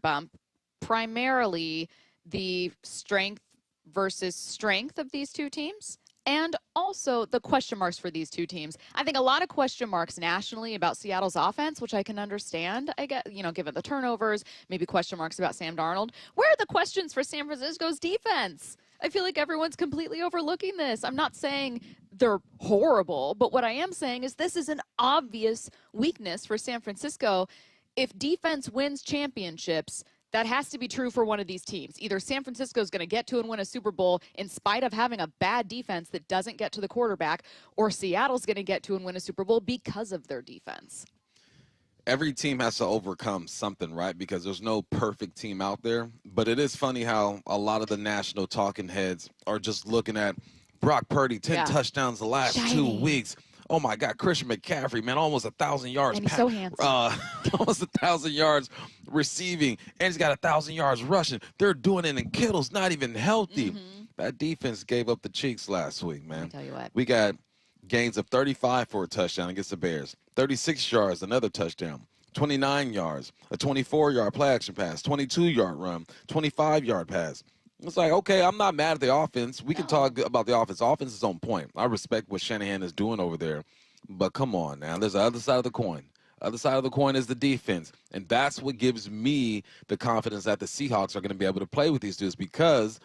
bump, primarily the strength versus strength of these two teams, and also the question marks for these two teams. I think a lot of question marks nationally about Seattle's offense, which I can understand. I get, given the turnovers, maybe question marks about Sam Darnold. Where are the questions for San Francisco's defense? I feel like everyone's completely overlooking this. I'm not saying they're horrible, but what I am saying is this is an obvious weakness for San Francisco. If defense wins championships, that has to be true for one of these teams. Either San Francisco is going to get to and win a Super Bowl in spite of having a bad defense that doesn't get to the quarterback, or Seattle's going to get to and win a Super Bowl because of their defense. Every team has to overcome something, right? Because there's no perfect team out there. But it is funny how a lot of the national talking heads are just looking at Brock Purdy, 10 touchdowns the last 2 weeks. Oh, my God, Christian McCaffrey, man, almost 1,000 yards. And he's so handsome. Almost 1,000 yards receiving, and he's got 1,000 yards rushing. They're doing it, and Kittle's not even healthy. That defense gave up the cheeks last week, man. Let me tell you what. We got gains of 35 for a touchdown against the Bears, 36 yards, another touchdown, 29 yards, a 24-yard play-action pass, 22-yard run, 25-yard pass. It's like, okay, I'm not mad at the offense. We can talk about the offense. Offense is on point. I respect what Shanahan is doing over there. But come on now. There's the other side of the coin. Other side of the coin is the defense. And that's what gives me the confidence that the Seahawks are going to be able to play with these dudes, because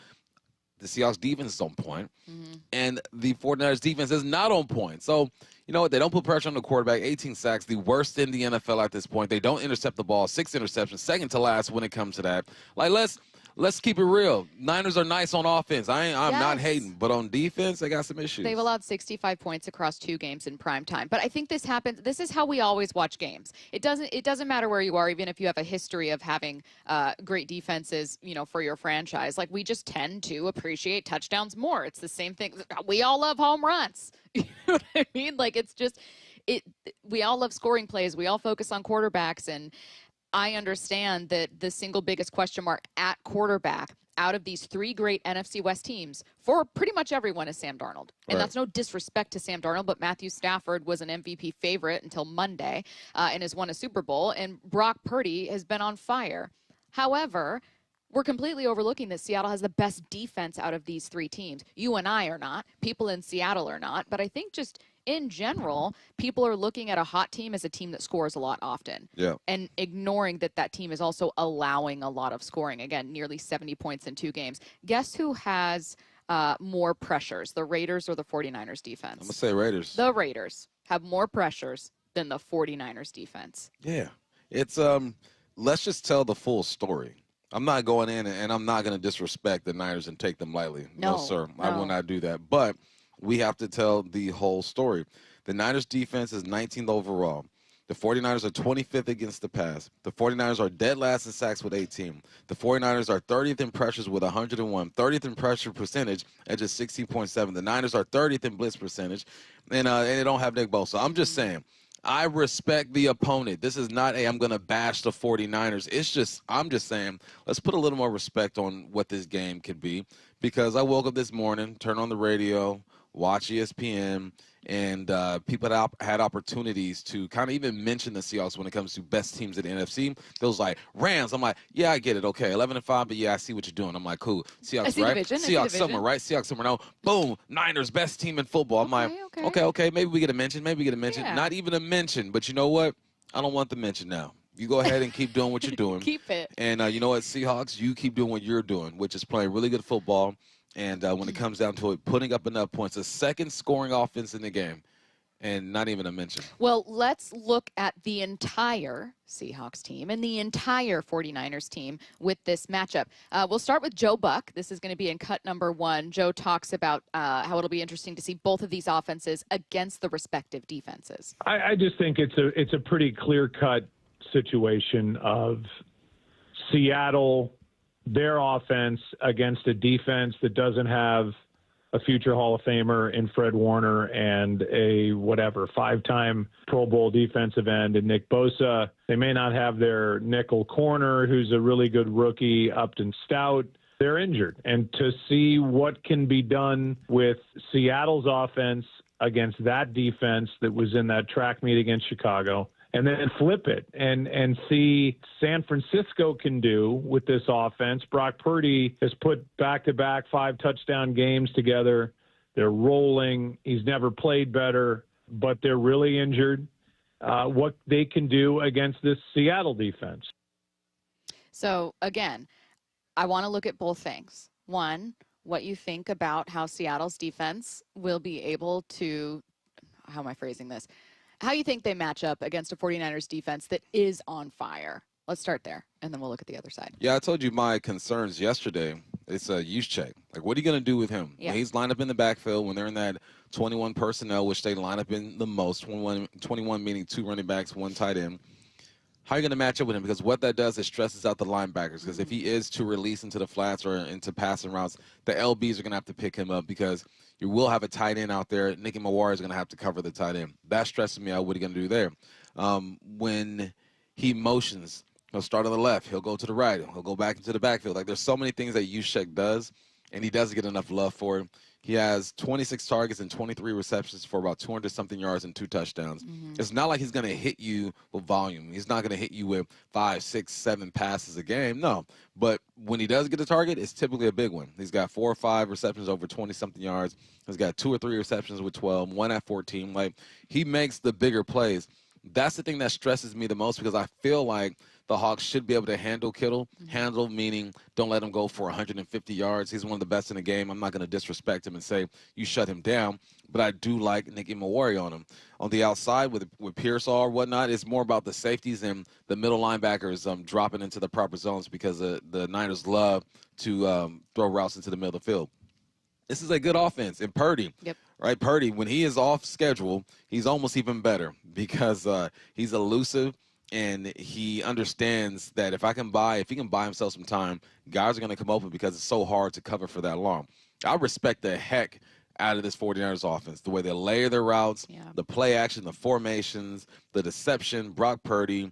the Seahawks defense is on point, and the 49ers defense is not on point. So, you know what? They don't put pressure on the quarterback. 18 sacks, the worst in the NFL at this point. They don't intercept the ball. 6 interceptions, second to last when it comes to that. Like, let's keep it real. Niners are nice on offense. I'm not hating, but on defense, they got some issues. They've allowed 65 points across 2 games in prime time. But I think this happens. This is how we always watch games. It doesn't matter where you are, even if you have a history of having great defenses, for your franchise. Like, we just tend to appreciate touchdowns more. It's the same thing. We all love home runs. You know what I mean? Like, it's just we all love scoring plays. We all focus on quarterbacks, and I understand that the single biggest question mark at quarterback out of these 3 great NFC West teams for pretty much everyone is Sam Darnold. And that's no disrespect to Sam Darnold, but Matthew Stafford was an MVP favorite until Monday and has won a Super Bowl, and Brock Purdy has been on fire. However, we're completely overlooking that Seattle has the best defense out of these 3 teams. You and I are not. People in Seattle are not. But I think just in general, people are looking at a hot team as a team that scores a lot often. Yeah. And ignoring that team is also allowing a lot of scoring. Again, nearly 70 points in 2 games. Guess who has more pressures, the Raiders or the 49ers defense? I'm going to say Raiders. The Raiders have more pressures than the 49ers defense. Yeah. It's let's just tell the full story. I'm not going in and I'm not going to disrespect the Niners and take them lightly. No, sir. No. I will not do that. But we have to tell the whole story. The Niners defense is 19th overall. The 49ers are 25th against the pass. The 49ers are dead last in sacks with 18. The 49ers are 30th in pressures with 101. 30th in pressure percentage at just 16.7. The Niners are 30th in blitz percentage, and they don't have Nick Bosa. I'm just saying, I respect the opponent. This is not I'm going to bash the 49ers. I'm just saying, let's put a little more respect on what this game could be, because I woke up this morning, turned on the radio, watch ESPN, and people had opportunities to kind of even mention the Seahawks when it comes to best teams in the NFC. They was like, Rams. I'm like, yeah, I get it. Okay, 11-5, but yeah, I see what you're doing. I'm like, cool. Seahawks, right? Seahawks somewhere, right? Seahawks somewhere. No, boom, Niners, best team in football. I'm like, okay, maybe we get a mention. Maybe we get a mention. Yeah. Not even a mention, but you know what? I don't want the mention now. You go ahead and keep doing what you're doing. Keep it. And you know what, Seahawks, you keep doing what you're doing, which is playing really good football. And when it comes down to it, putting up enough points, the second scoring offense in the game, and not even a mention. Well, let's look at the entire Seahawks team and the entire 49ers team with this matchup. We'll start with Joe Buck. This is going to be in cut number 1. Joe talks about how it'll be interesting to see both of these offenses against the respective defenses. I just think it's a pretty clear-cut situation of Seattle, their offense against a defense that doesn't have a future Hall of Famer in Fred Warner and a 5-time Pro Bowl defensive end in Nick Bosa. They may not have their nickel corner, who's a really good rookie, Upton Stout. They're injured. And to see what can be done with Seattle's offense against that defense that was in that track meet against Chicago, and then flip it and see San Francisco can do with this offense. Brock Purdy has put back-to-back 5-touchdown games together. They're rolling. He's never played better, but they're really injured. What they can do against this Seattle defense. So, again, I want to look at both things. One, what you think about how Seattle's defense will be able to, how am I phrasing this? How you think they match up against a 49ers defense that is on fire. Let's start there, and then we'll look at the other side. Yeah, I told you my concerns yesterday. It's a use check. Like, what are you going to do with him? Yeah. When he's lined up in the backfield, when they're in that 21 personnel, which they line up in the most, 21 meaning 2 running backs, 1 tight end. How are you going to match up with him? Because what that does is stresses out the linebackers. Because if he is to release into the flats or into passing routes, the LBs are going to have to pick him up because you will have a tight end out there. Nicky Moore is going to have to cover the tight end. That stresses me out. What are you going to do there? When he motions, he'll start on the left. He'll go to the right. He'll go back into the backfield. Like, there's so many things that Juszczyk does, and he doesn't get enough love for it. He has 26 targets and 23 receptions for about 200-something yards and 2 touchdowns. It's not like he's going to hit you with volume. He's not going to hit you with 5, 6, 7 passes a game. No. But when he does get a target, it's typically a big one. He's got 4 or 5 receptions over 20-something yards. He's got 2 or 3 receptions with 12, 1 at 14. Like, he makes the bigger plays. That's the thing that stresses me the most because I feel like the Hawks should be able to handle Kittle. Handle meaning don't let him go for 150 yards. He's one of the best in the game. I'm not going to disrespect him and say you shut him down, but I do like Nicky Moore on him. On the outside with Pearsall or whatnot, it's more about the safeties and the middle linebackers dropping into the proper zones because the Niners love to throw routes into the middle of the field. This is a good offense. And Purdy, right? Purdy, when he is off schedule, he's almost even better because he's elusive and he understands that if he can buy himself some time, guys are going to come open because it's so hard to cover for that long. I respect the heck out of this 49ers offense, the way they layer their routes, the play action, the formations, the deception, Brock Purdy.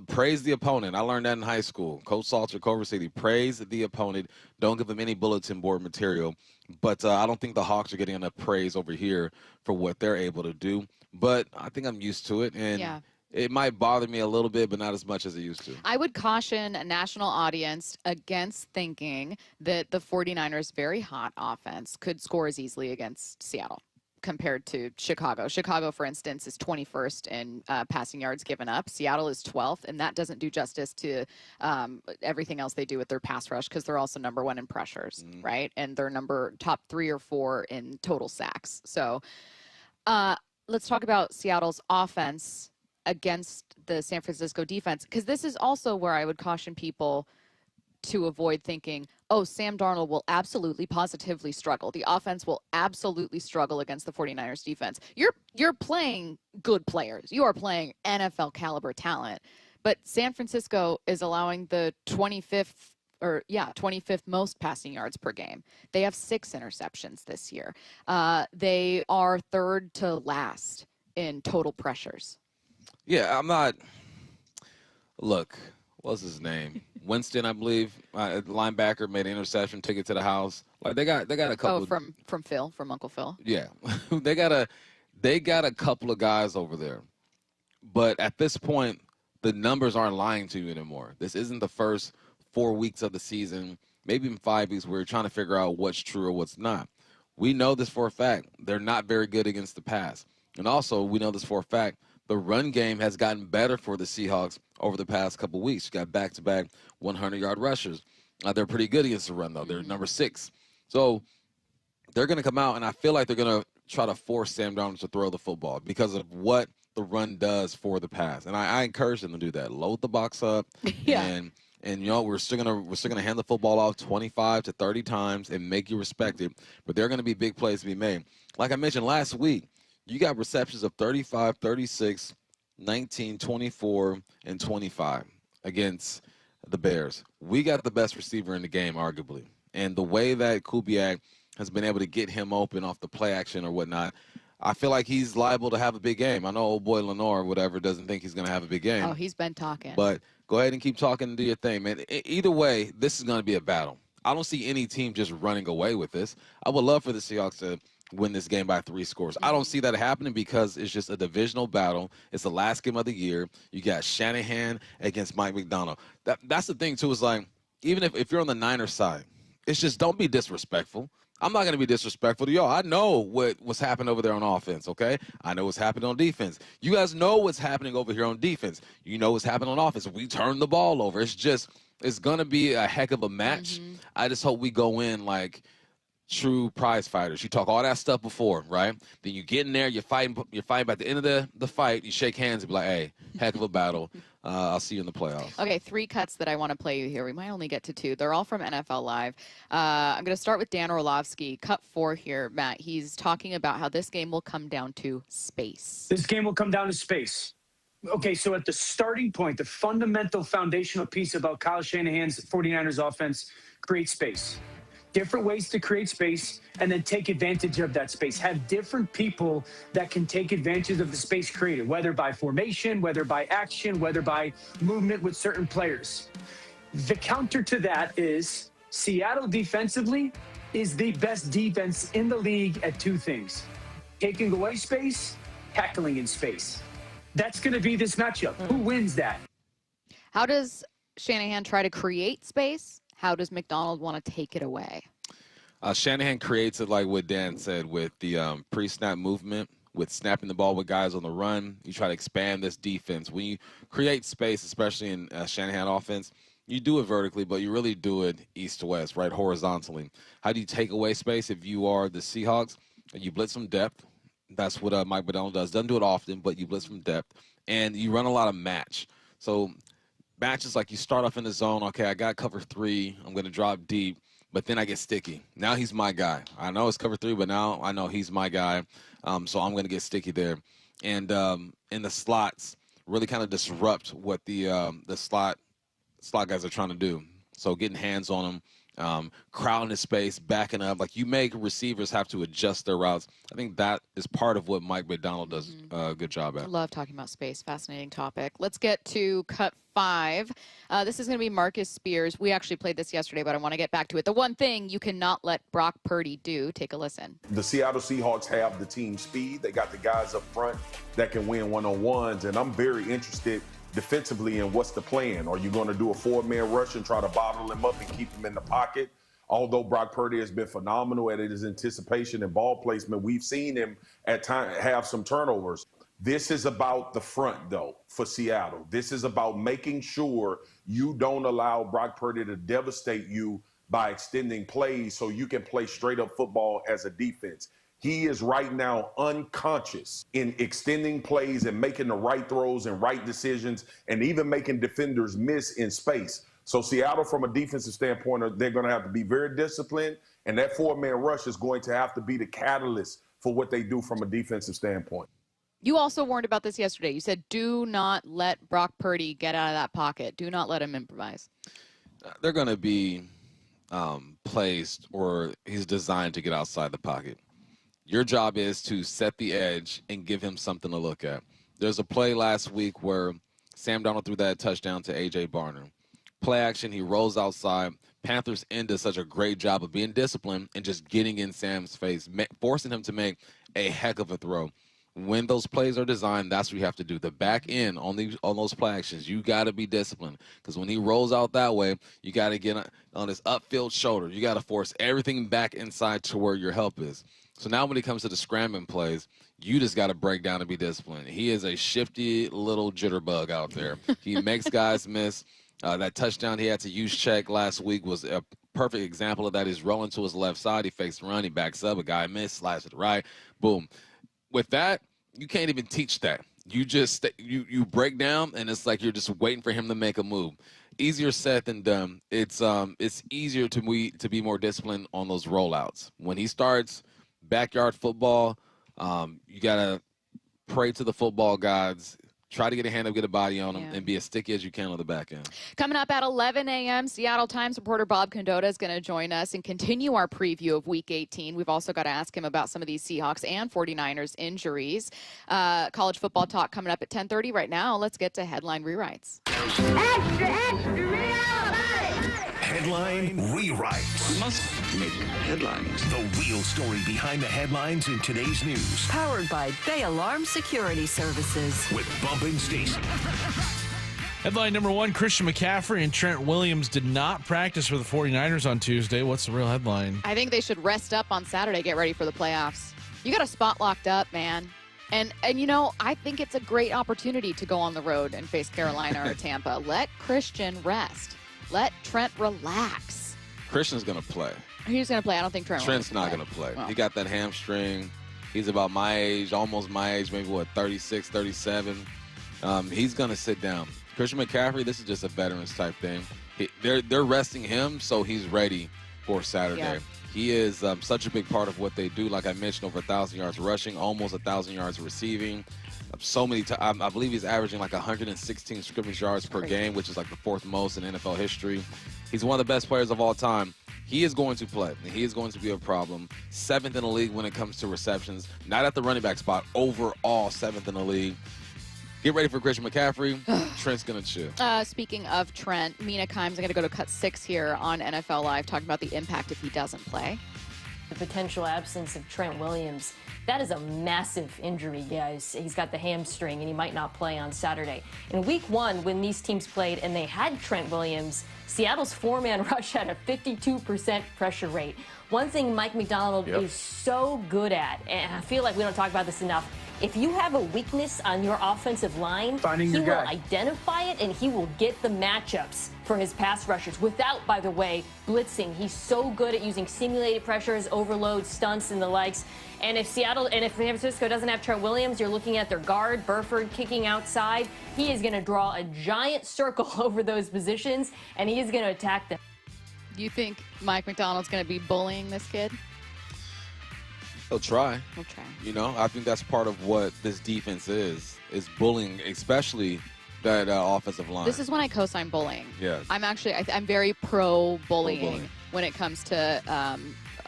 Praise the opponent. I learned that in high school. Coach Salter, Culver City, praise the opponent. Don't give them any bulletin board material. But I don't think the Hawks are getting enough praise over here for what they're able to do. But I think I'm used to it. And it might bother me a little bit, but not as much as it used to. I would caution a national audience against thinking that the 49ers' very hot offense could score as easily against Seattle compared to Chicago. Chicago, for instance, is 21st in passing yards given up. Seattle is 12th, and that doesn't do justice to everything else they do with their pass rush because they're also number 1 in pressures, right? And they're top 3 or 4 in total sacks. So let's talk about Seattle's offense against the San Francisco defense, because this is also where I would caution people to avoid thinking, oh, Sam Darnold will absolutely, positively struggle. The offense will absolutely struggle against the 49ers defense. You're playing good players. You are playing NFL caliber talent. But San Francisco is allowing the 25th most passing yards per game. They have 6 interceptions this year. They are 3rd to last in total pressures. Yeah, I'm not. Look, what's his name? Winston, I believe, linebacker, made an interception, took it to the house. Like they got a couple. Oh, from Phil, from Uncle Phil. Yeah, they got a couple of guys over there, but at this point, the numbers aren't lying to you anymore. This isn't the first 4 weeks of the season, maybe even 5 weeks, where you're trying to figure out what's true or what's not. We know this for a fact. They're not very good against the pass, and also we know this for a fact. The run game has gotten better for the Seahawks over the past couple weeks. You got back-to-back 100-yard rushers. They're pretty good against the run, though. They're number 6. So they're going to come out, and I feel like they're going to try to force Sam Darnold to throw the football because of what the run does for the pass. And I encourage them to do that. Load the box up. And you know, we're still gonna hand the football off 25 to 30 times and make you respect it. But there are going to be big plays to be made. Like I mentioned last week, you got receptions of 35, 36, 19, 24, and 25 against the Bears. We got the best receiver in the game, arguably. And the way that Kubiak has been able to get him open off the play action or whatnot, I feel like he's liable to have a big game. I know old boy Lenore or whatever doesn't think he's going to have a big game. Oh, he's been talking. But go ahead and keep talking and do your thing, man. Either way, this is going to be a battle. I don't see any team just running away with this. I would love for the Seahawks to win this game by 3 scores. I don't see that happening because it's just a divisional battle. It's the last game of the year. You got Shanahan against Mike Macdonald. That's the thing, too, is like, even if you're on the Niners side, it's just don't be disrespectful. I'm not going to be disrespectful to y'all. I know what's happening over there on offense, okay? I know what's happening on defense. You guys know what's happening over here on defense. You know what's happening on offense. We turn the ball over. It's going to be a heck of a match. I just hope we go in like true prize fighters. You talk all that stuff before, right? Then you get in there, you're fighting by the end of the fight, you shake hands and be like, hey, heck of a battle. I'll see you in the playoffs. Okay, 3 cuts that I want to play you here. We might only get to 2. They're all from NFL Live. I'm going to start with Dan Orlovsky. Cut 4 here, Matt. He's talking about how this game will come down to space. This game will come down to space. Okay, so at the starting point, the fundamental foundational piece about Kyle Shanahan's 49ers offense, create space. Different ways to create space and then take advantage of that space. Have different people that can take advantage of the space created, whether by formation, whether by action, whether by movement with certain players. The counter to that is Seattle defensively is the best defense in the league at 2 things: taking away space, tackling in space. That's going to be this matchup. Who wins that? How does Shanahan try to create space? How does Macdonald want to take it away? Shanahan creates it like what Dan said with the pre-snap movement, with snapping the ball with guys on the run. You try to expand this defense. When you create space, especially in Shanahan offense, you do it vertically, but you really do it east to west, right, horizontally. How do you take away space if you are the Seahawks? You blitz from depth. That's what Mike Macdonald does. Doesn't do it often, but you blitz from depth. And you run a lot of match. So matches like you start off in the zone. Okay, I got cover 3. I'm going to drop deep, but then I get sticky. Now he's my guy. I know it's cover 3, but now I know he's my guy. So I'm going to get sticky there. And in the slots, really kind of disrupt what the slot guys are trying to do. So getting hands on them, crowding the space, backing up. Like, you make receivers have to adjust their routes. I think that is part of what Mike Macdonald does a good job at. I love talking about space. Fascinating topic. Let's get to cut 5. This is going to be Marcus Spears. We actually played this yesterday, but I want to get back to it. The one thing you cannot let Brock Purdy do. Take a listen. The Seattle Seahawks have the team speed. They got the guys up front that can win one-on-ones, and I'm very interested defensively in what's the plan. Are you going to do a 4-man rush and try to bottle him up and keep him in the pocket? Although Brock Purdy has been phenomenal at his anticipation and ball placement, we've seen him at times have some turnovers. This is about the front, though, for Seattle. This is about making sure you don't allow Brock Purdy to devastate you by extending plays so you can play straight-up football as a defense. He is right now unconscious in extending plays and making the right throws and right decisions and even making defenders miss in space. So Seattle, from a defensive standpoint, they're going to have to be very disciplined, and that 4-man rush is going to have to be the catalyst for what they do from a defensive standpoint. You also warned about this yesterday. You said, do not let Brock Purdy get out of that pocket. Do not let him improvise. They're going to be placed, or he's designed to get outside the pocket. Your job is to set the edge and give him something to look at. There's a play last week where Sam Darnold threw that touchdown to A.J. Barner. Play action, he rolls outside. Panthers ended such a great job of being disciplined and just getting in Sam's face, forcing him to make a heck of a throw. When those plays are designed, that's what you have to do. The back end on those play actions, you got to be disciplined, because when he rolls out that way, you got to get on his upfield shoulder. You got to force everything back inside to where your help is. So now when it comes to the scrambling plays, you just got to break down and be disciplined. He is a shifty little jitterbug out there. He makes guys miss. That touchdown he had to use check last week was a perfect example of that. He's rolling to his left side. He fakes the run. He backs up. A guy missed, slides to the right. Boom. With that, you can't even teach that. You just you break down, and it's like you're just waiting for him to make a move. Easier said than done. It's easier to be more disciplined on those rollouts. When he starts backyard football, you gotta pray to the football gods. Try to get a hand up, get a body on him, and be as sticky as you can on the back end. Coming up at 11 a.m., Seattle Times reporter Bob Condotta is going to join us and continue our preview of Week 18. We've also got to ask him about some of these Seahawks and 49ers injuries. College football talk coming up at 10:30. Right now, let's get to headline rewrites. Extra, extra, rewrite! Headline rewrites. making headlines. The real story behind the headlines in today's news. Powered by Bay Alarm Security Services. With Bump and Stacy. Headline number one, Christian McCaffrey and Trent Williams did not practice for the 49ers on Tuesday. What's the real headline? I think they should rest up on Saturday, get ready for the playoffs. You got a spot locked up, man. And you know, I think it's a great opportunity to go on the road and face Carolina or Tampa. Let Christian rest. Let Trent relax. Christian's going to play. He's going to play. I don't think Trent's not going to play. Well. He got that hamstring. He's about my age, almost my age, maybe, 36, 37. He's going to sit down. Christian McCaffrey, this is just a veterans type thing. They're resting him, so he's ready for Saturday. Yeah. He is such a big part of what they do. Like I mentioned, over 1,000 yards rushing, almost 1,000 yards receiving. So many times, I believe he's averaging like 116 scrimmage yards per game, which is like the 4th most in NFL history. He's one of the best players of all time. He is going to play. He is going to be a problem. 7th in the league when it comes to receptions. Not at the running back spot. Overall, 7th in the league. Get ready for Christian McCaffrey. Trent's going to chill. Speaking of Trent, Mina Kimes, I'm going to go to cut 6 here on NFL Live, talking about the impact if he doesn't play. The potential absence of Trent Williams. That is a massive injury, guys. He's got the hamstring, and he might not play on Saturday. In week 1, when these teams played and they had Trent Williams, Seattle's 4-man rush had a 52% pressure rate. One thing Mike Macdonald is so good at, and I feel like we don't talk about this enough, if you have a weakness on your offensive line, he will identify it and he will get the matchups for his pass rushers without, by the way, blitzing. He's so good at using simulated pressures, overload, stunts, and the likes. And if San Francisco doesn't have Trent Williams, you're looking at their guard, Burford, kicking outside. He is going to draw a giant circle over those positions, and he is going to attack them. You think Mike Macdonald's going to be bullying this kid? He'll try. He'll try. You know, I think that's part of what this defense is bullying, especially that offensive line. This is when I co-sign bullying. Yes. I'm actually, I'm very pro-bullying when it comes to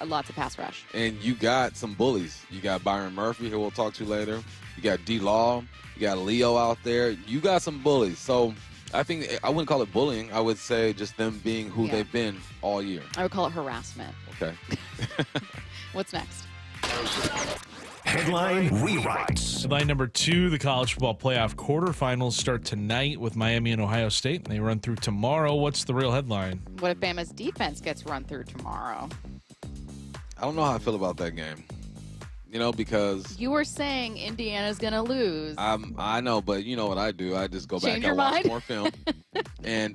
lots of pass rush. And you got some bullies. You got Byron Murphy, who we'll talk to later. You got D-Law. You got Leo out there. You got some bullies. So I think I wouldn't call it bullying. I would say just them being who they've been all year. I would call it harassment. Okay. What's next? Headline rewrites. Headline number 2, the college football playoff quarterfinals start tonight with Miami and Ohio State, and they run through tomorrow. What's the real headline? What if Bama's defense gets run through tomorrow? I don't know how I feel about that game. You know, because you were saying Indiana's going to lose. I know, but you know what I do. I just go back and watch more film. And,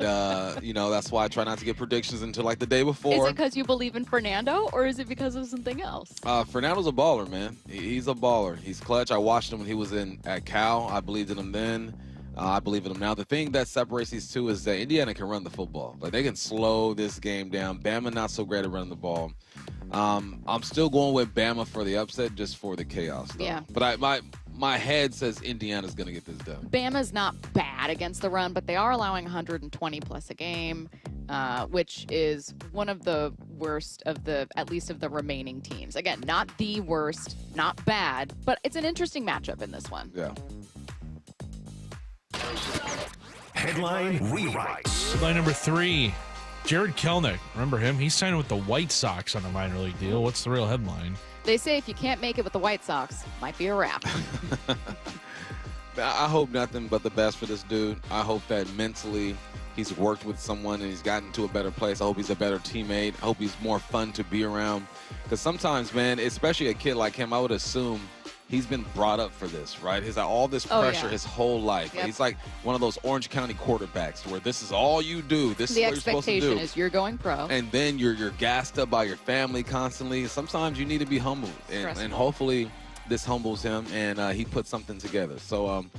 you know, that's why I try not to get predictions until like the day before. Is it because you believe in Fernando, or is it because of something else? Fernando's a baller, man. He's a baller. He's clutch. I watched him when he was at Cal. I believed in him then. I believe in him now. The thing that separates these two is that Indiana can run the football. Like, they can slow this game down. Bama not so great at running the ball. I'm still going with Bama for the upset, just for the chaos, though. Yeah. But my head says Indiana's going to get this done. Bama's not bad against the run, but they are allowing 120 plus a game, which is one of the worst of at least of the remaining teams. Again, not the worst, not bad, but it's an interesting matchup in this one. Yeah. Headline rewrites. Headline number 3. Jared Kelnick, remember him? He's signed with the White Sox on a minor league deal. What's the real headline? They say if you can't make it with the White Sox, might be a wrap. I hope nothing but the best for this dude. I hope that mentally he's worked with someone and he's gotten to a better place. I hope he's a better teammate. I hope he's more fun to be around. Because sometimes, man, especially a kid like him, I would assume he's been brought up for this, right? He's had all this pressure his whole life. Yep. He's like one of those Orange County quarterbacks where this is all you do. This is what you're supposed to do. The expectation is you're going pro. And then you're gassed up by your family constantly. Sometimes you need to be humbled. And hopefully this humbles him and he puts something together. So I'm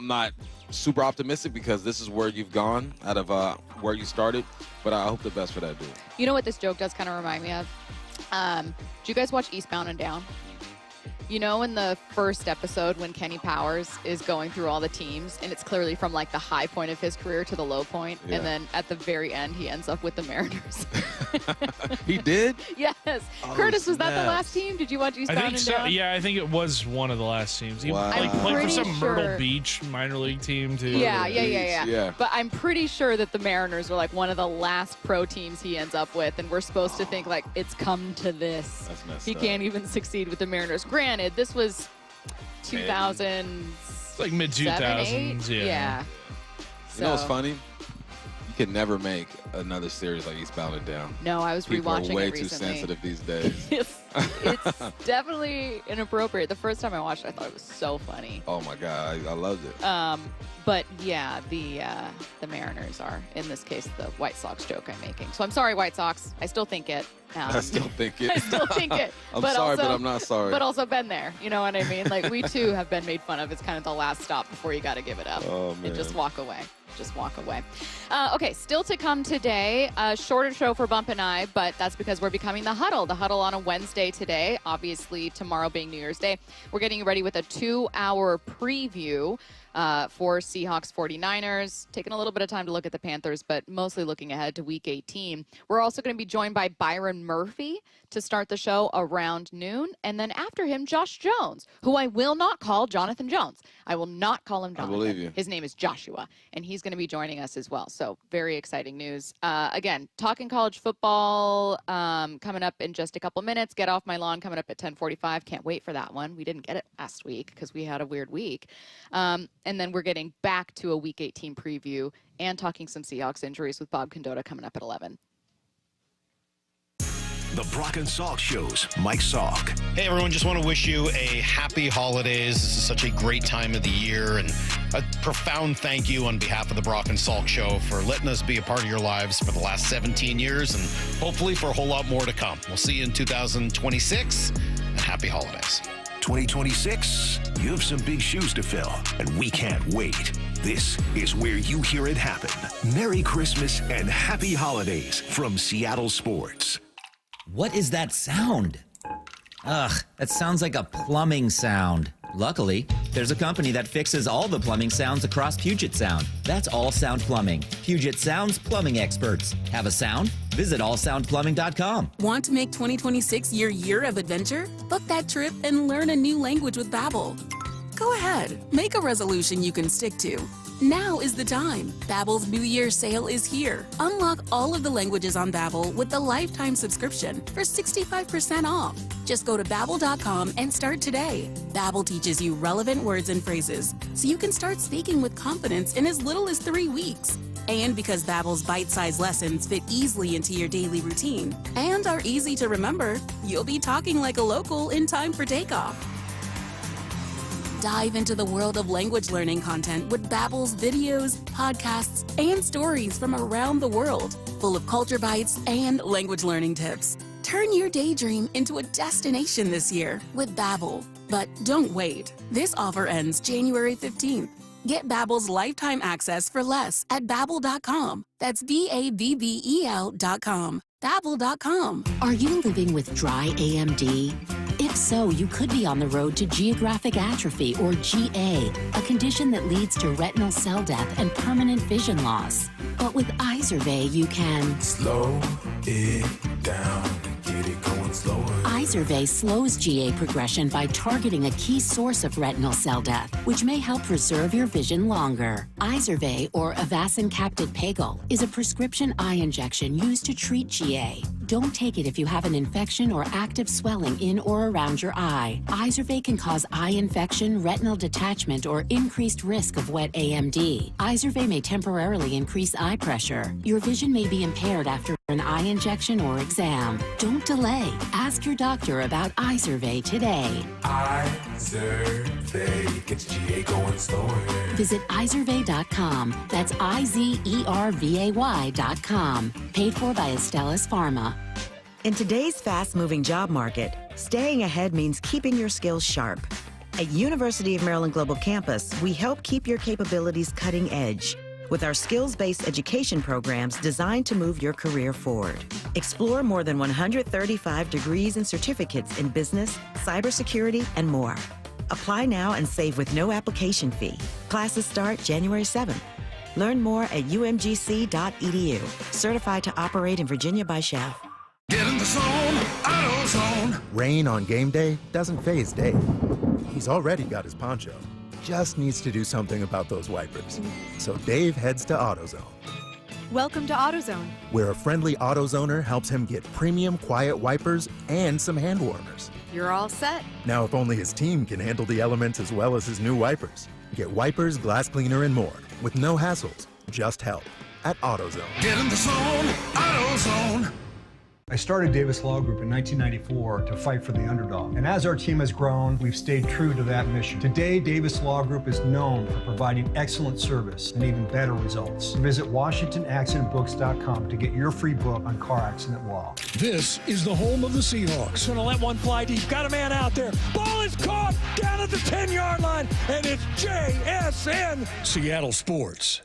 not super optimistic because this is where you've gone out of where you started. But I hope the best for that dude. You know what this joke does kind of remind me of? Do you guys watch Eastbound and Down? You know, in the first episode when Kenny Powers is going through all the teams, and it's clearly from like the high point of his career to the low point, and then at the very end he ends up with the Mariners. He did? Yes. Oh, Curtis, was that the snaps. last team? Did you watch Eastbound I think and so. Down? Yeah, I think it was one of the last teams. He Wow. played I'm for pretty some sure. Myrtle Beach minor league team too. Yeah. Yeah. But I'm pretty sure that the Mariners were like one of the last pro teams he ends up with, and we're supposed to think like it's come to this. That's messed He up. can't even succeed with the Mariners. Granted, this was 2000. It's like mid 2000s. Yeah. You know what's So- funny? You can never make another series like Eastbound and Down. No, I was People rewatching are way it too recently. sensitive these days. it's definitely inappropriate. The first time I watched it, I thought it was so funny. Oh my God, I loved it. But yeah, the Mariners are, in this case, the White Sox joke I'm making. So I'm sorry, White Sox. I still think it. I still think it. I still think it. I'm but sorry, also, but I'm not sorry. But also been there. You know what I mean? Like, we too have been made fun of. It's kind of the last stop before you got to give it up. Oh, man. And just walk away. Just walk away. Okay, still to come today. A shorter show for Bump and I, but that's because we're becoming the Huddle. The Huddle on a Wednesday today. Obviously, tomorrow being New Year's Day. We're getting ready with a 2-hour preview for Seahawks 49ers, taking a little bit of time to look at the Panthers, but mostly looking ahead to Week 18. We're also going to be joined by Byron Murphy to start the show around noon, and then after him, Josh Jones, who I will not call Jonathan Jones. I will not call him Jonathan. I believe you. His name is Joshua, and he's going to be joining us as well. So very exciting news. Again, talking college football coming up in just a couple minutes. Get Off My Lawn coming up at 10:45. Can't wait for that one. We didn't get it last week because we had a weird week. And then we're getting back to a Week 18 preview and talking some Seahawks injuries with Bob Condotta coming up at 11. The Brock and Salk Show's Mike Salk. Hey, everyone, just want to wish you a happy holidays. This is such a great time of the year, and a profound thank you on behalf of the Brock and Salk Show for letting us be a part of your lives for the last 17 years, and hopefully for a whole lot more to come. We'll see you in 2026, and happy holidays. 2026, you have some big shoes to fill, and we can't wait. This is where you hear it happen. Merry Christmas and happy holidays from Seattle Sports. What is that sound? Ugh, that sounds like a plumbing sound. Luckily, there's a company that fixes all the plumbing sounds across Puget Sound. That's All Sound Plumbing. Puget Sound's plumbing experts. Have a sound? Visit allsoundplumbing.com. Want to make 2026 your year of adventure? Book that trip and learn a new language with Babbel. Go ahead, make a resolution you can stick to. Now is the time. Babbel's New Year sale is here. Unlock all of the languages on Babbel with the lifetime subscription for 65% off. Just go to Babbel.com and start today. Babbel teaches you relevant words and phrases, so you can start speaking with confidence in as little as 3 weeks. And because Babbel's bite-sized lessons fit easily into your daily routine and are easy to remember, you'll be talking like a local in time for takeoff. Dive into the world of language learning content with Babbel's videos, podcasts, and stories from around the world, full of culture bites and language learning tips. Turn your daydream into a destination this year with Babbel. But don't wait. This offer ends January 15th. Get Babbel's lifetime access for less at Babbel.com. That's Babbel.com. Babbel.com. Are you living with dry AMD? If so, you could be on the road to geographic atrophy, or GA, a condition that leads to retinal cell death and permanent vision loss. But with Izervay, you can slow it down and get it going slower. Izervay slows GA progression by targeting a key source of retinal cell death, which may help preserve your vision longer. Izervay, or Avastin Capted Pagel, is a prescription eye injection used to treat GA. Don't take it if you have an infection or active swelling in or around your eye. Izervay can cause eye infection, retinal detachment, or increased risk of wet AMD. Izervay may temporarily increase eye pressure. Your vision may be impaired after an eye injection or exam. Don't delay. Ask your doctor about Izervay today. Izervay gets GA going slower. Visit Izervay.com. That's IZERVAY.com. Paid for by Astellas Pharma. In today's fast-moving job market, staying ahead means keeping your skills sharp. At University of Maryland Global Campus, we help keep your capabilities cutting edge. with our skills-based education programs designed to move your career forward. Explore more than 135 degrees and certificates in business, cybersecurity, and more. Apply now and save with no application fee. Classes start January 7th. Learn more at umgc.edu. Certified to operate in Virginia by Chef. Get in the zone, AutoZone. Rain on game day doesn't faze Dave. He's already got his poncho. Just needs to do something about those wipers. So Dave heads to AutoZone. Welcome to AutoZone, where a friendly AutoZoner helps him get premium quiet wipers and some hand warmers. You're all set. Now, if only his team can handle the elements as well as his new wipers. Get wipers, glass cleaner, and more with no hassles, just help at AutoZone. Get in the zone, AutoZone. I started Davis Law Group in 1994 to fight for the underdog. And as our team has grown, we've stayed true to that mission. Today, Davis Law Group is known for providing excellent service and even better results. Visit WashingtonAccidentBooks.com to get your free book on car accident law. This is the home of the Seahawks. Gonna let one fly deep. Got a man out there. Ball is caught down at the 10-yard line, and it's JSN. Seattle Sports.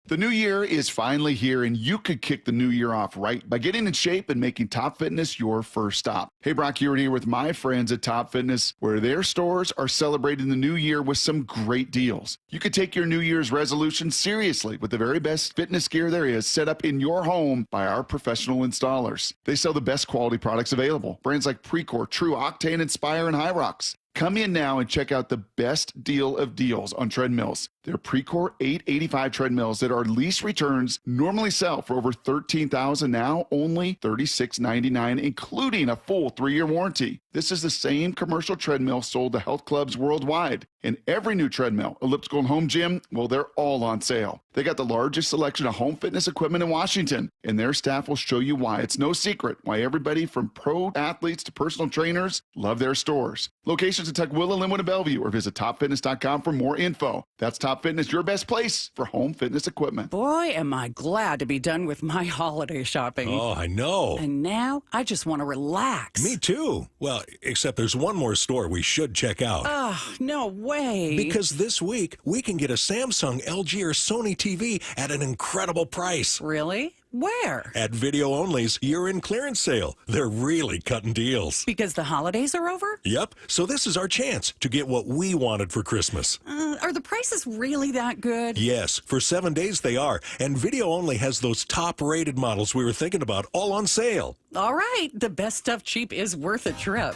The new year is finally here, and you could kick the new year off right by getting in shape and making Top Fitness your first stop. Hey, Brock Ewart here with my friends at Top Fitness, where their stores are celebrating the new year with some great deals. You could take your New Year's resolution seriously with the very best fitness gear there is set up in your home by our professional installers. They sell the best quality products available. Brands like Precor, True, Octane, Inspire, and Hyrox. Come in now and check out the best deal of deals on treadmills. They're Precor 885 treadmills that are lease returns normally sell for over $13,000, now only $36.99, including a full 3-year warranty. This is the same commercial treadmill sold to health clubs worldwide. And every new treadmill, elliptical, and home gym, well, they're all on sale. They got the largest selection of home fitness equipment in Washington, and their staff will show you why. It's no secret why everybody from pro athletes to personal trainers love their stores. Locations in Tukwila, Linwood, and Bellevue, or visit topfitness.com for more info. That's Top Fitness, your best place for home fitness equipment. Boy, am I glad to be done with my holiday shopping. Oh, I know. And now I just want to relax. Me too. Well, except there's one more store we should check out. Oh, no way. Because this week, we can get a Samsung, LG, or Sony TV at an incredible price. Really? Where? At Video Only's year-end clearance sale. They're really cutting deals. Because the holidays are over? Yep. So this is our chance to get what we wanted for Christmas. Are the prices really that good? Yes. For 7 days they are. And Video Only has those top-rated models we were thinking about all on sale. All right. The best stuff cheap is worth a trip.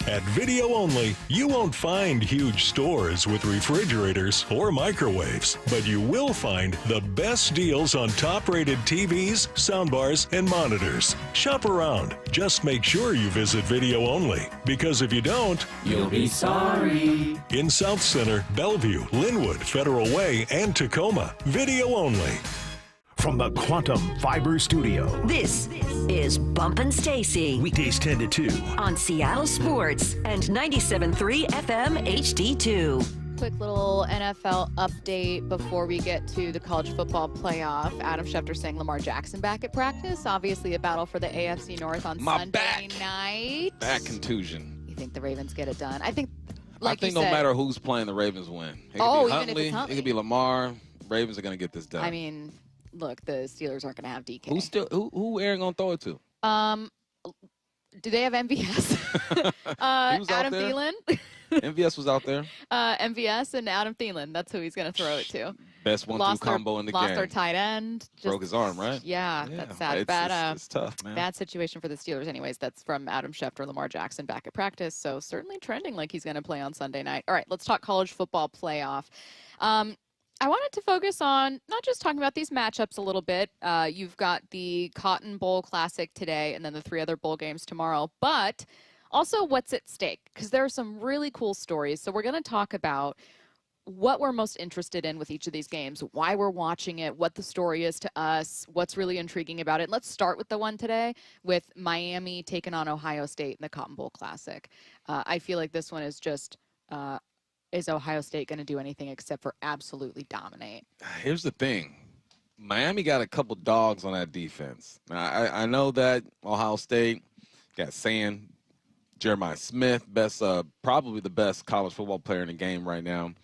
At Video Only, you won't find huge stores with refrigerators or microwaves, but you will find the best deals on top-rated TVs, soundbars, and monitors. Shop around. Just make sure you visit Video Only, because if you don't, you'll be sorry. In South Center, Bellevue, Linwood, Federal Way, and Tacoma, Video Only. From the Quantum Fiber Studio. This is Bumpin' Stacy. Weekdays 10 to 2. On Seattle Sports and 97.3 FM HD2. Quick little NFL update before we get to the college football playoff. Adam Schefter saying Lamar Jackson back at practice. Obviously a battle for the AFC North on Sunday night. Back contusion. You think the Ravens get it done? I think, no matter who's playing, the Ravens win. It could be Huntley, it could be Lamar. Ravens are going to get this done. I mean, look, the Steelers aren't going to have DK. Who Aaron going to throw it to? Do they have MVS? Adam Thielen. MVS was out there. MVS and Adam Thielen. That's who he's going to throw it to. Best one-two combo in the game. Lost their tight end. Broke his arm, right? Yeah, that's sad. It's tough, man. Bad situation for the Steelers anyways. That's from Adam Schefter, Lamar Jackson back at practice. So certainly trending like he's going to play on Sunday night. All right, let's talk college football playoff. I wanted to focus on not just talking about these matchups a little bit. You've got the Cotton Bowl Classic today and then the 3 other bowl games tomorrow, but also what's at stake, because there are some really cool stories. So we're going to talk about what we're most interested in with each of these games, why we're watching it, what the story is to us, what's really intriguing about it. Let's start with the one today with Miami taking on Ohio State in the Cotton Bowl Classic. I feel like this one is just... is Ohio State going to do anything except for absolutely dominate? Here's the thing. Miami got a couple dogs on that defense. Now, I know that Ohio State got Sand, Jeremiah Smith, probably the best college football player in the game right now.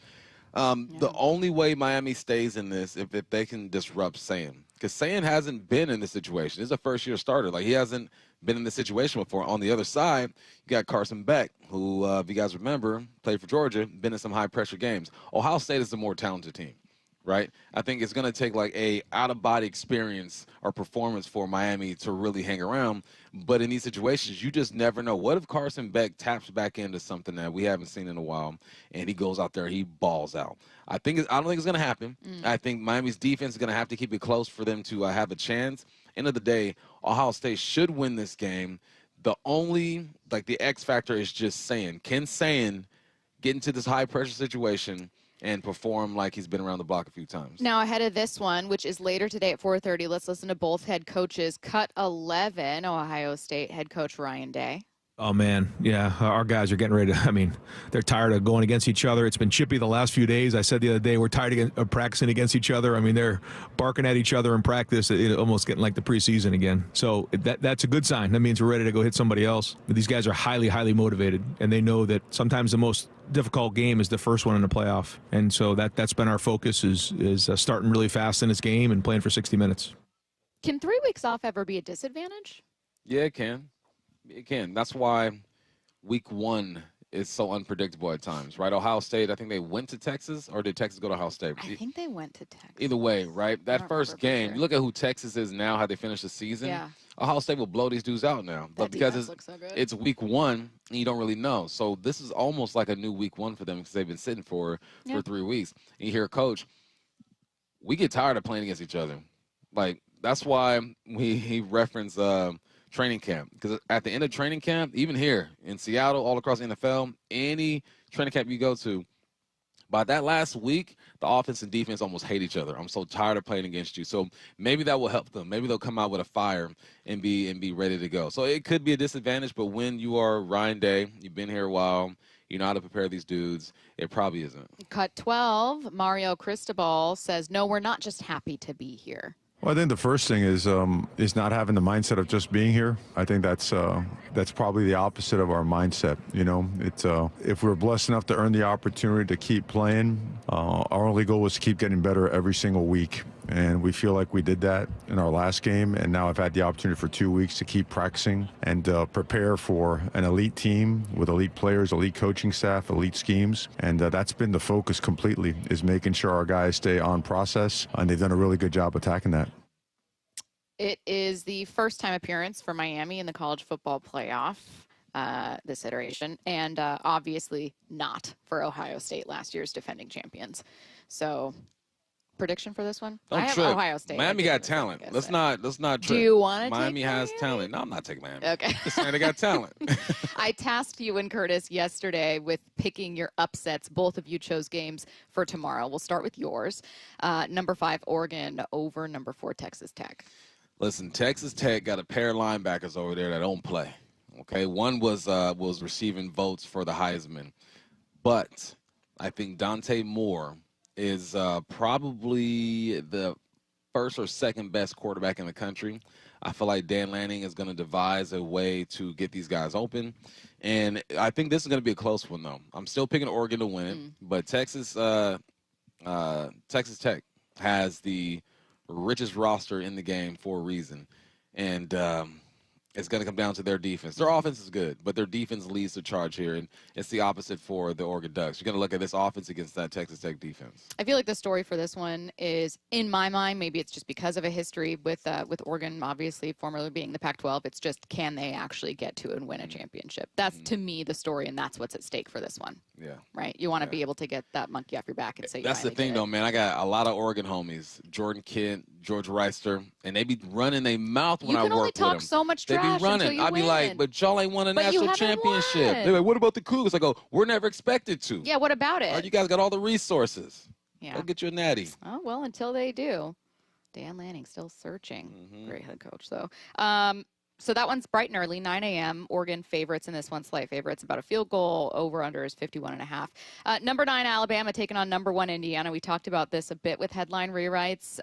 The only way Miami stays in this if they can disrupt Sayan. Because Sayan hasn't been in this situation. He's a first-year starter. Like, he hasn't been in this situation before. On the other side, you got Carson Beck, who, if you guys remember, played for Georgia, been in some high-pressure games. Ohio State is the more talented team, right? I think it's going to take, like, a out-of-body experience or performance for Miami to really hang around. But in these situations, you just never know. What if Carson Beck taps back into something that we haven't seen in a while, and he goes out there, he balls out? I don't think it's going to happen. I think Miami's defense is going to have to keep it close for them to have a chance. End of the day, Ohio State should win this game. The only, like, the X factor is just Sayan. Can Sayan get into this high-pressure situation and perform like he's been around the block a few times? Now, ahead of this one, which is later today at 4:30, let's listen to both head coaches. Cut 11, Ohio State head coach Ryan Day. Oh, man. Yeah, our guys are getting ready to, they're tired of going against each other. It's been chippy the last few days. I said the other day, we're tired of practicing against each other. They're barking at each other in practice, almost getting like the preseason again. So that's a good sign. That means we're ready to go hit somebody else. But these guys are highly, highly motivated, and they know that sometimes the most difficult game is the first one in the playoff. And so that's been our focus is starting really fast in this game and playing for 60 minutes. Can 3 weeks off ever be a disadvantage? Yeah, it can. It can. That's why week 1 is so unpredictable at times, right? Ohio State, I think they went to Texas, or did Texas go to Ohio State? I think they went to Texas. Either way, right? That first game, you look at who Texas is now, how they finished the season. Yeah. Ohio State will blow these dudes out now. But because it's week 1, and you don't really know. So this is almost like a new week 1 for them because they've been sitting for 3 weeks. And you hear Coach, we get tired of playing against each other. Like, that's why he referenced training camp, because at the end of training camp, even here in Seattle, all across the NFL, any training camp you go to, by that last week, the offense and defense almost hate each other. I'm so tired of playing against you. So maybe that will help them. Maybe they'll come out with a fire and be ready to go. So it could be a disadvantage, but when you are Ryan Day, you've been here a while, you know how to prepare these dudes, it probably isn't. Cut 12, Mario Cristobal says, no, we're not just happy to be here. Well, I think the first thing is not having the mindset of just being here. I think that's probably the opposite of our mindset. It's if we're blessed enough to earn the opportunity to keep playing, our only goal was to keep getting better every single week. And we feel like we did that in our last game. And now I've had the opportunity for 2 weeks to keep practicing and prepare for an elite team with elite players, elite coaching staff, elite schemes. And that's been the focus completely, is making sure our guys stay on process. And they've done a really good job attacking that. It is the first time appearance for Miami in the college football playoff this iteration, and obviously not for Ohio State, last year's defending champions. So, prediction for this one? Don't I have trip. Ohio State. Miami got talent. Let's not trip. Do you want to Miami take has talent. No, I'm not taking Miami. Okay. Just saying they got talent. I tasked you and Curtis yesterday with picking your upsets. Both of you chose games for tomorrow. We'll start with yours. Number 5, Oregon over number 4, Texas Tech. Listen, Texas Tech got a pair of linebackers over there that don't play. Okay, one was receiving votes for the Heisman, but I think Dante Moore is probably the first or second best quarterback in the country. I feel like Dan Lanning is going to devise a way to get these guys open, and I think this is going to be a close one, though. I'm still picking Oregon to win it, but Texas Tech has the richest roster in the game for a reason, and it's going to come down to their defense. Their offense is good, but their defense leads the charge here, and it's the opposite for the Oregon Ducks. You're going to look at this offense against that Texas Tech defense. I feel like the story for this one is, in my mind, maybe it's just because of a history with Oregon, obviously formerly being the Pac-12. It's just, can they actually get to and win a championship? That's to me the story, and that's what's at stake for this one. Yeah. Right? You want to be able to get that monkey off your back and say That's the thing, though, man. I got a lot of Oregon homies, Jordan Kent, George Reister, and they be running their mouth when I work with them. You can only talk so much trash They be running. until you I be win. like, but y'all ain't won a But you national haven't championship. won. They're like, what about the Cougars? I go, we're never expected to. Yeah, what about it? All right, you guys got all the resources. Yeah. Go get you a natty. Oh, well, until they do. Dan Lanning still searching. Great head coach, though. So that one's bright and early, 9 a.m. Oregon favorites in this one, slight favorites, about a field goal. Over-under is 51.5. Number 9, Alabama taking on number 1, Indiana. We talked about this a bit with headline rewrites,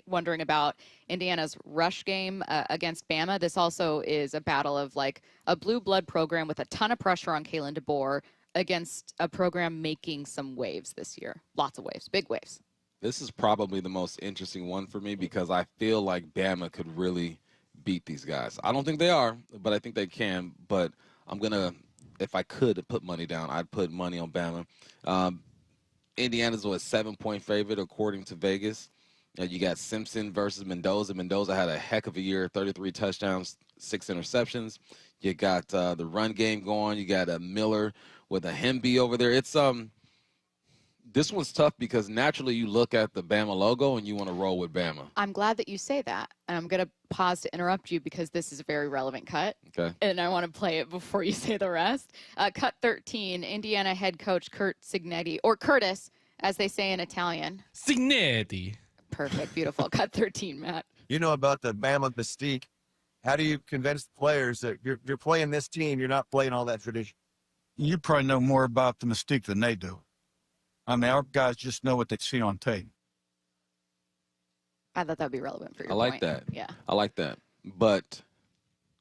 wondering about Indiana's rush game against Bama. This also is a battle of like a blue blood program with a ton of pressure on Kalen DeBoer against a program making some waves this year. Lots of waves, big waves. This is probably the most interesting one for me because I feel like Bama could really beat these guys. I don't think they are, but I think they can. But I'm going to, if I could put money down, I'd put money on Bama. Indiana's a 7-point favorite according to Vegas. You got Simpson versus Mendoza. Mendoza had a heck of a year, 33 touchdowns, 6 interceptions. You got the run game going. You got a Miller with a Hemby over there. It's this one's tough because naturally you look at the Bama logo and you want to roll with Bama. I'm glad that you say that. And I'm going to pause to interrupt you because this is a very relevant cut. Okay. And I want to play it before you say the rest. Cut 13, Indiana head coach Curt Cignetti, or Curtis, as they say in Italian. Cignetti. Perfect. Beautiful. Cut 13, Matt. You know about the Bama mystique. How do you convince the players that you're playing this team, you're not playing all that tradition? You probably know more about the mystique than they do. I mean, our guys just know what they see on tape. I thought that would be relevant for your I like point. that. Yeah. I like that. But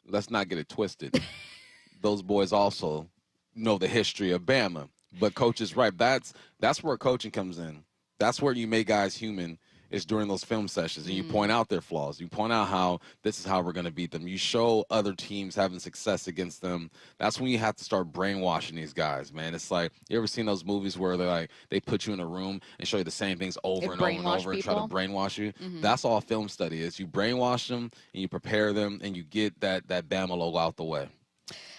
let's not get it twisted. Those boys also know the history of Bama. But Coach is right. That's where coaching comes in. That's where you make guys human, is during those film sessions. And you point out their flaws. You point out how this is how we're going to beat them. You show other teams having success against them. That's when you have to start brainwashing these guys, man. It's like, you ever seen those movies where they put you in a room and show you the same things over and over and over and try to brainwash you? That's all film study is. You brainwash them and you prepare them and you get that Bama logo out the way.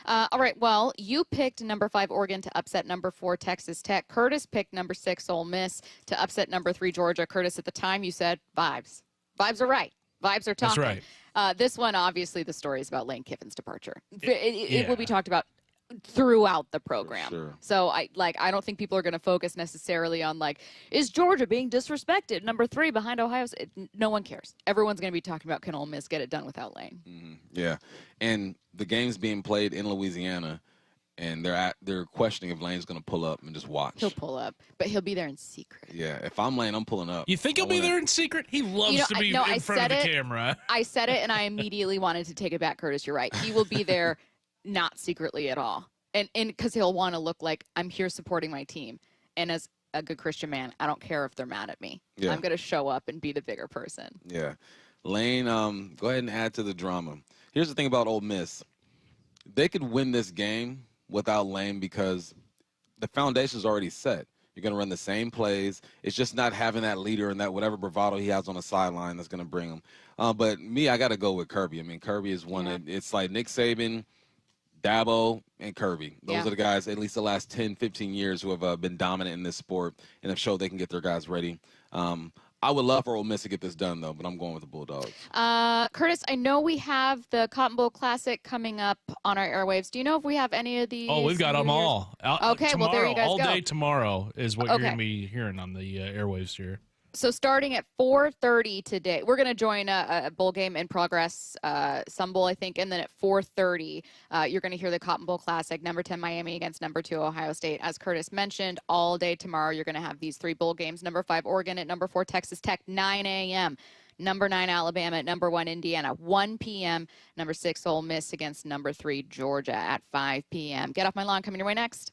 All right, well, you picked number 5 Oregon to upset number 4 Texas Tech. Curtis picked number 6 Ole Miss to upset number 3 Georgia. Curtis, at the time you said vibes. Vibes are right. Vibes are talking. That's right. This one, obviously, the story is about Lane Kiffin's departure. It will be talked about throughout the program. Sure. So I don't think people are going to focus necessarily on is Georgia being disrespected? Number 3 behind Ohio State. No one cares. Everyone's going to be talking about, can Ole Miss get it done without Lane? Yeah. And the game's being played in Louisiana, and they're questioning if Lane's going to pull up and just watch. He'll pull up, but he'll be there in secret. Yeah. If I'm Lane, I'm pulling up. You think he'll be there in secret? He loves to be in front of the camera. I said it, and I immediately wanted to take it back, Curtis. You're right. He will be there not secretly at all. And because he'll want to look like, I'm here supporting my team. And as a good Christian man, I don't care if they're mad at me. Yeah. I'm going to show up and be the bigger person. Yeah. Lane, go ahead and add to the drama. Here's the thing about Ole Miss. They could win this game without Lane because the foundation's already set. You're going to run the same plays. It's just not having that leader and that whatever bravado he has on the sideline that's going to bring him. But me, I got to go with Kirby. I mean, Kirby is one of, it's like Nick Saban, Dabo, and Kirby. Those are the guys, at least the last 10, 15 years, who have been dominant in this sport and have showed they can get their guys ready. I would love for Ole Miss to get this done, though, but I'm going with the Bulldogs. Curtis, I know we have the Cotton Bowl Classic coming up on our airwaves. Do you know if we have any of these? Oh, we've got them all. Okay, tomorrow, well, there you guys all go. day tomorrow is what you're going to be hearing on the airwaves here. So starting at 4:30 today, we're going to join a bowl game in progress, Sun Bowl, I think, and then at 4:30, you're going to hear the Cotton Bowl Classic, number 10 Miami against number 2 Ohio State. As Curtis mentioned, all day tomorrow, you're going to have these 3 bowl games, number 5 Oregon at number 4 Texas Tech, 9 a.m., number 9 Alabama at number 1 Indiana, 1 p.m., number 6 Ole Miss against number 3 Georgia at 5 p.m. Get off my lawn, coming your way next.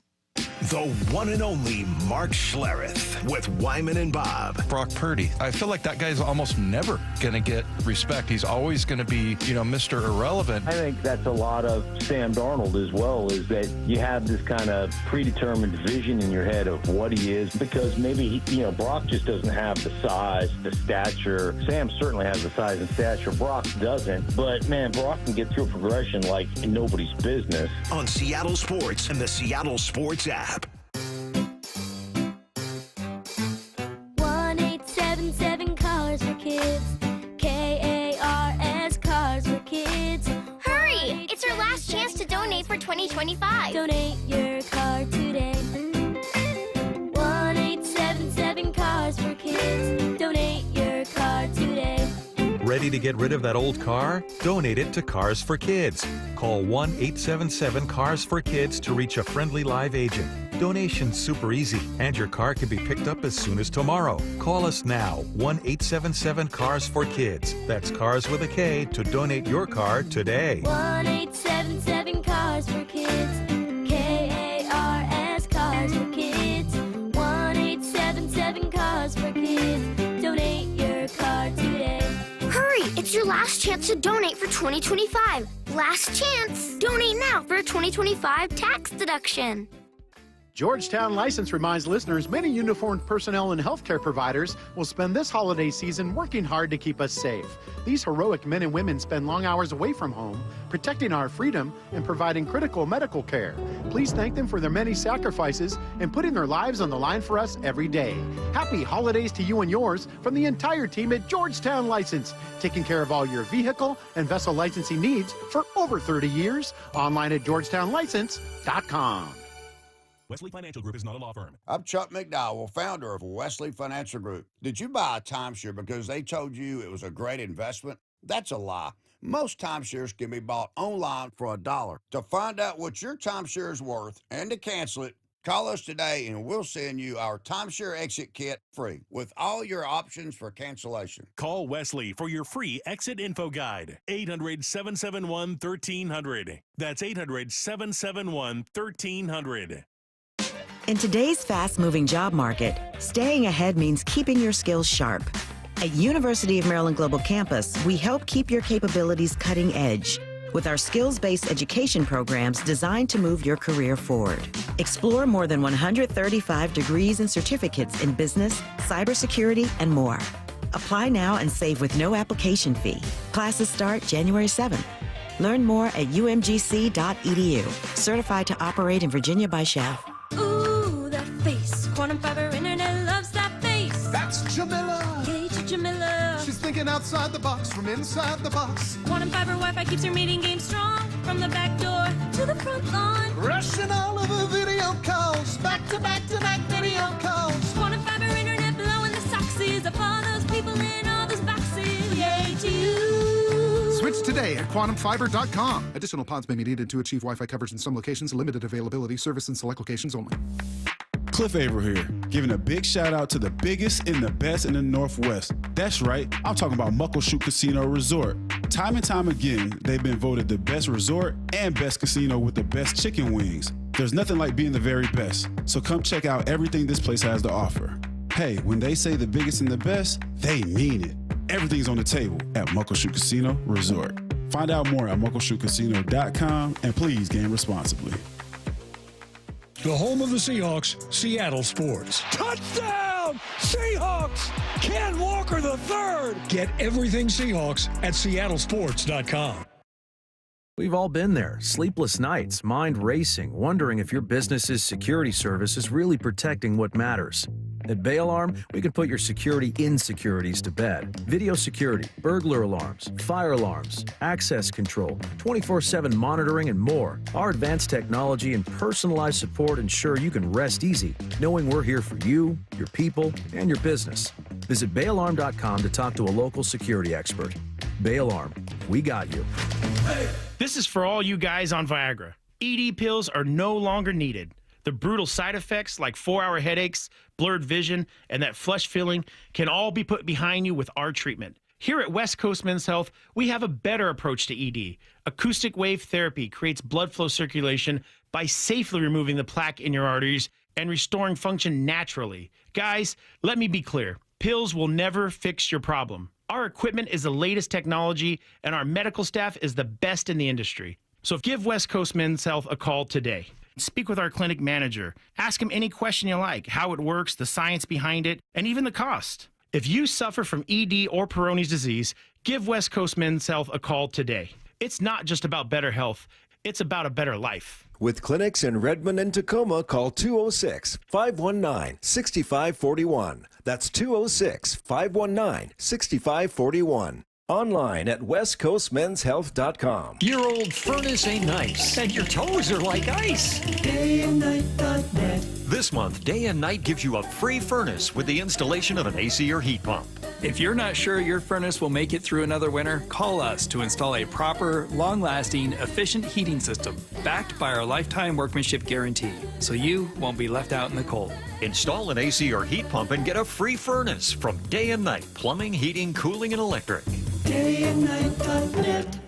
The one and only Mark Schlereth with Wyman and Bob. Brock Purdy. I feel like that guy's almost never going to get respect. He's always going to be, Mr. Irrelevant. I think that's a lot of Sam Darnold as well, is that you have this kind of predetermined vision in your head of what he is, because maybe, Brock just doesn't have the size, the stature. Sam certainly has the size and stature. Brock doesn't. But, man, Brock can get through a progression like nobody's business. On Seattle Sports and the Seattle Sports app. 1-877 Cars for Kids. KARS Cars for Kids. Hurry! It's our last chance to donate for 2025. Donate your car today. 1-877 Cars for Kids. Donate your car today. Ready to get rid of that old car? Donate it to Cars for Kids. Call 1-877-CARS-FOR-KIDS to reach a friendly live agent. Donation's super easy, and your car can be picked up as soon as tomorrow. Call us now, 1-877-CARS-FOR-KIDS. That's Cars with a K to donate your car today. 1-877 Cars for Kids. KARS Cars your last chance to donate for 2025. Last chance. Donate now for a 2025 tax deduction. Georgetown License reminds listeners many uniformed personnel and healthcare providers will spend this holiday season working hard to keep us safe. These heroic men and women spend long hours away from home, protecting our freedom and providing critical medical care. Please thank them for their many sacrifices and putting their lives on the line for us every day. Happy holidays to you and yours from the entire team at Georgetown License, taking care of all your vehicle and vessel licensing needs for over 30 years. Online at georgetownlicense.com. Wesley Financial Group is not a law firm. I'm Chuck McDowell, founder of Wesley Financial Group. Did you buy a timeshare because they told you it was a great investment? That's a lie. Most timeshares can be bought online for $1. To find out what your timeshare is worth and to cancel it, call us today and we'll send you our timeshare exit kit free with all your options for cancellation. Call Wesley for your free exit info guide. 800-771-1300. That's 800-771-1300. In today's fast-moving job market, staying ahead means keeping your skills sharp. At University of Maryland Global Campus, we help keep your capabilities cutting edge with our skills-based education programs designed to move your career forward. Explore more than 135 degrees and certificates in business, cybersecurity, and more. Apply now and save with no application fee. Classes start January 7th. Learn more at umgc.edu. Certified to operate in Virginia by Chef. Ooh, that face. Quantum fiber internet loves that face. That's Jamila. Yay to Jamila. She's thinking outside the box from inside the box. Quantum fiber Wi-Fi keeps her meeting game strong. From the back door to the front lawn. Rushing all of her video calls. Back to back video calls. Quantum fiber internet blowing the soxies up all those people in all those boxes. Yay to you. Switch today at quantumfiber.com. Additional pods may be needed to achieve Wi-Fi coverage in some locations. Limited availability. Service in select locations only. Cliff Averill here, giving a big shout out to the biggest and the best in the Northwest. That's right, I'm talking about Muckleshoot Casino Resort. Time and time again, they've been voted the best resort and best casino with the best chicken wings. There's nothing like being the very best, so come check out everything this place has to offer. Hey, when they say the biggest and the best, they mean it. Everything's on the table at Muckleshoot Casino Resort. Find out more at muckleshootcasino.com and please game responsibly. The home of the Seahawks, Seattle Sports. Touchdown! Seahawks! Ken Walker III! Get everything Seahawks at seattlesports.com. We've all been there. Sleepless nights, mind racing, wondering if your business's security service is really protecting what matters. At Bay Alarm, we can put your security insecurities to bed. Video security, burglar alarms, fire alarms, access control, 24/7 monitoring, and more. Our advanced technology and personalized support ensure you can rest easy, knowing we're here for you, your people, and your business. Visit bayalarm.com to talk to a local security expert. Bay Alarm, we got you. This is for all you guys on Viagra. ED pills are no longer needed. The brutal side effects like 4-hour headaches, blurred vision, and that flush feeling can all be put behind you with our treatment. Here at West Coast Men's Health, we have a better approach to ED. Acoustic wave therapy creates blood flow circulation by safely removing the plaque in your arteries and restoring function naturally. Guys, let me be clear. Pills will never fix your problem. Our equipment is the latest technology, and our medical staff is the best in the industry. So give West Coast Men's Health a call today. Speak with our clinic manager. Ask him any question you like, how it works, the science behind it, and even the cost. If you suffer from ED or Peyronie's disease, give West Coast Men's Health a call today. It's not just about better health, it's about a better life. With clinics in Redmond and Tacoma, call 206-519-6541. That's 206-519-6541. Online at westcoastmenshealth.com. Your old furnace ain't nice, and your toes are like ice. DayandNight.net. This month, Day and Night gives you a free furnace with the installation of an AC or heat pump. If you're not sure your furnace will make it through another winter, call us to install a proper, long-lasting, efficient heating system backed by our lifetime workmanship guarantee, so you won't be left out in the cold. Install an AC or heat pump and get a free furnace from Day and Night Plumbing, Heating, Cooling, and Electric. DayandNight.net.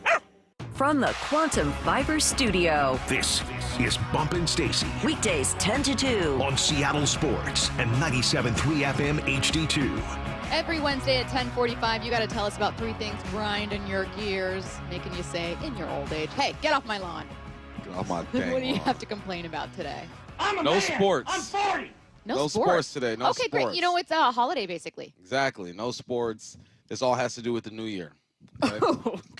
From the Quantum Fiber Studio. This is Bumpin' Stacy. Weekdays 10 to 2. On Seattle Sports and 97.3 FM HD2. Every Wednesday at 10:45, you got to tell us about 3 things grinding your gears, making you say in your old age, hey, get off my lawn. Get off my What dang do you lawn. have to complain about today? No sports. I'm 40. No sports today. No okay, sports. great. You know, it's a holiday, basically. Exactly. No sports. This all has to do with the new year. Okay?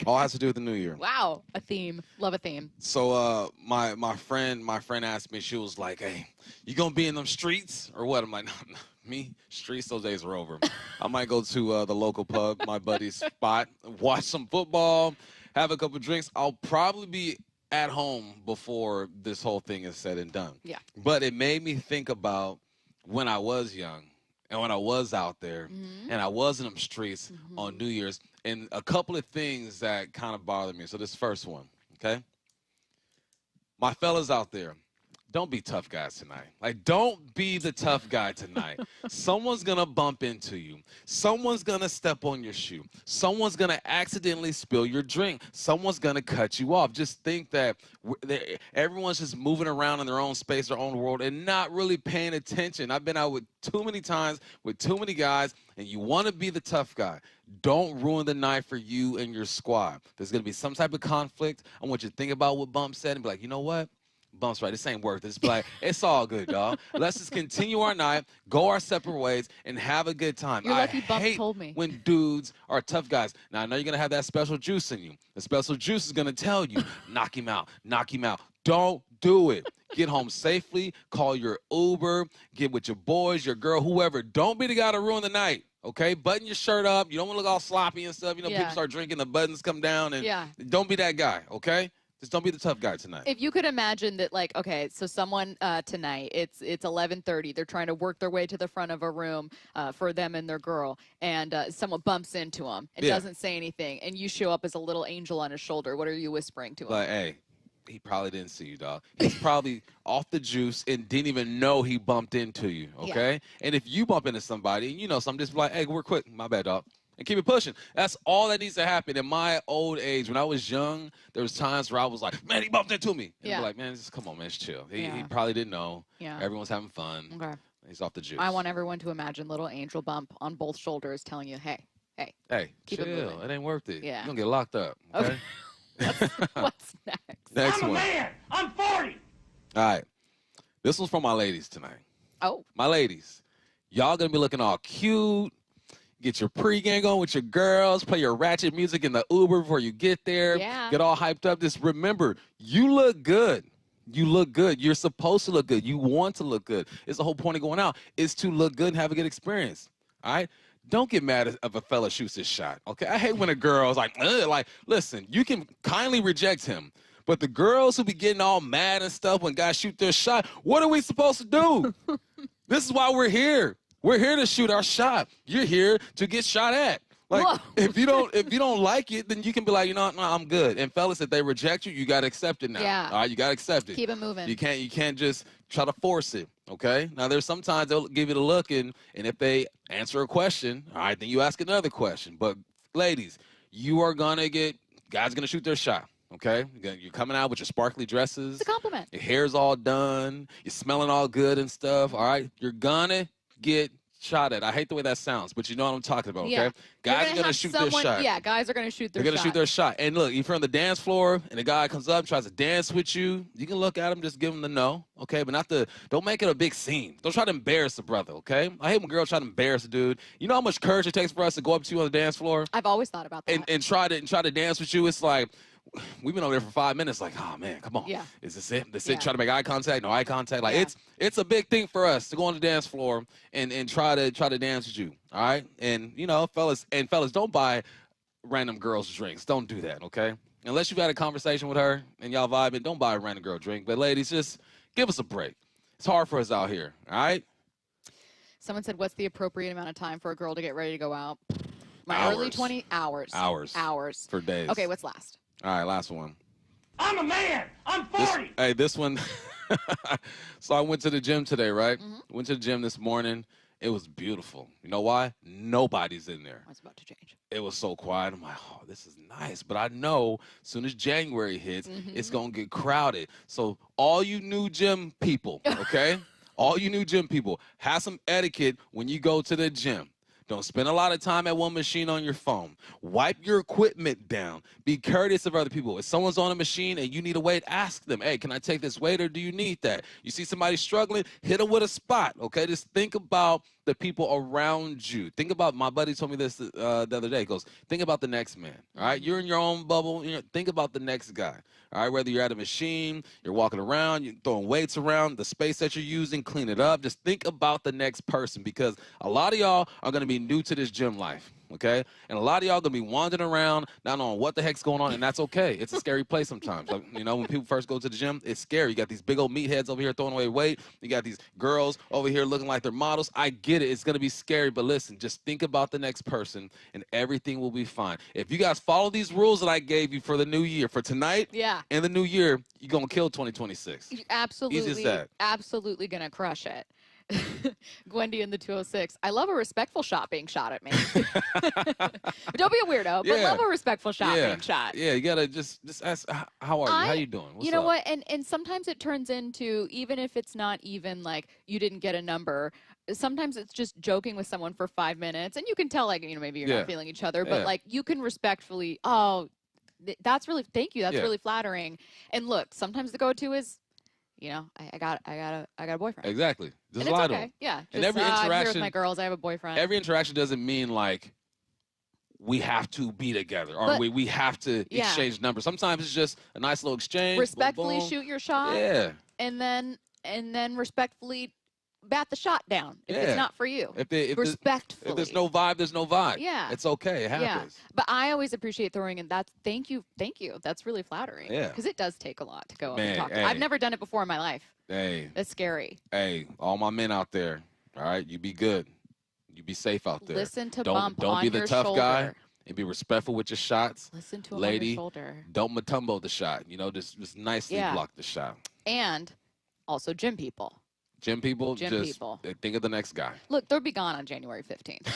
All has to do with the new year. Wow, a theme. Love a theme. So my friend asked me, she was like, hey, you gonna be in them streets or what? I'm like, no, me, streets, those days are over. I might go to the local pub, my buddy's spot, watch some football, have a couple drinks. I'll probably be at home before this whole thing is said and done. Yeah. But it made me think about when I was young and when I was out there and I was in them streets on New Year's, and a couple of things that kind of bothered me. So this first one, okay? My fellas out there, don't be tough guys tonight. Like, don't be the tough guy tonight. Someone's going to bump into you. Someone's going to step on your shoe. Someone's going to accidentally spill your drink. Someone's going to cut you off. Just think that everyone's just moving around in their own space, their own world, and not really paying attention. I've been out with too many times with too many guys, and you want to be the tough guy. Don't ruin the night for you and your squad. There's going to be some type of conflict. I want you to think about what Bump said and be like, you know what? Bump's right. This ain't worth it. Just be like, it's all good, y'all. Let's just continue our night, go our separate ways, and have a good time. You're lucky I Bump hate told me. when dudes are tough guys. Now, I know you're going to have that special juice in you. The special juice is going to tell you, knock him out, knock him out. Don't do it. Get home safely. Call your Uber. Get with your boys, your girl, whoever. Don't be the guy to ruin the night. Okay, button your shirt up. You don't want to look all sloppy and stuff. You know, people start drinking, the buttons come down, and don't be that guy. Okay, just don't be the tough guy tonight. If you could imagine that, like, okay, so someone tonight, it's 11:30. They're trying to work their way to the front of a room for them and their girl, and someone bumps into them and doesn't say anything, and you show up as a little angel on his shoulder. What are you whispering to him? Like, hey, he probably didn't see you, dog. He's probably off the juice and didn't even know he bumped into you, okay? And if you bump into somebody, you know, some just be like, hey, we're quick. My bad, dog. And keep it pushing. That's all that needs to happen. In my old age, when I was young, there was times where I was like, man, he bumped into me. And I'd be like, man, just come on, man, just chill. He probably didn't know. Yeah. Everyone's having fun. Okay. He's off the juice. I want everyone to imagine little angel bump on both shoulders telling you, hey, keep chill. it moving. It ain't worth it. Yeah. You're going to get locked up, okay? What's next? Next I'm one. a man. I'm 40. All right. This one's for my ladies tonight. Oh. My ladies, y'all going to be looking all cute. Get your pregame on with your girls. Play your ratchet music in the Uber before you get there. Yeah. Get all hyped up. Just remember, you look good. You look good. You're supposed to look good. You want to look good. It's the whole point of going out is to look good and have a good experience. All right? Don't get mad if a fella shoots his shot, okay? I hate when a girl's like, ugh, like, listen, you can kindly reject him. But the girls who be getting all mad and stuff when guys shoot their shot, what are we supposed to do? This is why we're here. We're here to shoot our shot. You're here to get shot at. Like, if you don't like it, then you can be like, you know, no, I'm good. And fellas, if they reject you, you got to accept it now. Yeah. All right, you got to accept it. Keep it moving. You can't just try to force it, okay? Now, there's sometimes they'll give you the look, and if they answer a question, all right, then you ask another question. But, ladies, you are going to get – guys going to shoot their shot, okay? You're coming out with your sparkly dresses. It's a compliment. Your hair's all done. You're smelling all good and stuff, all right? You're going to get shot at. I hate the way that sounds, but you know what I'm talking about, okay? Yeah. Guys are going to shoot their shot. Yeah, guys are going to shoot their shot. They're going to shoot their shot. And look, if you're on the dance floor and a guy comes up, tries to dance with you, you can look at him, just give him the no, okay? But don't make it a big scene. Don't try to embarrass the brother, okay? I hate when girls try to embarrass a dude. You know how much courage it takes for us to go up to you on the dance floor? I've always thought about that. And try to dance with you. It's like, we've been over there for 5 minutes, like, oh, man, come on. Yeah. Is this it? This it? Try to make eye contact, no eye contact. Like, it's a big thing for us to go on the dance floor and try to dance with you, all right? And, you know, fellas, don't buy random girls drinks. Don't do that, okay? Unless you've had a conversation with her and y'all vibing, don't buy a random girl drink. But, ladies, just give us a break. It's hard for us out here, all right? Someone said, what's the appropriate amount of time for a girl to get ready to go out? My Hours. early 20 hours. Hours. For days. Okay, what's last? All right, last one. I'm a man. I'm 40. This one. So I went to the gym today, right? Went to the gym this morning. It was beautiful. You know why? Nobody's in there. It's about to change. It was so quiet. I'm like, oh, this is nice. But I know as soon as January hits, it's going to get crowded. So all you new gym people, okay? All you new gym people, have some etiquette when you go to the gym. Don't spend a lot of time at one machine on your phone. Wipe your equipment down. Be courteous of other people. If someone's on a machine and you need a weight, ask them, hey, can I take this weight or do you need that? You see somebody struggling, hit them with a spot, okay? Just think about the people around you. Think about, my buddy told me this the other day. He goes, think about the next man, all right? You're in your own bubble. Think about the next guy, all right? Whether you're at a machine, you're walking around, you're throwing weights around, the space that you're using, clean it up. Just think about the next person, because a lot of y'all are going to be new to this gym life, okay? And a lot of y'all going to be wandering around, not knowing what the heck's going on, and that's okay. It's a scary place sometimes. Like, you know, when people first go to the gym, it's scary. You got these big old meatheads over here throwing away weight. You got these girls over here looking like they're models. I get it. It's going to be scary, but listen, just think about the next person, and everything will be fine. If you guys follow these rules that I gave you for the new year, for tonight and the new year, you're going to kill 2026. You're absolutely, Easy as that. absolutely going to crush it. Gwendy in the 206. I love a respectful shot being shot at me. Don't be a weirdo, but love a respectful shot being shot. Yeah, you gotta just ask, how are you? How you doing? What's you know up? what? And sometimes it turns into, even if it's not even like you didn't get a number, sometimes it's just joking with someone for 5 minutes, and you can tell, like, you know, maybe you're not feeling each other, but like you can respectfully, that's really, thank you, that's really flattering. And look, sometimes the go-to is, you know, I got a boyfriend. Exactly. Just and lie it's to okay. them. Yeah. And Just, every I'm here interaction with my girls. I have a boyfriend. Every interaction doesn't mean like we have to be together, or we have to exchange numbers. Sometimes it's just a nice little exchange. Respectfully boom, boom. shoot your shot. Yeah. And then respectfully bat the shot down if it's not for you. Respectfully. If there's no vibe, there's no vibe. Yeah. It's okay. It happens. Yeah. But I always appreciate throwing in that. Thank you. That's really flattering. Yeah. Because it does take a lot to go up Man, and talk to. hey. I've never done it before in my life. Hey. That's scary. Hey, all my men out there, all right? You be good. You be safe out there. Listen to don't bump Don't on be the your tough guy, shoulder. and be respectful with your shots. Listen to him Lady, on your shoulder. don't matumbo the shot. You know, just nicely block the shot. And also gym people. Gym people, They think of the next guy. Look, they'll be gone on January 15th.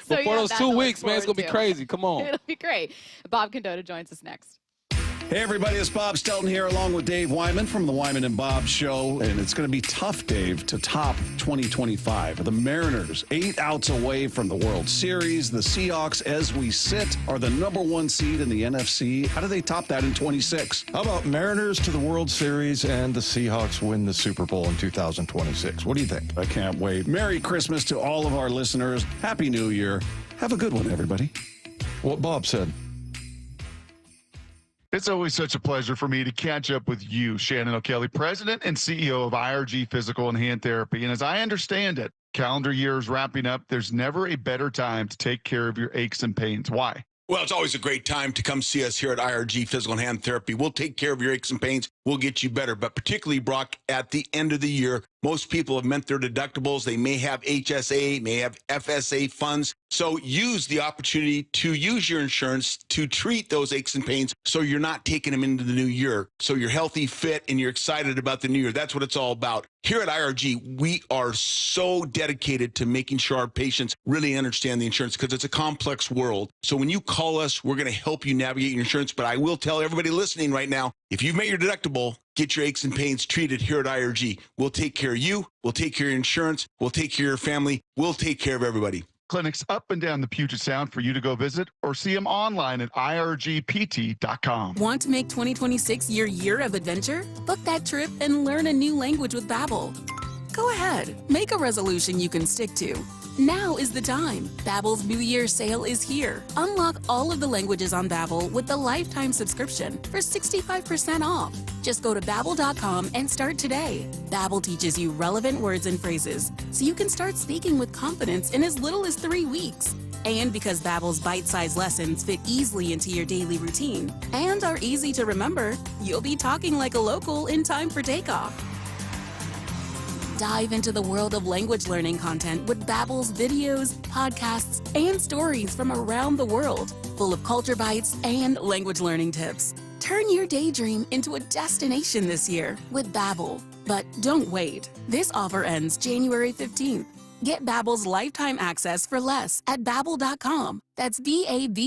So Before those 2 weeks, man, it's going to be crazy. Come on. It'll be great. Bob Condotta joins us next. Hey, everybody, it's Bob Stelton here along with Dave Wyman from the Wyman and Bob Show. And it's going to be tough, Dave, to top 2025. The Mariners, 8 outs away from the World Series. The Seahawks, as we sit, are the #1 seed in the NFC. How do they top that in 26? How about Mariners to the World Series and the Seahawks win the Super Bowl in 2026? What do you think? I can't wait. Merry Christmas to all of our listeners. Happy New Year. Have a good one, everybody. What Bob said. It's always such a pleasure for me to catch up with you, Shannon O'Kelly, President and CEO of IRG Physical and Hand Therapy. And as I understand it, calendar year is wrapping up. There's never a better time to take care of your aches and pains. Why? Well, it's always a great time to come see us here at IRG Physical and Hand Therapy. We'll take care of your aches and pains. We'll get you better. But particularly, Brock, at the end of the year, most people have met their deductibles. They may have HSA, may have FSA funds. So use the opportunity to use your insurance to treat those aches and pains so you're not taking them into the new year. So you're healthy, fit, and you're excited about the new year. That's what it's all about. Here at IRG, we are so dedicated to making sure our patients really understand the insurance because it's a complex world. So when you call us, we're going to help you navigate your insurance. But I will tell everybody listening right now, if you've met your deductible, get your aches and pains treated here at IRG. We'll take care of you. We'll take care of your insurance. We'll take care of your family. We'll take care of everybody. Clinics up and down the Puget Sound for you to go visit or see them online at irgpt.com. Want to make 2026 your year of adventure? Book that trip and learn a new language with Babbel. Go ahead, make a resolution you can stick to. Now is the time. Babbel's New Year sale is here. Unlock all of the languages on Babbel with the lifetime subscription for 65% off. Just go to Babbel.com and start today. Babbel teaches you relevant words and phrases, so you can start speaking with confidence in as little as 3 weeks. And because Babbel's bite-sized lessons fit easily into your daily routine and are easy to remember, you'll be talking like a local in time for takeoff. Dive into the world of language learning content with Babbel's videos, podcasts, and stories from around the world, full of culture bites and language learning tips. Turn your daydream into a destination this year with Babbel. But don't wait. This offer ends January 15th. Get Babbel's lifetime access for less at Babbel.com. That's Babbel.com.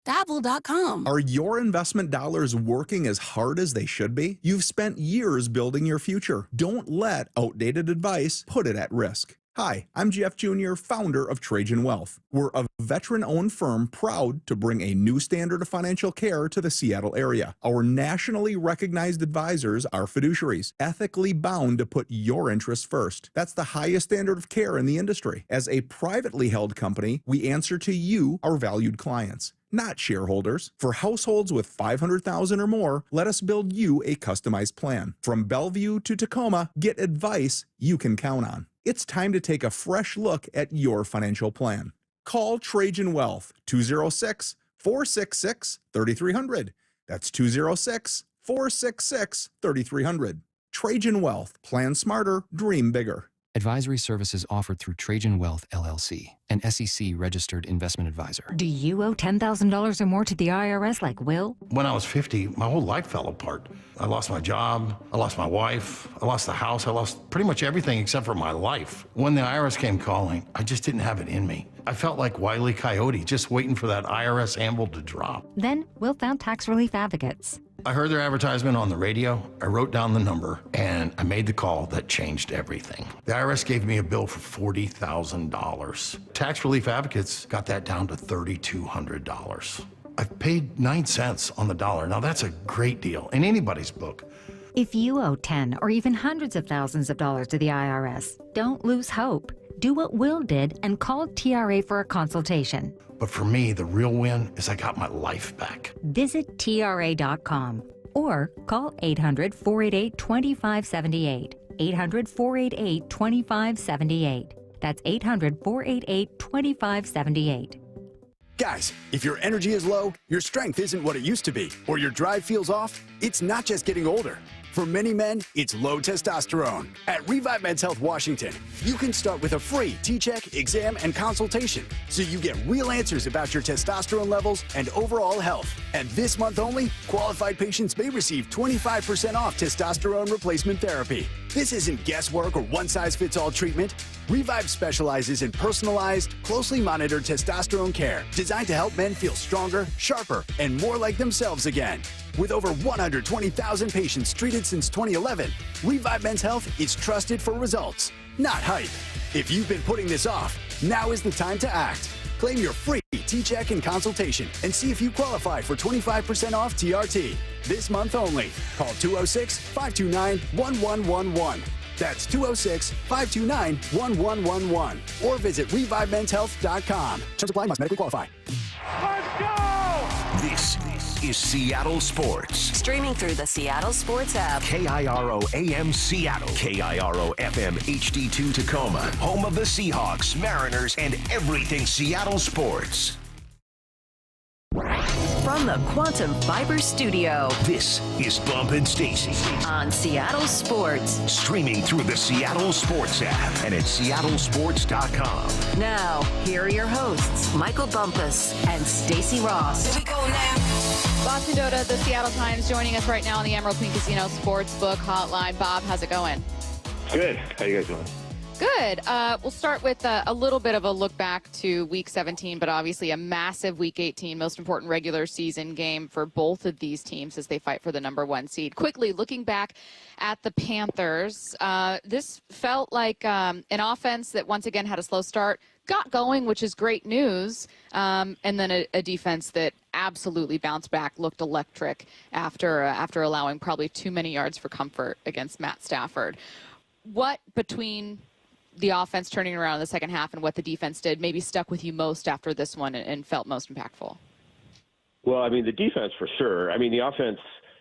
Babbel.com. Are your investment dollars working as hard as they should be? You've spent years building your future. Don't let outdated advice put it at risk. Hi, I'm Jeff Jr., founder of Trajan Wealth. We're a veteran-owned firm proud to bring a new standard of financial care to the Seattle area. Our nationally recognized advisors are fiduciaries, ethically bound to put your interests first. That's the highest standard of care in the industry. As a privately held company, we answer to you, our valued clients, not shareholders. For households with $500,000 or more, let us build you a customized plan. From Bellevue to Tacoma, get advice you can count on. It's time to take a fresh look at your financial plan. Call Trajan Wealth, 206-466-3300. That's 206-466-3300. Trajan Wealth. Plan smarter, dream bigger. Advisory services offered through Trajan Wealth, LLC, an SEC-registered investment advisor. Do you owe $10,000 or more to the IRS like Will? When I was 50, my whole life fell apart. I lost my job, I lost my wife, I lost the house, I lost pretty much everything except for my life. When the IRS came calling, I just didn't have it in me. I felt like Wile E. Coyote, just waiting for that IRS anvil to drop. Then Will found tax relief advocates. I heard their advertisement on the radio, I wrote down the number, and I made the call that changed everything. The IRS gave me a bill for $40,000. Tax Relief Advocates got that down to $3,200. I've paid 9 cents on the dollar. Now that's a great deal in anybody's book. If you owe 10 or even hundreds of thousands of dollars to the IRS, don't lose hope. Do what Will did and call TRA for a consultation. But for me, the real win is I got my life back. Visit TRA.com or call 800-488-2578. 800-488-2578. That's 800-488-2578. Guys, if your energy is low, your strength isn't what it used to be, or your drive feels off, it's not just getting older. For many men, it's low testosterone. At Revive Men's Health Washington, you can start with a free T-check, exam, and consultation, so you get real answers about your testosterone levels and overall health. And this month only, qualified patients may receive 25% off testosterone replacement therapy. This isn't guesswork or one-size-fits-all treatment. Revive specializes in personalized, closely monitored testosterone care designed to help men feel stronger, sharper, and more like themselves again. With over 120,000 patients treated since 2011, Revive Men's Health is trusted for results, not hype. If you've been putting this off, now is the time to act. Claim your free T-check and consultation and see if you qualify for 25% off TRT. This month only. Call 206-529-1111. That's 206-529-1111. Or visit ReviveMen'sHealth.com. Terms apply, must medically qualify. Let's go! This is Seattle Sports. Streaming through the Seattle Sports app. KIRO AM Seattle. KIRO FM HD2 Tacoma. Home of the Seahawks, Mariners, and everything Seattle sports. From the Quantum Fiber Studio. This is Bump and Stacy. On Seattle Sports. Streaming through the Seattle Sports app and at seattlesports.com. Now, here are your hosts, Michael Bumpus and Stacy Ross. Here we go now. Bob Condotta, the Seattle Times, joining us right now on the Emerald Queen Casino Sportsbook Hotline. Bob, how's it going? Good. How you guys doing? Good. We'll start with a little bit of a look back to Week 17, but obviously a massive Week 18, most important regular season game for both of these teams as they fight for the #1 seed. Quickly, looking back at the Panthers, this felt like an offense that once again had a slow start, got going, which is great news, and then a defense that absolutely bounced back, looked electric after allowing probably too many yards for comfort against Matt Stafford. What between the offense turning around in the second half and what the defense did maybe stuck with you most after this one and felt most impactful? Well, I mean, the defense for sure. I mean, the offense,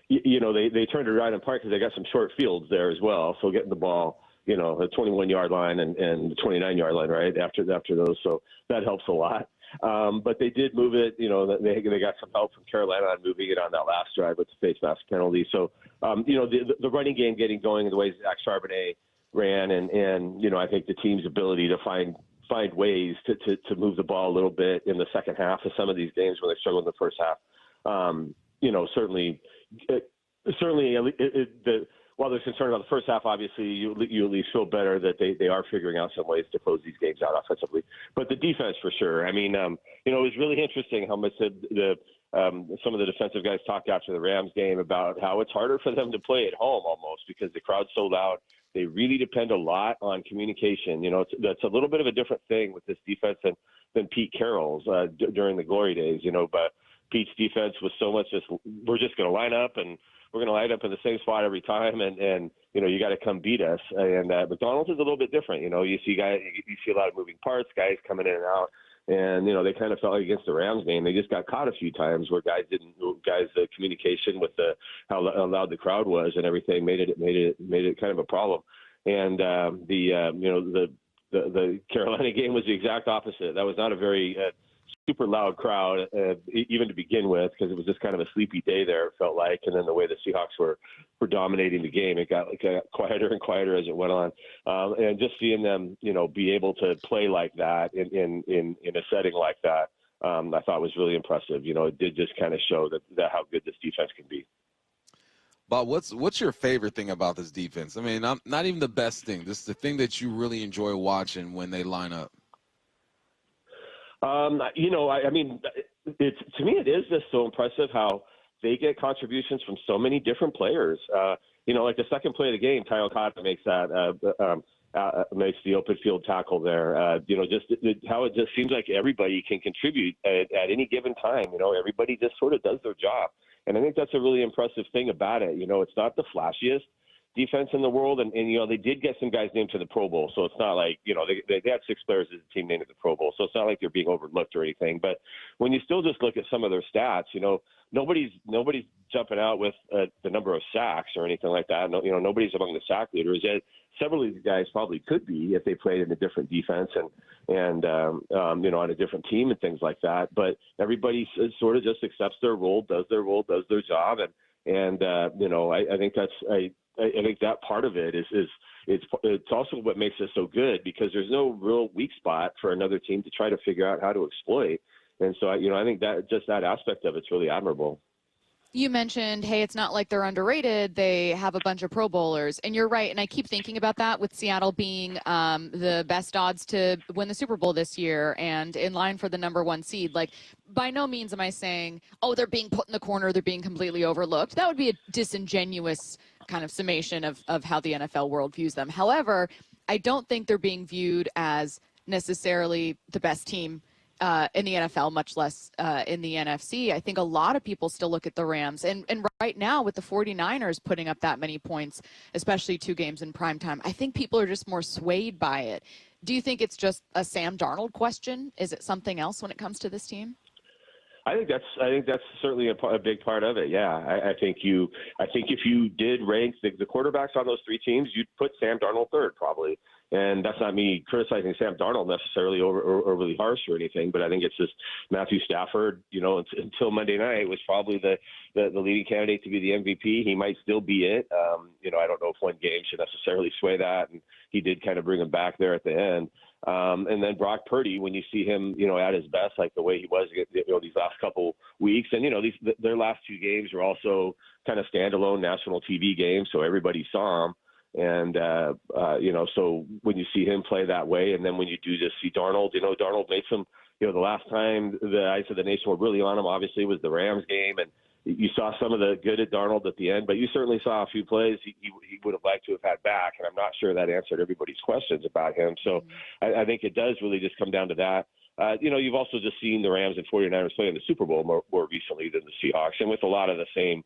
they turned it around in part because they got some short fields there as well. So getting the ball, the 21-yard line and the 29-yard line, right, after those. So that helps a lot. But they did move it. They got some help from Carolina on moving it on that last drive with the face mask penalty. So, the running game getting going in the ways Zach Charbonnet ran, and I think the team's ability to find ways to move the ball a little bit in the second half of some of these games when they struggled in the first half. While there's concern about the first half, obviously you at least feel better that they are figuring out some ways to close these games out offensively. But the defense for sure. I mean, it was really interesting how much some of the defensive guys talked after the Rams game about how it's harder for them to play at home almost because the crowd's so loud. they really depend a lot on communication. You know, that's a little bit of a different thing with this defense than Pete Carroll's during the glory days, you know, but Pete's defense was so much just, we're just going to line up and we're going to line up in the same spot every time. And you know, you got to come beat us. And Macdonald's is a little bit different. You know, you see a lot of moving parts, guys coming in and out. And, you know, they kind of felt like against the Rams game, they just got caught a few times where the communication with how loud the crowd was and everything made it kind of a problem. And the Carolina game was the exact opposite. That was not a very super loud crowd, even to begin with, because it was just kind of a sleepy day there, it felt like. And then the way the Seahawks were dominating the game, it got quieter and quieter as it went on. And just seeing them, you know, be able to play like that in a setting like that, I thought was really impressive. You know, it did just kind of show that how good this defense can be. Bob, what's your favorite thing about this defense? I mean, not even the best thing. This is the thing that you really enjoy watching when they line up. You know, I mean, to me, it is just so impressive how they get contributions from so many different players. You know, like the second play of the game, Condotta makes makes the open field tackle there. You know, just how it just seems like everybody can contribute at any given time. You know, everybody just sort of does their job. And I think that's a really impressive thing about it. You know, it's not the flashiest defense in the world. And you know, they did get some guys named to the Pro Bowl. So it's not like, you know, they had 6 players as a team named to the Pro Bowl. So it's not like they're being overlooked or anything. But when you still just look at some of their stats, you know, nobody's jumping out with the number of sacks or anything like that. No, you know, nobody's among the sack leaders. Yet several of these guys probably could be if they played in a different defense and you know, on a different team and things like that. But everybody sort of just accepts their role, does their job. And you know, I think I think that part of it is it's also what makes it so good, because there's no real weak spot for another team to try to figure out how to exploit. And so, you know, I think that just that aspect of it's really admirable. You mentioned, hey, it's not like they're underrated. They have a bunch of Pro Bowlers. And you're right. And I keep thinking about that with Seattle being the best odds to win the Super Bowl this year and in line for the #1 seed. Like, by no means am I saying, oh, they're being put in the corner, they're being completely overlooked. That would be a disingenuous kind of summation of how the NFL world views them. However, I don't think they're being viewed as necessarily the best team in the NFL, much less in the NFC. I think a lot of people still look at the Rams. And right now, with the 49ers putting up that many points, especially 2 games in primetime, I think people are just more swayed by it. Do you think it's just a Sam Darnold question? Is it something else when it comes to this team? I think that's certainly a big part of it. Yeah, I think if you did rank the quarterbacks on those 3 teams, you'd put Sam Darnold third probably. And that's not me criticizing Sam Darnold necessarily overly harsh or anything, but I think it's just Matthew Stafford, you know, until Monday night was probably the leading candidate to be the MVP. He might still be it. You know, I don't know if one game should necessarily sway that, and he did kind of bring him back there at the end. And then Brock Purdy, when you see him, you know, at his best, like the way he was, you know, these last couple weeks, and, you know, their last 2 games were also kind of standalone national TV games, so everybody saw him. And, you know, so when you see him play that way, and then when you do just see Darnold, you know, Darnold made some, you know, the last time the eyes of the nation were really on him, obviously, was the Rams game. And you saw some of the good at Darnold at the end, but you certainly saw a few plays he would have liked to have had back. And I'm not sure that answered everybody's questions about him. So I think it does really just come down to that. You know, you've also just seen the Rams and 49ers play in the Super Bowl more recently than the Seahawks, and with a lot of the same.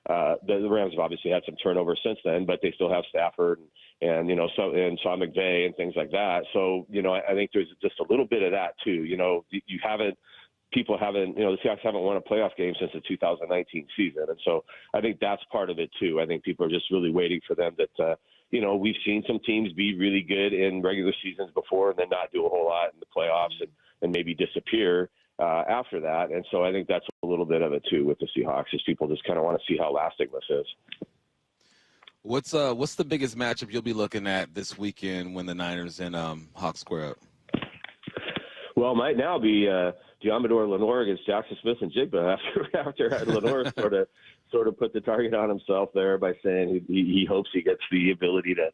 The Rams have obviously had some turnover since then, but they still have Stafford and you know, and Sean McVay and things like that. So, you know, I think there's just a little bit of that too. You know, people haven't, you know, the Seahawks haven't won a playoff game since the 2019 season. And so I think that's part of it too. I think people are just really waiting for them that, you know, we've seen some teams be really good in regular seasons before and then not do a whole lot in the playoffs and maybe disappear after that. And so I think that's a little bit of it too with the Seahawks, is people just kind of want to see how lasting this is. What's the biggest matchup you'll be looking at this weekend when the Niners and Hawks square up? Well, it might now be Deommodore Lenoir against Jackson Smith and Jigba after Lenoir sort sort of put the target on himself there by saying he hopes he gets the ability to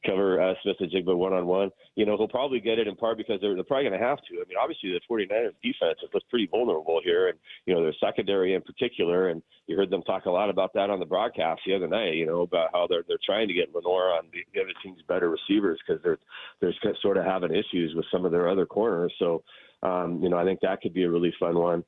cover Smith and Jigba one-on-one. He'll probably get it in part because they're probably going to have to. I mean, obviously the 49ers defense looks pretty vulnerable here, and, their secondary in particular, and you heard them talk a lot about that on the broadcast the other night, about how they're trying to get Lenore on the other team's better receivers because they're sort of having issues with some of their other corners. So, I think that could be a really fun one.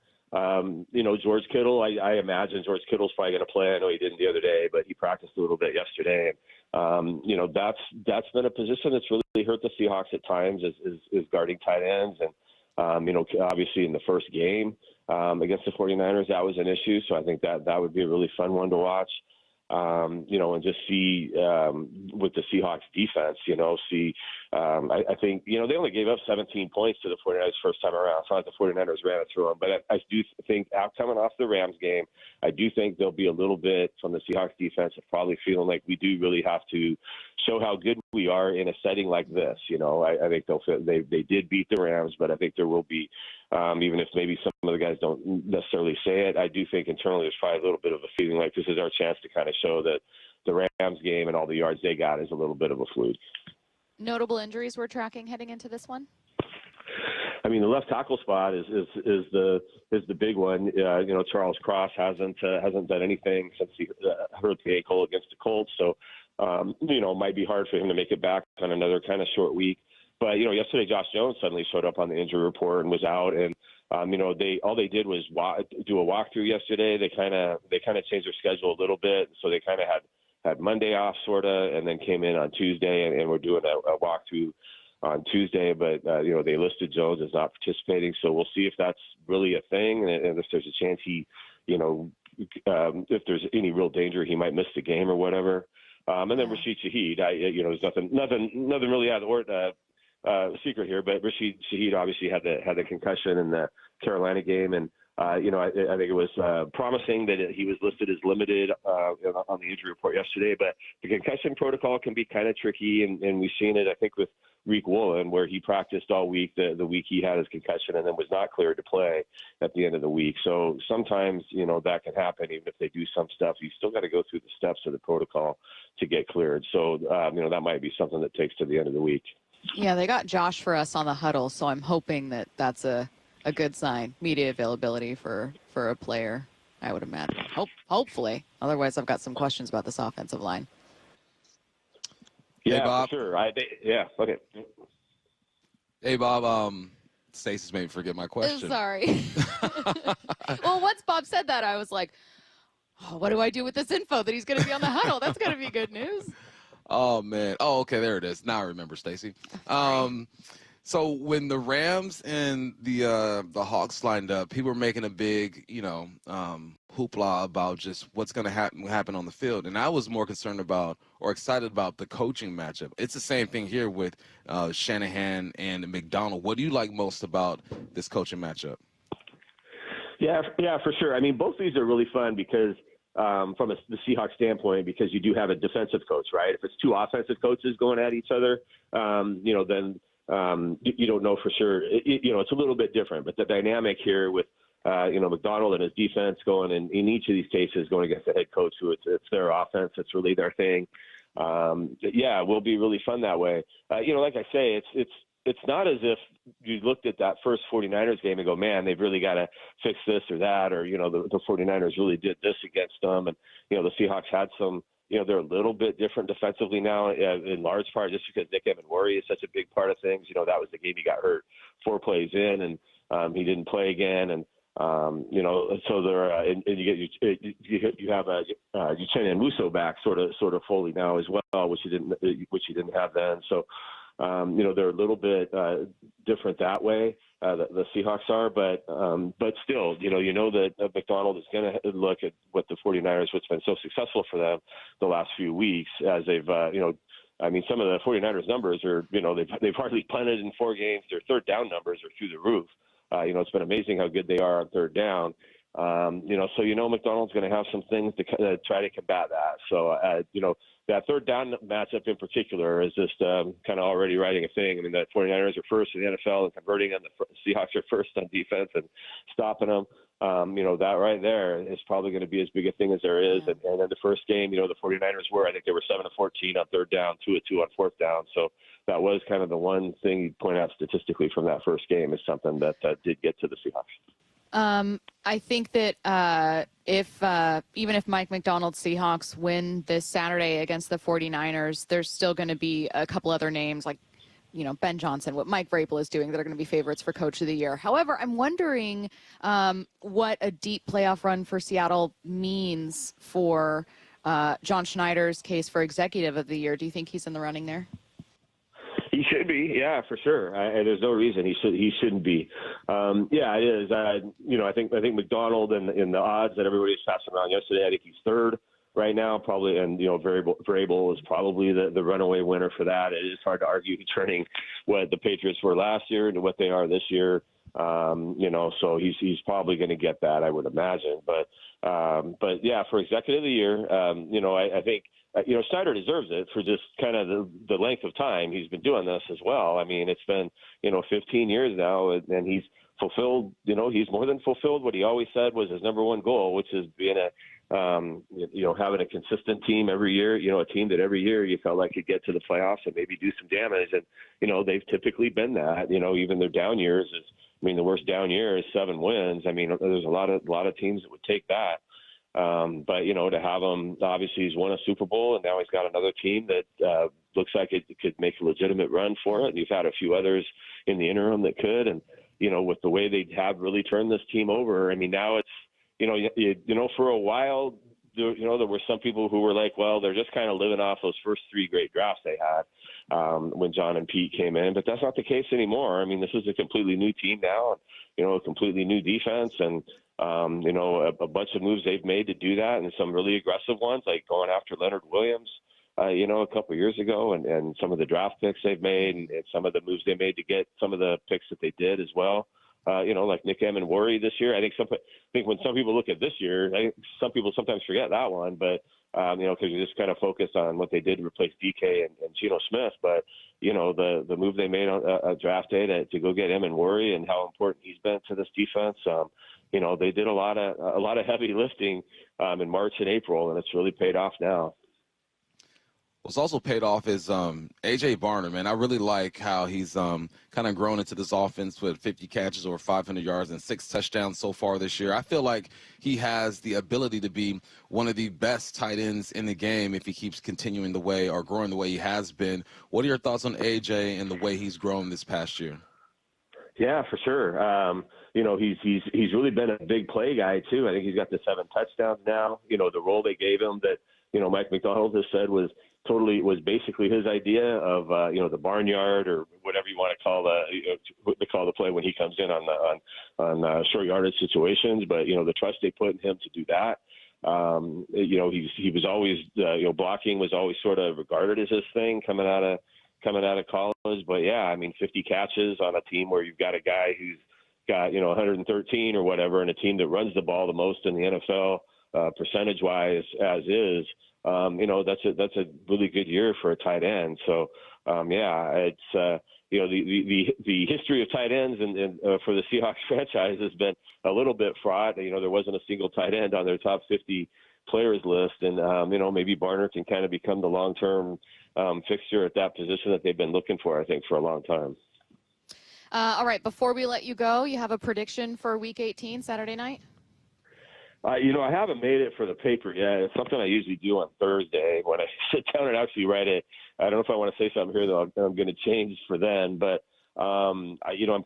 George Kittle, I imagine George Kittle's probably going to play. I know he didn't the other day, but he practiced a little bit yesterday. That's been a position that's really hurt the Seahawks at times is guarding tight ends. And, obviously in the first game against the 49ers, that was an issue. So I think that would be a really fun one to watch. And just see with the Seahawks defense, I think, they only gave up 17 points to the 49ers first time around. It's not like the 49ers ran it through them. But I do think coming off the Rams game, I do think there'll be a little bit from the Seahawks defense of probably feeling like we do really have to show how good we are in a setting like this. I think they did beat the Rams, but I think there will be, even if maybe some of the guys don't necessarily say it, I do think internally there's probably a little bit of a feeling like this is our chance to kind of show that the Rams game and all the yards they got is a little bit of a fluke. Notable injuries we're tracking heading into this one? I mean, the left tackle spot is the big one. Charles Cross hasn't done anything since he hurt the ankle against the Colts. So, it might be hard for him to make it back on another kind of short week. But, yesterday Josh Jones suddenly showed up on the injury report and was out. And, all they did was do a walkthrough yesterday. They kind of changed their schedule a little bit. So they kind of had Monday off sort of, and then came in on Tuesday and we're doing a walkthrough on Tuesday. But, they listed Jones as not participating. So we'll see if that's really a thing. And if there's a chance he, if there's any real danger, he might miss the game or whatever. And then Rashid Shaheed, there's nothing really out of the secret here, but Rashid Shaheed obviously had the concussion in the Carolina game, and I think it was promising that he was listed as limited on the injury report yesterday. But the concussion protocol can be kind of tricky, and we've seen it, I think, with Reek Woolen, where he practiced all week the week he had his concussion, and then was not cleared to play at the end of the week. So sometimes that can happen, even if they do some stuff. You still got to go through the steps of the protocol to get cleared. So that might be something that takes to the end of the week. Yeah, they got Josh for us on the huddle, so I'm hoping that that's a good sign. Media availability for a player, I would imagine. Hopefully. Otherwise, I've got some questions about this offensive line. Yeah, hey, Bob. for sure. Okay. Hey, Bob. Stacy's made me forget my question. Sorry. Well, once Bob said that, I was like, oh, what do I do with this info that he's going to be on the huddle? That's going to be good news. Oh, man. Oh, okay, there it is. Now I remember, Stacy. So when the Rams and the Hawks lined up, people were making a big, hoopla about just what's going to happen on the field. And I was more concerned about or excited about the coaching matchup. It's the same thing here with Shanahan and Macdonald. What do you like most about this coaching matchup? Yeah, for sure. I mean, both these are really fun because from the Seahawks standpoint, because you do have a defensive coach, right? If it's two offensive coaches going at each other, then you don't know for sure. It's a little bit different, but the dynamic here with Macdonald and his defense going in each of these cases going against the head coach, who it's their offense, it's really their thing. It will be really fun that way. Like I say, it's not as if you looked at that first 49ers game and go, man, they've really got to fix this or that, or, the 49ers really did this against them. And, the Seahawks had some, they're a little bit different defensively now in large part just because Nick Emenwari is such a big part of things. That was the game he got hurt 4 plays in, and he didn't play again. And, so there, and you have Uchenna Muso back sort of fully now as well, which he didn't have then. So, they're a little bit different that way. The Seahawks are, but still, that Macdonald is going to look at what the 49ers, what's been so successful for them the last few weeks, as they've, some of the 49ers numbers are, they've hardly punted in 4 games. Their third down numbers are through the roof. It's been amazing how good they are on third down. So Macdonald's going to have some things to try to combat that. So, that third down matchup in particular is just kind of already writing a thing. I mean, the 49ers are first in the NFL and converting them. The Seahawks are first on defense and stopping them. That right there is probably going to be as big a thing as there is. And in the first game, the 49ers were, I think they were 7 of 14 on third down, 2 of 2 on fourth down. So that was kind of the one thing you'd point out statistically from that first game is something that did get to the Seahawks. I think that even if Mike Macdonald's Seahawks win this Saturday against the 49ers, there's still going to be a couple other names like, Ben Johnson, what Mike Raible is doing that are going to be favorites for Coach of the Year. However, I'm wondering what a deep playoff run for Seattle means for John Schneider's case for Executive of the Year. Do you think he's in the running there? He should be, yeah, for sure. There's no reason he shouldn't be. Yeah, it is. I think Macdonald and the odds that everybody's passing around yesterday, I think he's third right now, probably, and Raible is probably the runaway winner for that. It is hard to argue turning what the Patriots were last year into what they are this year. So he's probably going to get that, I would imagine. But yeah, for Executive of the Year, I think. Snyder deserves it for just kind of the length of time he's been doing this as well. I mean, it's been, 15 years now, and he's fulfilled, he's more than fulfilled what he always said was his number one goal, which is being having a consistent team every year, a team that every year you felt like could get to the playoffs and maybe do some damage. And, they've typically been that, even their down years the worst down year is 7 wins. I mean, there's a lot of teams that would take that. But to have him, obviously he's won a Super Bowl and now he's got another team that looks like it could make a legitimate run for it. And you've had a few others in the interim that could. And, with the way they have really turned this team over, I mean, now it's, for a while, there were some people who were like, well, they're just kind of living off those first 3 great drafts they had when John and Pete came in. But that's not the case anymore. I mean, this is a completely new team now, a completely new defense and, a bunch of moves they've made to do that and some really aggressive ones like going after Leonard Williams, a couple of years ago and some of the draft picks they've made and some of the moves they made to get some of the picks that they did as well. Like Nick Worry this year. I think when some people look at this year, some people sometimes forget that one, but because you just kind of focus on what they did to replace DK and Geno Smith. But, the move they made on a draft day to go get Worry and how important he's been to this defense. They did a lot of heavy lifting in March and April, and it's really paid off now. What's also paid off is A.J. Barner, man. I really like how he's kind of grown into this offense with 50 catches over 500 yards and 6 touchdowns so far this year. I feel like he has the ability to be one of the best tight ends in the game if he keeps continuing the way or growing the way he has been. What are your thoughts on A.J. and the way he's grown this past year? Yeah, for sure. He's really been a big play guy too. I think he's got the 7 touchdowns now. The role they gave him that, Mike Macdonald has said was basically his idea of, the barnyard or whatever you want to call what they call the play when he comes in on short yardage situations. But, the trust they put in him to do that. He was always, blocking was always sort of regarded as his thing coming out of college. But yeah, I mean, 50 catches on a team where you've got a guy who's got, 113 or whatever, and a team that runs the ball the most in the NFL, percentage wise as is, that's a really good year for a tight end. So, it's, the history of tight ends and for the Seahawks franchise has been a little bit fraught. There wasn't a single tight end on their top 50 players list. And, maybe Barner can kind of become the long-term fixture at that position that they've been looking for, I think, for a long time. All right. Before we let you go, you have a prediction for Week 18, Saturday night? I haven't made it for the paper yet. It's something I usually do on Thursday when I sit down and actually write it. I don't know if I want to say something here, though. I'm going to change for then. But, I'm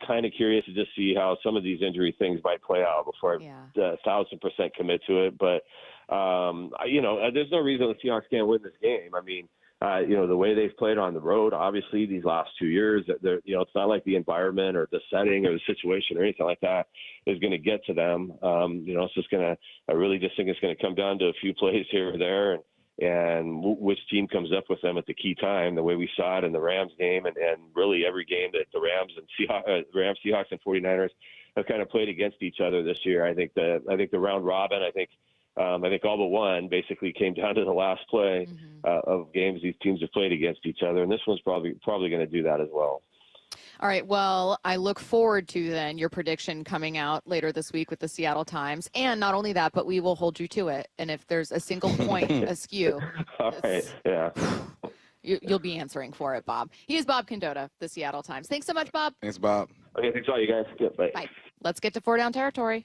kind of curious to just see how some of these injury things might play out before I 1,000% commit to it. But, there's no reason the Seahawks can't win this game. I mean, the way they've played on the road, obviously, these last 2 years, it's not like the environment or the setting or the situation or anything like that is going to get to them. It's just I really just think it's going to come down to a few plays here or there and which team comes up with them at the key time, the way we saw it in the Rams game and really every game that the Rams, Seahawks and 49ers have kind of played against each other this year. I think the round robin, I think all but one basically came down to the last play of games these teams have played against each other, and this one's probably going to do that as well. All right, well, I look forward to then your prediction coming out later this week with the Seattle Times. And not only that, but we will hold you to it. And if there's a single point askew, all right, yeah. You'll be answering for it, Bob. He is Bob Condotta, the Seattle Times. Thanks so much, Bob. Thanks, Bob. Okay, thanks all you guys. Yeah, bye. Bye. Let's get to 4 down territory.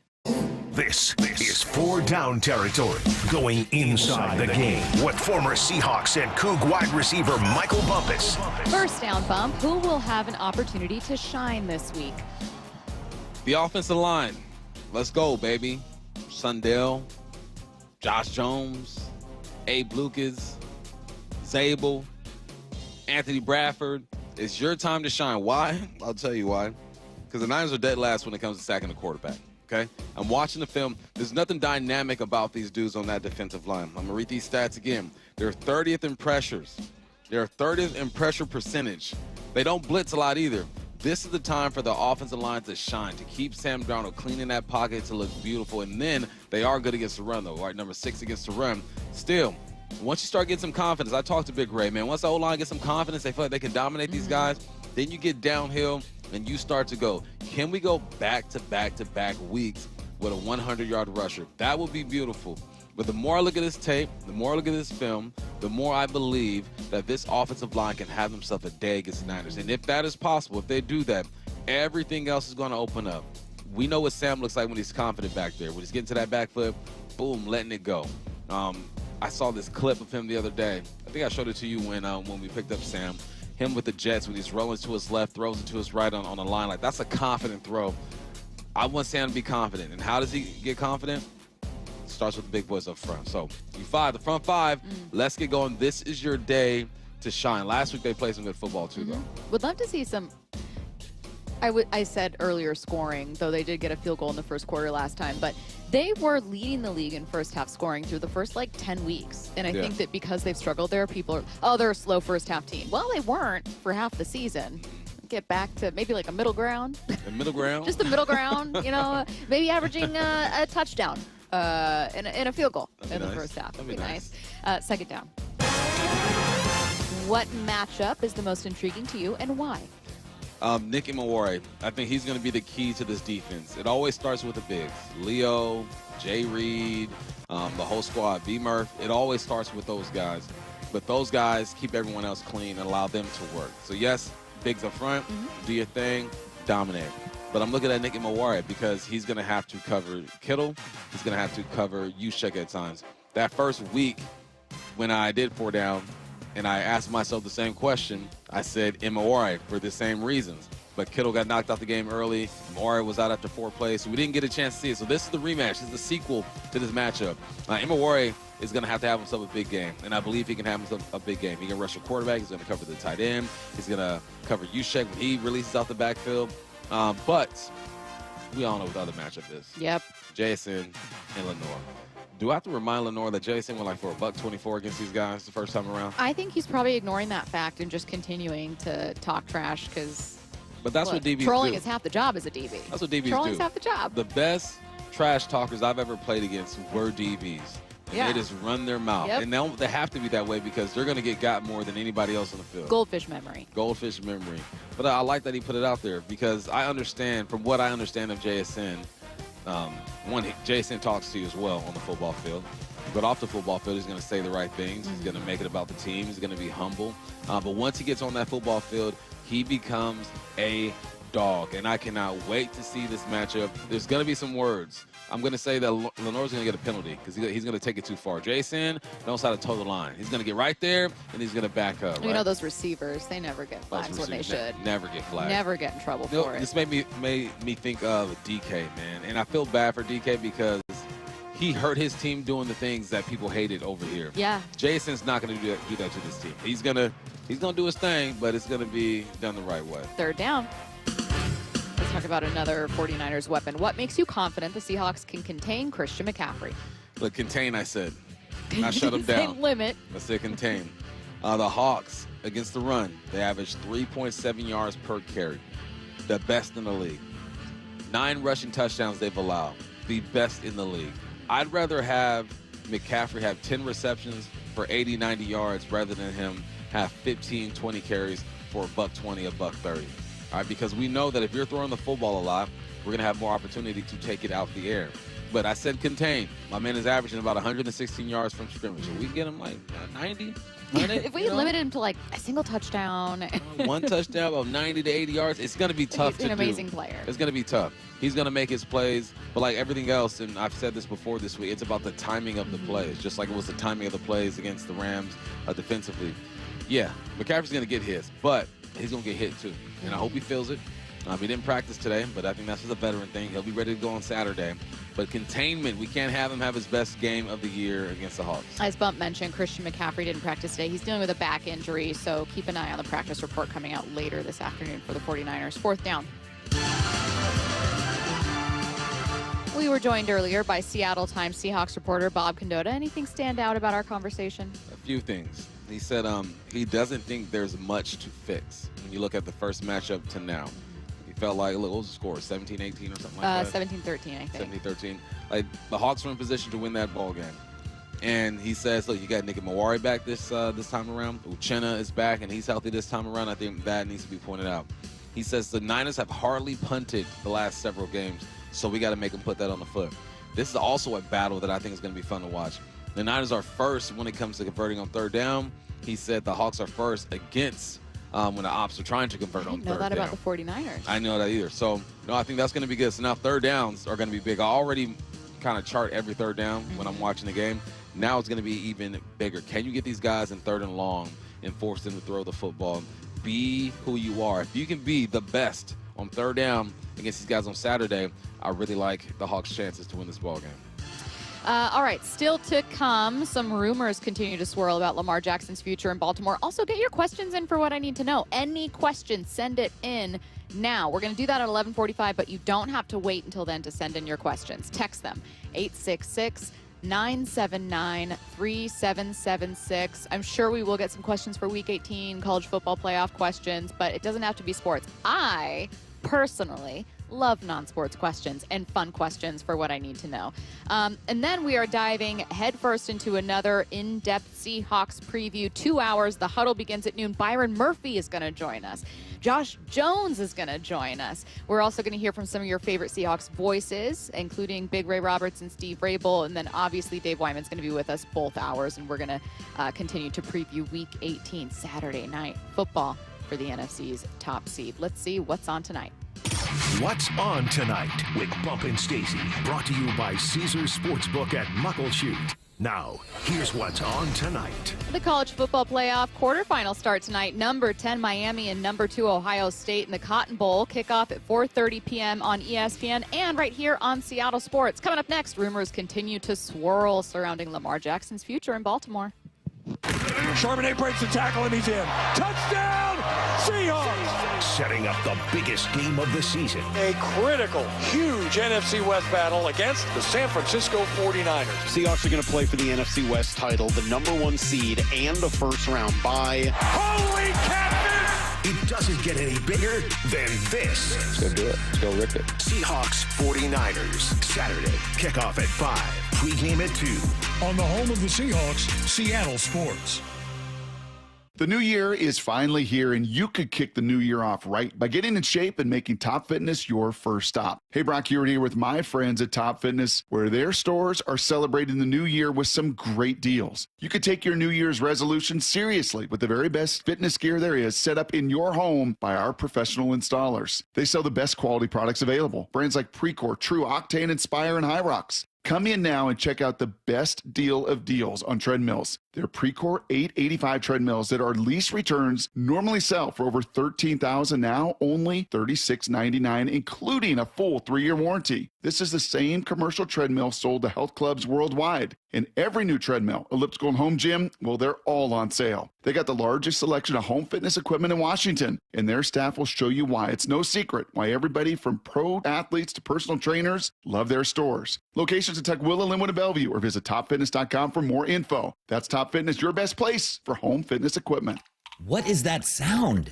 This is 4 down territory, going inside the game with former Seahawks and Coug wide receiver Michael Bumpus. First down bump, who will have an opportunity to shine this week? The offensive line. Let's go, baby. Sundell, Josh Jones, Abe Lucas, Raible, Anthony Bradford. It's your time to shine. Why? I'll tell you why. Because the Niners are dead last when it comes to sacking the quarterback. Okay? I'm watching the film. There's nothing dynamic about these dudes on that defensive line. I'm going to read these stats again. They're 30th in pressures. They're 30th in pressure percentage. They don't blitz a lot either. This is the time for the offensive line to shine, to keep Sam Darnold cleaning that pocket to look beautiful. And then they are good against the run, though, right? Number 6 against the run. Still, once you start getting some confidence, I talked to Big Ray, man. Once the O-line gets some confidence, they feel like they can dominate these guys, then you get downhill and you start to go, can we go back-to-back-to-back weeks with a 100-yard rusher? That would be beautiful. But the more I look at this tape, the more I look at this film, the more I believe that this offensive line can have themselves a day against the Niners. And if that is possible, if they do that, everything else is going to open up. We know what Sam looks like when he's confident back there. When he's getting to that back foot, boom, letting it go. I saw this clip of him the other day. I think I showed it to you when we picked up Sam. Him with the Jets when he's rolling to his left, throws it to his right on the line. Like, that's a confident throw. I want Sam to be confident. And how does he get confident? Starts with the big boys up front. So you the front 5. Let's get going. This is your day to shine. Last week they played some good football too, though. Would love to see some. I said earlier scoring, though they did get a field goal in the first quarter last time, but they were leading the league in first half scoring through the first 10 weeks. And I think that because they've struggled there, people are, oh, they're a slow first half team. Well, they weren't for half the season. Get back to maybe like a middle ground. A middle ground? Just a middle ground, maybe averaging a touchdown and a field goal in the first half. That'd be nice. Second down. What matchup is the most intriguing to you and why? Nick Imawari. I think he's going to be the key to this defense. It always starts with the bigs. Leo, Jay Reed, the whole squad, B. Murph. It always starts with those guys. But those guys keep everyone else clean and allow them to work. So, yes, bigs up front, do your thing, dominate. But I'm looking at Nick Imawari because he's going to have to cover Kittle. He's going to have to cover Juszczyk at times. That first week when I did 4 down, and I asked myself the same question, I said Imawari for the same reasons. But Kittle got knocked out the game early. Imawari was out after 4 plays, so we didn't get a chance to see it. So this is the rematch. This is the sequel to this matchup. Imawari is going to have himself a big game, and I believe he can have himself a big game. He can rush a quarterback. He's going to cover the tight end. He's going to cover Juszczyk when he releases out the backfield. But we all know what the other matchup is. Yep. JSN and Lenore. Do I have to remind Lenore that JSN went for $124 against these guys the first time around? I think he's probably ignoring that fact and just continuing to talk trash because. But that's what DBs trolling do. is half the job as a DB. That's what DBs Trolling do. is half the job. The best trash talkers I've ever played against were DBs. Yeah. They just run their mouth. Yep. And they have to be that way because they're going to get more than anybody else on the field. Goldfish memory. Goldfish memory. But I like that he put it out there because I understand, from what I understand of JSN, JSN talks to you as well on the football field. But off the football field, he's going to say the right things. He's going to make it about the team. He's going to be humble. But once he gets on that football field, he becomes a dog. And I cannot wait to see this matchup. There's going to be some words. I'm going to say that Lenore's going to get a penalty because he's going to take it too far. Jason knows how to toe the line. He's going to get right there, and he's going to back up. You know, those receivers, they never get flags when they should. Never get flagged. Never get in trouble for it. This made me think of DK, man. And I feel bad for DK because he hurt his team doing the things that people hated over here. Yeah. Jason's not going to do that to this team. He's going to do his thing, but it's going to be done the right way. Third down. Let's talk about another 49ers weapon. What makes you confident the Seahawks can contain Christian McCaffrey? Look, contain, I said. Not shut him down. Limit. I said contain. The Hawks, against the run, they average 3.7 yards per carry. The best in the league. 9 rushing touchdowns they've allowed, the best in the league. I'd rather have McCaffrey have 10 receptions for 80, 90 yards rather than him have 15, 20 carries for $120, $130. All right, because we know that if you're throwing the football a lot, we're going to have more opportunity to take it out the air. But I said contain. My man is averaging about 116 yards from scrimmage. So we get him like 90, 100. If we limited him to like a single touchdown. One touchdown of 90 to 80 yards, it's going to be tough to do. He's an amazing player. It's going to be tough. He's going to make his plays. But like everything else, and I've said this before this week, it's about the timing of the plays. Just like it was the timing of the plays against the Rams defensively. Yeah, McCaffrey's going to get his, but he's going to get hit too. And I hope he feels it. He didn't practice today, but I think that's just a veteran thing. He'll be ready to go on Saturday. But containment, we can't have him have his best game of the year against the Hawks. As Bump mentioned, Christian McCaffrey didn't practice today. He's dealing with a back injury, so keep an eye on the practice report coming out later this afternoon for the 49ers. 4th down. We were joined earlier by Seattle Times Seahawks reporter Bob Condotta. Anything stand out about our conversation? A few things. He said he doesn't think there's much to fix when you look at the first matchup to now. He felt like, look, what was the score, 17-18 or something like that? 17-13, I think. 17-13. Like, the Hawks were in position to win that ball game. And he says, look, you got Nicky Mawari back this time around. Uchenna is back, and he's healthy this time around. I think that needs to be pointed out. He says the Niners have hardly punted the last several games, so we got to make them put that on the foot. This is also a battle that I think is going to be fun to watch. The Niners are first when it comes to converting on 3rd down. He said the Hawks are first against when the ops are trying to convert on 3rd down. I didn't know that about the 49ers. I know that either. So, no, I think that's going to be good. So now 3rd downs are going to be big. I already kind of chart every 3rd down when I'm watching the game. Now it's going to be even bigger. Can you get these guys in 3rd and long and force them to throw the football? Be who you are. If you can be the best on 3rd down against these guys on Saturday, I really like the Hawks' chances to win this ball game. All right, still to come, some rumors continue to swirl about Lamar Jackson's future in Baltimore. Also, get your questions in for what I need to know. Any questions, send it in now. We're going to do that at 11:45, but you don't have to wait until then to send in your questions. Text them, 866-979-3776. I'm sure we will get some questions for Week 18, college football playoff questions, but it doesn't have to be sports. I personally love non-sports questions and fun questions for what I need to know. And then we are diving headfirst into another in-depth Seahawks preview. 2 hours. The huddle begins at noon. Byron Murphy is going to join us. Josh Jones is going to join us. We're also going to hear from some of your favorite Seahawks voices, including Big Ray Roberts and Steve Raible. And then obviously Dave Wyman's going to be with us both hours. And we're going to continue to preview Week 18, Saturday night football for the NFC's top seed. Let's see what's on tonight. What's on tonight with Bump and Stacy, brought to you by Caesars Sportsbook at Muckleshoot. Now, here's what's on tonight. The college football playoff quarterfinals start tonight. Number 10 Miami and number 2 Ohio State in the Cotton Bowl. Kickoff at 4:30 p.m. on ESPN and right here on Seattle Sports. Coming up next, rumors continue to swirl surrounding Lamar Jackson's future in Baltimore. Charbonnet breaks the tackle and he's in. Touchdown, Seahawks! Setting up the biggest game of the season. A critical, huge NFC West battle against the San Francisco 49ers. Seahawks are going to play for the NFC West title, the #1 seed, and the first-round bye. Holy catfish! It doesn't get any bigger than this. Let's go do it. Let's go rip it. Seahawks 49ers, Saturday, kickoff at 5, pregame at 2. On the home of the Seahawks, Seattle Sports. The new year is finally here, and you could kick the new year off right by getting in shape and making Top Fitness your first stop. Hey, Brock Hewitt here with my friends at Top Fitness, where their stores are celebrating the new year with some great deals. You could take your New Year's resolution seriously with the very best fitness gear there is set up in your home by our professional installers. They sell the best quality products available. Brands like Precor, True, Octane, Inspire, and Hyrox. Come in now and check out the best deal of deals on treadmills. They're Precor 885 treadmills that are lease returns normally sell for over $13,000, now only $36.99, including a full 3-year warranty. This is the same commercial treadmill sold to health clubs worldwide. And every new treadmill, elliptical, and home gym, well, they're all on sale. They got the largest selection of home fitness equipment in Washington, and their staff will show you why. It's no secret why everybody from pro athletes to personal trainers love their stores. Locations in Tukwila, Linwood, and Bellevue, or visit topfitness.com for more info. That's Top Fitness, your best place for home fitness equipment. What is that sound?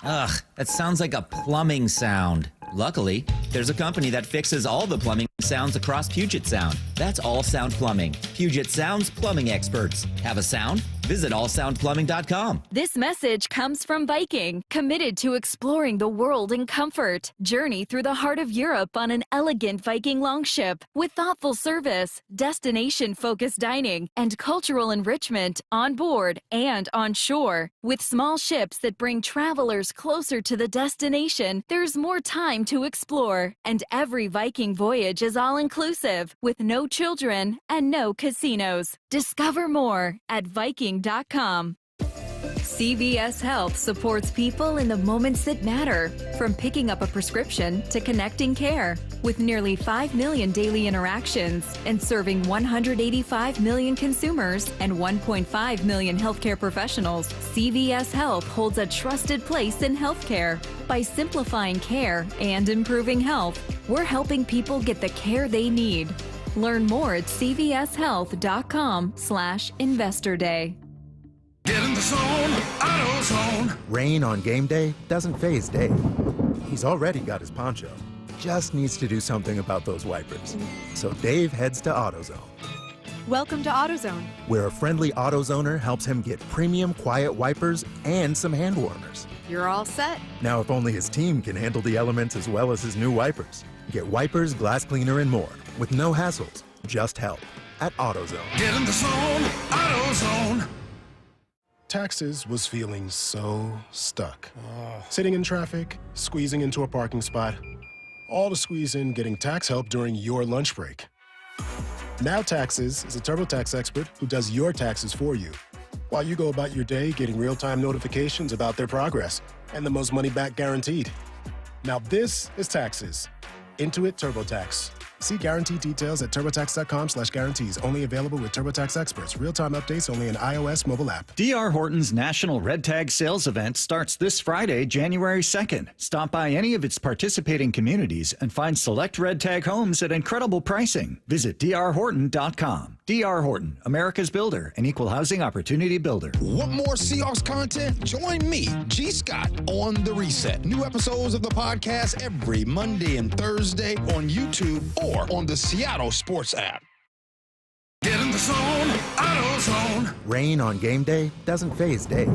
Ugh, that sounds like a plumbing sound. Luckily, there's a company that fixes all the plumbing sounds across Puget Sound. That's All Sound Plumbing. Puget Sound's plumbing experts. Have a sound? Visit allsoundplumbing.com. This message comes from Viking, committed to exploring the world in comfort. Journey through the heart of Europe on an elegant Viking longship with thoughtful service, destination-focused dining, and cultural enrichment on board and on shore. With small ships that bring travelers closer to the destination, there's more time to explore. And every Viking voyage is all-inclusive, with no children and no casinos. Discover more at Viking.com. CVS Health supports people in the moments that matter, from picking up a prescription to connecting care. With nearly 5 million daily interactions and serving 185 million consumers and 1.5 million healthcare professionals, CVS Health holds a trusted place in healthcare. By simplifying care and improving health, we're helping people get the care they need. Learn more at cvshealth.com/Investor Day. Get in the zone, AutoZone. Rain on game day doesn't faze Dave. He's already got his poncho. Just needs to do something about those wipers. So Dave heads to AutoZone, Welcome to AutoZone. where a friendly AutoZoner helps him get premium quiet wipers and some hand warmers. You're all set. Now, if only his team can handle the elements as well as his new wipers. Get wipers, glass cleaner, and more with no hassles, just help at AutoZone. Get in the zone, AutoZone. Taxes was feeling so stuck. Sitting in traffic, squeezing into a parking spot, all to squeeze in getting tax help during your lunch break. Now Taxes is a TurboTax expert who does your taxes for you, while you go about your day getting real-time notifications about their progress and the most money back guaranteed. Now this is Taxes. Intuit TurboTax. See guarantee details at turbotax.com/guarantees. Only available with TurboTax experts. Real-time updates only in iOS mobile app. D.R. Horton's National Red Tag Sales Event starts this Friday, January 2nd. Stop by any of its participating communities and find select Red Tag homes at incredible pricing. Visit drhorton.com. D.R. Horton, America's builder and equal housing opportunity builder. Want more Seahawks content? Join me, G. Scott, on The Reset. New episodes of the podcast every Monday and Thursday on YouTube or on the Seattle Sports app. Get in the zone, AutoZone. Rain on game day doesn't faze Dave.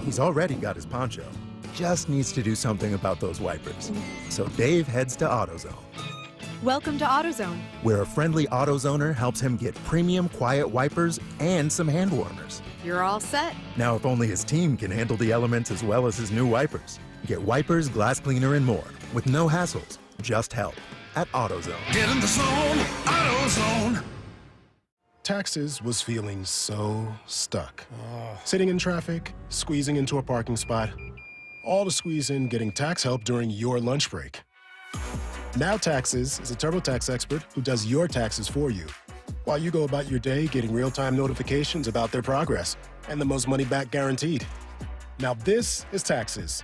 He's already got his poncho. Just needs to do something about those wipers. So Dave heads to AutoZone, Welcome to AutoZone. where a friendly AutoZoner helps him get premium quiet wipers and some hand warmers. You're all set. Now, if only his team can handle the elements as well as his new wipers. Get wipers, glass cleaner, and more with no hassles, just help at AutoZone. Get in the zone, AutoZone. Taxes was feeling so stuck. Sitting in traffic, squeezing into a parking spot, all to squeeze in getting tax help during your lunch break. Now Taxes is a TurboTax expert who does your taxes for you, while you go about your day getting real-time notifications about their progress and the most money back guaranteed. Now this is Taxes.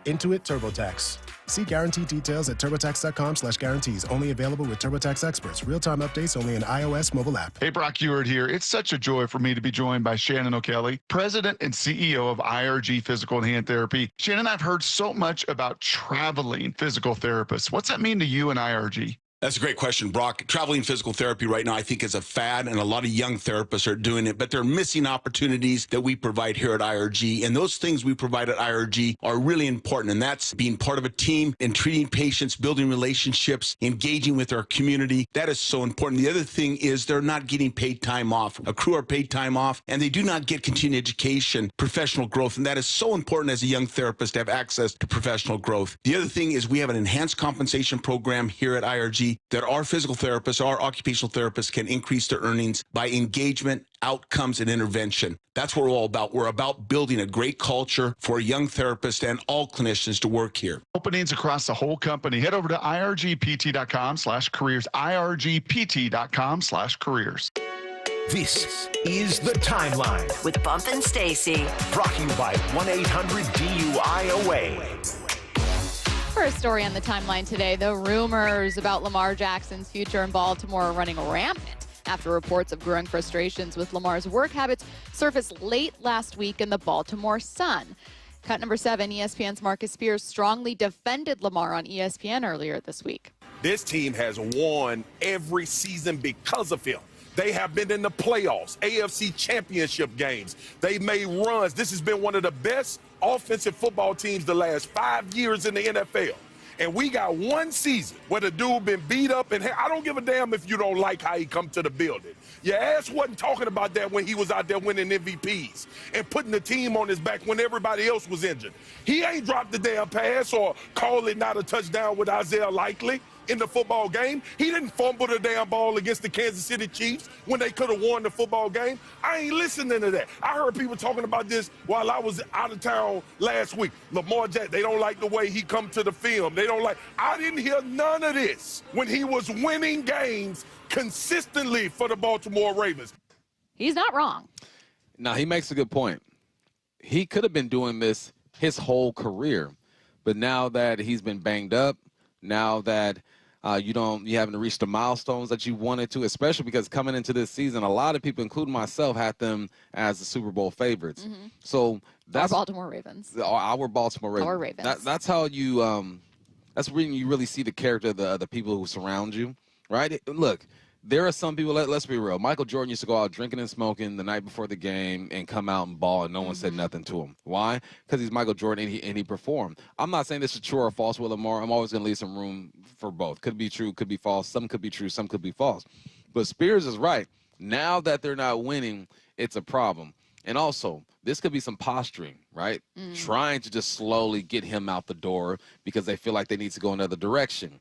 Intuit TurboTax. See guarantee details at turbotax.com/guarantees. Only available with TurboTax experts. Real-time updates only in iOS mobile app. Hey, Brock Ewart here. It's such a joy for me to be joined by Shannon O'Kelly, President and CEO of IRG Physical and Hand Therapy. Shannon, I've heard so much about traveling physical therapists. What's that mean to you and IRG? That's a great question, Brock. Traveling physical therapy right now, I think, is a fad, and a lot of young therapists are doing it, but they're missing opportunities that we provide here at IRG. And those things we provide at IRG are really important, and that's being part of a team and treating patients, building relationships, engaging with our community. That is so important. The other thing is they're not getting paid time off. A crew are paid time off, and they do not get continued education, professional growth, and that is so important as a young therapist to have access to professional growth. The other thing is we have an enhanced compensation program here at IRG that our physical therapists, our occupational therapists can increase their earnings by engagement, outcomes, and intervention. That's what we're all about. We're about building a great culture for young therapists and all clinicians to work here. Openings across the whole company. Head over to irgpt.com/careers, irgpt.com/careers. This is The Timeline with Bump and Stacy. brought to you by 1-800-DUI-AWAY. For a story on the timeline today, the rumors about Lamar Jackson's future in Baltimore are running rampant after reports of growing frustrations with Lamar's work habits surfaced late last week in the Baltimore Sun. Cut number 7, ESPN's Marcus Spears strongly defended Lamar on ESPN earlier this week. This team has won every season because of him. They have been in the playoffs, AFC championship games. They've made runs. This has been one of the best offensive football teams the last 5 years in the NFL. And we got one season where the dude been beat up, and I don't give a damn if you don't like how he come to the building. Your ass wasn't talking about that when he was out there winning MVPs and putting the team on his back when everybody else was injured. He ain't dropped the damn pass or called it not a touchdown with Isaiah Likely in the football game. He didn't fumble the damn ball against the Kansas City Chiefs when they could have won the football game. I ain't listening to that. I heard people talking about this while I was out of town last week. Lamar Jackson, they don't like the way he come to the film. They don't like. I didn't hear none of this when he was winning games consistently for the Baltimore Ravens. He's not wrong. Now, he makes a good point. He could have been doing this his whole career, but now that he's been banged up, now that you haven't reached the milestones that you wanted to, especially because coming into this season, a lot of people, including myself, had them as the Super Bowl favorites. Mm-hmm. So that's our Baltimore Ravens. Our Baltimore Ravens. Our Ravens. That's how you. That's when you really see the character of the people who surround you, right? Look, there are some people. Let's be real. Michael Jordan used to go out drinking and smoking the night before the game and come out and ball, and no one said nothing to him. Why? Because he's Michael Jordan and he performed. I'm not saying this is true or false with Lamar. I'm always going to leave some room for both. Could be true, could be false. Some could be true, some could be false. But Spears is right. Now that they're not winning, it's a problem. And also, this could be some posturing, right? Trying to just slowly get him out the door because they feel like they need to go another direction.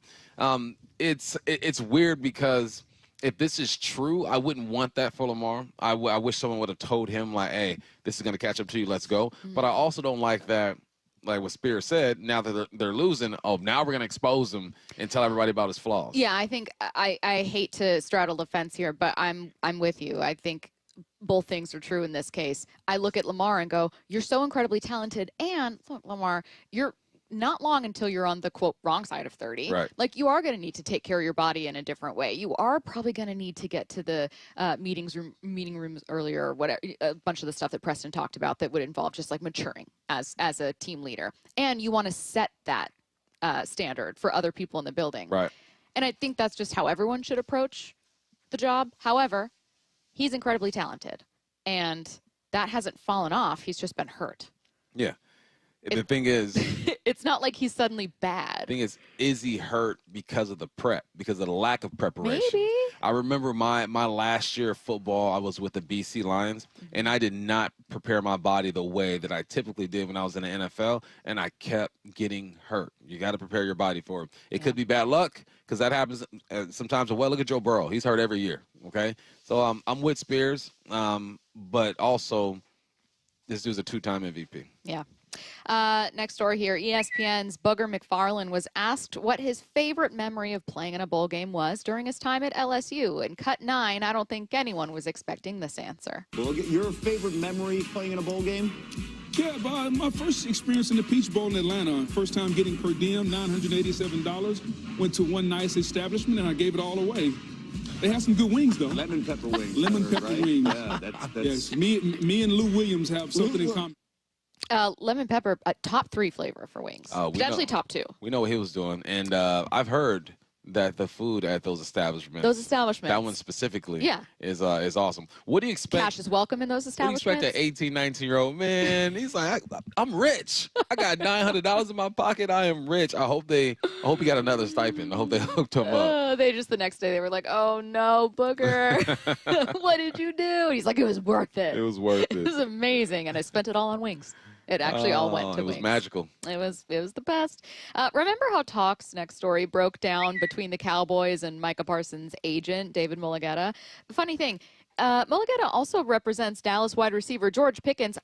It's weird because if this is true, I wouldn't want that for Lamar. I wish someone would have told him, like, hey, this is going to catch up to you. Let's go. But I also don't like that, like what Spears said, now that they're losing, now we're going to expose him and tell everybody about his flaws. Yeah, I think I hate to straddle the fence here, but I'm with you. I think both things are true in this case. I look at Lamar and go, you're so incredibly talented. And look, Lamar, you're not long until you're on the, quote, wrong side of 30. Right. Like, you are going to need to take care of your body in a different way. You are probably going to need to get to the meeting rooms earlier, or whatever, a bunch of the stuff that Preston talked about that would involve just, like, maturing as a team leader. And you want to set that standard for other people in the building. Right. And I think that's just how everyone should approach the job. However, he's incredibly talented, and that hasn't fallen off. He's just been hurt. Yeah. The thing is, it's not like he's suddenly bad. The thing is he hurt because of the prep, because of the lack of preparation? Maybe. I remember my last year of football, I was with the BC Lions, and I did not prepare my body the way that I typically did when I was in the NFL, and I kept getting hurt. You got to prepare your body for it. It could be bad luck, because that happens sometimes. Well, look at Joe Burrow. He's hurt every year, okay? So I'm with Spears, but also this dude's a 2-time MVP. Yeah. Next story here, ESPN's Booger McFarland was asked what his favorite memory of playing in a bowl game was during his time at LSU. In cut 9, I don't think anyone was expecting this answer. Your favorite memory playing in a bowl game? Yeah, my first experience in the Peach Bowl in Atlanta, first time getting per diem, $987. Went to one nice establishment, and I gave it all away. They have some good wings, though. Lemon pepper wings. Lemon pepper wings. Yeah, that's... Yes, me and Lou Williams have something in common. Lemon pepper, top 3 flavor for wings. Potentially top 2. We know what he was doing, and I've heard that the food at those establishments, that one specifically, is awesome. What do you expect? Cash is welcome in those establishments. What do you expect that 18, 19-year-old man? He's like, I'm rich. I got $900 in my pocket. I am rich. I hope he got another stipend. I hope they hooked him up. They just the next day they were like, oh no, Booger, what did you do? And he's like, it was worth it. It was worth it. It was amazing, and I spent it all on wings. It actually all went to wings. It was magical. It was the best. Remember how talks, next story, broke down between the Cowboys and Micah Parsons' agent, David Mulugeta? The funny thing, Mulugeta also represents Dallas wide receiver George Pickens.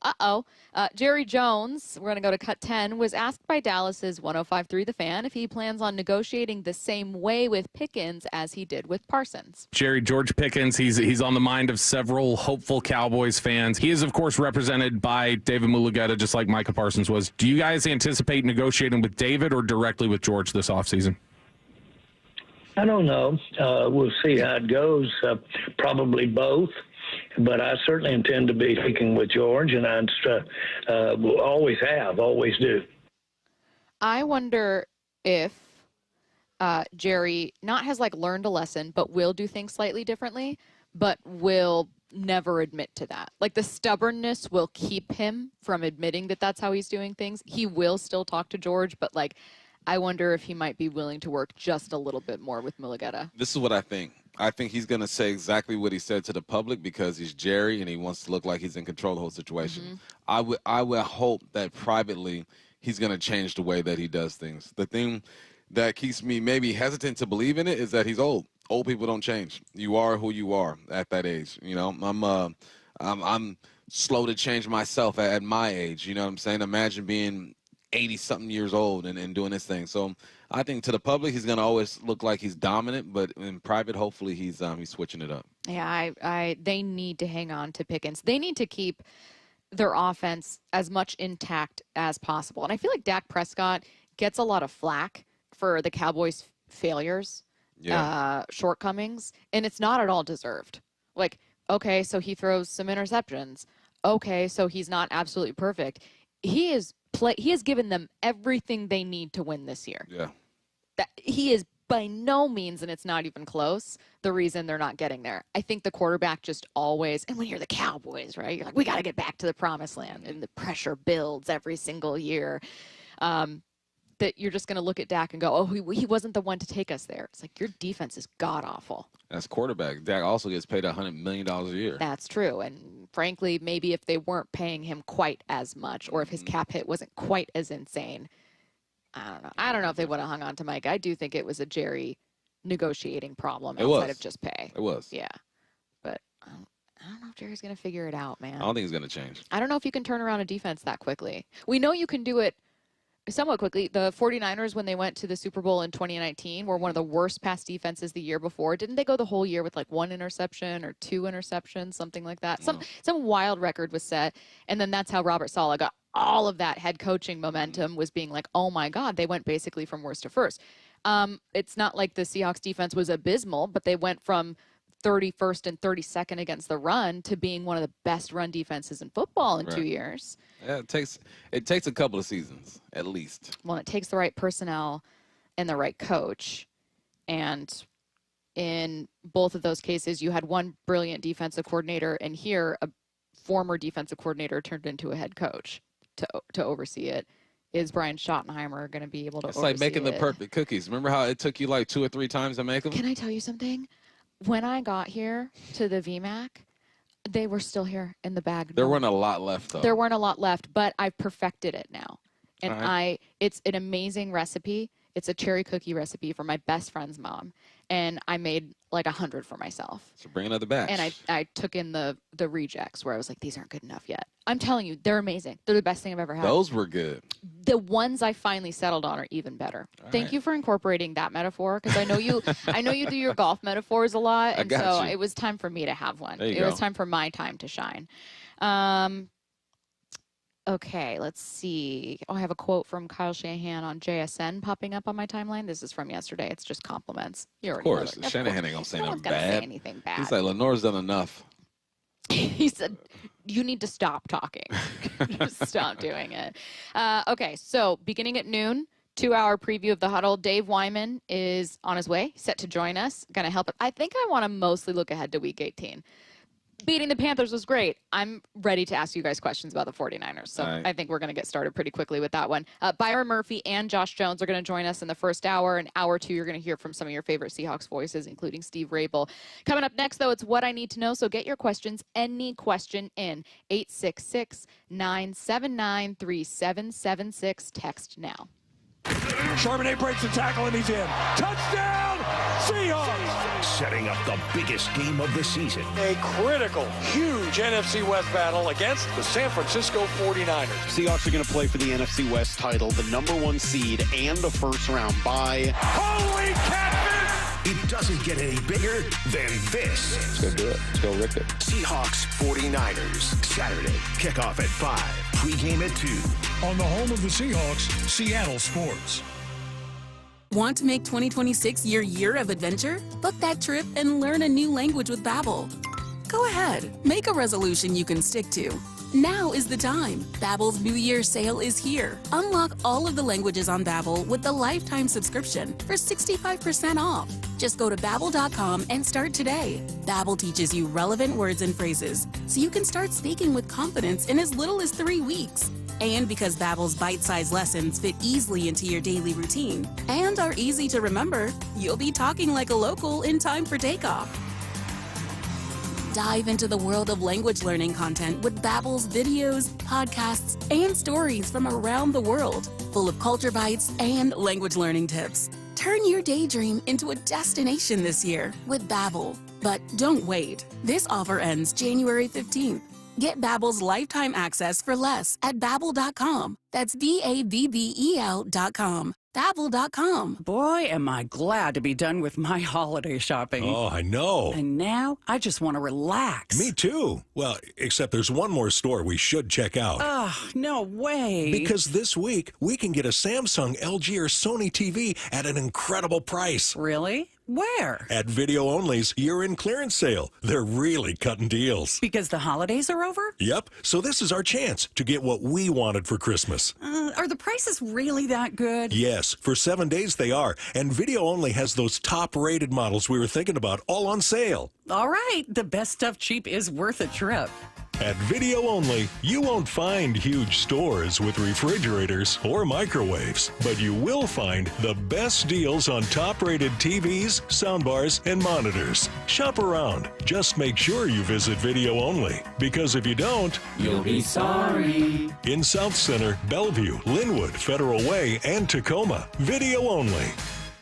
Jerry Jones, we're going to go to cut 10, was asked by Dallas's 105.3 The Fan if he plans on negotiating the same way with Pickens as he did with Parsons. George Pickens, he's on the mind of several hopeful Cowboys fans. He is, of course, represented by David Mulugeta, just like Micah Parsons was. Do you guys anticipate negotiating with David or directly with George this offseason? I don't know. We'll see how it goes. Probably both. But I certainly intend to be speaking with George, and I always have, always do. I wonder if Jerry not has like learned a lesson, but will do things slightly differently, but will never admit to that. Like the stubbornness will keep him from admitting that that's how he's doing things. He will still talk to George, but like, I wonder if he might be willing to work just a little bit more with Mulugeta. This is what I think. I think he's going to say exactly what he said to the public because he's Jerry and he wants to look like he's in control of the whole situation. I would hope that privately he's going to change the way that he does things. The thing that keeps me maybe hesitant to believe in it is that he's old. Old people don't change. You are who you are at that age. You know, I'm slow to change myself at my age. You know what I'm saying? Imagine being 80-something years old and doing this thing. So I think to the public, he's going to always look like he's dominant, but in private, hopefully he's switching it up. Yeah, they need to hang on to Pickens. They need to keep their offense as much intact as possible. And I feel like Dak Prescott gets a lot of flack for the Cowboys' failures, shortcomings, and it's not at all deserved. Like, okay, so he throws some interceptions. Okay, so he's not absolutely perfect. He has given them everything they need to win this year. Yeah. That he is by no means, and it's not even close, the reason they're not getting there. I think the quarterback just always, and when you're the Cowboys, right, you're like, we got to get back to the promised land, and the pressure builds every single year. That you're just going to look at Dak and go, oh, he wasn't the one to take us there. It's like your defense is god-awful. As quarterback, Dak also gets paid $100 million a year. That's true. And frankly, maybe if they weren't paying him quite as much or if his cap hit wasn't quite as insane, I don't know. I don't know if they would have hung on to Mike. I do think it was a Jerry negotiating problem outside of just pay. It was. Yeah. But I don't know if Jerry's going to figure it out, man. I don't think he's going to change. I don't know if you can turn around a defense that quickly. We know you can do it somewhat quickly. The 49ers, when they went to the Super Bowl in 2019, were one of the worst pass defenses the year before. Didn't they go the whole year with like 1 interception or 2 interceptions, something like that? Some wild record was set. And then that's how Robert Saleh got all of that head coaching momentum, was being like, oh my God, they went basically from worst to first. It's not like the Seahawks defense was abysmal, but they went from 31st and 32nd against the run to being one of the best run defenses in football in 2 years. Yeah, it takes a couple of seasons at least. Well, it takes the right personnel and the right coach. And in both of those cases, you had one brilliant defensive coordinator, and here a former defensive coordinator turned into a head coach to oversee it. Is Brian Schottenheimer going to be able to oversee it? It's like making the perfect cookies. Remember how it took you like 2 or 3 times to make them? Can I tell you something? When I got here to the VMAC, they were still here in the bag. There weren't a lot left, though. There weren't a lot left, but I've perfected it now. And it's an amazing recipe. It's a cherry cookie recipe for my best friend's mom. And I made like 100 for myself. So bring another batch. And I took in the rejects where I was like, these aren't good enough yet. I'm telling you, they're amazing. They're the best thing I've ever had. Those were good. The ones I finally settled on are even better. Thank you for incorporating that metaphor, because I know you do your golf metaphors a lot, and so it was time for me to have one. It was time for my time to shine. Okay, let's see. Oh, I have a quote from Kyle Shanahan on JSN popping up on my timeline. This is from yesterday. It's just compliments. Of course. Shanahan ain't going to say nothing bad. Say anything bad. He's like, Lenore's done enough. He said, you need to stop talking. Just stop doing it. Okay, so beginning at noon, 2-hour preview of the huddle. Dave Wyman is on his way, set to join us. Going to help. I think I want to mostly look ahead to Week 18. Beating the Panthers was great. I'm ready to ask you guys questions about the 49ers. So I think we're going to get started pretty quickly with that one. Byron Murphy and Josh Jones are going to join us in the first hour. In hour 2, you're going to hear from some of your favorite Seahawks voices, including Steve Raible. Coming up next, though, it's What I Need to Know. So get your questions, any question, in 866-979-3776. Text now. Charbonnet breaks the tackle and he's in. Touchdown, Seahawks! Setting up the biggest game of the season. A critical, huge NFC West battle against the San Francisco 49ers. Seahawks are going to play for the NFC West title, the #1 seed, and a first-round bye. Holy catfish! It doesn't get any bigger than this. Let's go do it. Let's go rip it. Seahawks 49ers. Saturday. Kickoff at 5. Pregame at 2. On the home of the Seahawks, Seattle Sports. Want to make 2026 your year of adventure? Book that trip and learn a new language with Babbel. Go ahead, make a resolution you can stick to. Now is the time. Babbel's New Year sale is here. Unlock all of the languages on Babbel with the lifetime subscription for 65% off. Just go to Babbel.com and start today. Babbel teaches you relevant words and phrases, so you can start speaking with confidence in as little as 3 weeks. And because Babbel's bite-sized lessons fit easily into your daily routine and are easy to remember, you'll be talking like a local in time for takeoff. Dive into the world of language learning content with Babbel's videos, podcasts, and stories from around the world, full of culture bites and language learning tips. Turn your daydream into a destination this year with Babbel. But don't wait. This offer ends January 15th. Get Babbel's lifetime access for less at Babbel.com. That's Babbel.com. Babbel.com. Boy, am I glad to be done with my holiday shopping. Oh, I know. And now I just want to relax. Me too. Well, except there's one more store we should check out. Oh, no way. Because this week, we can get a Samsung, LG, or Sony TV at an incredible price. Really? Where? At Video Only's year-end clearance sale. They're really cutting deals. Because the holidays are over? Yep. So this is our chance to get what we wanted for Christmas. Are the prices really that good? Yes. For 7 days they are. And Video Only has those top-rated models we were thinking about all on sale. All right. The best stuff cheap is worth a trip. At Video Only, you won't find huge stores with refrigerators or microwaves, but you will find the best deals on top-rated TVs, soundbars, and monitors. Shop around. Just make sure you visit Video Only, because if you don't, you'll be sorry. In South Center, Bellevue, Linwood, Federal Way, and Tacoma, Video Only.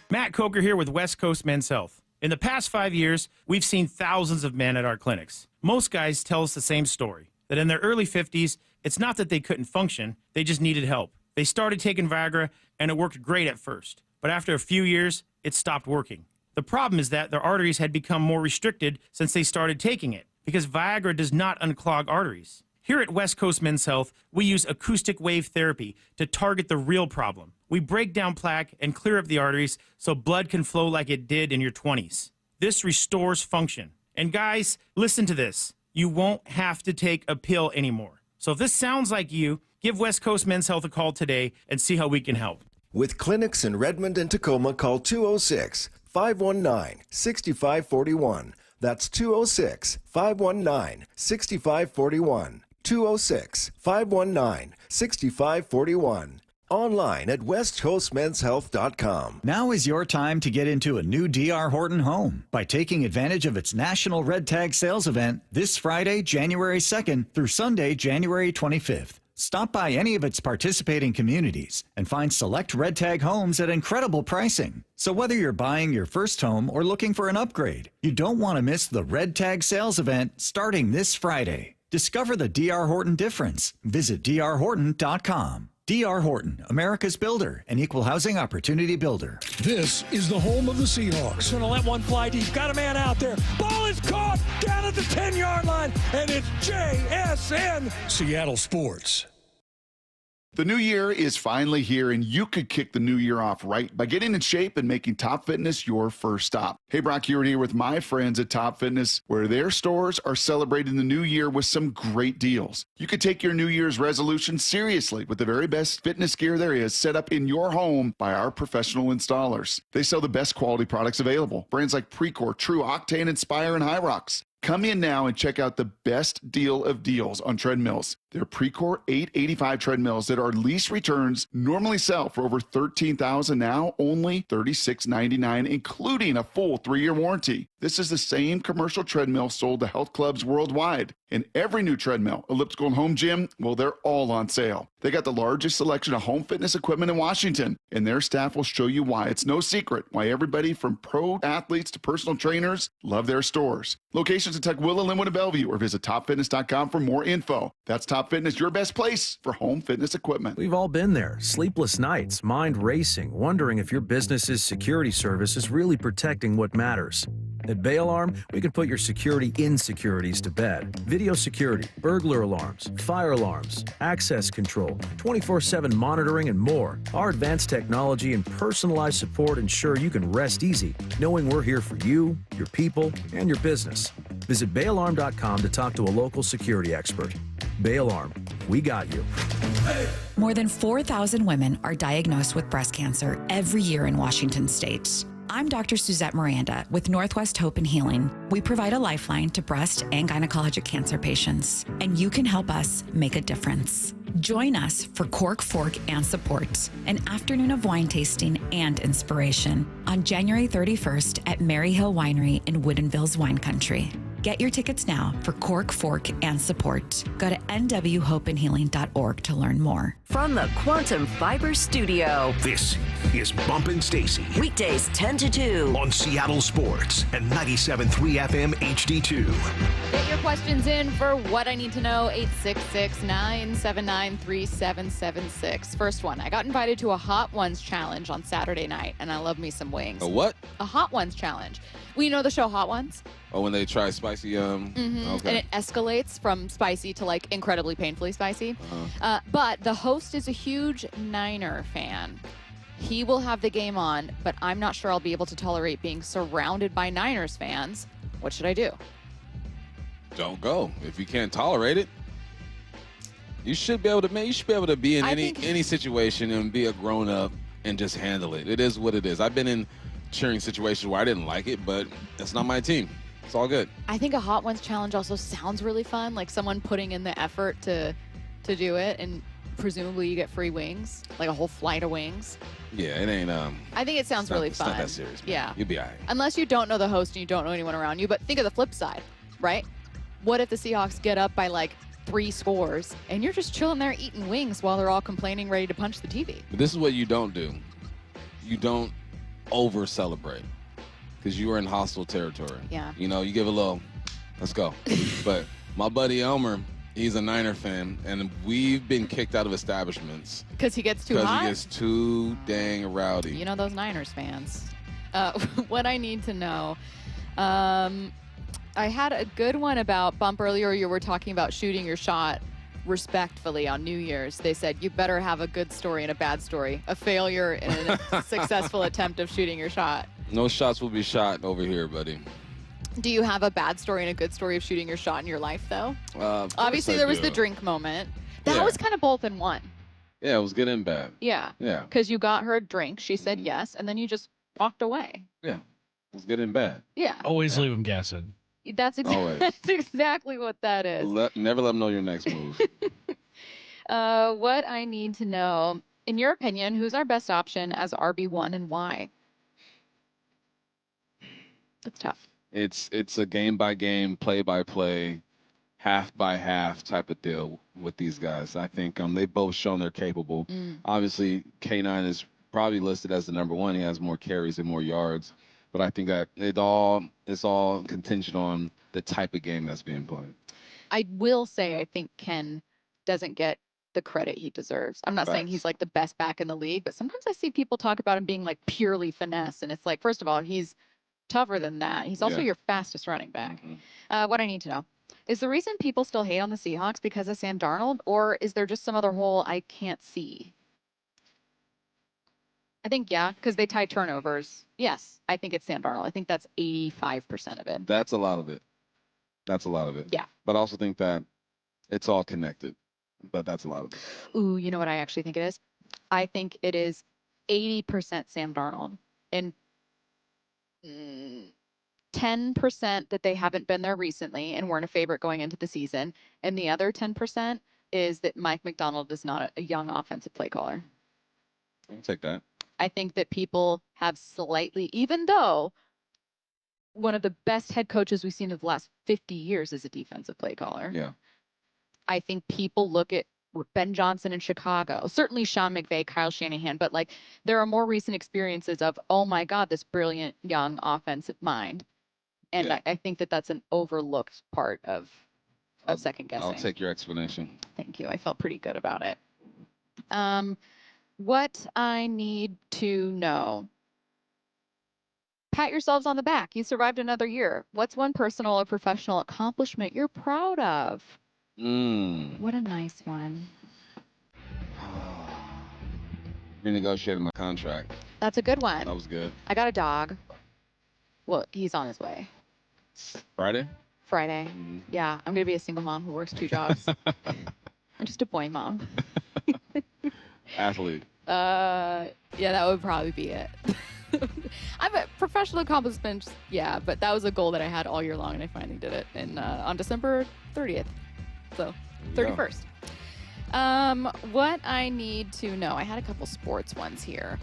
Matt Coker here with West Coast Men's Health. In the past 5 years, we've seen thousands of men at our clinics. Most guys tell us the same story, that in their early 50s, it's not that they couldn't function, they just needed help. They started taking Viagra, and it worked great at first. But after a few years, it stopped working. The problem is that their arteries had become more restricted since they started taking it, because Viagra does not unclog arteries. Here at West Coast Men's Health, we use acoustic wave therapy to target the real problem. We break down plaque and clear up the arteries so blood can flow like it did in your 20s. This restores function. And guys, listen to this. You won't have to take a pill anymore. So if this sounds like you, give West Coast Men's Health a call today and see how we can help. With clinics in Redmond and Tacoma, call 206-519-6541. That's 206-519-6541. 206-519-6541. Online at westcoastmenshealth.com. Now is your time to get into a new D.R. Horton home by taking advantage of its National Red Tag Sales event this Friday, January 2nd through Sunday, January 25th. Stop by any of its participating communities and find select Red Tag homes at incredible pricing. So whether you're buying your first home or looking for an upgrade, you don't want to miss the Red Tag Sales event starting this Friday. Discover the D.R. Horton difference. Visit drhorton.com. D.R. Horton, America's builder and equal housing opportunity builder. This is the home of the Seahawks. Just going to let one fly deep. Got a man out there. Ball is caught down at the 10-yard line, and it's JSN. Seattle Sports. The new year is finally here, and you could kick the new year off right by getting in shape and making Top Fitness your first stop. Hey, Brock Hewitt here with my friends at Top Fitness, where their stores are celebrating the new year with some great deals. You could take your New Year's resolution seriously with the very best fitness gear there is set up in your home by our professional installers. They sell the best quality products available. Brands like Precor, True, Octane, Inspire, and Hyrox. Come in now and check out the best deal of deals on treadmills. They're Precor 885 treadmills that are lease returns normally sell for over $13,000, now only $36.99, including a full 3-year warranty. This is the same commercial treadmill sold to health clubs worldwide. And every new treadmill, elliptical, and home gym, well, they're all on sale. They got the largest selection of home fitness equipment in Washington, and their staff will show you why. It's no secret why everybody from pro athletes to personal trainers love their stores. Locations in Tukwila, Linwood, and Bellevue, or visit topfitness.com for more info. That's Top Fitness, your best place for home fitness equipment. We've all been there. Sleepless nights, mind racing, wondering if your business's security service is really protecting what matters. At Bay Alarm, we can put your security insecurities to bed. Video security, burglar alarms, fire alarms, access control, 24/7 monitoring, and more. Our advanced technology and personalized support ensure you can rest easy, knowing we're here for you, your people, and your business. Visit bailalarm.com to talk to a local security expert. Bail Alarm, we got you. More than 4,000 women are diagnosed with breast cancer every year in Washington state. I'm Dr. Suzette Miranda with Northwest Hope and Healing. We provide a lifeline to breast and gynecologic cancer patients, and you can help us make a difference. Join us for Cork, Fork, and Support, an afternoon of wine tasting and inspiration on January 31st at Mary Hill Winery in Woodinville's Wine Country. Get your tickets now for Cork, Fork, and Support. Go to nwhopeandhealing.org to learn more. From the Quantum Fiber Studio, This is Bumpin' Stacy. weekdays 10 to 2. On Seattle Sports and 97.3 FM HD2. Get your questions in for What I Need to Know, 866-979-3776. First one, I got invited to a Hot Ones challenge on Saturday night, and I love me some wings. A what? A Hot Ones challenge. We know the show Hot Ones. Oh, when they try spicy, okay. And it escalates from spicy to like incredibly painfully spicy. But the host is a huge Niner fan. He will have the game on, but I'm not sure I'll be able to tolerate being surrounded by Niners fans. What should I do? Don't go. If you can't tolerate it, you should be able to, man, you should be able to be in any situation and be a grown up and just handle it. It is what it is. I've been in cheering situations where I didn't like it, but it's not my team. It's all good. I think a Hot Ones challenge also sounds really fun, like someone putting in the effort to do it, and presumably you get free wings, like a whole flight of wings. Yeah, it ain't I think it sounds really fun. It's not that serious, man. Yeah. You'll be all right. Unless you don't know the host and you don't know anyone around you, but think of the flip side, right? What if the Seahawks get up by like 3 scores and you're just chilling there eating wings while they're all complaining, ready to punch the TV? But this is what you don't do. You don't over celebrate because you are in hostile territory. Yeah. You know, you give a little, let's go. But my buddy Elmer, he's a Niner fan, and we've been kicked out of establishments Because he gets too hot? because he gets too dang rowdy. You know those Niners fans. What I need to know. I had a good one about Bump earlier. You were talking about shooting your shot respectfully on New Year's. They said you better have a good story and a bad story, a failure and a successful attempt of shooting your shot. No shots will be shot over here, buddy. Do you have a bad story and a good story of shooting your shot in your life, though? Obviously, there was the drink moment. That was kind of both in one. Yeah, it was good and bad. Yeah. Yeah. Because you got her a drink. She said yes, and then you just walked away. Yeah. It was good and bad. Yeah. Always leave them guessing. That's, Always. that's exactly what that is. Never let them know your next move. What I need to know, in your opinion, who's our best option as RB1 and why? That's tough. It's a game by game, play by play, half by half type of deal with these guys. I think they've both shown they're capable. Obviously, K9 is probably listed as the number 1. He has more carries and more yards. But I think that it's all contingent on the type of game that's being played. I will say I think Ken doesn't get the credit he deserves. I'm not saying he's like the best back in the league, but sometimes I see people talk about him being like purely finesse, and it's like, first of all, he's tougher than that. He's also your fastest running back. What I need to know. Is the reason people still hate on the Seahawks because of Sam Darnold, or is there just some other hole I can't see? I think, because they tie turnovers. Yes, I think it's Sam Darnold. I think that's 85% of it. That's a lot of it. Yeah. But I also think that it's all connected. But that's a lot of it. Ooh, you know what I actually think it is? I think it is 80% Sam Darnold and 10% that they haven't been there recently and weren't a favorite going into the season. And the other 10% is that Mike Macdonald is not a young offensive play caller. I'll take that. I think that people have slightly, even though one of the best head coaches we've seen in the last 50 years is a defensive play caller. Yeah. I think people look at Ben Johnson in Chicago, certainly Sean McVay, Kyle Shanahan, but like there are more recent experiences of, oh my God, this brilliant young offensive mind. And I think that that's an overlooked part of second guessing. I'll take your explanation. Thank you. I felt pretty good about it. What I need to know. Pat yourselves on the back. You survived another year. What's one personal or professional accomplishment you're proud of? What a nice one. Renegotiating my contract. That's a good one. That was good. I got a dog. Well, he's on his way. Friday? Friday. Yeah, I'm going to be a single mom who works 2 jobs. I'm just a boy mom. Athlete. Yeah, that would probably be it. I've had professional accomplishments, yeah, but that was a goal that I had all year long, and I finally did it on December 30th. So, 31st. What I need to know. I had a couple sports ones here.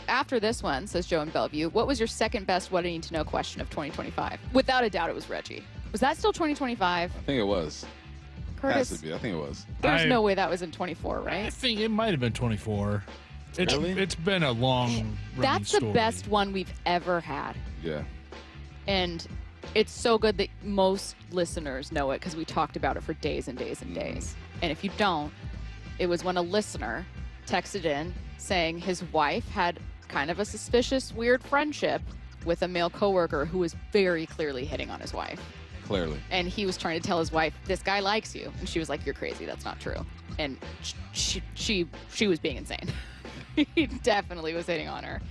After this one, says Joe in Bellevue, what was your second best what I need to know question of 2025? Without a doubt, it was Reggie. Was that still 2025? I think it was. Curtis? Has to be. I think it was. There's no way that was in 24, right? I think it might have been 24. It's been a long That's the best one we've ever had. Yeah. And it's so good that most listeners know it because we talked about it for days and days and days. And if you don't, it was when a listener texted in saying his wife had kind of a suspicious, weird friendship with a male coworker who was very clearly hitting on his wife. Clearly. And he was trying to tell his wife, this guy likes you. And she was like, you're crazy. That's not true. And she was being insane. He definitely was hitting on her.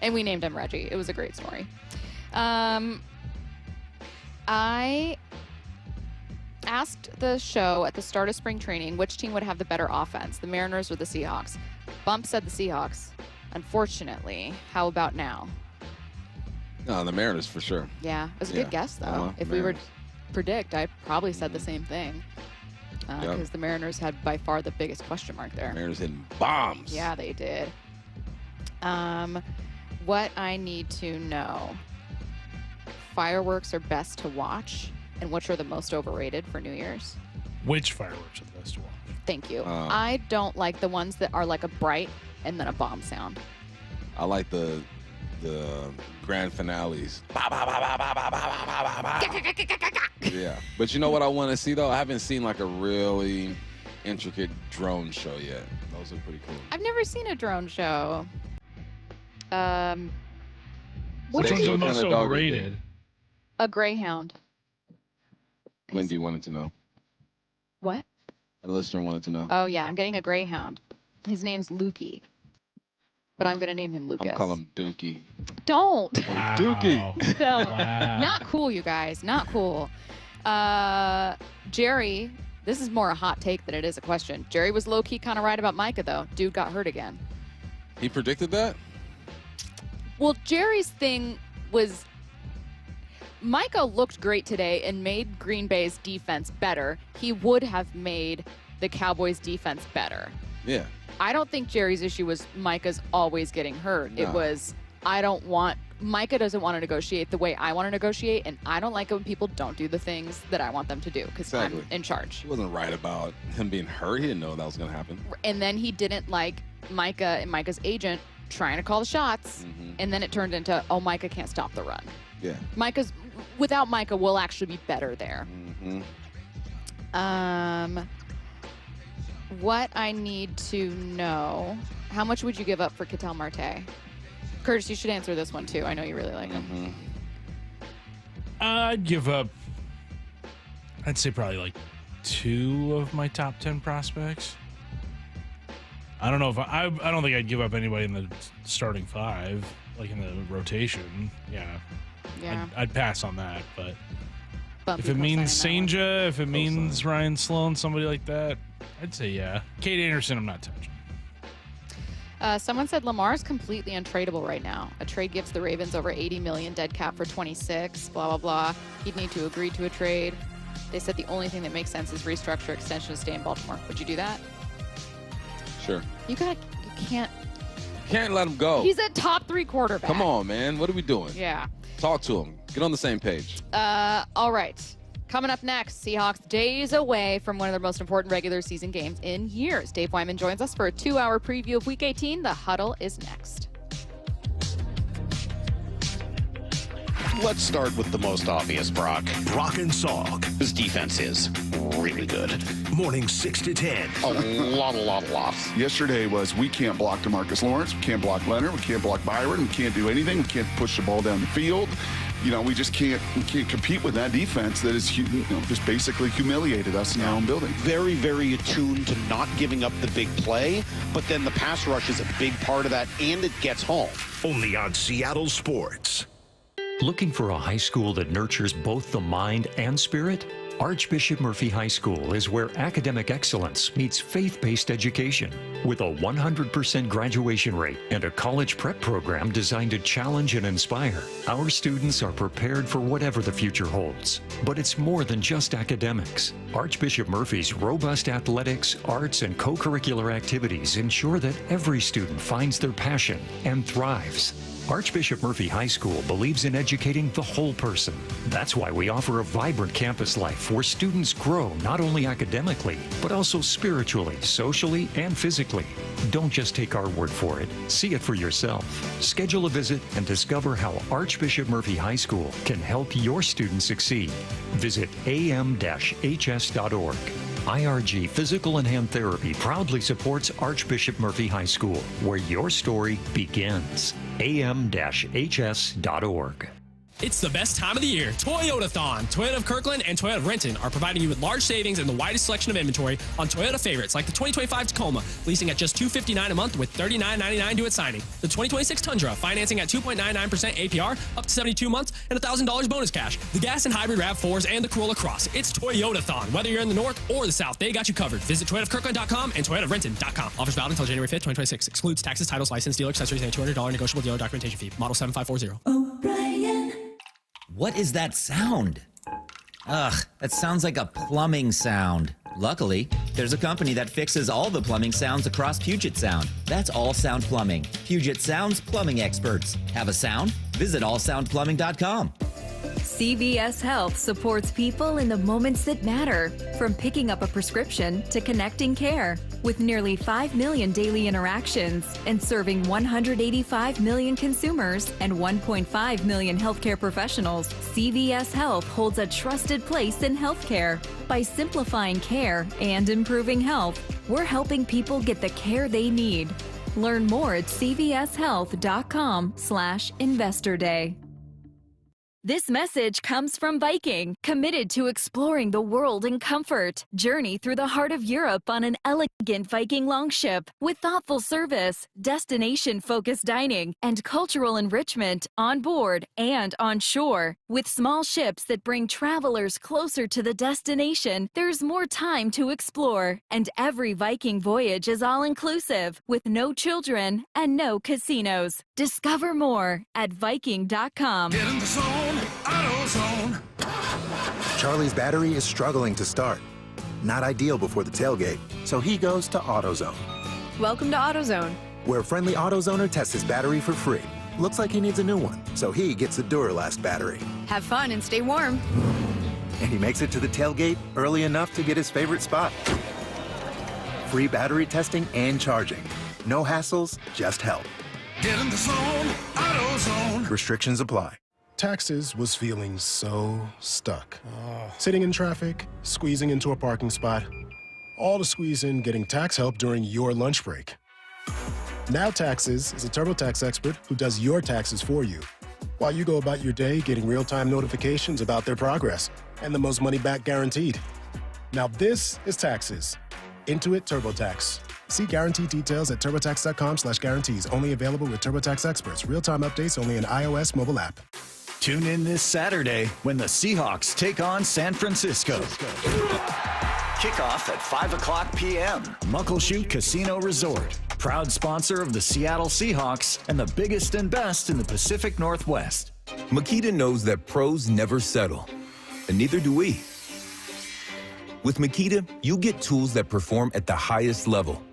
And we named him Reggie. It was a great story. I asked the show at the start of spring training which team would have the better offense, the Mariners or the Seahawks. Bump said the Seahawks. Unfortunately, how about now? No, the Mariners for sure. Yeah, it was a good guess, though. If we were to predict, I probably said the same thing. Because the Mariners had by far the biggest question mark there. Mariners hitting bombs. Yeah, they did. What I need to know. Fireworks are best to watch, and which are the most overrated for New Year's? Which fireworks are the best to watch? Thank you. I don't like the ones that are like a bright and then a bomb sound. I like the grand finales. Yeah. But you know what I want to see, though? I haven't seen like a really intricate drone show yet. Those are pretty cool. I've never seen a drone show. Which one's the most overrated? A greyhound. Wendy wanted to know. What? A listener wanted to know. Oh, yeah. I'm getting a greyhound. His name's Lukey. But I'm going to name him Lucas. I'm calling him Dookie. Don't. Wow. Dookie. No. Wow. Not cool, you guys. Not cool. Jerry, this is more a hot take than it is a question. Jerry was low-key kind of right about Micah, though. Dude got hurt again. He predicted that? Well, Jerry's thing was Micah looked great today and made Green Bay's defense better. He would have made the Cowboys' defense better. Yeah. I don't think Jerry's issue was Micah's always getting hurt. No. It was, Micah doesn't want to negotiate the way I want to negotiate, and I don't like it when people don't do the things that I want them to do because I'm in charge. He wasn't right about him being hurt. He didn't know that was going to happen. And then he didn't like Micah and Micah's agent trying to call the shots, and then it turned into, oh, Micah can't stop the run. Yeah. Without Micah, we'll actually be better there. What I need to know, how much would you give up for Ketel Marte? Curtis, you should answer this one too. I know you really like him. I'd give up, I'd say probably like 2 of my top 10 prospects. I don't know if I don't think I'd give up anybody in the starting 5, like in the rotation. Yeah. I'd pass on that, but if it means Senja, if it means Ryan Sloan, somebody like that, I'd say yeah. Kate Anderson, I'm not touching. Someone said Lamar's completely untradeable right now. A trade gives the Ravens over $80 million, dead cap for 26, blah, blah, blah. He'd need to agree to a trade. They said the only thing that makes sense is restructure extension to stay in Baltimore. Would you do that? Sure. You can't. Can't let him go. He's a top 3 quarterback. Come on, man. What are we doing? Yeah. Talk to him. Get on the same page. All right. Coming up next, Seahawks days away from one of their most important regular season games in years. Dave Wyman joins us for a 2-hour preview of Week 18. The Huddle is next. Let's start with the most obvious, Brock. Brock and Salk. His defense is really good. Morning 6 to 10. A lot of loss. Yesterday was we can't block DeMarcus Lawrence, we can't block Leonard, we can't block Byron, we can't do anything, we can't push the ball down the field. You know, we can't compete with that defense that is just basically humiliated us in our own building. Very, very attuned to not giving up the big play, but then the pass rush is a big part of that, and it gets home. Only on Seattle Sports. Looking for a high school that nurtures both the mind and spirit? Archbishop Murphy High School is where academic excellence meets faith-based education. With a 100% graduation rate and a college prep program designed to challenge and inspire, our students are prepared for whatever the future holds. But it's more than just academics. Archbishop Murphy's robust athletics, arts, and co-curricular activities ensure that every student finds their passion and thrives. Archbishop Murphy High School believes in educating the whole person. That's why we offer a vibrant campus life where students grow not only academically, but also spiritually, socially, and physically. Don't just take our word for it. See it for yourself. Schedule a visit and discover how Archbishop Murphy High School can help your students succeed. Visit am-hs.org. IRG Physical and Hand Therapy proudly supports Archbishop Murphy High School, where your story begins. am-hs.org. It's the best time of the year. Toyotathon. Toyota of Kirkland and Toyota of Renton are providing you with large savings and the widest selection of inventory on Toyota favorites like the 2025 Tacoma, leasing at just $259 a month with $39.99 due at signing. The 2026 Tundra, financing at 2.99% APR, up to 72 months, and $1,000 bonus cash. The gas and hybrid RAV4s and the Corolla Cross. It's Toyotathon. Whether you're in the north or the south, they got you covered. Visit ToyotaofKirkland.com and ToyotaofRenton.com. Offers valid until January 5th, 2026. Excludes taxes, titles, license, dealer accessories, and a $200 negotiable dealer documentation fee. Model 7540. What is that sound? Ugh, that sounds like a plumbing sound. Luckily, there's a company that fixes all the plumbing sounds across Puget Sound. That's All Sound Plumbing. Puget Sound's plumbing experts. Have a sound? Visit allsoundplumbing.com. CVS Health supports people in the moments that matter, from picking up a prescription to connecting care. With nearly 5 million daily interactions and serving 185 million consumers and 1.5 million healthcare professionals, CVS Health holds a trusted place in healthcare. By simplifying care and improving health, we're helping people get the care they need. Learn more at cvshealth.com/Investor Day. This message comes from Viking, committed to exploring the world in comfort. Journey through the heart of Europe on an elegant Viking longship with thoughtful service, destination-focused dining, and cultural enrichment on board and on shore. With small ships that bring travelers closer to the destination, there's more time to explore. And every Viking voyage is all-inclusive, with no children and no casinos. Discover more at Viking.com. Get in the zone. AutoZone. Charlie's battery is struggling to start. Not ideal before the tailgate, so he goes to AutoZone. Welcome to AutoZone, where a friendly AutoZoner tests his battery for free. Looks like he needs a new one, so he gets a Duralast battery. have fun and stay warm. And he makes it to the tailgate early enough to get his favorite spot. Free battery testing and charging. No hassles, just help. Get in the zone. AutoZone. Restrictions apply. Taxes was feeling so stuck. Sitting in traffic, squeezing into a parking spot, all to squeeze in getting tax help during your lunch break. Now Taxes is a TurboTax expert who does your taxes for you, while you go about your day getting real-time notifications about their progress and the most money back guaranteed. Now this is Taxes. Intuit TurboTax. See guarantee details at turbotax.com/guarantees. Only available with TurboTax experts. Real-time updates only in iOS mobile app. Tune in this Saturday when the Seahawks take on San Francisco. Kickoff at 5 o'clock p.m. Muckleshoot Casino Resort. Proud sponsor of the Seattle Seahawks and the biggest and best in the Pacific Northwest. Makita knows that pros never settle, and neither do we. With Makita, you get tools that perform at the highest level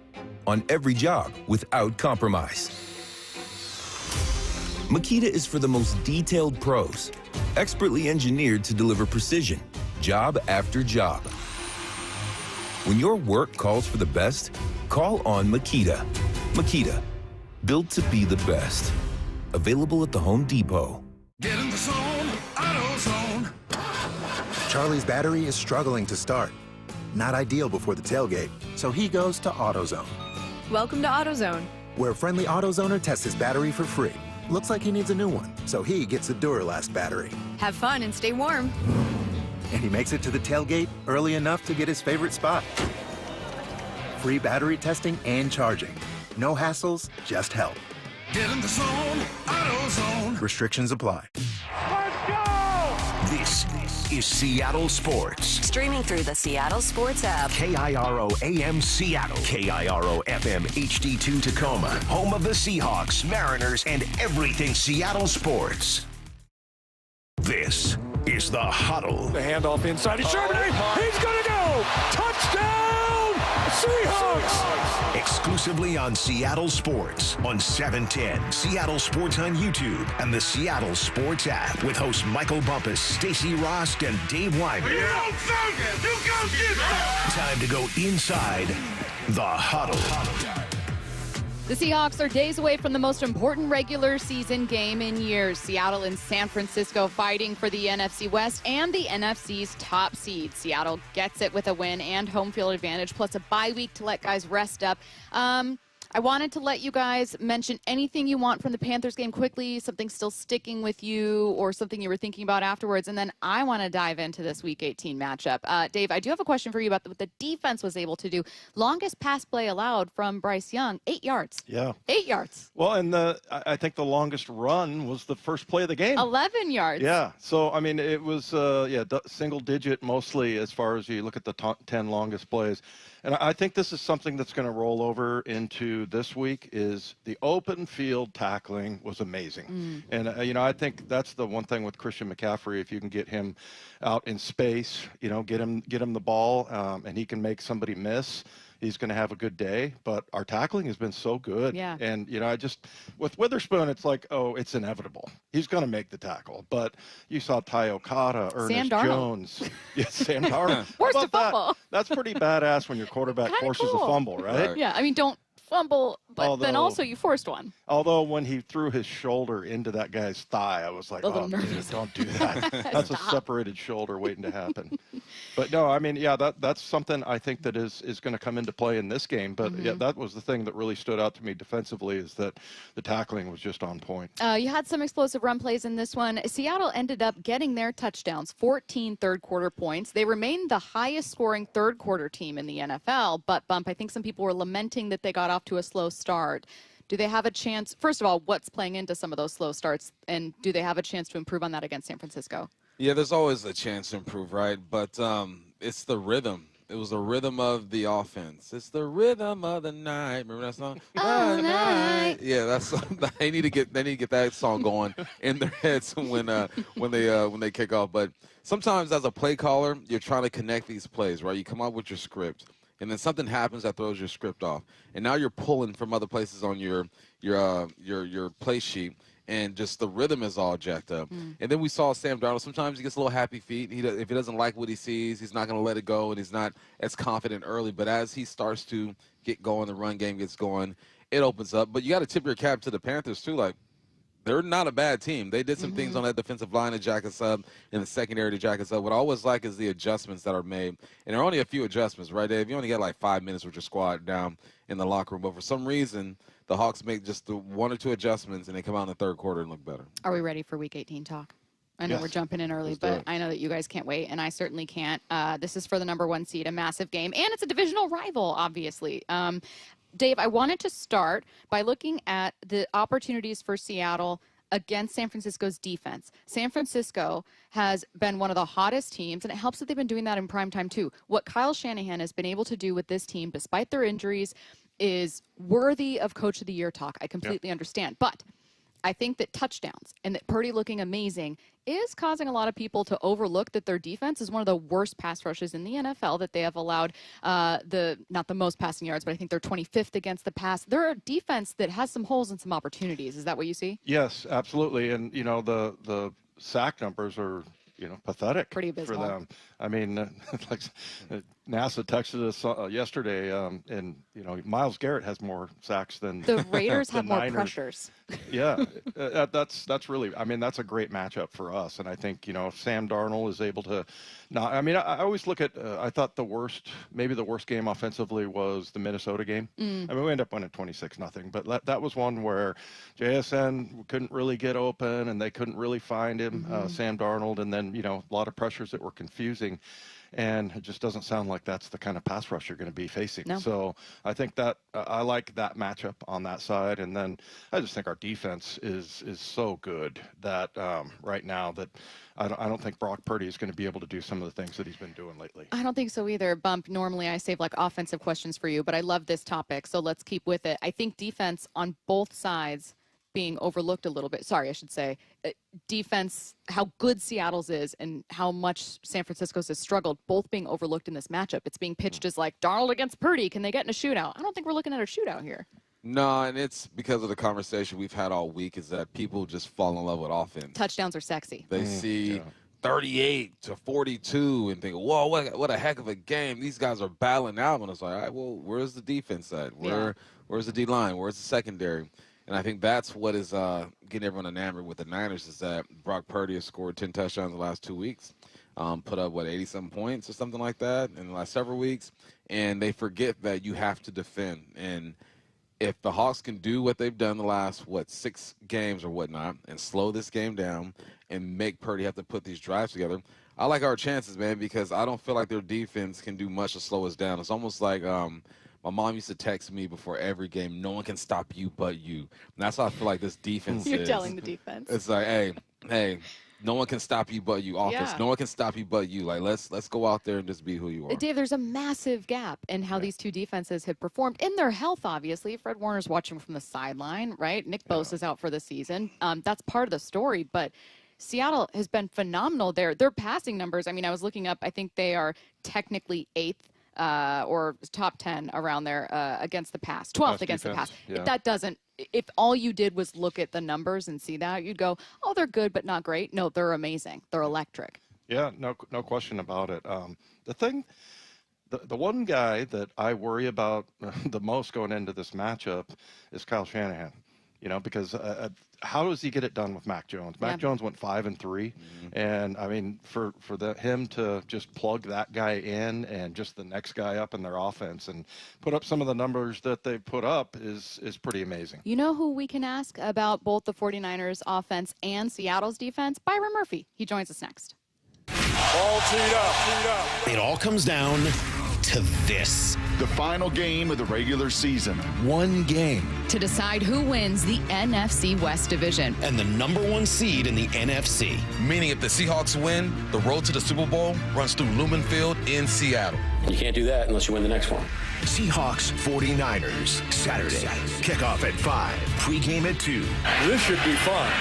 on every job without compromise. Makita is for the most detailed pros, expertly engineered to deliver precision, job after job. When your work calls for the best, call on Makita. Makita, built to be the best. Available at the Home Depot. Get in the zone. AutoZone. Charlie's battery is struggling to start. Not ideal before the tailgate, so he goes to AutoZone. Welcome to AutoZone, where a friendly AutoZoner tests his battery for free. Looks like he needs a new one, so he gets a Duralast battery. have fun and stay warm. And he makes it to the tailgate early enough to get his favorite spot. Free battery testing and charging. No hassles, just help. Get in the zone. AutoZone. Restrictions apply. This is Seattle Sports. Streaming through the Seattle Sports app. KIRO AM Seattle. KIRO FM HD2 Tacoma. Home of the Seahawks, Mariners, and everything Seattle sports. This is The Huddle. The handoff inside. He's Charbonnet. He's going to go. Touchdown, Seahawks. Exclusively on Seattle Sports on 710, Seattle Sports on YouTube, and the Seattle Sports app with hosts Michael Bumpus, Stacy Rost, and Dave Wyman. Time to go inside The Huddle. The Seahawks are days away from the most important regular season game in years. Seattle and San Francisco fighting for the NFC West and the NFC's top seed. Seattle gets it with a win and home field advantage, plus a bye week to let guys rest up. I wanted to let you guys mention anything you want from the Panthers game quickly, something still sticking with you or something you were thinking about afterwards. And then I want to dive into this Week 18 matchup. Dave, I do have a question for you about what the defense was able to do. Longest pass play allowed from Bryce Young, 8 yards. Yeah. 8 yards. Well, and I think the longest run was the first play of the game. 11 yards. Yeah. So, I mean, it was, single digit mostly as far as you look at the 10 longest plays. And I think this is something that's going to roll over into this week is the open field tackling was amazing. And, I think that's the one thing with Christian McCaffrey. If you can get him out in space, get him the ball and he can make somebody miss, he's going to have a good day. But our tackling has been so good. Yeah. And, with Witherspoon, it's like, it's inevitable. He's going to make the tackle. But you saw Ty Okada, Ernest Jones. Yeah, Sam Darnold. Forced a fumble. That's pretty badass when your quarterback forces a fumble, right? Yeah, I mean, don't fumble, but then also you forced one. Although when he threw his shoulder into that guy's thigh, I was like, oh, dude, don't do that. That's a separated shoulder waiting to happen. But no, I mean, yeah, that's something I think that is going to come into play in this game. But yeah, that was the thing that really stood out to me defensively is that the tackling was just on point. You had some explosive run plays in this one. Seattle ended up getting their touchdowns, 14 third-quarter points. They remained the highest-scoring third-quarter team in the NFL. But, Bump, I think some people were lamenting that they got off to a slow start. Do they have a chance? First of all, what's playing into some of those slow starts? And do they have a chance to improve on that against San Francisco? Yeah, there's always a chance to improve, right? But it's the rhythm. It was the rhythm of the offense. It's the rhythm of the night. Remember that song? Oh, night. Yeah, that's they need to get that song going in their heads when they kick off. But sometimes as a play caller, you're trying to connect these plays, right? You come up with your script, and then something happens that throws your script off, and now you're pulling from other places on your play sheet. And just the rhythm is all jacked up. And then we saw Sam Darnold. Sometimes he gets a little happy feet. If he doesn't like what he sees, he's not going to let it go, and he's not as confident early. But as he starts to get going, the run game gets going, it opens up. But you got to tip your cap to the Panthers, too. Like, they're not a bad team. They did some things on that defensive line to jack us up, in the secondary to jack us up. What I always like is the adjustments that are made. And there are only a few adjustments, right, Dave? You only get like 5 minutes with your squad down in the locker room. But for some reason, the Hawks make just the 1 or 2 adjustments, and they come out in the third quarter and look better. Are we ready for Week 18 talk? I know we're jumping in early, but I know that you guys can't wait, and I certainly can't. This is for the number 1 seed, a massive game, and it's a divisional rival, obviously. Dave, I wanted to start by looking at the opportunities for Seattle against San Francisco's defense. San Francisco has been one of the hottest teams, and it helps that they've been doing that in primetime too. What Kyle Shanahan has been able to do with this team, despite their injuries, is worthy of Coach of the Year talk. I completely understand. But I think that touchdowns and that Purdy looking amazing is causing a lot of people to overlook that their defense is one of the worst pass rushes in the NFL, that they have allowed not the most passing yards, but I think they're 25th against the pass. They're a defense that has some holes and some opportunities. Is that what you see? Yes, absolutely. And, the sack numbers are, pathetic pretty abysmal for them. I mean, like NASA texted us yesterday, and Myles Garrett has more sacks than the Raiders the have more Niners. pressures. Yeah, that's really. I mean, that's a great matchup for us, and I think Sam Darnold is able to. Not. I mean, I always look at. I thought the worst game offensively was the Minnesota game. I mean, we ended up winning 26-0, but that was one where JSN couldn't really get open, and they couldn't really find him, Sam Darnold, and then a lot of pressures that were confusing. and it just doesn't sound like that's the kind of pass rush you're going to be facing. No. So I think that I like that matchup on that side, and then I just think our defense is so good that right now that I don't think Brock Purdy is going to be able to do some of the things that he's been doing lately. I don't think so either. Bump, normally I save like offensive questions for you, but I love this topic, so let's keep with it. I think defense on both sides being overlooked a little bit. Sorry, I should say defense, how good Seattle's is and how much San Francisco's has struggled, both being overlooked in this matchup. It's being pitched as like Darnold against Purdy. Can they get in a shootout? I don't think we're looking at a shootout here. No, and it's because of the conversation we've had all week is that people just fall in love with offense. Touchdowns are sexy. They see 38 to 42 and think, whoa, what a heck of a game. These guys are battling out. And it's like, all right, well, where's the defense at? Where's the D-line? Where's the secondary? And I think that's what is getting everyone enamored with the Niners is that Brock Purdy has scored 10 touchdowns in the last 2 weeks, put up, 80-some points or something like that in the last several weeks. And they forget that you have to defend. And if the Hawks can do what they've done the last, 6 games or whatnot and slow this game down and make Purdy have to put these drives together, I like our chances, man, because I don't feel like their defense can do much to slow us down. It's almost like my mom used to text me before every game, no one can stop you but you. And that's how I feel like this defense is. You're telling the defense. It's like, hey, no one can stop you but you. Offense, no one can stop you but you. Like, let's go out there and just be who you are. Dave, there's a massive gap in how these two defenses have performed in their health, obviously. Fred Warner's watching from the sideline, right? Nick Bosa's out for the season. That's part of the story, but Seattle has been phenomenal there. Their passing numbers, I mean, I was looking up, I think they are technically 8th or top 10 around there against the pass, 12th against defense. The pass. That doesn't, if all you did was look at the numbers and see that, you'd go, oh, they're good, but not great. No, they're amazing. They're electric. Yeah, no question about it. The one guy that I worry about the most going into this matchup is Kyle Shanahan. Because how does he get it done with Mac Jones? Mac Jones went 5-3, and I mean, for him to just plug that guy in and just the next guy up in their offense and put up some of the numbers that they put up is pretty amazing. You know who we can ask about both the 49ers offense and Seattle's defense? Byron Murphy. He joins us next. All teed up. It all comes down to this. The final game of the regular season. One game. To decide who wins the NFC West Division. And the #1 seed in the NFC. Meaning if the Seahawks win, the road to the Super Bowl runs through Lumen Field in Seattle. You can't do that unless you win the next one. Seahawks 49ers, Saturday. Kickoff at 5. Pregame at 2. This should be fun.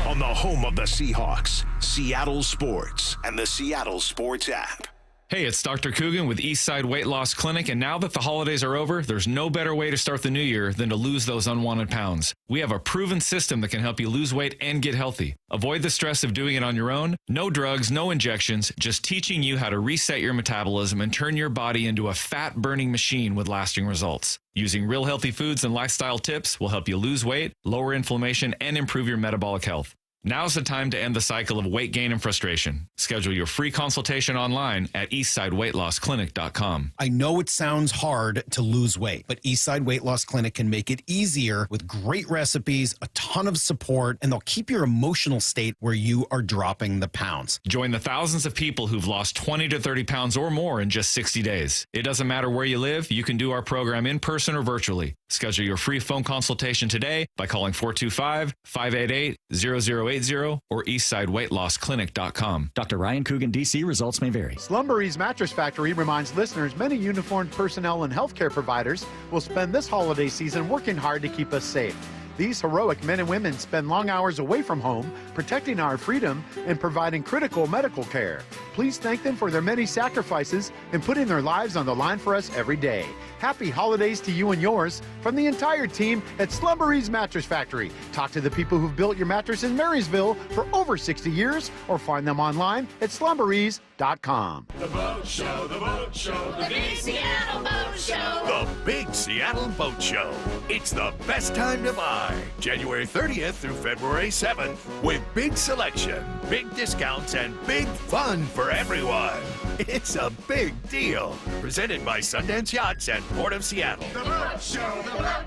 On the home of the Seahawks, Seattle Sports and the Seattle Sports app. Hey, it's Dr. Coogan with Eastside Weight Loss Clinic, and now that the holidays are over, there's no better way to start the new year than to lose those unwanted pounds. We have a proven system that can help you lose weight and get healthy. Avoid the stress of doing it on your own. No drugs, no injections, just teaching you how to reset your metabolism and turn your body into a fat-burning machine with lasting results. Using real healthy foods and lifestyle tips will help you lose weight, lower inflammation, and improve your metabolic health. Now's the time to end the cycle of weight gain and frustration. Schedule your free consultation online at eastsideweightlossclinic.com. I know it sounds hard to lose weight, but Eastside Weight Loss Clinic can make it easier with great recipes, a ton of support, and they'll keep your emotional state where you are dropping the pounds. Join the thousands of people who've lost 20 to 30 pounds or more in just 60 days. It doesn't matter where you live, you can do our program in person or virtually. Schedule your free phone consultation today by calling 425-588-0080 or eastsideweightlossclinic.com. Dr. Ryan Coogan, D.C. Results may vary. Slumbery's Mattress Factory reminds listeners many uniformed personnel and healthcare providers will spend this holiday season working hard to keep us safe. These heroic men and women spend long hours away from home, protecting our freedom and providing critical medical care. Please thank them for their many sacrifices and putting their lives on the line for us every day. Happy holidays to you and yours from the entire team at Slumbery's Mattress Factory. Talk to the people who've built your mattress in Marysville for over 60 years or find them online at slumberys.com. The Boat Show, the Boat Show, the Big Seattle Boat Show. The Big Seattle Boat Show. It's the best time to buy. January 30th through February 7th with big selection, big discounts, and big fun for everyone. It's a big deal. Presented by Sundance Yachts and Port of Seattle. The boat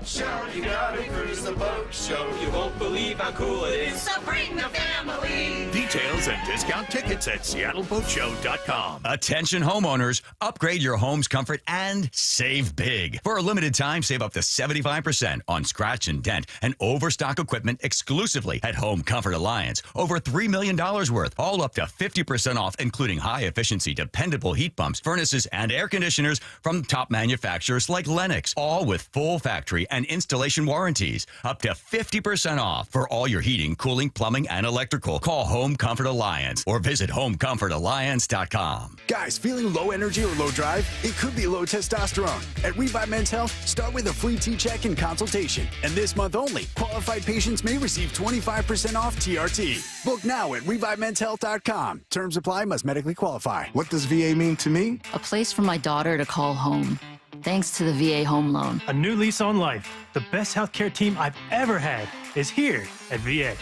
show, you gotta cruise the boat show. You won't believe how cool it is, so bring the family. Details and discount tickets at seattleboatshow.com. Attention homeowners, upgrade your home's comfort and save big. For a limited time, save up to 75% on scratch and dent and overstock equipment exclusively at Home Comfort Alliance. Over $3 million worth, all up to 50% off, including high-efficiency, dependable heat pumps, furnaces, and air conditioners from top manufacturers like Lennox, all with full factory and installation warranties. Up to 50% off for all your heating, cooling, plumbing, and electrical. Call Home Comfort Alliance or visit homecomfortalliance.com. Guys, feeling low energy or low drive? It could be low testosterone. At Revive Men's Health, start with a free T-check and consultation. And this month only, qualified patients may receive 25% off TRT. Book now at ReviveMen'sHealth.com. Terms apply, must medically qualify. What does VA mean to me? A place for my daughter to call home. Thanks to the VA Home Loan. A new lease on life. The best healthcare team I've ever had is here at VA.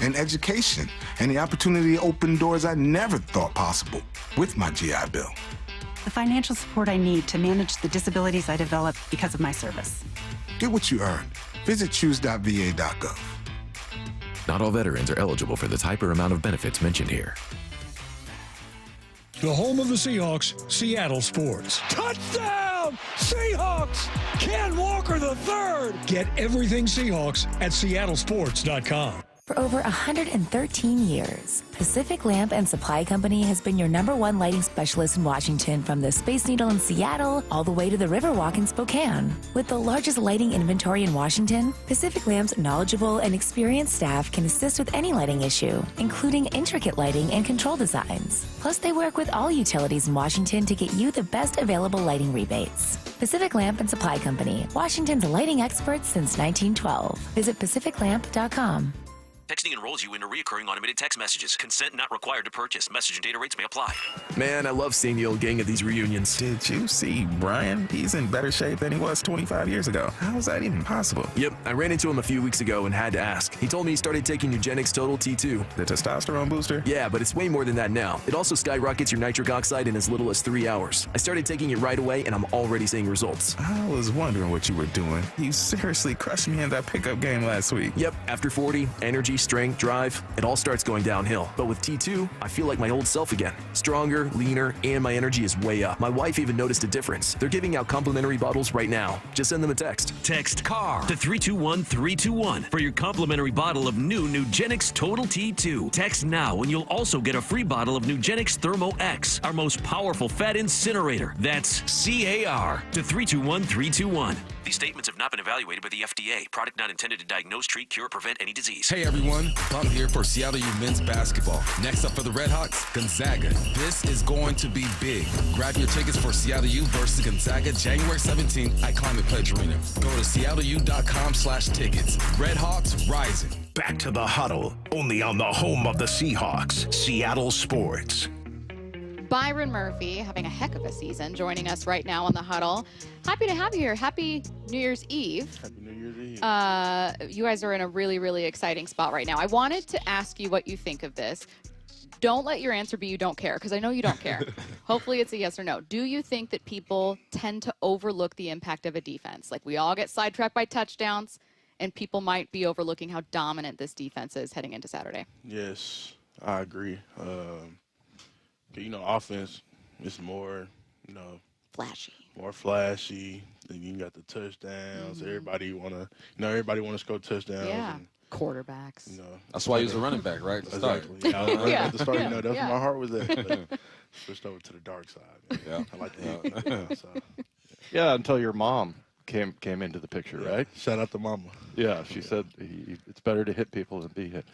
And education, and the opportunity to open doors I never thought possible with my GI Bill. The financial support I need to manage the disabilities I developed because of my service. Get what you earn. Visit choose.va.gov. Not all veterans are eligible for the type or amount of benefits mentioned here. The home of the Seahawks, Seattle Sports. Touchdown! Seahawks! Ken Walker the third! Get everything Seahawks at seattlesports.com. For over 113 years, Pacific Lamp and Supply Company has been your #1 lighting specialist in Washington, from the Space Needle in Seattle all the way to the Riverwalk in Spokane. With the largest lighting inventory in Washington, Pacific Lamp's knowledgeable and experienced staff can assist with any lighting issue, including intricate lighting and control designs. Plus, they work with all utilities in Washington to get you the best available lighting rebates. Pacific Lamp and Supply Company, Washington's lighting experts since 1912. Visit pacificlamp.com. Texting enrolls you into recurring automated text messages. Consent not required to purchase. Message and data rates may apply. Man, I love seeing the old gang at these reunions. Did you see Brian? He's in better shape than he was 25 years ago. How is that even possible? Yep, I ran into him a few weeks ago and had to ask. He told me he started taking Nugenix Total T2. The testosterone booster? Yeah, but it's way more than that now. It also skyrockets your nitric oxide in as little as 3 hours. I started taking it right away and I'm already seeing results. I was wondering what you were doing. You seriously crushed me in that pickup game last week. Yep, after 40, energy, strength, drive, it all starts going downhill. But with T2, I feel like my old self again. Stronger, leaner, and my energy is way up. My wife even noticed a difference. They're giving out complimentary bottles right now. Just send them a text. Text CAR to 321-321 for your complimentary bottle of new Nugenix Total T2. Text now and you'll also get a free bottle of Nugenix Thermo X, our most powerful fat incinerator. That's CAR to 321-321. These statements have not been evaluated by the FDA. Product not intended to diagnose, treat, cure, or prevent any disease. Hey everyone, Bump here for Seattle U men's basketball. Next up for the Redhawks, Gonzaga. This is going to be big. Grab your tickets for Seattle U versus Gonzaga January 17th at Climate Pledge Arena. Go to seattleu.com/tickets. Redhawks rising. Back to the huddle, only on the home of the Seahawks, Seattle Sports. Byron Murphy having a heck of a season, joining us right now on the huddle. Happy to have you here. Happy New Year's Eve. Happy New Year's Eve. You guys are in a really, really exciting spot right now. I wanted to ask you what you think of this. Don't let your answer be you don't care, because I know you don't care. Hopefully it's a yes or no. Do you think that people tend to overlook the impact of a defense? Like, we all get sidetracked by touchdowns, and people might be overlooking how dominant this defense is heading into Saturday. Yes, I agree. Offense is more, flashy. More flashy. Then you got the touchdowns. Everybody wanna score touchdowns. Yeah. And, quarterbacks. That's why he was a running back, right? To start. Exactly. Yeah, at the start, that's where yeah. my heart was at. But switched over to the dark side. Yeah, I like that. Yeah, until your mom came into the picture, right? Shout out to Mama. Yeah, she said it's better to hit people than be hit.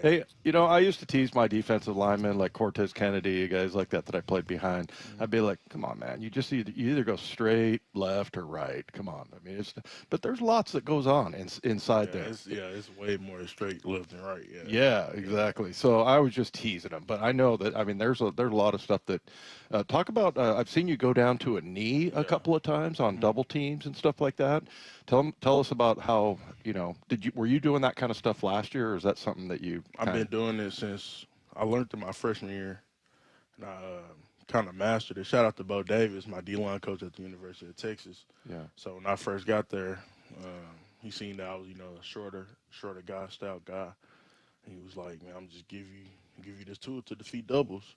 Hey, I used to tease my defensive linemen like Cortez Kennedy, guys like that I played behind. I'd be like, "Come on, man! You either go straight, left, or right. Come on." I mean, but there's lots that goes on inside there. It's way more straight left than right. Yeah. Yeah, exactly. So I was just teasing them, but I know that. I mean, there's a lot of stuff that. Talk about. I've seen you go down to a knee a couple of times on double teams and stuff like that. Tell us about how were you doing that kind of stuff last year, or is that something that you? I've been doing it since I learned it my freshman year, and I kind of mastered it. Shout out to Bo Davis, my D-line coach at the University of Texas. Yeah. So when I first got there, he seen that I was, a shorter guy, stout guy. And he was like, man, I'm just give you this tool to defeat doubles.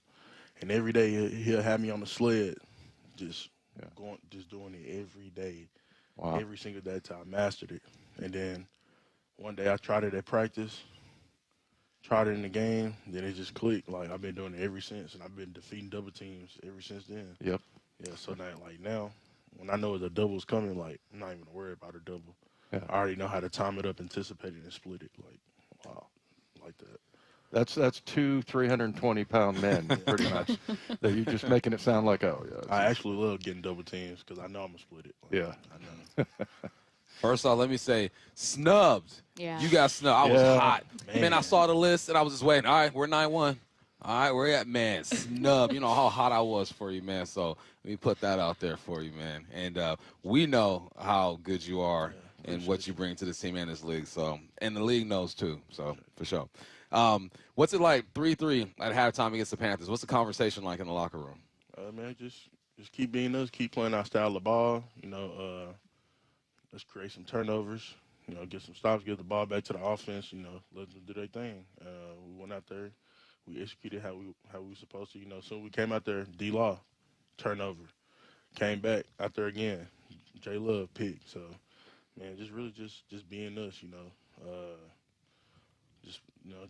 And every day he'll have me on the sled, just doing it every day. Wow. Every single day till I mastered it. And then one day I tried it at practice, tried it in the game, then it just clicked. Like, I've been doing it ever since, and I've been defeating double teams ever since then. Yep. Yeah, so now, when I know the double's coming, like, I'm not even worried about a double. Yeah. I already know how to time it up, anticipate it, and split it. Like, wow, like that. That's 2 320-pound men, pretty much. That you're just making it sound like, oh, yeah. I actually love getting double teams because I know I'm going to split it. Like, yeah. I know. First off, let me say, snubbed. Yeah. You got snubbed. I was hot. Man. Man, I saw the list, and I was just waiting. All right, we're 9-1. All right, where you at, man? Snub. You know how hot I was for you, man. So let me put that out there for you, man. And we know how good you are and what you bring to the team and this league. So, and the league knows, too. So, for sure. What's it like 3-3 at halftime against the Panthers? What's the conversation like in the locker room? Man, just keep being us, keep playing our style of ball. Let's create some turnovers. Get some stops, get the ball back to the offense. Let them do their thing. We went out there, we executed how we were supposed to. So we came out there, D-Law, turnover, came back out there again, J Love pick. So, man, just really just being us.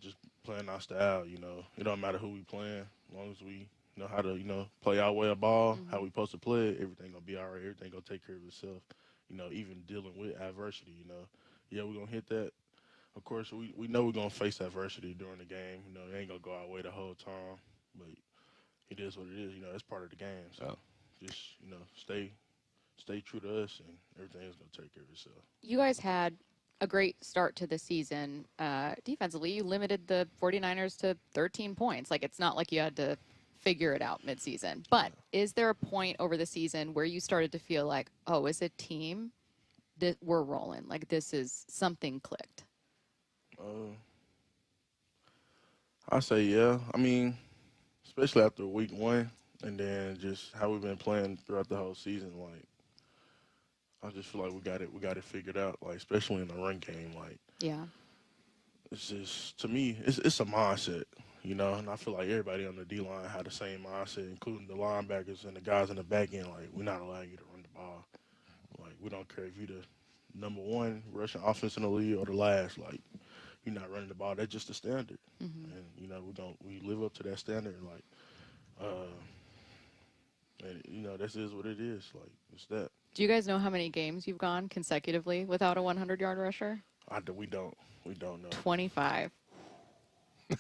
Just playing our style. It don't matter who we playing, as long as we know how to play our way of ball, how we supposed to play it. Everything gonna be all right. Everything gonna take care of itself. Even dealing with adversity, yeah, we're going to hit that. Of course, we know we're going to face adversity during the game. It ain't going to go our way the whole time, but it is what it is. It's part of the game. So just, stay true to us, and everything is going to take care of itself. You guys had a great start to the season. Defensively, you limited the 49ers to 13 points. Like, it's not like you had to figure it out midseason. But is there a point over the season where you started to feel like, oh, as a team, that we're rolling? Like, this is something clicked? I say, yeah. I mean, especially after week 1 and then just how we've been playing throughout the whole season. Like, I just feel like we got it figured out, like, especially in the run game. Like, yeah. It's just, to me, it's a mindset. And I feel like everybody on the D-line had the same mindset, including the linebackers and the guys in the back end. Like, we're not allowing you to run the ball. Like, we don't care if you're the number 1 rushing offense in the league or the last. Like, you're not running the ball. That's just the standard. Mm-hmm. And, we live up to that standard. Like, and, this is what it is. Like, it's that. Do you guys know how many games you've gone consecutively without a 100-yard rusher? We don't know. 25.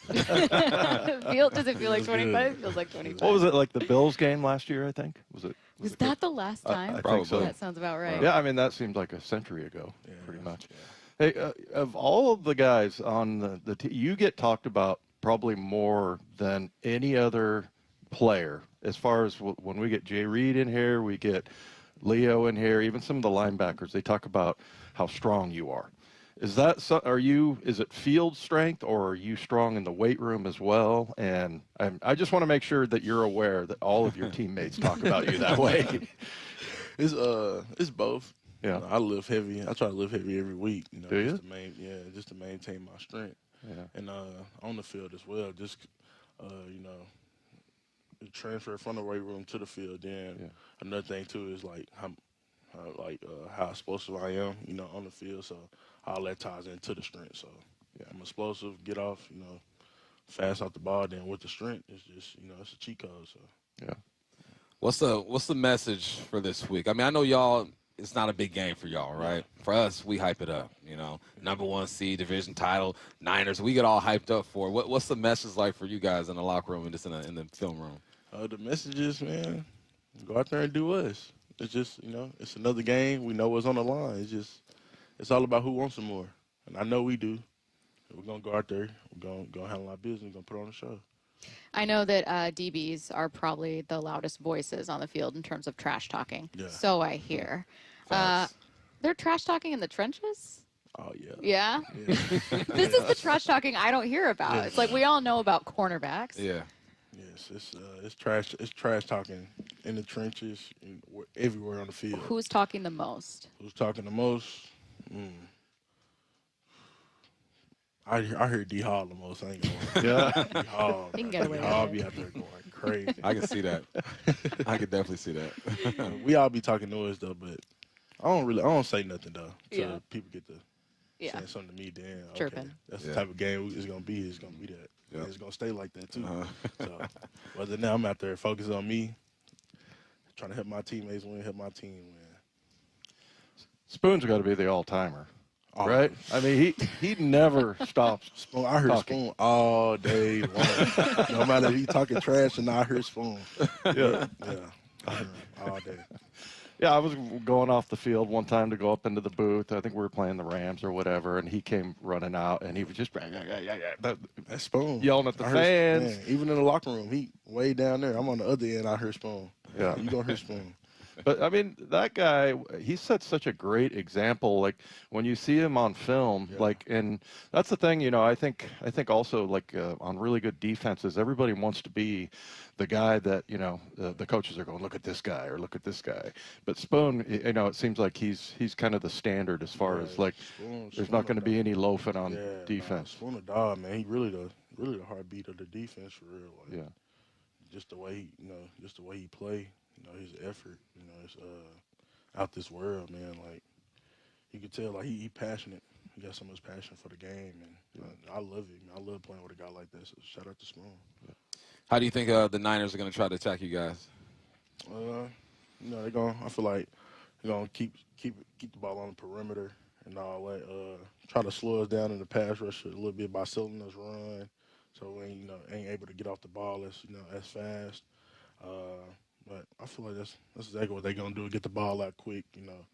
Does it feel like 25? It feels like 25. What was it, like the Bills game last year, I think? Was that the last time? I think so. That sounds about right. Yeah, I mean, that seemed like a century ago, pretty much. Yeah. Hey, of all of the guys on the team, you get talked about probably more than any other player as far as when we get Jay Reed in here, we get Leo in here, even some of the linebackers, they talk about how strong you are. Is it field strength, or are you strong in the weight room as well? And I just want to make sure that you're aware that all of your teammates talk about you that way. It's both. Yeah. I lift heavy. I try to lift heavy every week. Do you? Just to maintain my strength. Yeah. And on the field as well. Just transfer from the weight room to the field. Then another thing too is like how explosive I am. On the field. So all that ties into the strength. So I'm explosive. Get off. Fast off the ball. Then with the strength, it's just it's a cheat code. So yeah. What's the message for this week? I mean, I know y'all. It's not a big game for y'all, right? For us, we hype it up. Number 1 seed, division title, Niners. We get all hyped up for it. What's the message like for you guys in the locker room and just in the film room? The message is, man, go out there and do us. It's just, it's another game. We know what's on the line. It's all about who wants some more. And I know we do. We're going to go out there. We're going to handle our business. We're going to put on a show. I know that DBs are probably the loudest voices on the field in terms of trash talking. Yeah. So I hear. They're trash talking in the trenches? Oh, yeah. Yeah? This is the trash talking I don't hear about. It's like we all know about cornerbacks. Yeah. Yes, it's trash. It's trash talking in the trenches, everywhere on the field. Who's talking the most? Who's talking the most? I heard D Hall the most. I ain't going. Yeah, D Hall. He can get away with Hall it. be out there going crazy. I can see that. I can definitely see that. We all be talking noise though, but I don't say nothing though. Yeah. So people get to saying something to me. Then okay, Chirping. that's the type of game it's gonna be. It's gonna be that. Yeah. And it's gonna stay like that too. So, whether now I'm out there focusing on me, trying to help my teammates win, help my team win. Spoon's got to be the all-timer, right? I mean, he never stops. Spoon, I heard talking. Spoon all day long. No matter if he talking trash or not, I heard Spoon. Yeah, I heard him all day. Yeah, I was going off the field one time to go up into the booth. I think we were playing the Rams or whatever, and he came running out, and he was just That's Spoon. yelling at the I fans. Heard, man, even in the locker room, he way down there. I'm on the other end. I heard Spoon. Yeah. You gonna hear Spoon. But, I mean, that guy, he set such a great example. Like, when you see him on film, like, and that's the thing, you know, I think also, like, on really good defenses, everybody wants to be the guy that, you know, the coaches are going, look at this guy or look at this guy. But Spoon, you know, it seems like he's kind of the standard as far as, like, there's not going to be any loafing on defense. Spoon a dog, man. He really the heartbeat of the defense for real. Like, yeah. Just the way he play. You know, his effort, you know, it's out this world, man. Like, you can tell, like, he passionate. He got so much passion for the game, and I love it. I love playing with a guy like that, so shout out to Spoon. Yeah. How do you think the Niners are going to try to attack you guys? You know, I feel like they're going to keep the ball on the perimeter and all that. Try to slow us down in the pass rush a little bit by selling us run, so we ain't able to get off the ball as fast. But I feel like that's exactly what they're going to do, get the ball out quick, you know,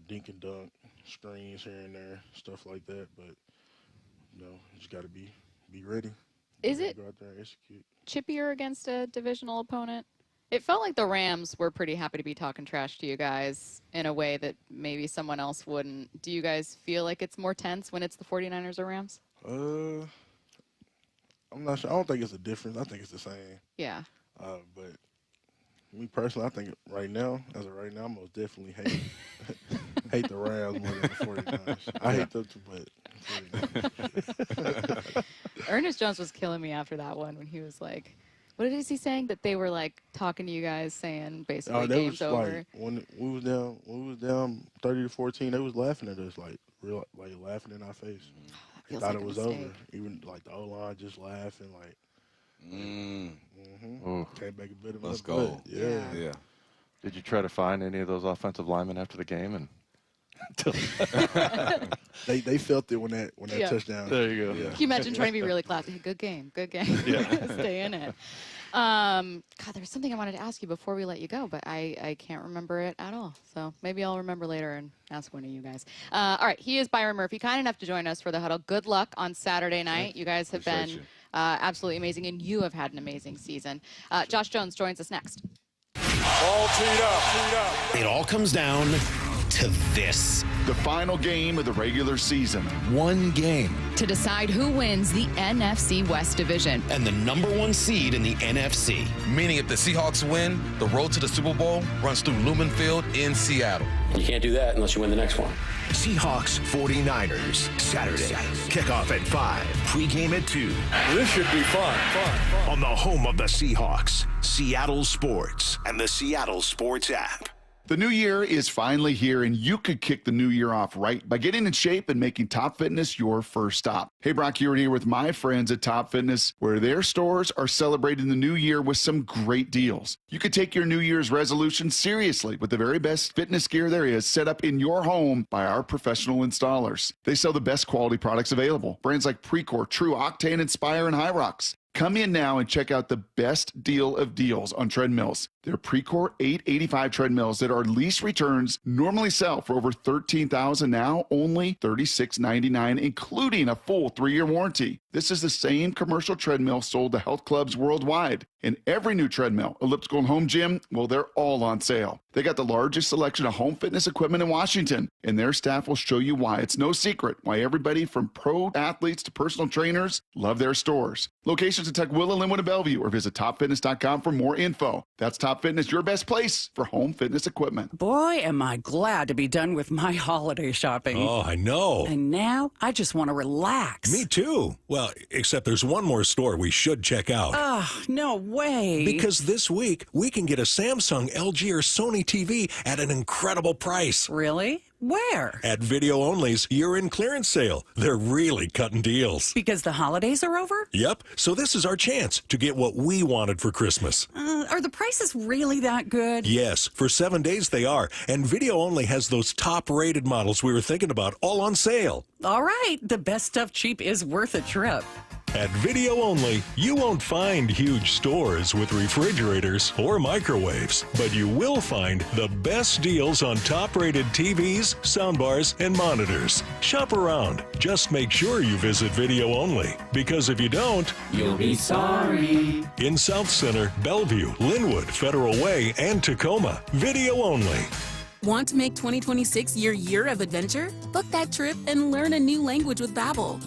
dink and dunk, screens here and there, stuff like that. But, you know, you just got to be ready. Is it go out there and execute. chippier against a divisional opponent? It felt like the Rams were pretty happy to be talking trash to you guys in a way that maybe someone else wouldn't. Do you guys feel like it's more tense when it's the 49ers or Rams? I'm not sure. I don't think it's a difference. I think it's the same. Yeah. But me personally, I think as of right now, I most definitely hate the Rams more than the 49ers. I hate them too, but 49ers. Ernest Jones was killing me after that one when he was like, what is he saying? That they were like talking to you guys saying basically game's over. Like, when we was down 30-14, they was laughing at us like laughing in our face. They thought like it was mistake. over. Even like the O-line just laughing like. Came back a bit of Let's a go. butt. Yeah. Did you try to find any of those offensive linemen after the game? And they felt it when that touchdown. There you go. Yeah. Can you imagine trying to be really classy? Hey, good game. Yeah. Stay in it. God, there's something I wanted to ask you before we let you go, but I can't remember it at all. So maybe I'll remember later and ask one of you guys. All right, he is Byron Murphy, kind enough to join us for the huddle. Good luck on Saturday night. You guys have been absolutely amazing, and you have had an amazing season. Josh Jones joins us next. All teed up. It all comes down to this. The final game of the regular season. One game. To decide who wins the NFC West Division. And the #1 seed in the NFC. Meaning if the Seahawks win, the road to the Super Bowl runs through Lumen Field in Seattle. You can't do that unless you win the next one. Seahawks 49ers, Saturday. Kickoff at 5. Pregame at 2. This should be fun. On the home of the Seahawks, Seattle Sports and the Seattle Sports app. The new year is finally here, and you could kick the new year off right by getting in shape and making Top Fitness your first stop. Hey, Brock Hewitt here with my friends at Top Fitness, where their stores are celebrating the new year with some great deals. You could take your New Year's resolution seriously with the very best fitness gear there is set up in your home by our professional installers. They sell the best quality products available. Brands like Precor, True, Octane, Inspire, and Hyrox. Come in now and check out the best deal of deals on treadmills. Their Precore 885 treadmills that are lease returns normally sell for over $13,000, now only $36.99, including a full 3-year warranty. This is the same commercial treadmill sold to health clubs worldwide. And every new treadmill, elliptical, and home gym, well, they're all on sale. They got the largest selection of home fitness equipment in Washington, and their staff will show you why. It's no secret why everybody from pro athletes to personal trainers love their stores. Locations in Tukwila, Linwood, and Bellevue, or visit topfitness.com for more info. That's Top Fitness, your best place for home fitness equipment. Boy, am I glad to be done with my holiday shopping. Oh, I know. And now I just want to relax. Me too. Well, except there's one more store we should check out. Ah, no way. Because this week, we can get a Samsung, LG, or Sony TV at an incredible price. Really? Where? At Video Only's year-end clearance sale. They're really cutting deals. Because the holidays are over? Yep. So this is our chance to get what we wanted for Christmas. Are the prices really that good? Yes. For 7 days they are. And Video Only has those top-rated models we were thinking about all on sale. All right. The best stuff cheap is worth a trip. At Video Only, you won't find huge stores with refrigerators or microwaves, but you will find the best deals on top-rated TVs, soundbars, and monitors. Shop around. Just make sure you visit Video Only, because if you don't, you'll be sorry. In South Center, Bellevue, Linwood, Federal Way, and Tacoma, Video Only. Want to make 2026 your year of adventure? Book that trip and learn a new language with Babbel.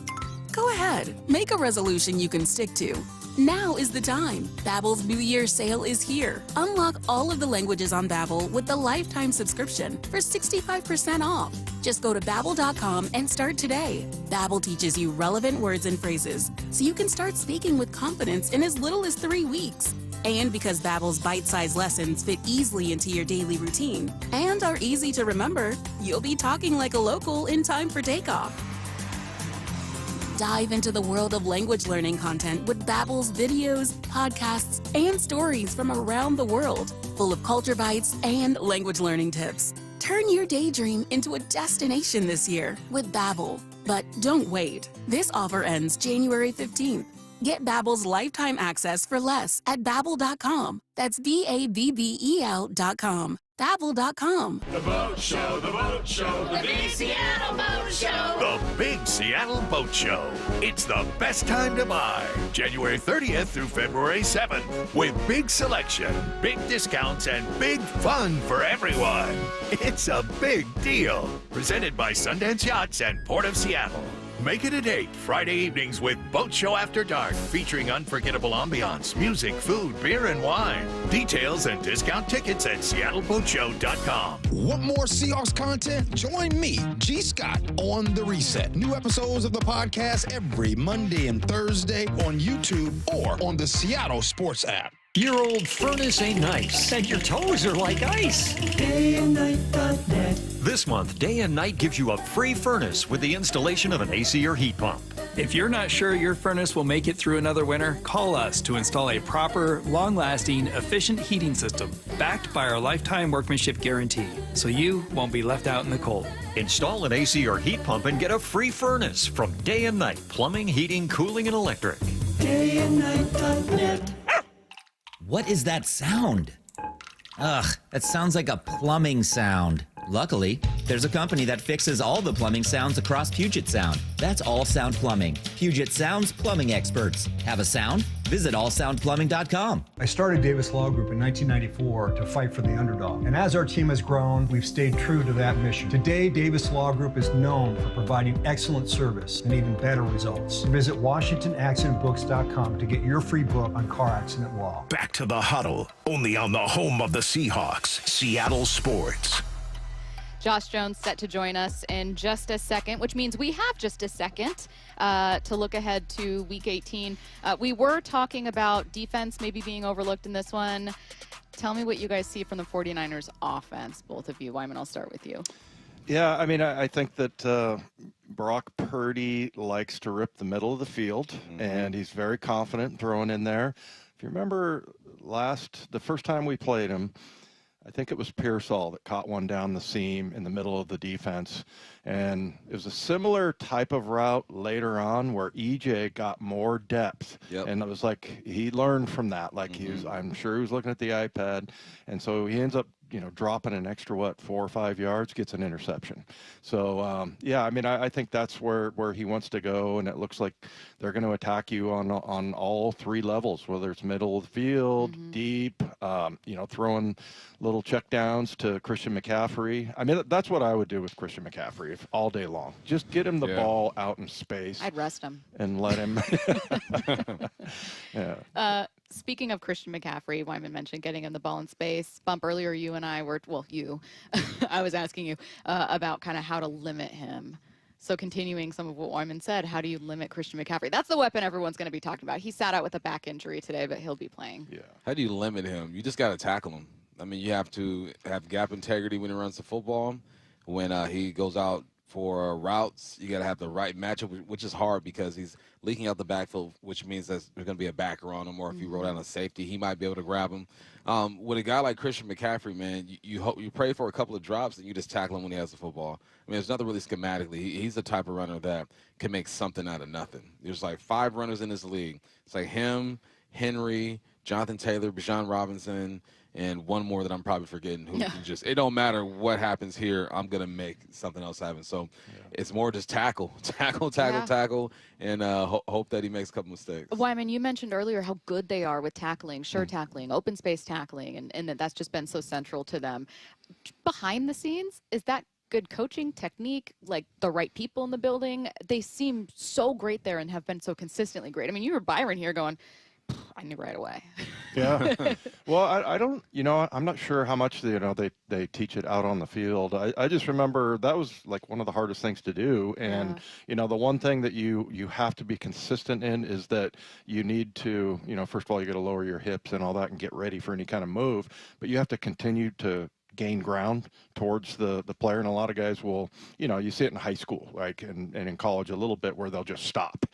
Go ahead, make a resolution you can stick to. Now is the time. Babbel's New Year's sale is here. Unlock all of the languages on Babbel with the lifetime subscription for 65% off. Just go to Babbel.com and start today. Babbel teaches you relevant words and phrases, so you can start speaking with confidence in as little as 3 weeks. And because Babbel's bite-sized lessons fit easily into your daily routine and are easy to remember, you'll be talking like a local in time for takeoff. Dive into the world of language learning content with Babbel's videos, podcasts, and stories from around the world, full of culture bites and language learning tips. Turn your daydream into a destination this year with Babbel. But don't wait. This offer ends January 15th. Get Babbel's lifetime access for less at Babbel.com. That's Babbel.com. Babbel.com. The Boat Show, the Boat Show, the Big Seattle Boat Show. The Big Seattle Boat Show. It's the best time to buy. January 30th through February 7th. With big selection, big discounts, and big fun for everyone. It's a big deal. Presented by Sundance Yachts and Port of Seattle. Make it a date Friday evenings with Boat Show After Dark, featuring unforgettable ambiance, music, food, beer, and wine. Details and discount tickets at seattleboatshow.com. Want more Seahawks content? Join me, G. Scott, on The Reset. New episodes of the podcast every Monday and Thursday on YouTube or on the Seattle Sports app. Your old furnace ain't nice, and your toes are like ice. DayandNight.net. This month, Day and Night gives you a free furnace with the installation of an AC or heat pump. If you're not sure your furnace will make it through another winter, call us to install a proper, long-lasting, efficient heating system backed by our lifetime workmanship guarantee, so you won't be left out in the cold. Install an AC or heat pump and get a free furnace from Day and Night Plumbing, Heating, Cooling, and Electric. DayandNight.net. What is that sound? Ugh, that sounds like a plumbing sound. Luckily, there's a company that fixes all the plumbing sounds across Puget Sound. That's All Sound Plumbing. Puget Sound's plumbing experts. Have a sound? Visit allsoundplumbing.com. I started Davis Law Group in 1994 to fight for the underdog. And as our team has grown, we've stayed true to that mission. Today, Davis Law Group is known for providing excellent service and even better results. Visit WashingtonAccidentBooks.com to get your free book on car accident law. Back to the huddle, only on the home of the Seahawks, Seattle Sports. Josh Jones set to join us in just a second, which means we have just a second to look ahead to Week 18. We were talking about defense maybe being overlooked in this one. Tell me what you guys see from the 49ers offense, both of you. Wyman, I'll start with you. Yeah, I mean, I think that Brock Purdy likes to rip the middle of the field, and he's very confident throwing in there. If you remember the first time we played him, I think it was Pearsall that caught one down the seam in the middle of the defense. And it was a similar type of route later on where EJ got more depth. And it was like he learned from that. Like I'm sure he was looking at the iPad. And so he ends up, dropping an extra, 4 or 5 yards, gets an interception. So, yeah, I mean, I think that's where he wants to go. And it looks like they're going to attack you on all 3 levels, whether it's middle of the field, deep, throwing little check downs to Christian McCaffrey. I mean, that's what I would do with Christian McCaffrey all day long. Just get him the ball out in space. I'd rest him. And let him. Speaking of Christian McCaffrey, Wyman mentioned getting him the ball in space. Bump, earlier you and I were, I was asking you about kind of how to limit him. So continuing some of what Wyman said, how do you limit Christian McCaffrey? That's the weapon everyone's going to be talking about. He sat out with a back injury today, but he'll be playing. Yeah. How do you limit him? You just got to tackle him. I mean, you have to have gap integrity when he runs the football. When he goes out for routes, you got to have the right matchup, which is hard because he's leaking out the backfield, which means that there's going to be a backer on him, or if you roll down a safety, he might be able to grab him. With a guy like Christian McCaffrey, man, you pray for a couple of drops and you just tackle him when he has the football. I mean, there's nothing really schematically. He's the type of runner that can make something out of nothing. There's like 5 runners in this league. It's like him, Henry, Jonathan Taylor, Bijan Robinson, and one more that I'm probably forgetting who can just, it don't matter what happens here, I'm going to make something else happen. So it's more just tackle, and hope that he makes a couple mistakes. Wyman, you mentioned earlier how good they are with tackling, tackling, open space tackling, and that's just been so central to them. Behind the scenes, is that good coaching, technique, like the right people in the building? They seem so great there and have been so consistently great. I mean, you were Byron here going, I knew right away. Yeah. Well, I don't, I'm not sure how much, they teach it out on the field. I just remember that was like one of the hardest things to do. And, the one thing that you have to be consistent in is that you need to, first of all, you got to lower your hips and all that and get ready for any kind of move, but you have to continue to gain ground towards the player. And a lot of guys will, you see it in high school, like, and in college a little bit where they'll just stop,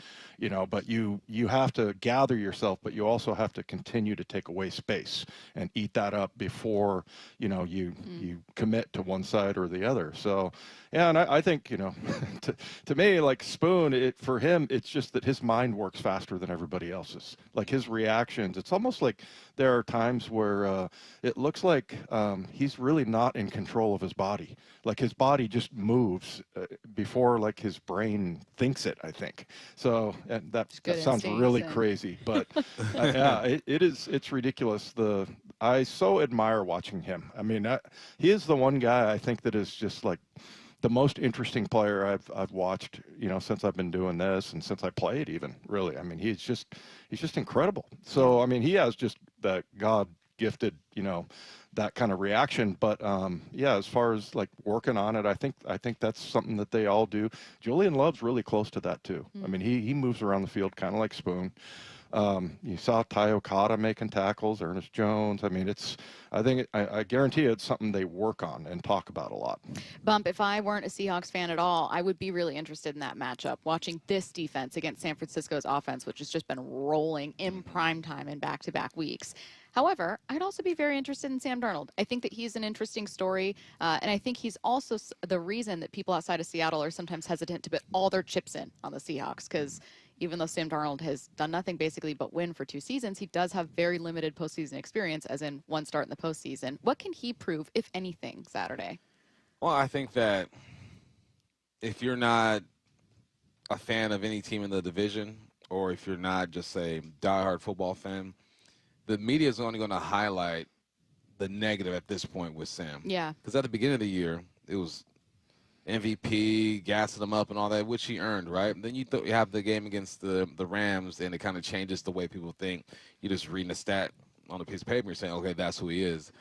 but you have to gather yourself, but you also have to continue to take away space and eat that up before, you commit to one side or the other. So, yeah, and I think, to me, like Spoon, for him, it's just that his mind works faster than everybody else's. Like his reactions, it's almost like there are times where it looks like he's really not in control of his body. Like his body just moves before like his brain thinks it, I think. So and that sounds really crazy, but yeah, it's ridiculous. I so admire watching him. I mean, he is the one guy I think that is just like the most interesting player I've watched, since I've been doing this and since I played even, really. I mean, he's just incredible. So, I mean, he has just that God gifted, that kind of reaction. But yeah, as far as like working on it, I think that's something that they all do. Julian Love's really close to that too. I mean, he moves around the field kind of like Spoon. You saw Ty Okada making tackles, Ernest Jones. I mean, I guarantee it's something they work on and talk about a lot. Bump, if I weren't a Seahawks fan at all, I would be really interested in that matchup, watching this defense against San Francisco's offense, which has just been rolling in prime time in back-to-back weeks. However, I'd also be very interested in Sam Darnold. I think that he's an interesting story, and I think he's also the reason that people outside of Seattle are sometimes hesitant to put all their chips in on the Seahawks, because even though Sam Darnold has done nothing basically but win for 2 seasons, he does have very limited postseason experience, as in one start in the postseason. What can he prove, if anything, Saturday? Well, I think that if you're not a fan of any team in the division, or if you're not just a diehard football fan, the media is only going to highlight the negative at this point with Sam. Yeah. Because at the beginning of the year, it was MVP, gassing him up and all that, which he earned, right? Then you have the game against the Rams, and it kind of changes the way people think. You're just reading a stat on a piece of paper, you're saying, okay, that's who he is.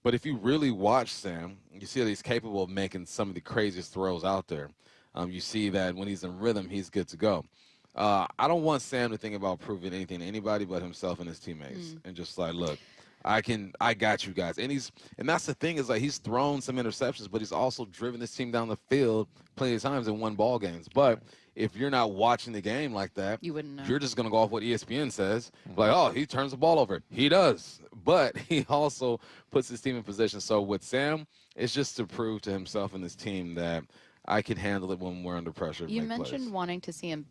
But if you really watch Sam, you see that he's capable of making some of the craziest throws out there. You see that when he's in rhythm, he's good to go. I don't want Sam to think about proving anything to anybody but himself and his teammates, and just like, look, I got you guys. And that's the thing, is like he's thrown some interceptions, but he's also driven this team down the field plenty of times and won ball games. But if you're not watching the game like that, you wouldn't know. You're just going to go off what ESPN says. Like, oh, he turns the ball over. He does. but he also puts his team in position. So with Sam, it's just to prove to himself and his team that I can handle it when we're under pressure. You mentioned wanting to see him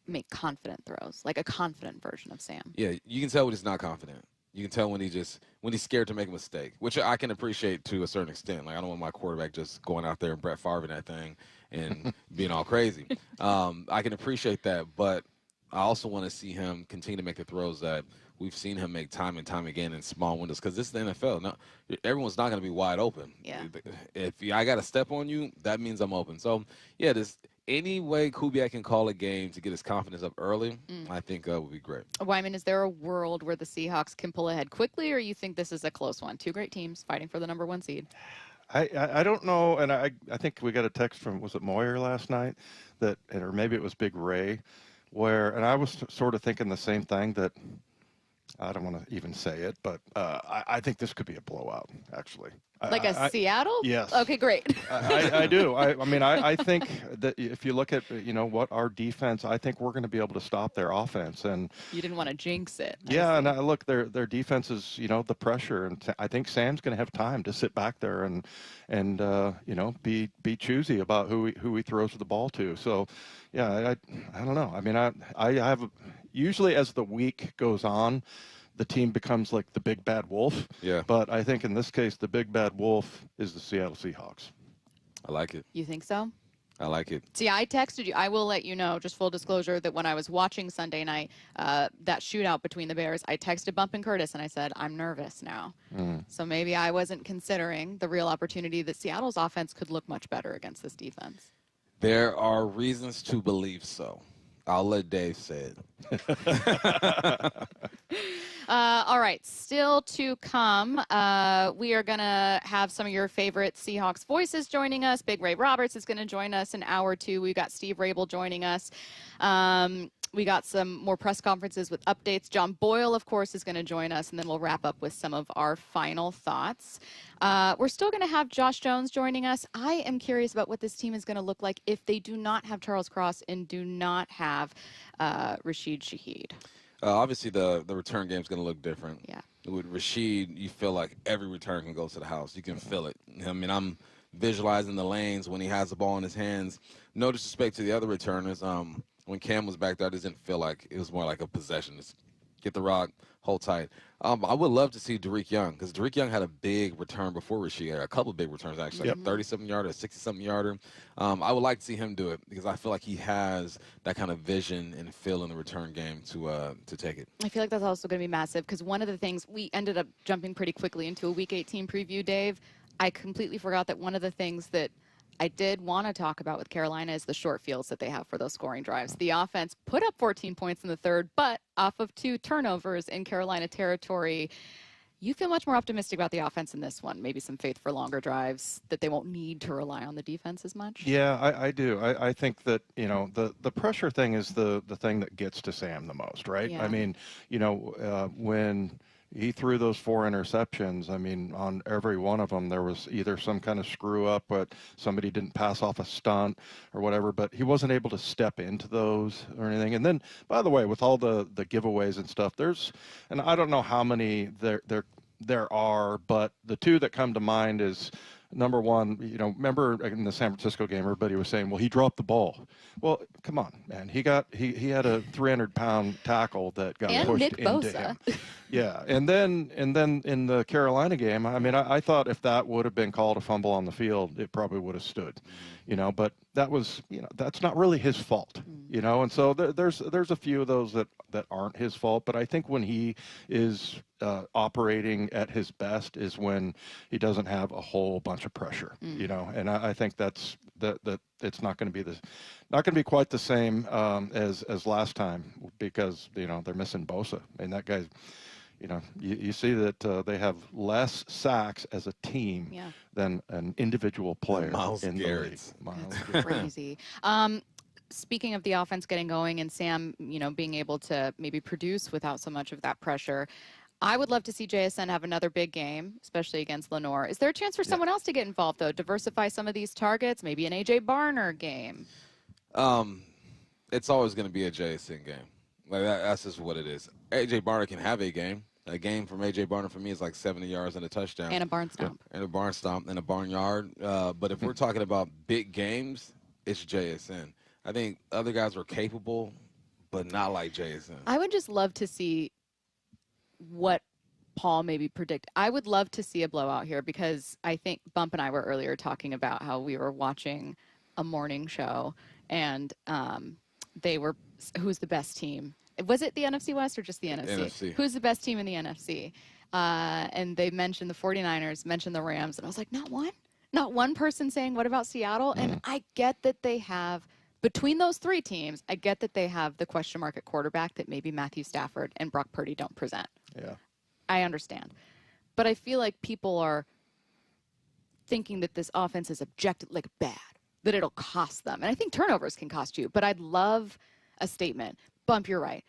make confident throws, like a confident version of Sam. Yeah, you can tell when he's not confident. You can tell when he's scared to make a mistake, which I can appreciate to a certain extent. Like, I don't want my quarterback just going out there and Brett Favre that thing and being all crazy. I can appreciate that, but I also want to see him continue to make the throws that we've seen him make time and time again in small windows, because this is the NFL. No, everyone's not going to be wide open. Yeah. If I got to step on you, that means I'm open. So, yeah, any way Kubiak can call a game to get his confidence up early, I think would be great. Wyman, is there a world where the Seahawks can pull ahead quickly, or you think this is a close one? Two great teams fighting for the #1 seed. I don't know, and I think we got a text from, was it Moyer last night, or maybe it was Big Ray, and I was sort of thinking the same thing, that I don't want to even say it, but I think this could be a blowout, actually. Like a Seattle? Yes. Okay, great. I do. I think that if you look at, what our defense, I think we're going to be able to stop their offense. And you didn't want to jinx it. Yeah, and look, their defense is, the pressure, and I think Sam's going to have time to sit back there and be choosy about who he throws the ball to. So, yeah, I don't know. I have usually, as the week goes on, the team becomes like the big bad wolf. Yeah. But I think in this case, the big bad wolf is the Seattle Seahawks. I like it. You think so? I like it. See, I texted you. I will let you know, just full disclosure, that when I was watching Sunday night, that shootout between the Bears, I texted Bump and Curtis, and I said, I'm nervous now. So maybe I wasn't considering the real opportunity that Seattle's offense could look much better against this defense. There are reasons to believe so. I'll let Dave say it. All right, still to come, we are going to have some of your favorite Seahawks voices joining us. Big Ray Roberts is going to join us in hour 2. We've got Steve Raible joining us. We got some more press conferences with updates. John Boyle, of course, is going to join us, and then we'll wrap up with some of our final thoughts. We're still going to have Josh Jones joining us. I am curious about what this team is going to look like if they do not have Charles Cross and do not have Rashid Shaheed. Obviously, the return game is going to look different. Yeah. With Rashid, you feel like every return can go to the house. You can feel it. I'm visualizing the lanes when he has the ball in his hands. No disrespect to the other returners. When Cam was back there, I just didn't feel like it was more like a possession. Just get the rock, hold tight. I would love to see Derek Young, because Derek Young had a big return before Rashid. A couple of big returns, actually. Yep. 37-yarder, 60-something-yarder. I would like to see him do it, because I feel like he has that kind of vision and feel in the return game to take it. I feel like that's also going to be massive, because one of the things, we ended up jumping pretty quickly into a Week 18 preview, Dave. I completely forgot that one of the things that I did want to talk about with Carolina is the short fields that they have for those scoring drives. The offense put up 14 points in the third, but off of 2 turnovers in Carolina territory. You feel much more optimistic about the offense in this one. Maybe some faith for longer drives, that they won't need to rely on the defense as much. Yeah, I do. I think that, the pressure thing is the thing that gets to Sam the most, right? Yeah. When he threw those 4 interceptions, on every one of them, there was either some kind of screw up, but somebody didn't pass off a stunt or whatever, but he wasn't able to step into those or anything. And then, by the way, with all the giveaways and stuff, and I don't know how many there are, but the 2 that come to mind is, number one, remember in the San Francisco game, everybody was saying, well, he dropped the ball. Well, come on, man. He had a 300-pound tackle that got pushed Nick into Bosa. him. Yeah, and then in the Carolina game, I thought if that would have been called a fumble on the field, it probably would have stood. But that was, that's not really his fault. And so there's a few of those that aren't his fault, but I think when he is operating at his best is when he doesn't have a whole bunch of pressure, and I think that it's not going to be quite the same as last time, because they're missing Bosa, and that guy. You see that they have less sacks as a team than an individual player in the league. That's crazy. Speaking of the offense getting going and Sam, being able to maybe produce without so much of that pressure, I would love to see JSN have another big game, especially against Lenore. Is there a chance for someone else to get involved, though? Diversify some of these targets, maybe an A.J. Barner game? It's always going to be a JSN game. Like that's just what it is. A.J. Barner can have a game. A game from A.J. Barner for me is like 70 yards and a touchdown. And a barn stomp. And a barn stomp and a barnyard. But if we're talking about big games, it's JSN. I think other guys are capable, but not like JSN. I would just love to see what Paul maybe predict. I would love to see a blowout here because I think Bump and I were earlier talking about how we were watching a morning show and they were, who's the best team? Was it the NFC West or just the NFC? Who's the best team in the NFC? And they mentioned the 49ers, mentioned the Rams, and I was like, not one? Not one person saying, what about Seattle? And I get that they have, between those three teams, I get that they have the question mark at quarterback that maybe Matthew Stafford and Brock Purdy don't present. Yeah. I understand. But I feel like people are thinking that this offense is objective, like bad, that it'll cost them. And I think turnovers can cost you, but I'd love a statement. Bump, you're right.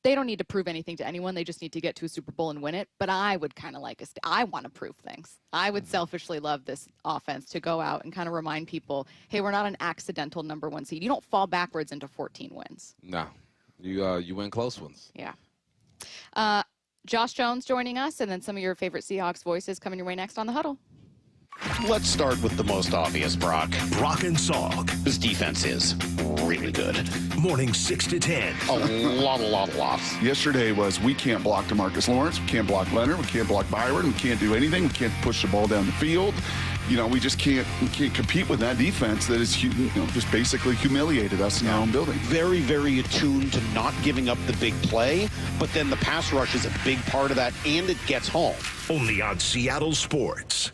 They don't need to prove anything to anyone. They just need to get to a Super Bowl and win it. But I would kind of like I want to prove things. I would selfishly love this offense to go out and kind of remind people, hey, we're not an accidental number one seed. You don't fall backwards into 14 wins. No. You win close ones. Yeah. Josh Jones joining us, and then some of your favorite Seahawks voices coming your way next on The Huddle. Let's start with the most obvious, Brock. Brock and Salk. His defense is really good. Morning 6 to 10. A lot of loss. Yesterday was we can't block DeMarcus Lawrence, we can't block Leonard, we can't block Byron, we can't do anything, we can't push the ball down the field. You know, we can't compete with that defense that is just basically humiliated us in our own building. Very, very attuned to not giving up the big play, but then the pass rush is a big part of that, and it gets home. Only on Seattle Sports.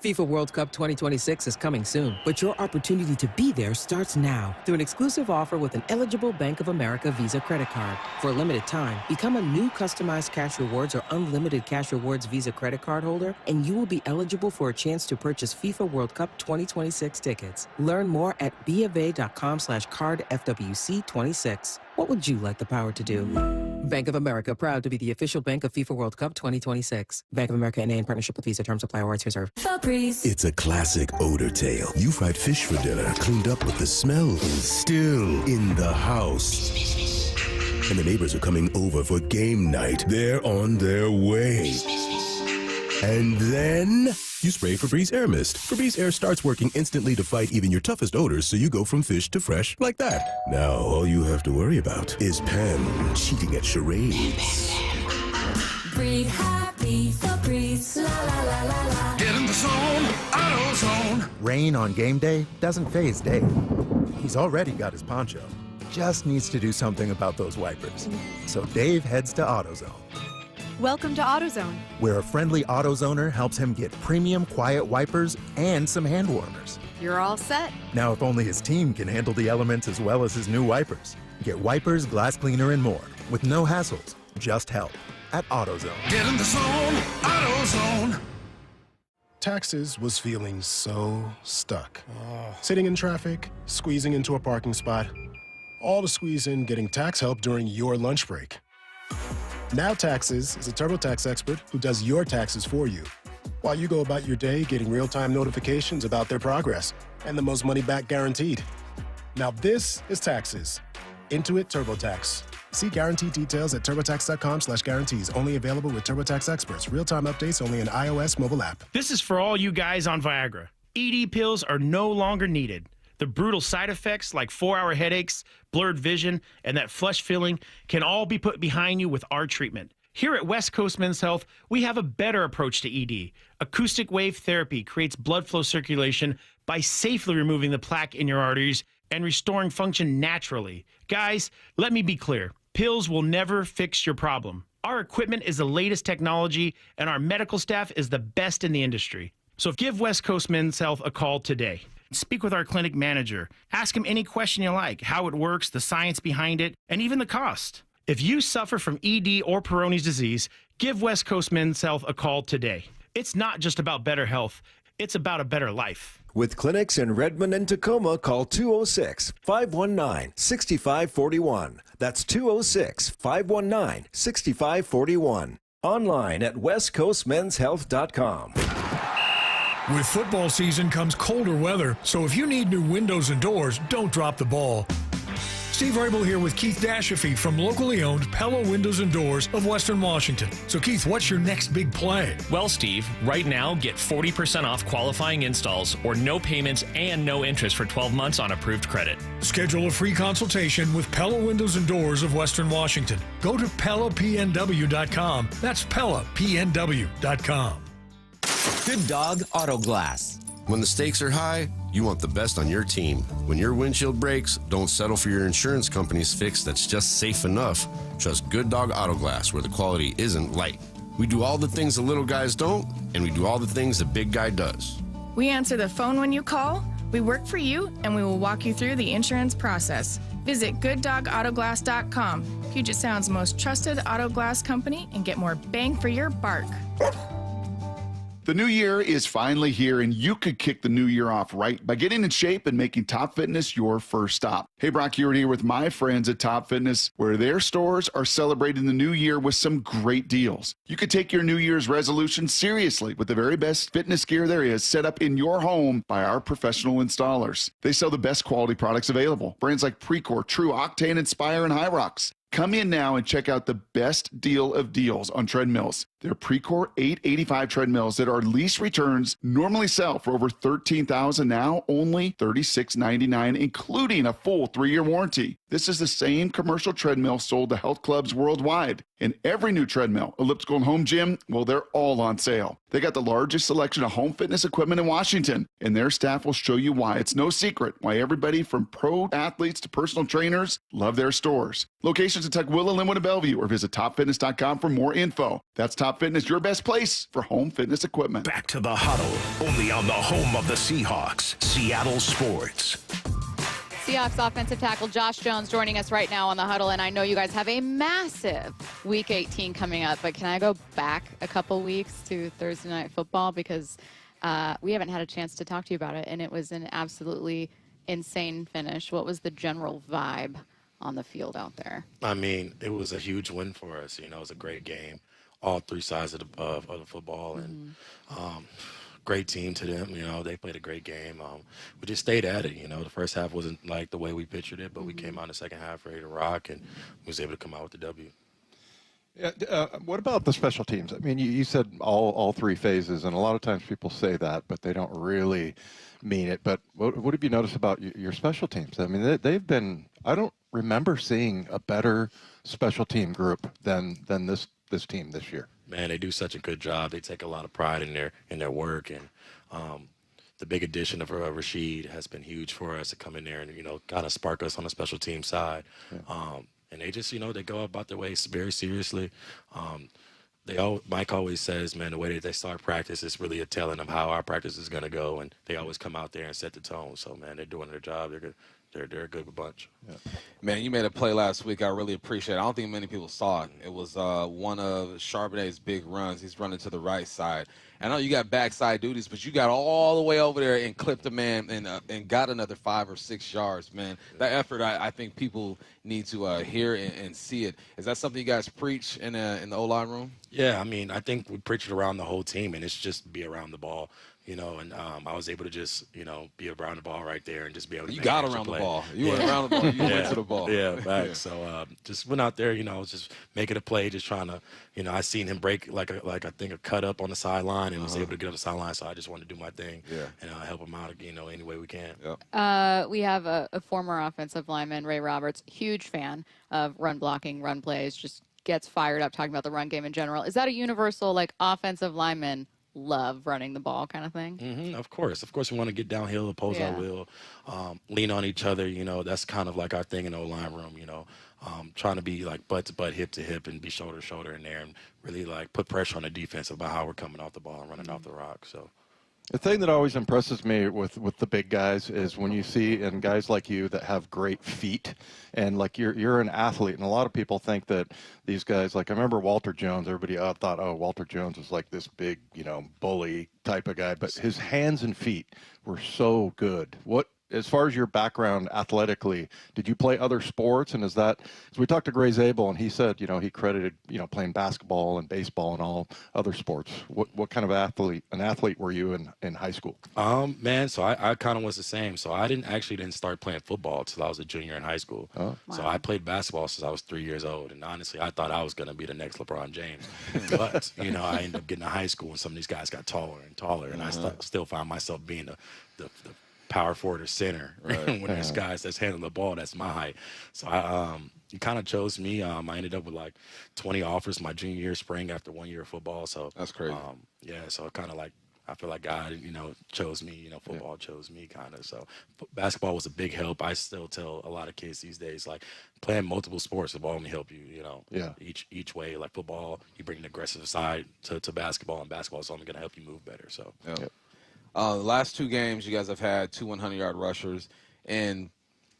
FIFA World Cup 2026 is coming soon, but your opportunity to be there starts now through an exclusive offer with an eligible Bank of America Visa credit card. For a limited time, become a new customized cash rewards or unlimited cash rewards Visa credit card holder, and you will be eligible for a chance to purchase FIFA World Cup 2026 tickets. Learn more at BofA.com/cardFWC26. What would you like the power to do? Bank of America, proud to be the official bank of FIFA World Cup 2026. Bank of America NA in partnership with Visa. Terms apply. Awards reserved. It's a classic odor tale. You fried fish for dinner, cleaned up, but the smell is still in the house. And the neighbors are coming over for game night. They're on their way. And then you spray Febreze Air Mist. Febreze Air starts working instantly to fight even your toughest odors, so you go from fish to fresh like that. Now all you have to worry about is Pam cheating at charades. Breathe happy, Febreze, la la la la la. Get in the zone, AutoZone. Rain on game day doesn't faze Dave. He's already got his poncho. Just needs to do something about those wipers. So Dave heads to AutoZone. Welcome to AutoZone, where a friendly AutoZoner helps him get premium quiet wipers and some hand warmers. You're all set. Now, if only his team can handle the elements as well as his new wipers. Get wipers, glass cleaner, and more with no hassles, just help at AutoZone. Get in the zone, AutoZone. Taxes was feeling so stuck. Sitting in traffic, squeezing into a parking spot, all to squeeze in getting tax help during your lunch break. Now Taxes is a TurboTax expert who does your taxes for you, while you go about your day getting real-time notifications about their progress and the most money back guaranteed. Now this is Taxes. Intuit TurboTax. See guarantee details at turbotax.com/guarantees. Only available with TurboTax experts. Real-time updates only in iOS mobile app. This is for all you guys on Viagra. ED pills are no longer needed. The brutal side effects like 4-hour headaches, blurred vision, and that flush feeling can all be put behind you with our treatment. Here at West Coast Men's Health, we have a better approach to ED. Acoustic wave therapy creates blood flow circulation by safely removing the plaque in your arteries and restoring function naturally. Guys, let me be clear. Pills will never fix your problem. Our equipment is the latest technology, and our medical staff is the best in the industry. So give West Coast Men's Health a call today. Speak with our clinic manager. Ask him any question you like, how it works, the science behind it, and even the cost. If you suffer from ED or Peyronie's disease, give West Coast Men's Health a call today. It's not just about better health, it's about a better life. With clinics in Redmond and Tacoma, call 206-519-6541. That's 206-519-6541. Online at westcoastmenshealth.com. With football season comes colder weather, so if you need new windows and doors, don't drop the ball. Steve Raible here with Keith Dashafee from locally owned Pella Windows and Doors of Western Washington. So Keith, what's your next big play? Well, Steve, right now get 40% off qualifying installs or no payments and no interest for 12 months on approved credit. Schedule a free consultation with Pella Windows and Doors of Western Washington. Go to PellaPNW.com. That's PellaPNW.com. Good Dog Auto Glass. When the stakes are high, you want the best on your team. When your windshield breaks, don't settle for your insurance company's fix that's just safe enough. Trust Good Dog Auto Glass, where the quality isn't light. We do all the things the little guys don't, and we do all the things the big guy does. We answer the phone when you call, we work for you, and we will walk you through the insurance process. Visit GoodDogAutoGlass.com, Puget Sound's most trusted auto glass company, and get more bang for your bark. The new year is finally here, and you could kick the new year off right by getting in shape and making Top Fitness your first stop. Hey, Brock Ewart here with my friends at Top Fitness, where their stores are celebrating the new year with some great deals. You could take your New Year's resolution seriously with the very best fitness gear there is set up in your home by our professional installers. They sell the best quality products available. Brands like Precor, True, Octane, Inspire, and Hyrox. Come in now and check out the best deal of deals on treadmills. They're Precor 885 treadmills that are lease returns normally sell for over $13,000, now only $36.99, including a full 3-year warranty. This is the same commercial treadmill sold to health clubs worldwide. And every new treadmill, elliptical, and home gym, well, they're all on sale. They got the largest selection of home fitness equipment in Washington, and their staff will show you why. It's no secret why everybody from pro athletes to personal trainers love their stores. Locations in Tukwila, Linwood, and Bellevue, or visit topfitness.com for more info. That's Top Fitness, your best place for home fitness equipment. Back to the huddle, only on the home of the Seahawks, Seattle Sports. Seahawks offensive tackle Josh Jones joining us right now on the huddle, and I know you guys have a massive Week 18 coming up, but can I go back a couple weeks to Thursday Night Football, because we haven't had a chance to talk to you about it, and it was an absolutely insane finish. What was the general vibe on the field out there? I mean, it was a huge win for us. You know, it was a great game, all three sides of the football, and great team to them. You know, they played a great game. We just stayed at it. You know, the first half wasn't like the way we pictured it, but we came out in the second half ready to rock, and we was able to come out with the W. Yeah, what about the special teams? I mean, you said all three phases, and a lot of times people say that, but they don't really mean it. But what have you noticed about your special teams? I mean, they've been – I don't remember seeing a better special team group than this team this year. Man, they do such a good job. They take a lot of pride in their work, and the big addition of Rashid has been huge for us to come in there and, you know, kind of spark us on the special team side. Yeah. And they just, you know, they go about their way very seriously. Mike always says, man, the way that they start practice is really a telling of how our practice is going to go, and they always come out there and set the tone. So, man, they're doing their job. They're good. They're a good bunch. Yeah. Man, you made a play last week. I really appreciate it. I don't think many people saw it. It was one of Charbonnet's big runs. He's running to the right side. I know you got backside duties, but you got all the way over there and clipped a man and got another 5 or 6 yards, man. That effort, I think people need to hear and see it. Is that something you guys preach in the O-line room? Yeah, I mean, I think we preach it around the whole team, and it's just be around the ball. You know, and I was able to just, you know, be around the ball right there and just be able to You got around the ball. You went around the ball. You went to the ball. Yeah, back. Yeah. So just went out there, you know, just making a play, just trying to, you know, I seen him break like I think a cut up on the sideline and was able to get on the sideline. So I just wanted to do my thing and help him out, you know, any way we can. Yep. We have a former offensive lineman, Ray Roberts, huge fan of run blocking, run plays, just gets fired up talking about the run game in general. Is that a universal, like, offensive lineman love running the ball kind of thing? Mm-hmm, of course we want to get downhill, oppose our will, lean on each other. You know, that's kind of like our thing in the O-line room. You know, trying to be like butt to butt, hip to hip, and be shoulder to shoulder in there, and really like put pressure on the defense about how we're coming off the ball and running off the rock. So. The thing that always impresses me with the big guys is when you see and guys like you that have great feet, and like you're an athlete, and a lot of people think that these guys, like I remember Walter Jones, everybody thought, oh, Walter Jones was like this big, you know, bully type of guy, but his hands and feet were so good. What as far as your background athletically, did you play other sports? And is that, so we talked to Raible, and he said, he credited, playing basketball and baseball and all other sports. What kind of an athlete were you in high school? Man, so I kind of was the same. So I didn't start playing football until I was a junior in high school. Oh. So I played basketball since I was 3 years old. And honestly, I thought I was going to be the next LeBron James. But, I ended up getting to high school, and some of these guys got taller and taller. And I still found myself being the power forward or center when there's guys that's handling the ball that's my height. So he kind of chose me. I ended up with like 20 offers my junior year spring after 1 year of football. So that's crazy. So kind of like I feel like God, chose me. Football chose me kind of. So basketball was a big help. I still tell a lot of kids these days, like, playing multiple sports will only help you. Each way. Like football, you bring an aggressive side to basketball, and basketball is only going to help you move better. So. The last 2 games, you guys have had 2 100-yard rushers, and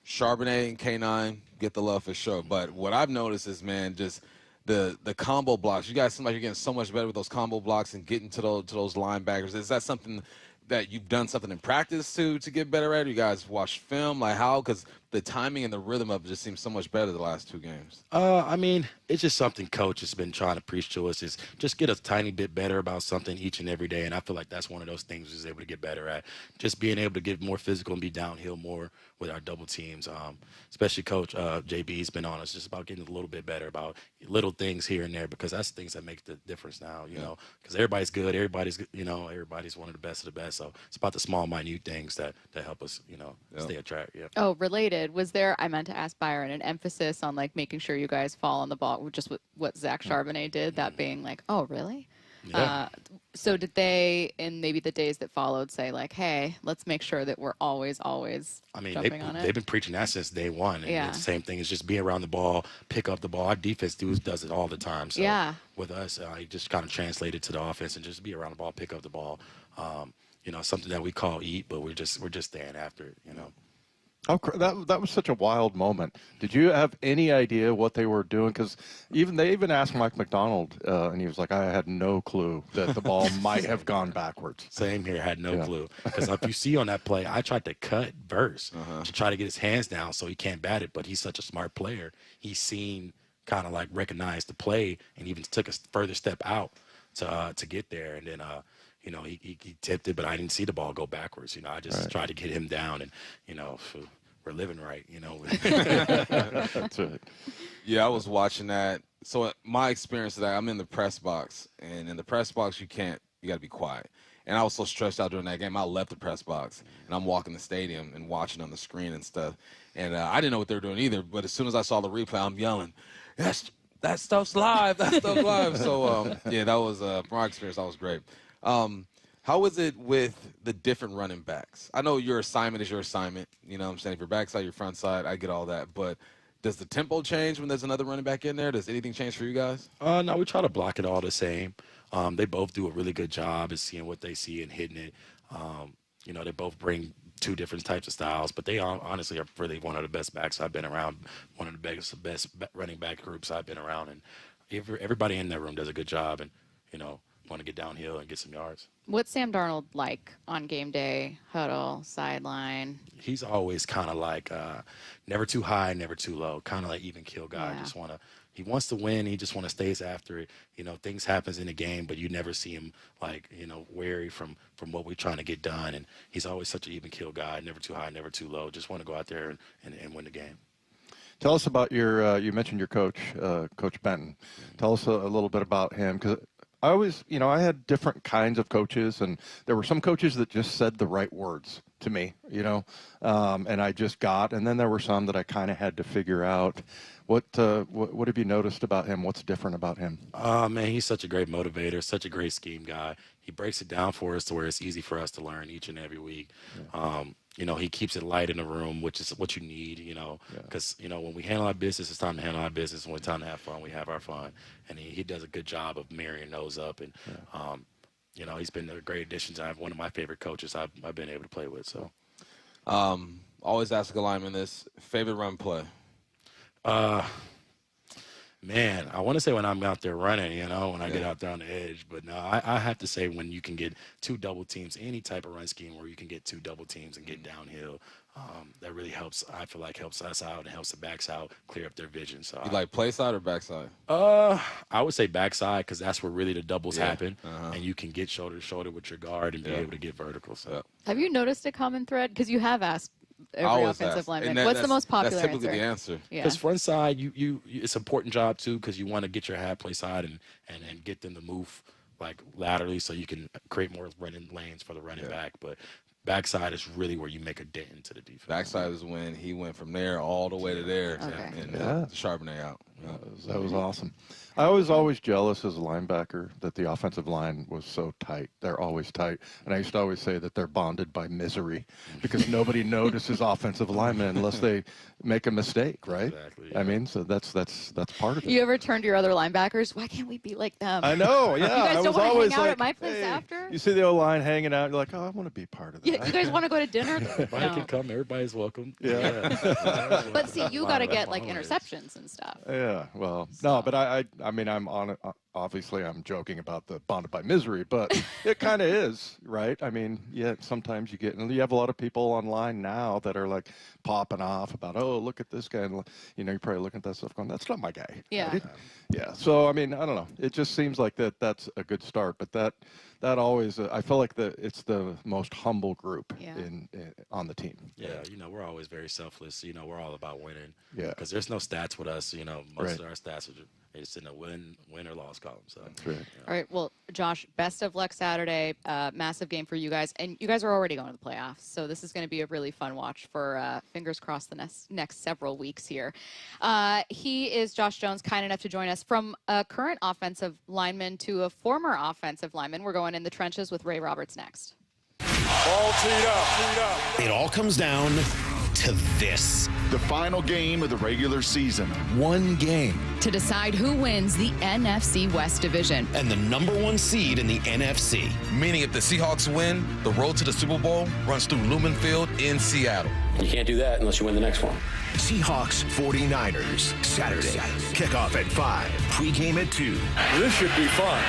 Charbonnet and K9 get the love for sure. But what I've noticed is, man, just the combo blocks. You guys seem like you're getting so much better with those combo blocks and getting to those linebackers. Is that something that you've done something in practice to get better at? Or you guys watch film? Like how? Because the timing and the rhythm of it just seems so much better the last 2 games. I mean, it's just something Coach has been trying to preach to us, is just get a tiny bit better about something each and every day. And I feel like that's one of those things he's able to get better at. Just being able to get more physical and be downhill more with our double teams. Especially Coach JB's been on us just about getting a little bit better about little things here and there, because that's things that make the difference now, because everybody's good. Everybody's one of the best of the best. So it's about the small, minute things that help us, stay on track. Yeah. Oh, related. Was there, I meant to ask Byron, an emphasis on like making sure you guys fall on the ball, just with what Zach Charbonnet did, that being like, oh, really? Yeah. So did they, in maybe the days that followed, say like, hey, let's make sure that we're always jumping on it? They've been preaching that since day one. And it's the same thing. It's just be around the ball, pick up the ball. Our defense does it all the time. So with us, it just kind of translated to the offense and just be around the ball, pick up the ball. Something that we call eat, but we're just staying after it, Oh, that was such a wild moment. Did you have any idea what they were doing? Because they even asked Mike Macdonald, and he was like, I had no clue that the ball might have gone backwards. Same here, had no clue. Because if you see on that play, I tried to cut Verse to try to get his hands down so he can't bat it, but he's such a smart player. He's seen, kind of like recognized the play, and even took a further step out to get there. And then, he tipped it, but I didn't see the ball go backwards. I just tried to get him down, and, we're living right, That's right. Yeah, I was watching that. So my experience of that, I'm in the press box, and in the press box, you got to be quiet. And I was so stressed out during that game, I left the press box, and I'm walking the stadium and watching on the screen and stuff. And I didn't know what they were doing either, but as soon as I saw the replay, I'm yelling, that stuff's live, that stuff's live. So, that was, from my experience, that was great. How is it with the different running backs? I know your assignment is your assignment. You know what I'm saying? If you're backside, your front side, I get all that. But does the tempo change when there's another running back in there? Does anything change for you guys? No, we try to block it all the same. They both do a really good job of seeing what they see and hitting it. They both bring 2 different types of styles, but they honestly are really one of the best backs I've been around, one of the best running back groups I've been around. And everybody in that room does a good job and, want to get downhill and get some yards. What's Sam Darnold like on game day, huddle, sideline? He's always kind of like never too high, never too low, kind of like even kill guy. Yeah. He wants to win. He just want to stay after it. Things happens in the game, but you never see him like, wary from what we're trying to get done. And he's always such an even kill guy, never too high, never too low. Just want to go out there and win the game. Tell us about you mentioned your coach, Coach Benton. Tell us a little bit about him, because I always, I had different kinds of coaches, and there were some coaches that just said the right words to me, and I just got, and then there were some that I kind of had to figure out. What have you noticed about him? What's different about him? Man, he's such a great motivator, such a great scheme guy. He breaks it down for us to where it's easy for us to learn each and every week. Yeah. He keeps it light in the room, which is what you need, because, when we handle our business, it's time to handle our business. When it's time to have fun, we have our fun. And he does a good job of marrying those up. And, he's been a great addition to one of my favorite coaches I've been able to play with. So, always ask a lineman this, favorite run play? Man, I want to say when I'm out there running, when I get out there on the edge. But no, I have to say when you can get 2 double teams, any type of run scheme where you can get 2 double teams and get downhill, that really helps. I feel like helps us out and helps the backs out, clear up their vision. So You like play side or backside? I would say backside because that's where really the doubles happen, and you can get shoulder to shoulder with your guard and be able to get vertical. So Have you noticed a common thread? Because you have asked every always offensive ask. lineman. And What's the most popular That's typically the answer. Yeah. Because front side, it's an important job too because you want to get your half play side and get them to move like laterally so you can create more running lanes for the running back. But backside is really where you make a dent into the defense. Backside is when he went from there all the way to there and Charbonnet out. That was awesome. I was always jealous as a linebacker that the offensive line was so tight. They're always tight. And I used to always say that they're bonded by misery because nobody notices offensive linemen unless they make a mistake, right? Exactly. I mean, so that's part of it. You ever turn to your other linebackers? Why can't we be like them? I know, yeah. You guys I don't was want to always hang out like, at my place hey, after? You see the O-line hanging out, you're like, oh, I want to be part of that. Yeah, you guys want to go to dinner? Everybody No. can come. Everybody's welcome. Yeah. But see, you got to get like interceptions and stuff. Yeah, well, no, but I mean, I'm on it. Obviously, I'm joking about the bonded by misery, but it kind of is, right? I mean, yeah, sometimes and you have a lot of people online now that are like popping off about, oh, look at this guy. And, you're probably looking at that stuff going, that's not my guy. Yeah. Right? Yeah. So, I mean, I don't know. It just seems like that's a good start, but that always, I feel like it's the most humble group on the team. Yeah, we're always very selfless. We're all about winning. Yeah. Because there's no stats with us. Most Right. of our stats are just in a win or loss column. So. Right. All right. Well, Josh, best of luck Saturday. Massive game for you guys. And you guys are already going to the playoffs. So this is going to be a really fun watch for fingers crossed the next several weeks here. He is Josh Jones, kind enough to join us from a current offensive lineman to a former offensive lineman. We're going in the trenches with Ray Roberts next. All teed up. It all comes down to this. The final game of the regular season. One game. To decide who wins the NFC West Division. And the #1 seed in the NFC. Meaning if the Seahawks win, the road to the Super Bowl runs through Lumen Field in Seattle. You can't do that unless you win the next one. Seahawks 49ers, Saturday. Kickoff at 5, pregame at 2. This should be fun.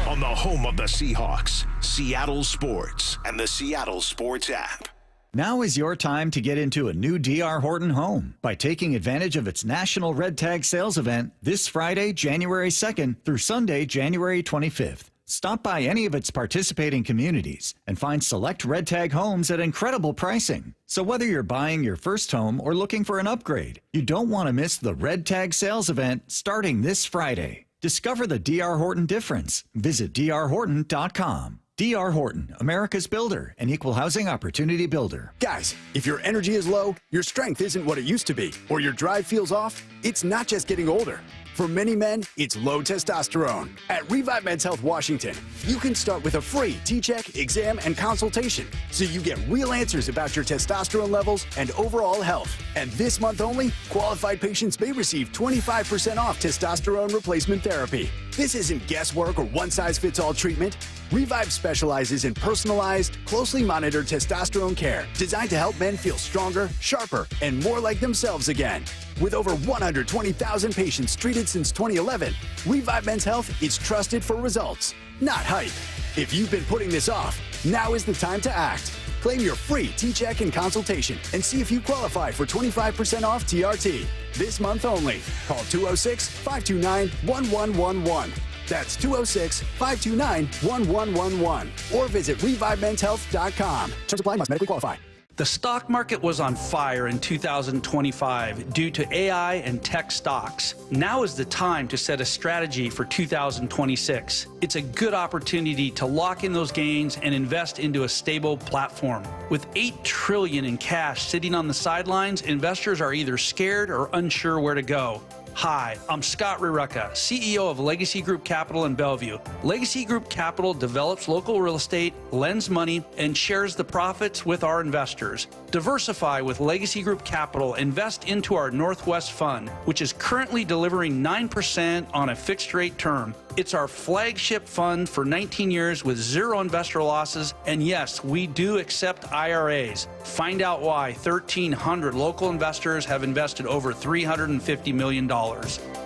On the home of the Seahawks, Seattle Sports, and the Seattle Sports app. Now is your time to get into a new D.R. Horton home by taking advantage of its National Red Tag Sales event this Friday, January 2nd through Sunday, January 25th. Stop by any of its participating communities and find select Red Tag homes at incredible pricing. So whether you're buying your first home or looking for an upgrade, you don't want to miss the Red Tag Sales event starting this Friday. Discover the D.R. Horton difference. Visit drhorton.com. D.R. Horton, America's builder and equal housing opportunity builder. Guys, if your energy is low, your strength isn't what it used to be, or your drive feels off, it's not just getting older. For many men, it's low testosterone. At Revive Men's Health Washington, you can start with a free T-check, exam, and consultation, so you get real answers about your testosterone levels and overall health. And this month only, qualified patients may receive 25% off testosterone replacement therapy. This isn't guesswork or one-size-fits-all treatment. Revive specializes in personalized, closely monitored testosterone care designed to help men feel stronger, sharper, and more like themselves again. With over 120,000 patients treated since 2011, Revive Men's Health is trusted for results, not hype. If you've been putting this off, now is the time to act. Claim your free T-check and consultation and see if you qualify for 25% off TRT. This month only. Call 206-529-1111. That's 206-529-1111. Or visit ReviveMen'sHealth.com. Terms apply, must medically qualify. The stock market was on fire in 2025 due to AI and tech stocks. Now is the time to set a strategy for 2026. It's a good opportunity to lock in those gains and invest into a stable platform. With $8 trillion in cash sitting on the sidelines, investors are either scared or unsure where to go. Hi, I'm Scott Rirucka, CEO of Legacy Group Capital in Bellevue. Legacy Group Capital develops local real estate, lends money, and shares the profits with our investors. Diversify with Legacy Group Capital. Invest into our Northwest Fund, which is currently delivering 9% on a fixed rate term. It's our flagship fund for 19 years with zero investor losses. And yes, we do accept IRAs. Find out why 1,300 local investors have invested over $350 million.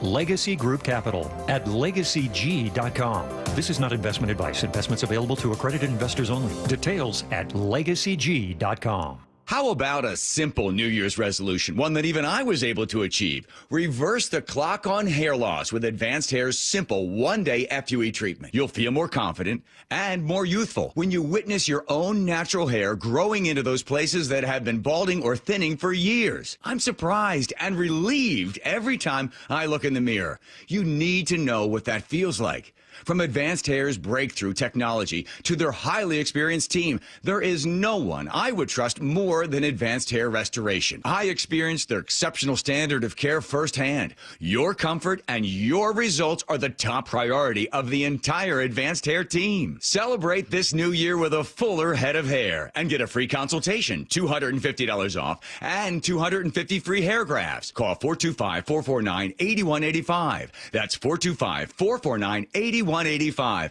Legacy Group Capital at legacyg.com. This is not investment advice. Investments available to accredited investors only. Details at legacyg.com. How about a simple New Year's resolution, one that even I was able to achieve? Reverse the clock on hair loss with Advanced Hair's simple one-day FUE treatment. You'll feel more confident and more youthful when you witness your own natural hair growing into those places that have been balding or thinning for years. I'm surprised and relieved every time I look in the mirror. You need to know what that feels like. From Advanced Hair's breakthrough technology to their highly experienced team, there is no one I would trust more than Advanced Hair Restoration. I experienced their exceptional standard of care firsthand. Your comfort and your results are the top priority of the entire Advanced Hair team. Celebrate this new year with a fuller head of hair and get a free consultation, $250 off, and 250 free hair grafts. Call 425-449-8185. That's 425-449-8185.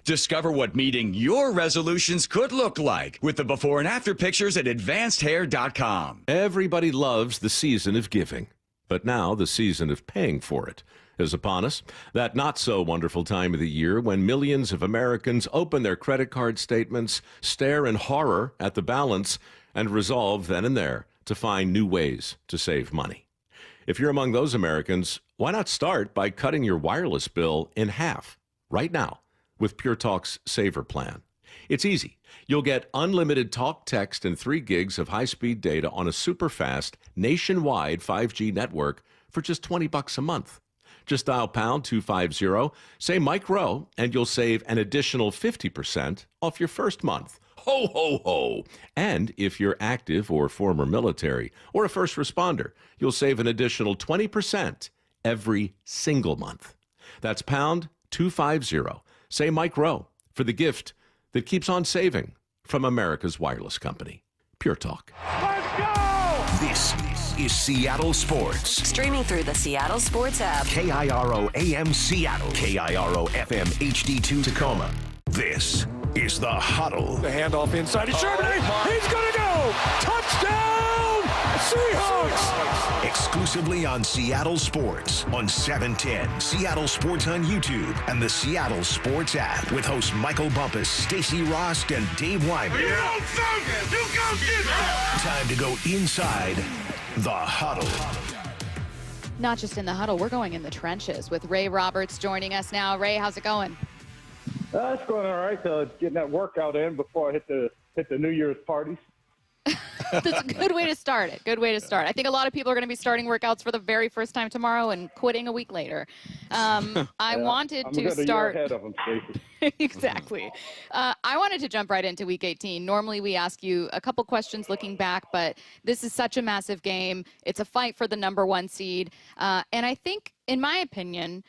Discover what meeting your resolutions could look like with the before and after pictures at advancedhair.com. Everybody loves the season of giving, but now the season of paying for it is upon us. That not so wonderful time of the year when millions of Americans open their credit card statements, stare in horror at the balance, and resolve then and there to find new ways to save money. If you're among those Americans, why not start by cutting your wireless bill in half? Right now, with Pure Talk's Saver Plan. It's easy. You'll get unlimited talk, text, and 3 gigs of high-speed data on a super-fast, nationwide 5G network for just $20 a month. Just dial pound 250, say Mike Rowe, and you'll save an additional 50% off your first month. Ho, ho, ho! And if you're active or former military or a first responder, you'll save an additional 20% every single month. That's pound 250. Say Mike Rowe for the gift that keeps on saving from America's wireless company. Pure Talk. Let's go! This is Seattle Sports. Streaming through the Seattle Sports app. KIRO AM Seattle. KIRO FM HD2 Tacoma. This is the Huddle. The handoff inside to Germany. He's going to go. Touchdown, Seahawks. Exclusively on Seattle Sports on 710, Seattle Sports on YouTube, and the Seattle Sports app with hosts Michael Bumpus, Stacy Rost, and Dave Wyman. Time to go inside the Huddle. Not just in the huddle, we're going in the trenches with Ray Roberts joining us now. Ray, how's it going? It's going all right. Getting that workout in before I hit the New Year's parties. That's a good way to start it. Good way to start. I think a lot of people are going to be starting workouts for the very first time tomorrow and quitting a week later. I wanted to start. Ahead of them, Stacy. Exactly. I wanted to jump right into Week 18. Normally, we ask you a couple questions looking back, but this is such a massive game. It's a fight for the #1 seed, and I think, in my opinion,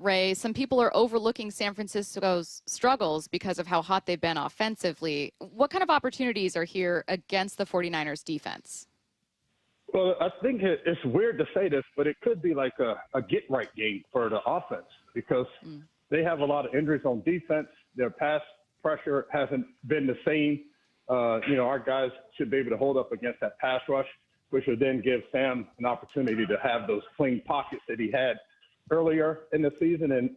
Ray, some people are overlooking San Francisco's struggles because of how hot they've been offensively. What kind of opportunities are here against the 49ers defense? Well, I think it's weird to say this, but it could be like a get-right game for the offense because they have a lot of injuries on defense. Their pass pressure hasn't been the same. Our guys should be able to hold up against that pass rush, which would then give Sam an opportunity to have those clean pockets that he had earlier in the season, and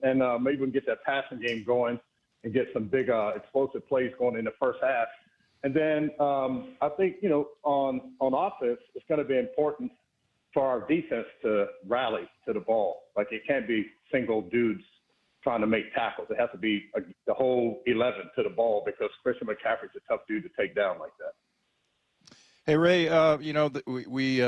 maybe we can get that passing game going and get some big explosive plays going in the first half. And then I think, on offense, it's going to be important for our defense to rally to the ball. Like, it can't be single dudes trying to make tackles. It has to be the whole 11 to the ball because Christian McCaffrey's a tough dude to take down like that. Hey, Ray, we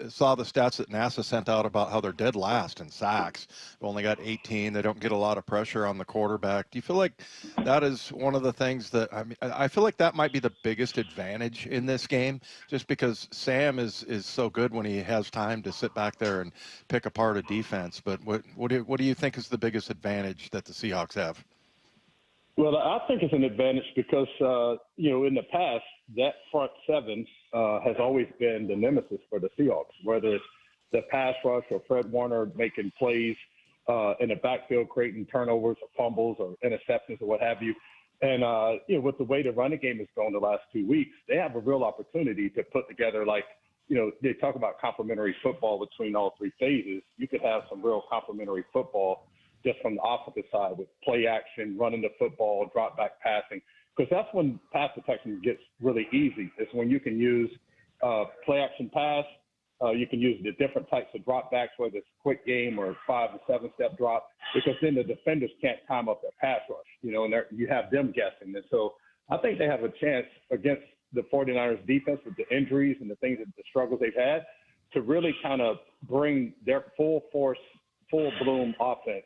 saw the stats that NASA sent out about how they're dead last in sacks. They've only got 18. They don't get a lot of pressure on the quarterback. Do you feel like that is one of the things that, I feel like that might be the biggest advantage in this game, just because Sam is so good when he has time to sit back there and pick apart a defense. But what do you think is the biggest advantage that the Seahawks have? Well, I think it's an advantage because, in the past, that front seven has always been the nemesis for the Seahawks, whether it's the pass rush or Fred Warner making plays in the backfield, creating turnovers or fumbles or interceptions or what have you. And, with the way the running game has gone the last 2 weeks, they have a real opportunity to put together like they talk about complementary football between all three phases. You could have some real complementary football just from the offensive side with play action, running the football, drop back passing, because that's when pass protection gets really easy. It's when you can use play action pass. You can use the different types of drop backs, whether it's quick game or 5 to 7 step drop, because then the defenders can't time up their pass rush, and you have them guessing. And so I think they have a chance against the 49ers defense with the injuries and the struggles they've had to really kind of bring their full force, full bloom offense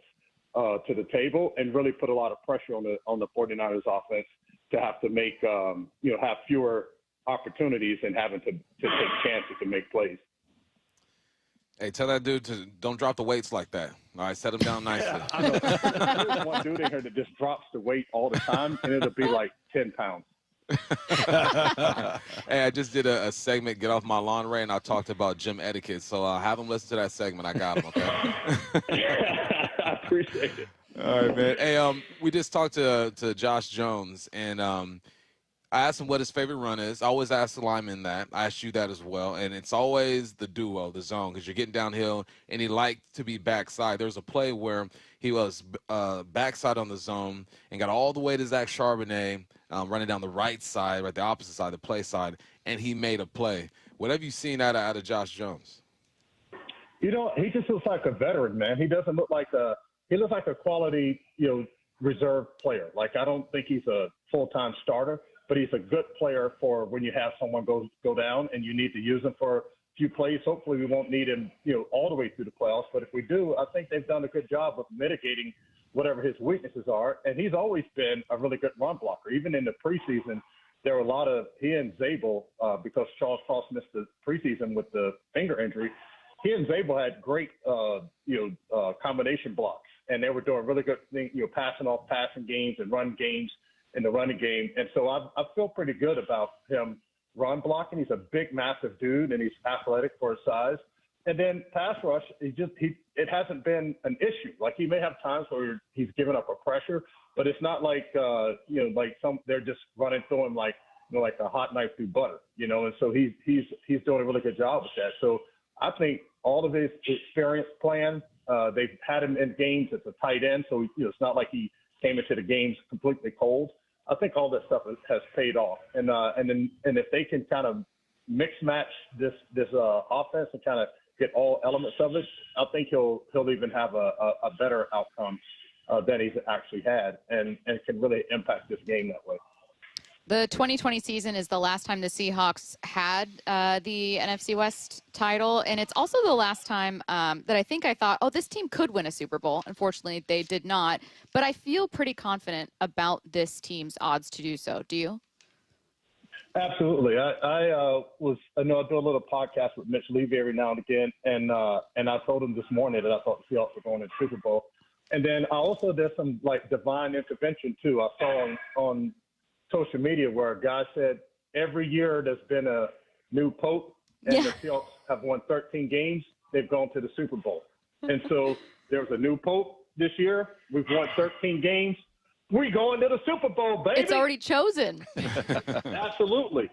to the table and really put a lot of pressure on the 49ers offense to have to make, have fewer opportunities and having to take chances to make plays. Hey, tell that dude to don't drop the weights like that. All right, set him down nicely. Yeah, I know. There's one dude in here that just drops the weight all the time, and it'll be like 10 pounds. Hey, I just did a segment, Get Off My Lawn, Ray, and I talked about gym etiquette. So have him listen to that segment. I got him, okay? I appreciate it. All right, man. Hey, we just talked to Josh Jones, and I asked him what his favorite run is. I always ask the lineman that. I asked you that as well. And it's always the duo, the zone, because you're getting downhill, and he liked to be backside. There's a play where he was backside on the zone and got all the way to Zach Charbonnet, running down the right side, right, the opposite side, the play side, and he made a play. What have you seen out of Josh Jones? He just looks like a veteran, man. He doesn't look like he looks like a quality, reserve player. Like, I don't think he's a full-time starter, but he's a good player for when you have someone go down and you need to use him for a few plays. Hopefully we won't need him, all the way through the playoffs. But if we do, I think they've done a good job of mitigating whatever his weaknesses are. And he's always been a really good run blocker. Even in the preseason, there were a lot of he and Raible, because Charles Cross missed the preseason with the finger injury. He and Raible had great, combination blocks, and they were doing really good things, passing off passing games and run games in the running game. And so I feel pretty good about him run blocking. He's a big, massive dude, and he's athletic for his size. And then pass rush, it hasn't been an issue. Like, he may have times where he's given up a pressure, but it's not like, they're just running through him like a hot knife through butter, and so he's doing a really good job with that. So I think all of his experience playing, they've had him in games as a tight end. So, it's not like he came into the games completely cold. I think all that stuff has paid off. And if they can kind of mix match this offense and kind of get all elements of it, I think he'll even have a better outcome than he's actually had, and can really impact this game that way. The 2020 season is the last time the Seahawks had the NFC West title, and it's also the last time that I thought, this team could win a Super Bowl. Unfortunately, they did not, but I feel pretty confident about this team's odds to do so. Do you? Absolutely. I do a little podcast with Mitch Levy every now and again, and I told him this morning that I thought the Seahawks were going to the Super Bowl. And then I also did some divine intervention too. I saw on social media where a guy said every year there's been a new pope, and the Seahawks have won 13 games. They've gone to the Super Bowl. And so there's a new pope this year. We've won 13 games. We're going to the Super Bowl, baby. It's already chosen. Absolutely.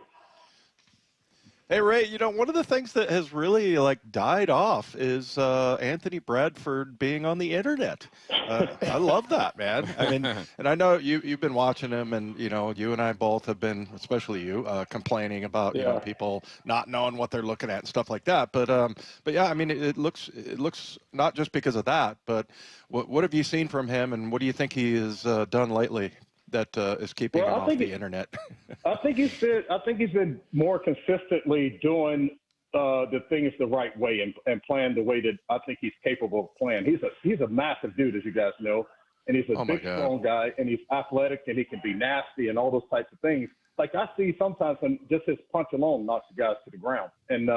Hey, Ray, one of the things that has really died off is Anthony Bradford being on the internet. I love that, man. I mean, and I know you've been watching him, and you and I both have been, especially you, complaining about people not knowing what they're looking at and stuff like that. But yeah, I mean, it looks not just because of that, but what have you seen from him, and what do you think he has done lately that is keeping him off the internet? I think he's been more consistently doing the things the right way and playing the way that I think he's capable of playing. He's a massive dude, as you guys know, and he's a big, strong guy, and he's athletic, and he can be nasty and all those types of things. Like, I see sometimes when just his punch alone knocks the guys to the ground, and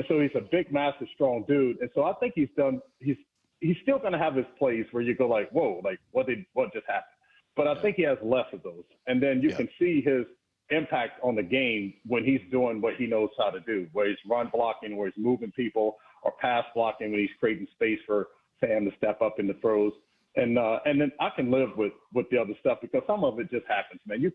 so he's a big, massive, strong dude, and so I think he's still going to have his plays where you go like, whoa, like what just happened? But I think he has less of those. And then you can see his impact on the game when he's doing what he knows how to do, where he's run blocking, where he's moving people, or pass blocking when he's creating space for Sam to step up in the throws. And then I can live with the other stuff because some of it just happens, man. You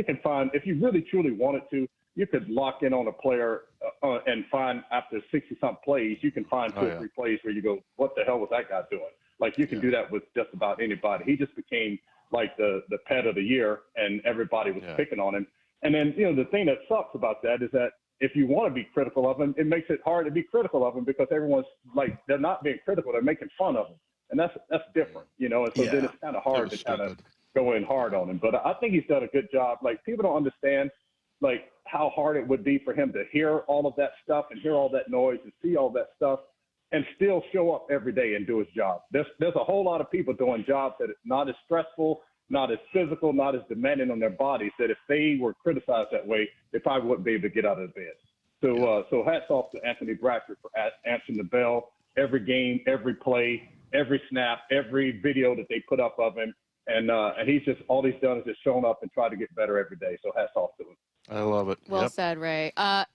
can find, if you really truly wanted to, you could lock in on a player and find after 60-something plays, you can find 2 or 3 plays where you go, what the hell was that guy doing? Like, you can do that with just about anybody. He just became like the pet of the year, and everybody was picking on him. And then, the thing that sucks about that is that if you want to be critical of him, it makes it hard to be critical of him because everyone's like, they're not being critical, they're making fun of him. And that's different, and so then it's kind of hard to kind of go in hard on him. But I think he's done a good job. Like, people don't understand, like, how hard it would be for him to hear all of that stuff and hear all that noise and see all that stuff and still show up every day and do his job. There's a whole lot of people doing jobs that are not as stressful, not as physical, not as demanding on their bodies, that if they were criticized that way, they probably wouldn't be able to get out of the bed. So hats off to Anthony Bradford for answering the bell every game, every play, every snap, every video that they put up of him. And he's just, all he's done is just shown up and try to get better every day. So hats off to him. I love it. Well said, Ray.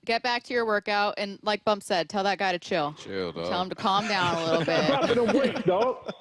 Get back to your workout, and like Bump said, tell that guy to chill. Chill, dog. Tell him to calm down a little bit. Dropping the weight, dog.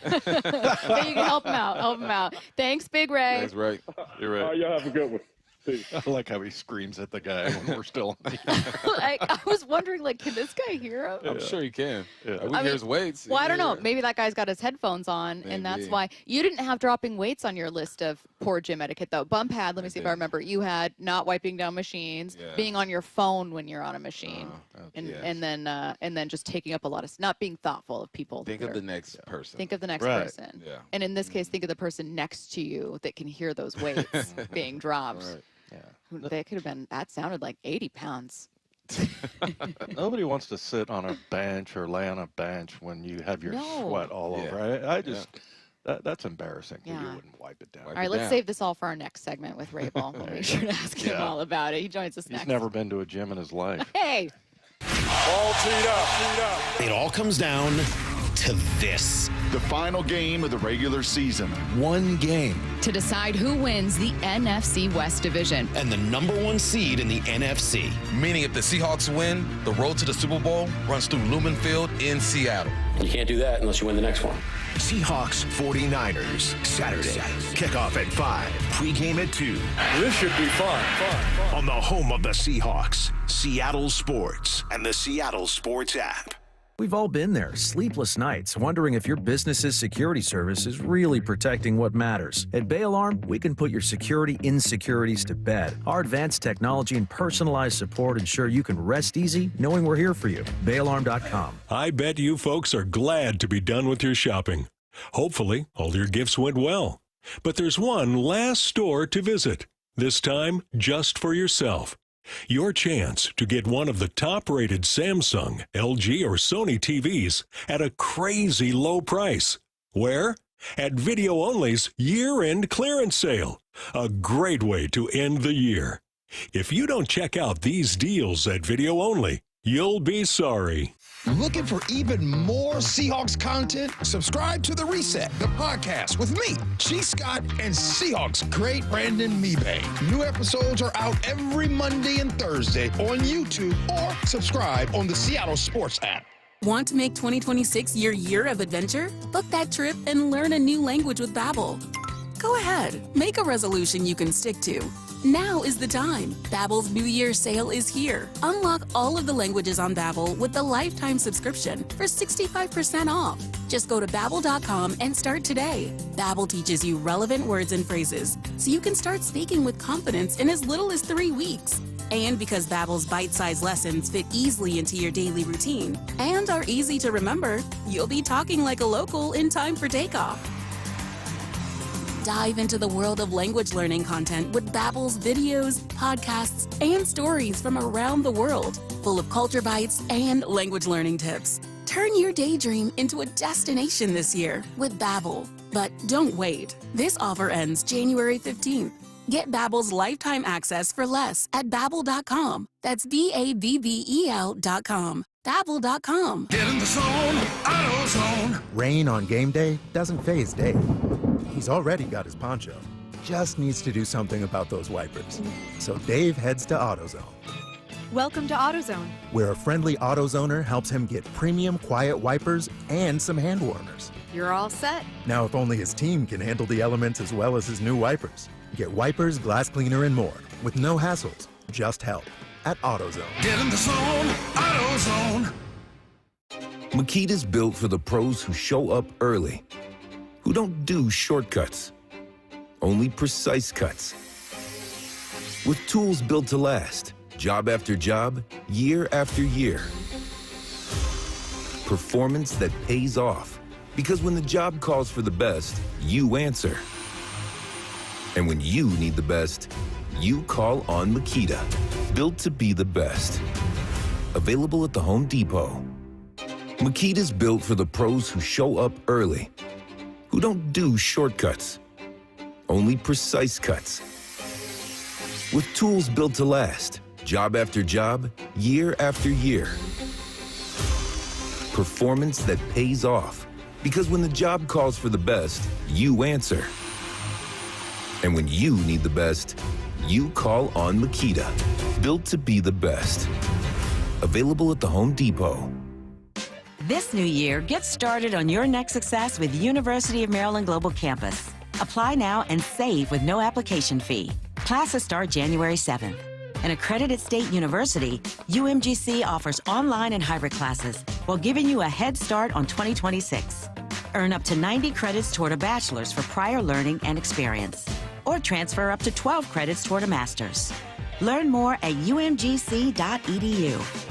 Hey, you can help him out. Help him out. Thanks, Big Ray. That's right. You're right. Y'all have a good one. I like how he screams at the guy when we're still on I was wondering, like, can this guy hear him? I'm sure he can. Yeah. We hear his weights. Well, I don't know. Maybe that guy's got his headphones on, and that's why. You didn't have dropping weights on your list of poor gym etiquette, though. Bump had, let me see if I remember, you had not wiping down machines, being on your phone when you're on a machine, and then just taking up a lot of, not being thoughtful of people. Think of the next person. Think of the next person. Yeah. And in this case, think of the person next to you that can hear those weights being dropped. Right. They could have been, that sounded like 80 pounds. Nobody wants to sit on a bench or lay on a bench when you have your sweat all over. I just, that's embarrassing. You wouldn't wipe it down. All right, let's save this all for our next segment with Raible. We'll make sure to ask him all about it. He joins us next. He's never been to a gym in his life. Hey! All teed up. It all comes down to this. The final game of the regular season. One game. To decide who wins the NFC West Division. And the #1 seed in the NFC. Meaning if the Seahawks win, the road to the Super Bowl runs through Lumen Field in Seattle. You can't do that unless you win the next one. Seahawks 49ers, Saturday. Kickoff at 5. Pregame at 2. This should be fun. On the home of the Seahawks, Seattle Sports and the Seattle Sports app. We've all been there, sleepless nights, wondering if your business's security service is really protecting what matters. At Bay Alarm, we can put your security insecurities to bed. Our advanced technology and personalized support ensure you can rest easy knowing we're here for you. BayAlarm.com. I bet you folks are glad to be done with your shopping. Hopefully, all your gifts went well. But there's one last store to visit, this time just for yourself. Your chance to get one of the top-rated Samsung, LG, or Sony TVs at a crazy low price. Where? At Video Only's year-end clearance sale. A great way to end the year. If you don't check out these deals at Video Only, you'll be sorry. Looking for even more Seahawks content? Subscribe to The Reset, the podcast with me, G. Scott, and Seahawks great Brandon Mebane. New episodes are out every Monday and Thursday on YouTube or subscribe on the Seattle Sports app. Want to make 2026 your year of adventure? Book that trip and learn a new language with Babbel. Go ahead, make a resolution you can stick to. Now is the time. Babbel's New Year sale is here. Unlock all of the languages on Babbel with the lifetime subscription for 65% off. Just go to Babbel.com and start today. Babbel teaches you relevant words and phrases, so you can start speaking with confidence in as little as 3 weeks. And because Babbel's bite-sized lessons fit easily into your daily routine and are easy to remember, you'll be talking like a local in time for takeoff. Dive into the world of language learning content with Babbel's videos, podcasts, and stories from around the world, full of culture bites and language learning tips. Turn your daydream into a destination this year with Babbel. But don't wait. This offer ends January 15th. Get Babbel's lifetime access for less at Babbel.com. That's Babbel.com. Babbel.com. Get in the zone, AutoZone. Rain on game day doesn't faze Dave. He's already got his poncho. Just needs to do something about those wipers. So Dave heads to AutoZone, Welcome to AutoZone. where a friendly AutoZoner helps him get premium quiet wipers and some hand warmers. You're all set. Now, if only his team can handle the elements as well as his new wipers. Get wipers, glass cleaner, and more with no hassles, just help. at AutoZone. Get in the zone, AutoZone. Makita's built for the pros who show up early, who don't do shortcuts, only precise cuts. With tools built to last, job after job, year after year. Performance that pays off, because when the job calls for the best, you answer. And when you need the best, you call on Makita. Built to be the best. Available at the Home Depot. Makita's built for the pros who show up early, who don't do shortcuts, only precise cuts. With tools built to last, job after job, year after year. Performance that pays off, because when the job calls for the best, you answer. And when you need the best, you call on Makita. Built to be the best. Available at the Home Depot. This new year, get started on your next success with University of Maryland Global Campus. Apply now and save with no application fee. Classes start January 7th. An accredited state university, UMGC offers online and hybrid classes while giving you a head start on 2026. Earn up to 90 credits toward a bachelor's for prior learning and experience, or transfer up to 12 credits toward a master's. Learn more at umgc.edu.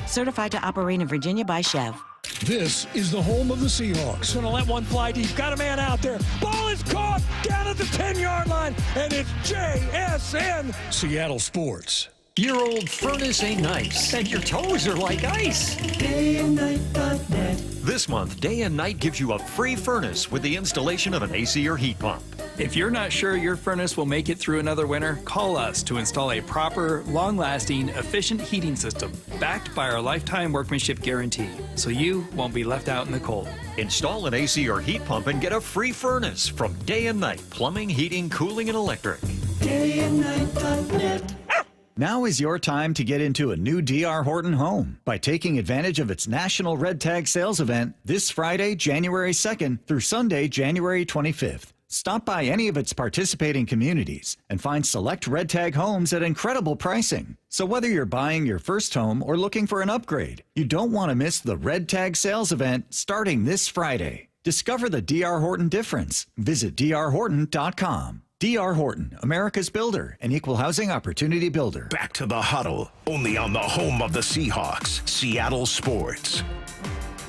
Certified to operate in Virginia by Chev. This is the home of the Seahawks. Gonna let one fly deep. Got a man out there. Ball is caught down at the 10-yard line, and it's JSN. Seattle Sports. Your old furnace ain't nice, and your toes are like ice. DayandNight.net. This month, Day and Night gives you a free furnace with the installation of an AC or heat pump. If you're not sure your furnace will make it through another winter, call us to install a proper, long-lasting, efficient heating system backed by our lifetime workmanship guarantee, so you won't be left out in the cold. Install an AC or heat pump and get a free furnace from Day and Night Plumbing, Heating, Cooling, and Electric. DayandNight.net. Now is your time to get into a new D.R. Horton home by taking advantage of its National Red Tag Sales event this Friday, January 2nd through Sunday, January 25th. Stop by any of its participating communities and find select Red Tag homes at incredible pricing. So whether you're buying your first home or looking for an upgrade, you don't want to miss the Red Tag Sales event starting this Friday. Discover the D.R. Horton difference. Visit drhorton.com. D.R. Horton, America's builder and equal housing opportunity builder. Back to the huddle, only on the home of the Seahawks, Seattle Sports.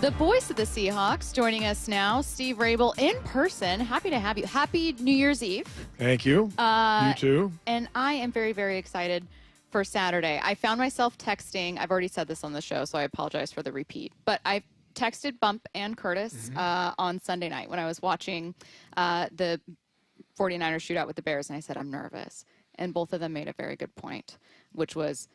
The voice of the Seahawks joining us now, Steve Raible in person. Happy to have you. Happy New Year's Eve. Thank you. You too. And I am very, very excited for Saturday. I found myself texting. I've already said this on the show, so I apologize for the repeat. But I texted Bump and Curtis on Sunday night when I was watching the 49ers shootout with the Bears, and I said, I'm nervous. And both of them made a very good point, which was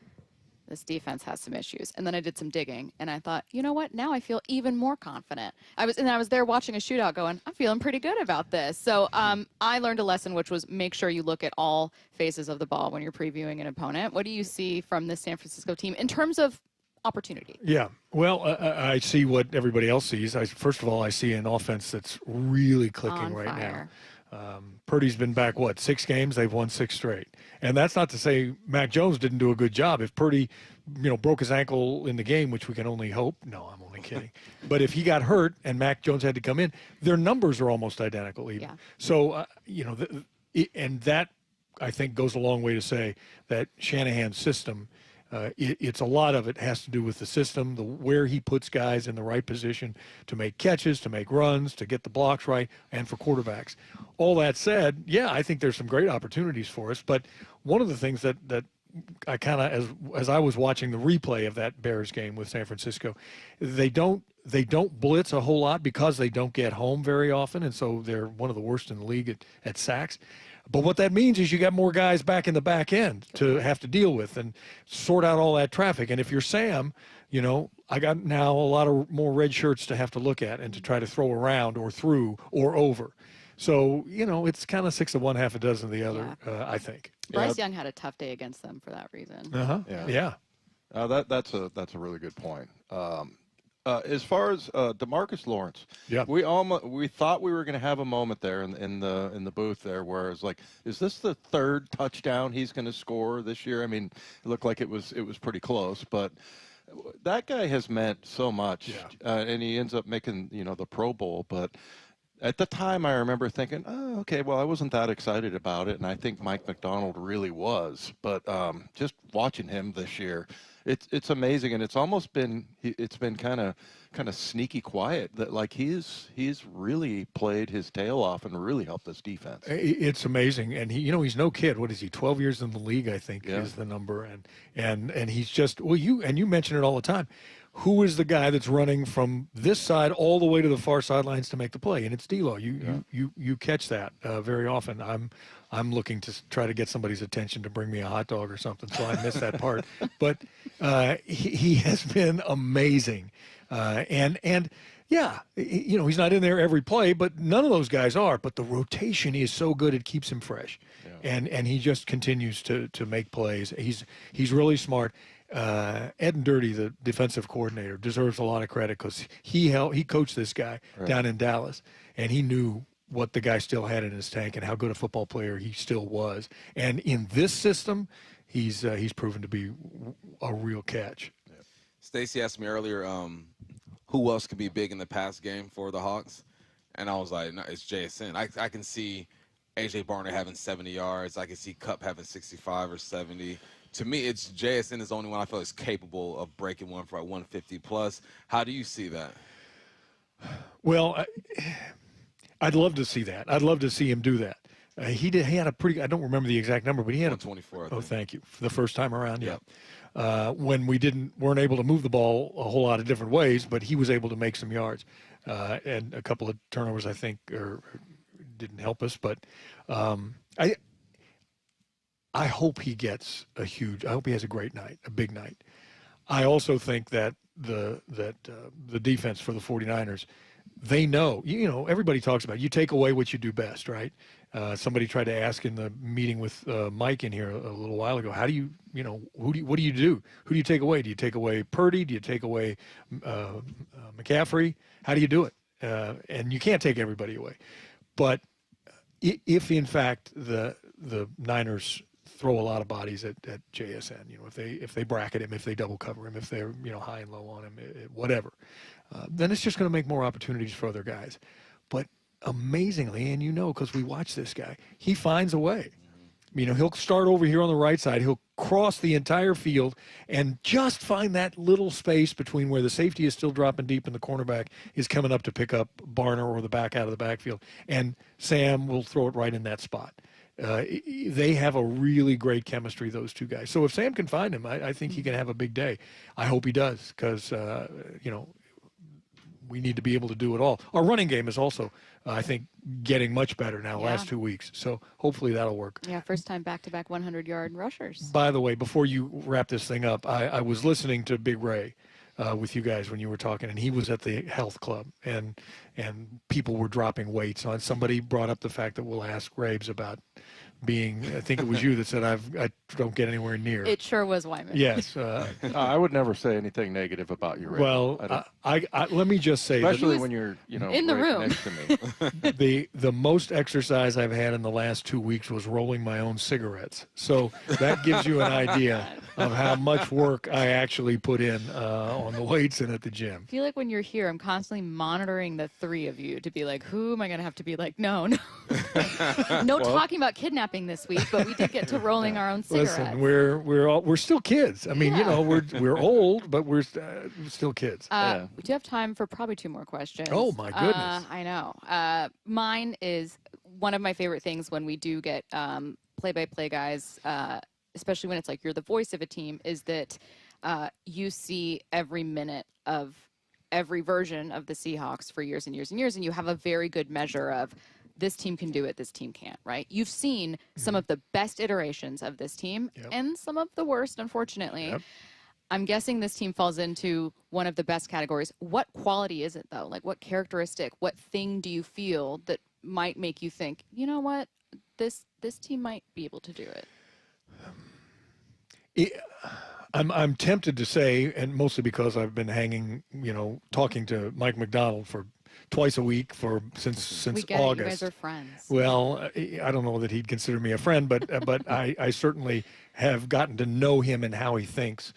this defense has some issues. And then I did some digging, and I thought, you know what? Now I feel even more confident. I was there watching a shootout going, I'm feeling pretty good about this. So I learned a lesson, which was make sure you look at all phases of the ball when you're previewing an opponent. What do you see from this San Francisco team in terms of opportunity? Yeah, well, I see what everybody else sees. First of all, I see an offense that's really clicking right now. Purdy's been back, 6 games? They've won 6 straight. And that's not to say Mac Jones didn't do a good job. If Purdy, broke his ankle in the game, which we can only hope. No, I'm only kidding. But if he got hurt and Mac Jones had to come in, their numbers are almost identical even. Yeah. So, and that, I think, goes a long way to say that Shanahan's system, it's a lot of it has to do with the system, where he puts guys in the right position to make catches, to make runs, to get the blocks right, and for quarterbacks. All that said, yeah, I think there's some great opportunities for us. But one of the things that I kind of, as I was watching the replay of that Bears game with San Francisco, they don't blitz a whole lot because they don't get home very often, and so they're one of the worst in the league at sacks. But what that means is you got more guys back in the back end to have to deal with and sort out all that traffic. And if you're Sam, I got now a lot of more red shirts to have to look at and to try to throw around or through or over. So, it's kind of 6 of one, half a dozen of the other, I think. Bryce Young had a tough day against them for that reason. Yeah. That's a really good point. As far as DeMarcus Lawrence, we thought we were going to have a moment there in the booth there where it's like, is this the third touchdown he's going to score this year? I mean, it looked like it was pretty close, but that guy has meant so much, and he ends up making the Pro Bowl. But at the time, I remember thinking, oh, okay, well, I wasn't that excited about it, and I think Mike Macdonald really was. But just watching him this year, it's amazing, and it's almost been kind of sneaky quiet. That like he's really played his tail off and really helped this defense. It's amazing, and he's no kid. What is he? 12 years in the league, I think, is the number, and he's just you mention it all the time. Who is the guy that's running from this side all the way to the far sidelines to make the play? And it's D'Lo. You catch that very often. I'm looking to try to get somebody's attention to bring me a hot dog or something, so I missed that part. But he has been amazing, and he's not in there every play, but none of those guys are. But the rotation is so good; it keeps him fresh, and he just continues to make plays. He's really smart. Ed Dirty, the defensive coordinator, deserves a lot of credit because he coached this guy down in Dallas, and he knew what the guy still had in his tank and how good a football player he still was. And in this system, he's proven to be a real catch. Stacy asked me earlier, who else could be big in the pass game for the Hawks, and I was like, no, it's JSN. I can see A.J. Barner having 70 yards. I can see Kupp having 65 or 70. To me, it's JSN is the only one I feel is capable of breaking one for 150 plus. How do you see that? Well, I'd love to see that. I'd love to see him do that. He had a pretty. I don't remember the exact number, but he had 124. Oh, thank you. For the first time around, when we weren't able to move the ball a whole lot of different ways, but he was able to make some yards, and a couple of turnovers I think didn't help us, but I hope he gets I hope he has a great night, a big night. I also think that the defense for the 49ers, they know, everybody talks about it. You take away what you do best, right? Somebody tried to ask in the meeting with Mike in here a little while ago, how do you, what do you do? Who do you take away? Do you take away Purdy? Do you take away McCaffrey? How do you do it? And you can't take everybody away. But if in fact the Niners throw a lot of bodies at JSN, if they bracket him, if they double cover him, if they're high and low on him, whatever, then it's just going to make more opportunities for other guys. But amazingly, and because we watch this guy, he finds a way. He'll start over here on the right side. He'll cross the entire field and just find that little space between where the safety is still dropping deep and the cornerback is coming up to pick up Barner or the back out of the backfield. And Sam will throw it right in that spot. They have a really great chemistry, those two guys. So if Sam can find him, I think he can have a big day. I hope he does because, we need to be able to do it all. Our running game is also, I think, getting much better now last 2 weeks. So hopefully that'll work. Yeah, first time back-to-back 100-yard rushers. By the way, before you wrap this thing up, I was listening to Big Ray with you guys when you were talking, and he was at the health club, and people were dropping weights on. Somebody brought up the fact that we'll ask Rabes about being, I think it was you that said I don't get anywhere near. It sure was Wyman. Yes. I would never say anything negative about you, Ray. Well, I let me just say, especially when you're in the room next to me. the most exercise I've had in the last 2 weeks was rolling my own cigarettes. So that gives you an idea of how much work I actually put in on the weights and at the gym. I feel like when you're here, I'm constantly monitoring the three of you to be like, who am I going to have to be like, no. No talking about kidnapping this week, but we did get to rolling our own cigarettes. Listen, we're still kids. I mean, we're old, but we're still kids. We do have time for probably 2 more questions. Oh my goodness! I know. Mine is one of my favorite things when we do get play-by-play guys, especially when it's like you're the voice of a team, is that you see every minute of every version of the Seahawks for years and years and years, and you have a very good measure of this team can do it, this team can't, right? You've seen some of the best iterations of this team and some of the worst, unfortunately. Yep. I'm guessing this team falls into one of the best categories. What quality is it, though? Like, what characteristic, what thing do you feel that might make you think, you know what, this team might be able to do it? I'm tempted to say, and mostly because I've been hanging, talking to Mike Macdonald for twice a week since We get August. it. You guys are friends. Well, I don't know that he'd consider me a friend, but I certainly have gotten to know him and how he thinks.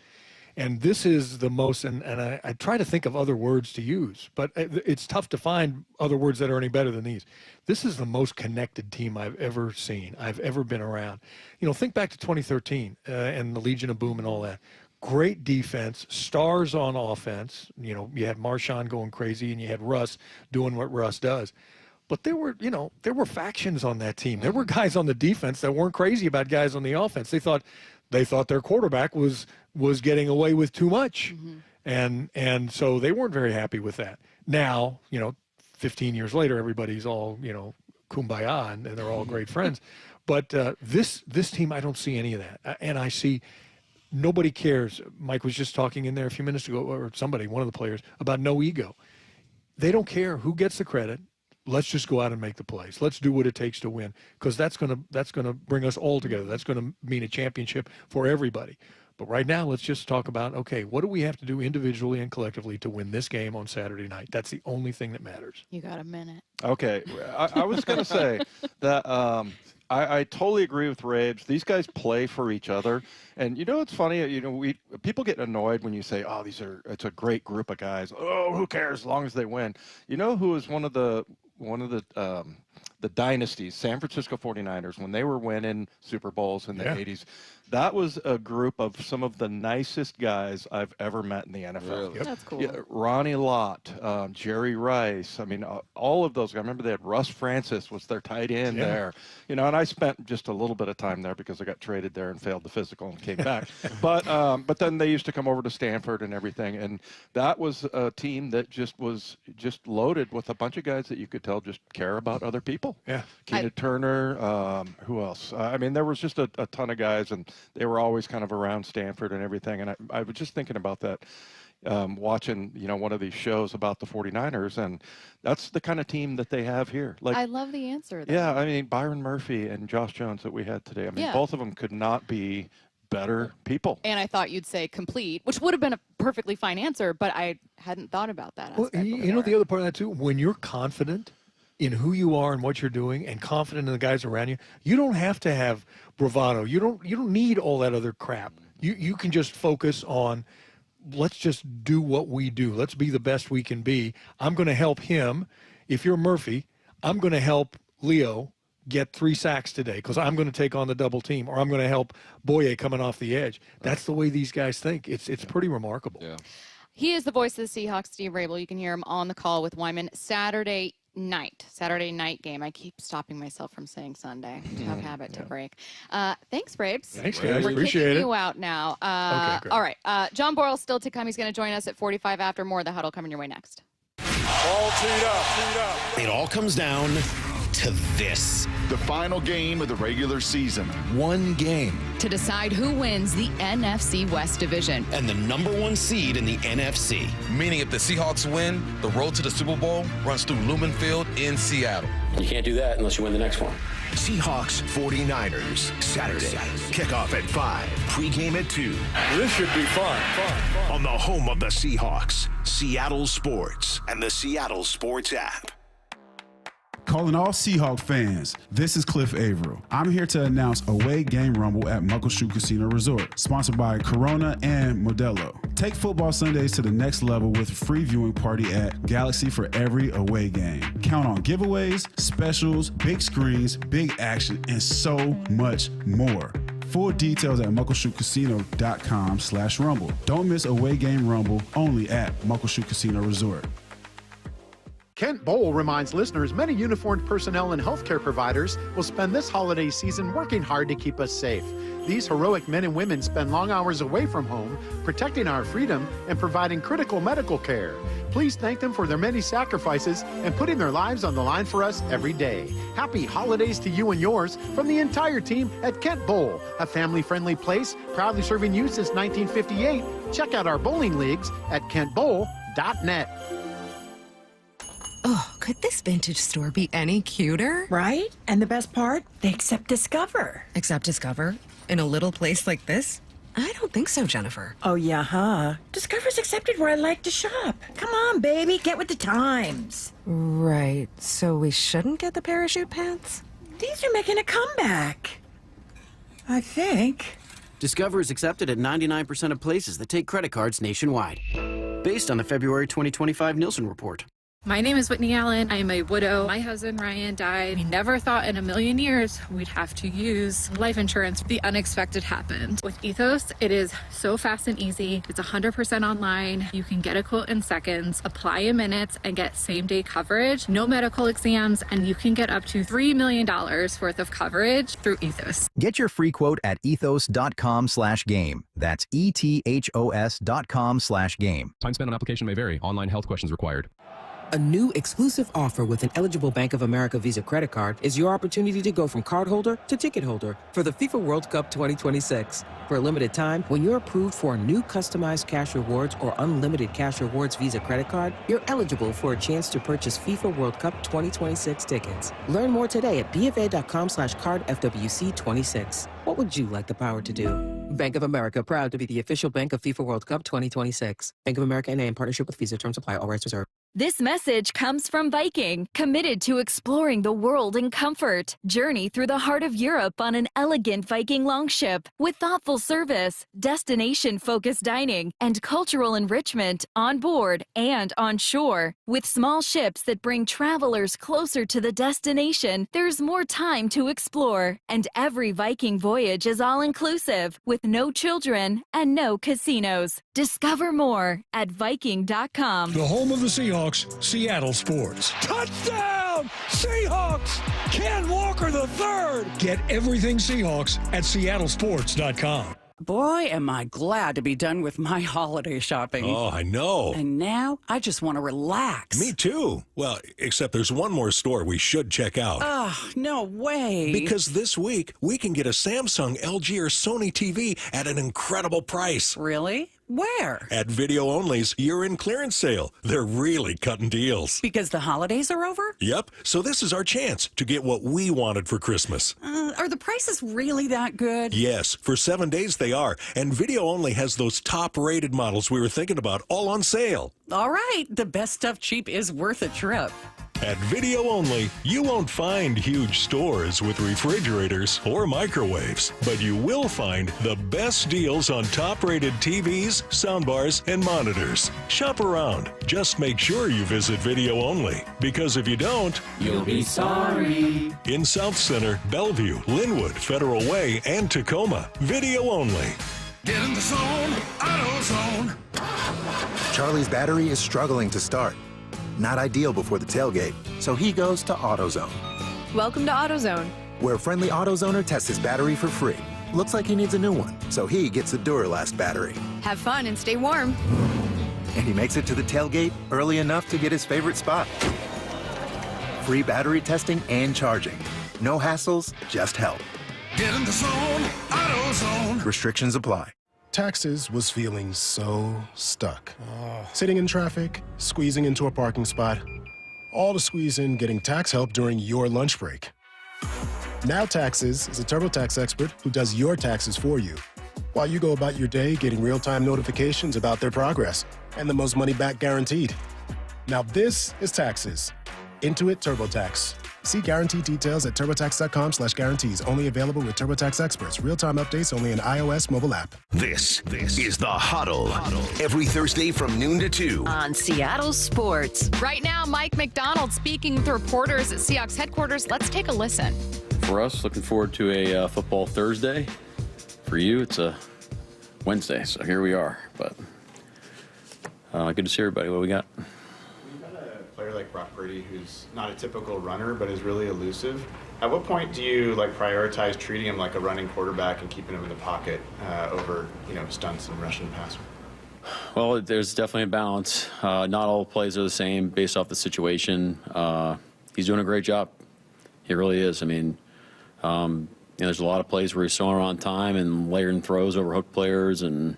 And this is the most, and I try to think of other words to use, but it's tough to find other words that are any better than these. This is the most connected team I've ever seen, I've ever been around. Think back to 2013 and the Legion of Boom and all that. Great defense, stars on offense. You had Marshawn going crazy, and you had Russ doing what Russ does. But there were factions on that team. There were guys on the defense that weren't crazy about guys on the offense. They thought their quarterback was getting away with too much. And so they weren't very happy with that. Now, 15 years later, everybody's all, kumbaya, and they're all great friends. But this team, I don't see any of that. And I see nobody cares. Mike was just talking in there a few minutes ago, or somebody, one of the players, about no ego. They don't care who gets the credit. Let's just go out and make the plays. Let's do what it takes to win, because that's gonna bring us all together. That's going to mean a championship for everybody. But right now, let's just talk about, okay, what do we have to do individually and collectively to win this game on Saturday night? That's the only thing that matters. You got a minute. Okay, I was going to say that I totally agree with Rabes. These guys play for each other, and it's funny. People get annoyed when you say, "Oh, it's a great group of guys." Oh, who cares as long as they win? Who is one of the dynasties, San Francisco 49ers, when they were winning Super Bowls in the 80s. That was a group of some of the nicest guys I've ever met in the NFL. Really? Yep. That's cool. Yeah, Ronnie Lott, Jerry Rice. I mean, all of those guys. I remember they had Russ Francis was their tight end there. And I spent just a little bit of time there because I got traded there and failed the physical and came back. But then they used to come over to Stanford and everything. And that was a team that was loaded with a bunch of guys that you could tell just care about other people. Yeah. Keena Turner, who else? I mean, there was just a ton of guys, and they were always kind of around Stanford and everything. And I was just thinking about that, watching, one of these shows about the 49ers, and that's the kind of team that they have here. I love the answer, though. Yeah, I mean, Byron Murphy and Josh Jones that we had today. I mean, both of them could not be better people. And I thought you'd say complete, which would have been a perfectly fine answer, but I hadn't thought about that. Well, the other part of that, too, when you're confident in who you are and what you're doing, and confident in the guys around you, you don't have to have bravado. You don't need all that other crap. You can just focus on, let's just do what we do. Let's be the best we can be. I'm going to help him. If you're Murphy, I'm going to help Leo get 3 sacks today because I'm going to take on the double team, or I'm going to help Boye coming off the edge. That's the way these guys think. It's pretty remarkable. Yeah. He is the voice of the Seahawks, Steve Raible. You can hear him on the call with Wyman Saturday night game. I keep stopping myself from saying Sunday. Tough habit to break. Thanks, Rabes. Thanks, guys. We're Appreciate kicking it. you out now. Okay, good. All right. John Boyle still to come. He's going to join us at 45 after. More of the Huddle coming your way next. All teed up. It all comes down to this. The final game of the regular season. One game. To decide who wins the NFC West Division. And the #1 seed in the NFC. Meaning if the Seahawks win, the road to the Super Bowl runs through Lumen Field in Seattle. You can't do that unless you win the next one. Seahawks 49ers. Saturday. Kickoff at 5. Pregame at 2. This should be fun. On the home of the Seahawks, Seattle Sports, and the Seattle Sports app. Calling all Seahawks fans, this is Cliff Averill. I'm here to announce Away Game Rumble at Muckleshoot Casino Resort, sponsored by Corona and Modelo. Take football Sundays to the next level with a free viewing party at Galaxy for every away game. Count on giveaways, specials, big screens, big action, and so much more. Full details at muckleshootcasino.com/rumble. Don't miss Away Game Rumble only at Muckleshoot Casino Resort. Kent Bowl reminds listeners many uniformed personnel and healthcare providers will spend this holiday season working hard to keep us safe. These heroic men and women spend long hours away from home, protecting our freedom and providing critical medical care. Please thank them for their many sacrifices and putting their lives on the line for us every day. Happy holidays to you and yours from the entire team at Kent Bowl, a family-friendly place proudly serving you since 1958. Check out our bowling leagues at kentbowl.net. Oh, could this vintage store be any cuter? Right? And the best part? They accept Discover. Accept Discover? In a little place like this? I don't think so, Jennifer. Oh, yeah, huh? Discover's accepted where I like to shop. Come on, baby, get with the times. Right. So we shouldn't get the parachute pants? These are making a comeback. I think. Discover is accepted at 99% of places that take credit cards nationwide. Based on the February 2025 Nielsen report. My name is Whitney Allen. I am a widow. My husband, Ryan, died. We never thought in a million years we'd have to use life insurance. The unexpected happened. With Ethos, it is so fast and easy. It's 100% online. You can get a quote in seconds, apply in minutes, and get same-day coverage, no medical exams, and you can get up to $3 million worth of coverage through Ethos. Get your free quote at ethos.com/game. That's ETHOS.com/game. Time spent on application may vary. Online health questions required. A new exclusive offer with an eligible Bank of America Visa credit card is your opportunity to go from cardholder to ticket holder for the FIFA World Cup 2026. For a limited time, when you're approved for a new customized cash rewards or unlimited cash rewards Visa credit card, you're eligible for a chance to purchase FIFA World Cup 2026 tickets. Learn more today at BofA.com/card FWC26. What would you like the power to do? Bank of America, proud to be the official bank of FIFA World Cup 2026. Bank of America NA in partnership with Visa. Terms apply. All rights reserved. This message comes from Viking, committed to exploring the world in comfort. Journey through the heart of Europe on an elegant Viking longship with thoughtful service, destination-focused dining, and cultural enrichment on board and on shore. With small ships that bring travelers closer to the destination, there's more time to explore. And every Viking voyage is all-inclusive, with no children and no casinos. Discover more at Viking.com. The home of the Seahawks, Seattle Sports. Touchdown! Seahawks! Ken Walker III! Get everything Seahawks at seattlesports.com. Boy, am I glad to be done with my holiday shopping. Oh, I know. And now I just want to relax. Me too. Well, except there's one more store we should check out. Oh, no way. Because this week, we can get a Samsung, LG, or Sony TV at an incredible price. Really? Where? At Video Only's year-end clearance sale. They're really cutting deals. Because the holidays are over? Yep. So this is our chance to get what we wanted for Christmas. Are the prices really that good? Yes. For 7 days they are. And Video Only has those top-rated models we were thinking about all on sale. All right. The best stuff cheap is worth a trip. At Video Only, you won't find huge stores with refrigerators or microwaves, but you will find the best deals on top-rated TVs, soundbars, and monitors. Shop around. Just make sure you visit Video Only, because if you don't, you'll be sorry. In South Center, Bellevue, Linwood, Federal Way, and Tacoma, Video Only. Get in the zone, AutoZone. Charlie's battery is struggling to start. Not ideal before the tailgate, so he goes to AutoZone. Welcome to AutoZone, where a friendly AutoZoner tests his battery for free. Looks like he needs a new one, so he gets a Duralast battery. have fun and stay warm. And he makes it to the tailgate early enough to get his favorite spot. Free battery testing and charging. No hassles, just help. Get in the zone, AutoZone. Restrictions apply. Taxes was feeling so stuck. Sitting in traffic, squeezing into a parking spot, all to squeeze in getting tax help during your lunch break. Now Taxes is a TurboTax expert who does your taxes for you, while you go about your day getting real-time notifications about their progress and the most money back guaranteed. Now this is Taxes. Intuit TurboTax. See guarantee details at turbotax.com/guarantees. Only available with TurboTax experts. Real-time updates only in iOS mobile app. This is The Huddle. Every Thursday from noon to 2. On Seattle Sports. Right now, Mike Macdonald speaking with reporters at Seahawks headquarters. Let's take a listen. For us, looking forward to a football Thursday. For you, it's a Wednesday, so here we are. But good to see everybody. What we got? Player like Brock Purdy, who's not a typical runner but is really elusive. At what point do you prioritize treating him like a running quarterback and keeping him in the pocket over stunts and rushing pass? Well, there's definitely a balance. Not all plays are the same based off the situation. He's doing a great job. He really is. I mean, there's a lot of plays where he's throwing around time and layering throws over hook players and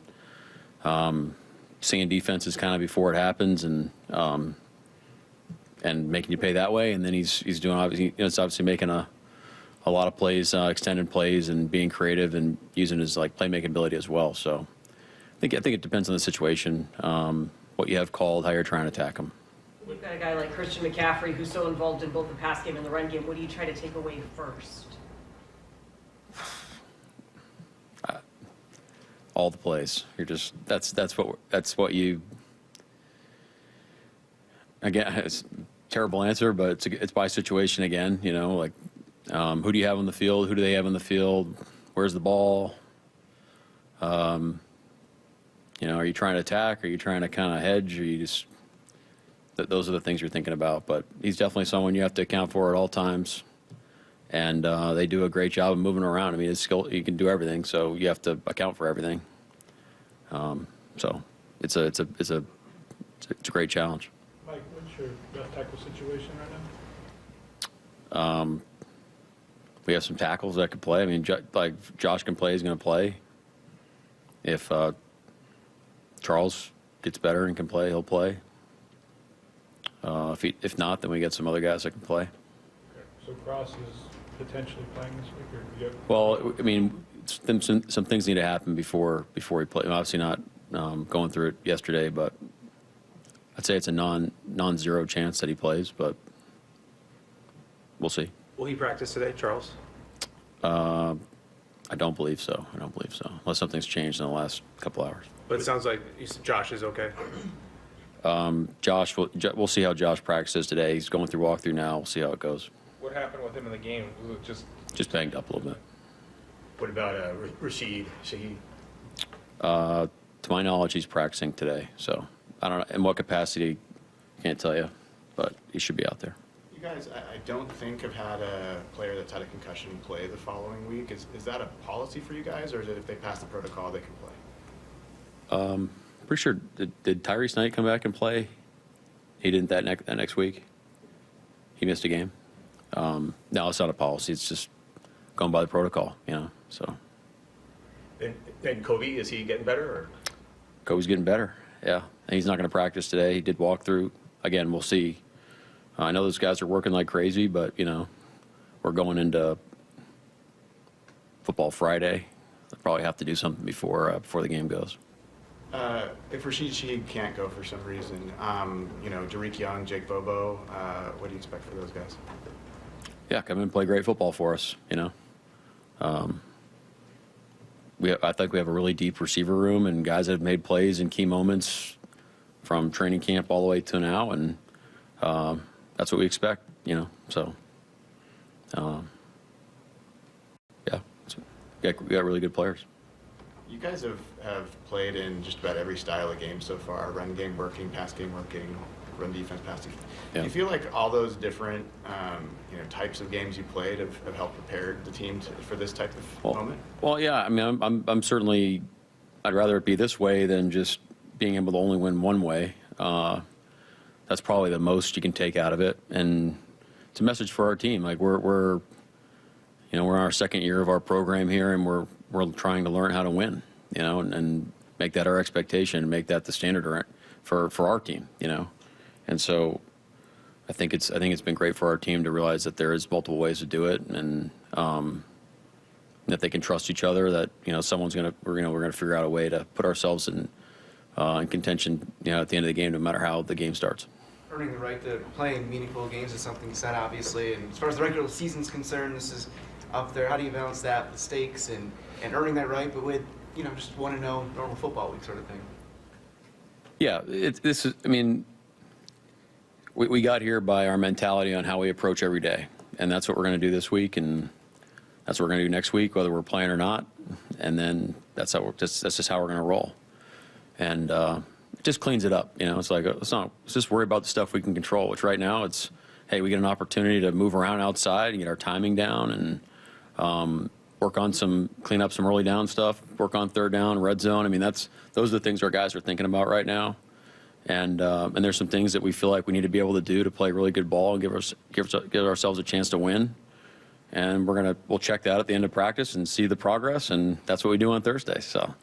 seeing defenses kind of before it happens and making you pay that way. And then he's doing, obviously, it's obviously making a a lot of plays, extended plays, and being creative and using his like playmaking ability as well. So I think it depends on the situation, what you have called, how you're trying to attack them. You've got a guy like Christian McCaffrey who's so involved in both the pass game and the run game. What do you try to take away first? All the plays. You're just that's what you. Again, it's a terrible answer, but it's by situation again. You know, like who do you have on the field? Who do they have on the field? Where's the ball? You know, are you trying to attack? Are you trying to kind of hedge? Or you just those are the things you're thinking about. But he's definitely someone you have to account for at all times. And they do a great job of moving around. I mean, his skill, he can do everything, so you have to account for everything. So it's a great challenge. Mike, what's your best tackle situation right now? We have some tackles that could play. I mean, like Josh can play, he's going to play. If Charles gets better and can play, he'll play. If not, then we get some other guys that can play. Okay. So Cross is potentially playing this week, or do you have... Well, I mean, some things need to happen before he plays. Obviously, not going through it yesterday, but I'd say it's a non-zero chance that he plays, but we'll see. Will he practice today, Charles? I don't believe so. Unless something's changed in the last couple hours. But it sounds like Josh is okay. Josh, we'll see how Josh practices today. He's going through walkthrough now. We'll see how it goes. What happened with him in the game? Was it just banged up a little bit. What about Rashid? To my knowledge, he's practicing today. So I don't know in what capacity. Can't tell you, but he should be out there. You guys, I don't think have had a player that's had a concussion play the following week. Is that a policy for you guys, or is it if they pass the protocol they can play? Pretty sure. Did Tyrese Knight come back and play? He didn't that next week. He missed a game. No, it's not a policy. It's just going by the protocol, you know. So. And Kobe, is he getting better? Or? Kobe's getting better. Yeah, and he's not going to practice today. He did walk through. Again, we'll see. I know those guys are working like crazy, but you know, we're going into football Friday. They'll probably have to do something before the game goes. If Rashid Shaheed can't go for some reason, you know, Derek Young, Jake Bobo, what do you expect for those guys? Yeah, come in and play great football for us, you know. I think we have a really deep receiver room and guys that have made plays in key moments from training camp all the way to now, and that's what we expect, you know. So, yeah, we got really good players. You guys have played in just about every style of game so far: run game working, pass game working, run defense, pass defense. Yeah. Do you feel like all those different you know, types of games you played have helped prepare the team for this type of moment? Well, yeah. I mean, I'm certainly. I'd rather it be this way than just being able to only win one way. That's probably the most you can take out of it, and it's a message for our team. Like we're you know, we're in our second year of our program here, and we're trying to learn how to win, you know, and make that our expectation, and make that the standard for our team, you know. And so I think it's been great for our team to realize that there is multiple ways to do it, and that they can trust each other, that, you know, we're gonna figure out a way to put ourselves in contention, you know, at the end of the game, no matter how the game starts. Earning the right to play in meaningful games is something you said, obviously, and as far as the regular season's concerned, this is up there. How do you balance that, the stakes, and earning that right, but with, you know, just want to know normal football week sort of thing? Yeah, I mean, we got here by our mentality on how we approach every day, and that's what we're going to do this week, and that's what we're going to do next week, whether we're playing or not, and then that's just how we're going to roll, and it just cleans it up, you know. It's like let's just worry about the stuff we can control, which right now it's, hey, we get an opportunity to move around outside and get our timing down, and work on clean up some early down stuff, work on third down, red zone. I mean, those are the things our guys are thinking about right now. And there's some things that we feel like we need to be able to do to play really good ball and give ourselves a chance to win. And we'll check that at the end of practice and see the progress, and that's what we do on Thursday. So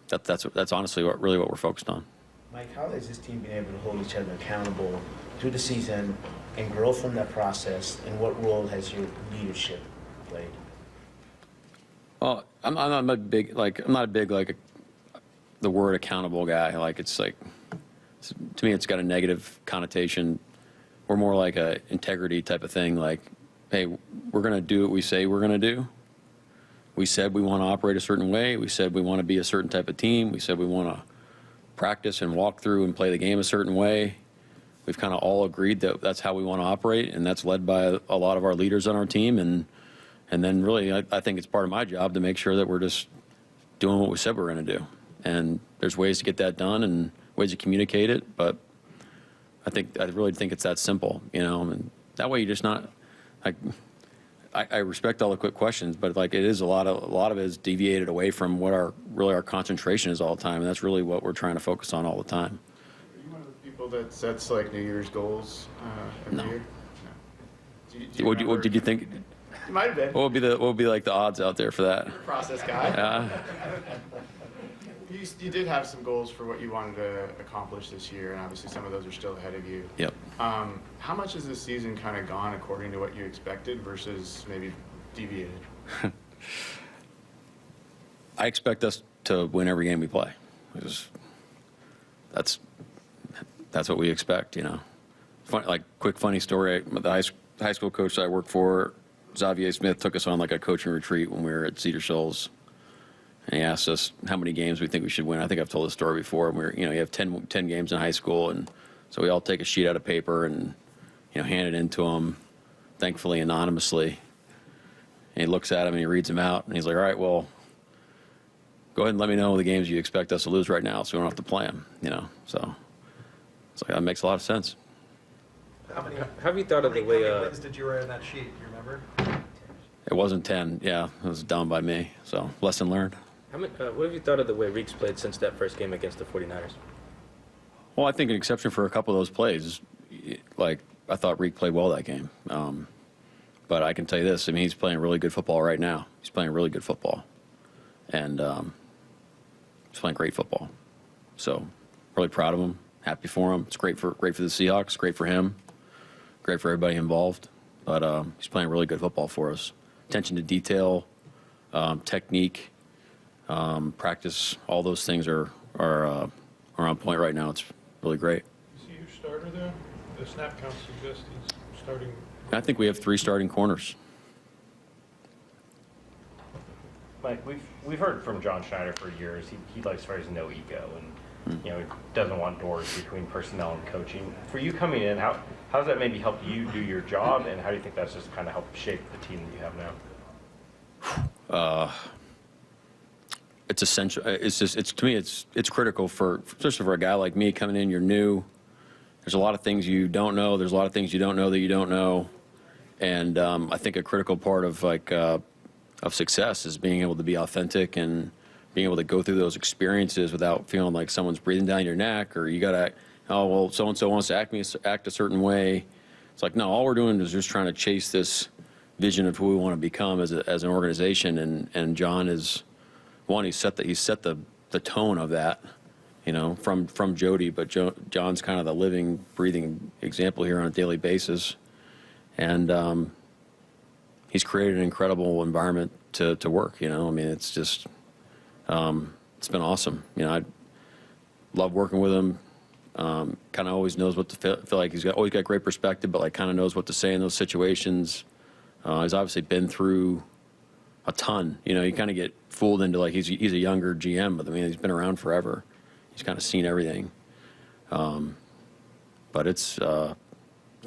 that's honestly what we're focused on. Mike, how has this team been able to hold each other accountable through the season and grow from that process? And what role has your leadership played? Well, I'm not a big the word accountable guy. Like to me, it's got a negative connotation. We're more like a integrity type of thing. Like, hey, we're going to do what we say we're going to do. We said we want to operate a certain way. We said we want to be a certain type of team. We said we want to practice and walk through and play the game a certain way. We've kind of all agreed that that's how we want to operate, and that's led by a lot of our leaders on our team. And then really, I think it's part of my job to make sure that we're just doing what we said we're going to do. And there's ways to get that done and ways to communicate it, but I really think it's that simple, and that way you're just not like. I respect all the quick questions, but like it is a lot of it is deviated away from what our concentration is all the time, and that's really what we're trying to focus on all the time. Are you one of the people that sets like New Year's goals every year? No. What did you think? You might have been. What would be like the odds out there for that? Process guy. You did have some goals for what you wanted to accomplish this year, and obviously some of those are still ahead of you. Yep. How much has this season kind of gone according to what you expected versus maybe deviated? I expect us to win every game we play. That's what we expect, funny story. The high school coach that I worked for, Xavier Smith, took us on like a coaching retreat when we were at Cedar Shoals. And he asked us how many games we think we should win. I think I've told this story before. You have 10 games in high school, and so we all take a sheet out of paper and hand it in to him, thankfully anonymously. And he looks at him and he reads them out, and he's like, "All right, well, go ahead and let me know the games you expect us to lose right now, so we don't have to play them." So it's like that makes a lot of sense. Have you thought of the way? How many wins did you write on that sheet? Do you remember? It wasn't 10. Yeah, it was down by me. So lesson learned. What have you thought of the way Reeks played since that first game against the 49ers? Well, I think an exception for a couple of those plays, like I thought Reek played well that game. But I can tell you this, he's playing really good football right now. He's playing really good football. And he's playing great football. So really proud of him, happy for him. It's great for the Seahawks, great for him, great for everybody involved. But he's playing really good football for us. Attention to detail, technique, practice, all those things are on point right now. It's really great. Is he your starter there? The snap count suggests he's starting. I think we have 3 starting corners. Mike, we've heard from John Schneider for years. He likes players no ego, and he doesn't want doors between personnel and coaching. For you coming in, how does that maybe help you do your job, and how do you think that's just kind of helped shape the team that you have now? It's essential. To me, it's critical especially for a guy like me coming in. You're new. There's a lot of things you don't know. There's a lot of things you don't know that you don't know, and I think a critical part of success is being able to be authentic and being able to go through those experiences without feeling like someone's breathing down your neck, or you gotta, so and so wants to act a certain way. It's like, no, all we're doing is just trying to chase this vision of who we want to become as an organization, and John is one. He set the tone of that, from Jody, but John's kind of the living, breathing example here on a daily basis, and he's created an incredible environment to work. It's just it's been awesome. I love working with him. Kind of always knows what to feel like. He's always got great perspective, but kind of knows what to say in those situations. He's obviously been through a ton. You kind of get fooled into he's a younger GM, but he's been around forever. He's kind of seen everything. But it's been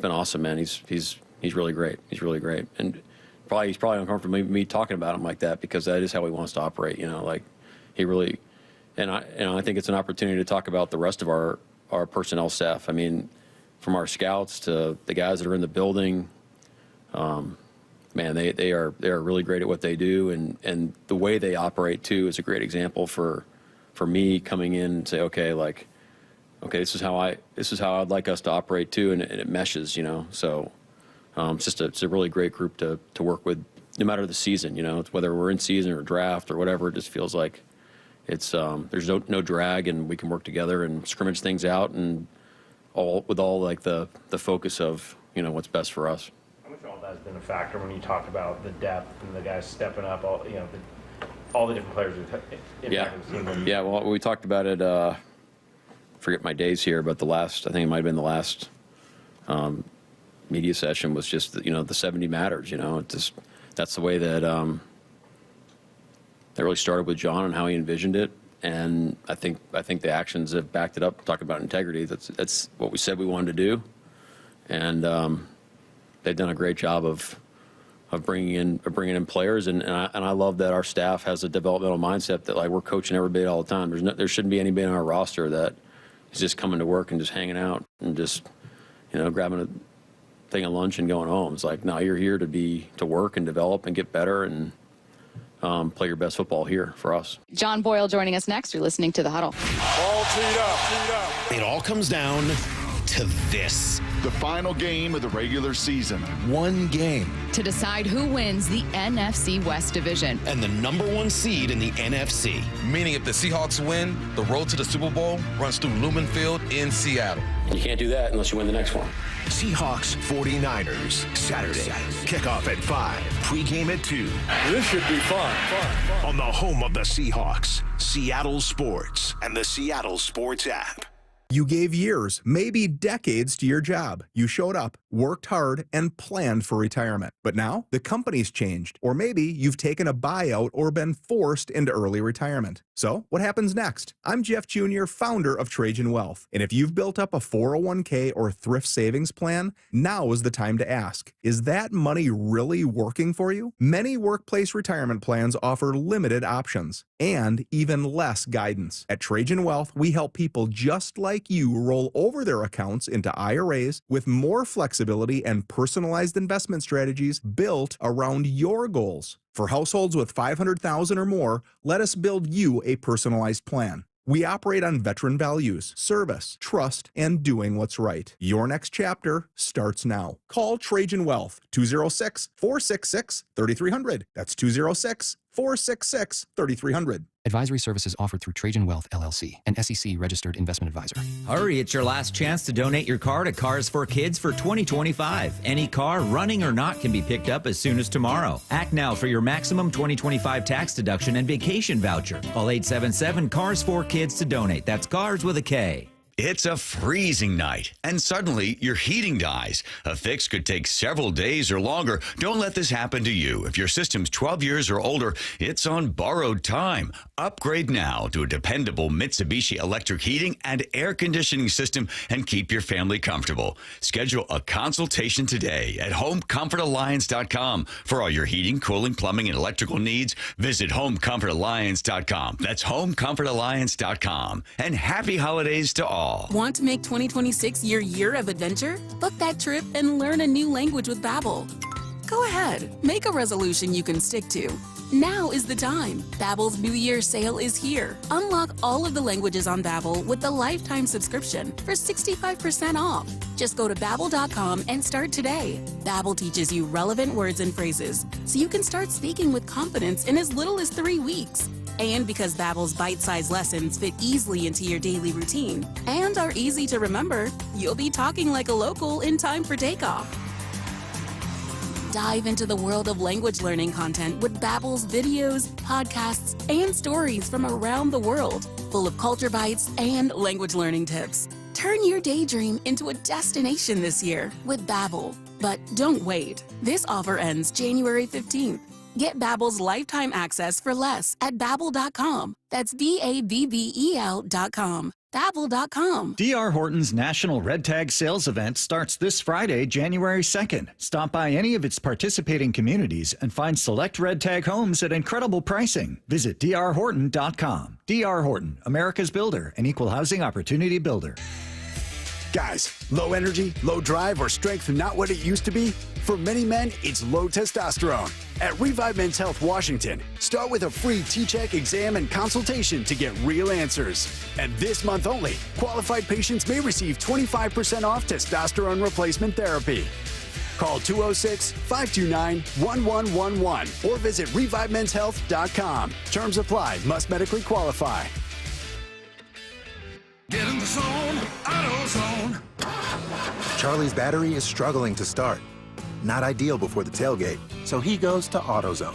awesome, man. He's really great. He's really great, and he's probably uncomfortable with me talking about him like that, because that is how he wants to operate. He really, and I think it's an opportunity to talk about the rest of our personnel staff. From our scouts to the guys that are in the building. Man, they are really great at what they do, and the way they operate too is a great example for me coming in and say, okay, this is how I'd like us to operate too, and it meshes, So it's a really great group to work with, no matter the season, It's whether we're in season or draft or whatever. It just feels like it's there's no drag, and we can work together and scrimmage things out, and all the focus of what's best for us. How much all that has been a factor when you talk about the depth and the guys stepping up, all the different players who've impacted the team? Yeah, well, we talked about it, forget my days here, but I think it might have been the last media session was just, the 70 matters, that's the way that really started with John and how he envisioned it. And I think the actions have backed it up. Talking about integrity, that's what we said we wanted to do, and they've done a great job of bringing in players. And I love that our staff has a developmental mindset that like we're coaching everybody all the time. There shouldn't be anybody on our roster that is just coming to work and just hanging out and just grabbing a thing of lunch and going home. It's like, no, you're here to work and develop and get better and play your best football here for us. John Boyle joining us next. You're listening to The Huddle. All teed up. It all comes down to this. The final game of the regular season. One game. To decide who wins the NFC West Division. And the number 1 seed in the NFC. Meaning if the Seahawks win, the road to the Super Bowl runs through Lumen Field in Seattle. And you can't do that unless you win the next one. Seahawks 49ers, Saturday. Kickoff at 5. Pregame at 2. This should be fun. On the home of the Seahawks, Seattle Sports and the Seattle Sports app. You gave years, maybe decades to your job. You showed up, worked hard, and planned for retirement. But now, the company's changed. Or maybe you've taken a buyout or been forced into early retirement. So, what happens next? I'm Jeff Jr., founder of Trajan Wealth. And if you've built up a 401k or thrift savings plan, now is the time to ask, is that money really working for you? Many workplace retirement plans offer limited options and even less guidance. At Trajan Wealth, we help people just like you roll over their accounts into IRAs with more flexibility and personalized investment strategies built around your goals. For households with $500,000 or more, let us build you a personalized plan. We operate on veteran values, service, trust, and doing what's right. Your next chapter starts now. Call Trajan Wealth, 206-466-3300. That's 206-466-3300. Advisory services offered through Trajan Wealth, LLC, an SEC-registered investment advisor. Hurry, it's your last chance to donate your car to Cars for Kids for 2025. Any car, running or not, can be picked up as soon as tomorrow. Act now for your maximum 2025 tax deduction and vacation voucher. Call 877-CARS4KIDS to donate. That's CARS with a K. It's a freezing night, and suddenly your heating dies. A fix could take several days or longer. Don't let this happen to you. If your system's 12 years or older, it's on borrowed time. Upgrade now to a dependable Mitsubishi electric heating and air conditioning system and keep your family comfortable. Schedule a consultation today at homecomfortalliance.com. For all your heating, cooling, plumbing, and electrical needs, visit homecomfortalliance.com. That's homecomfortalliance.com. And happy holidays to all. Want to make 2026 your year of adventure? Book that trip and learn a new language with Babbel. Go ahead, make a resolution you can stick to. Now is the time. Babbel's New Year sale is here. Unlock all of the languages on Babbel with the lifetime subscription for 65% off. Just go to Babbel.com and start today. Babbel teaches you relevant words and phrases, so you can start speaking with confidence in as little as 3 weeks. And because Babbel's bite-sized lessons fit easily into your daily routine and are easy to remember, you'll be talking like a local in time for takeoff. Dive into the world of language learning content with Babbel's videos, podcasts, and stories from around the world, full of culture bites and language learning tips. Turn your daydream into a destination this year with Babbel. But don't wait. This offer ends January 15th. Get Babbel's lifetime access for less at Babbel.com. That's Babbel.com. Babbel.com. D.R. Horton's National Red Tag Sales Event starts this Friday, January 2nd. Stop by any of its participating communities and find select Red Tag homes at incredible pricing. Visit drhorton.com. D.R. Horton, America's builder and equal housing opportunity builder. Guys, low energy, low drive, or strength not what it used to be? For many men, it's low testosterone. At Revive Men's Health Washington, start with a free T-Check exam and consultation to get real answers. And this month only, qualified patients may receive 25% off testosterone replacement therapy. Call 206-529-1111 or visit ReviveMen'sHealth.com. Terms apply. Must medically qualify. Get in the zone, AutoZone. Charlie's battery is struggling to start. Not ideal before the tailgate, so he goes to AutoZone,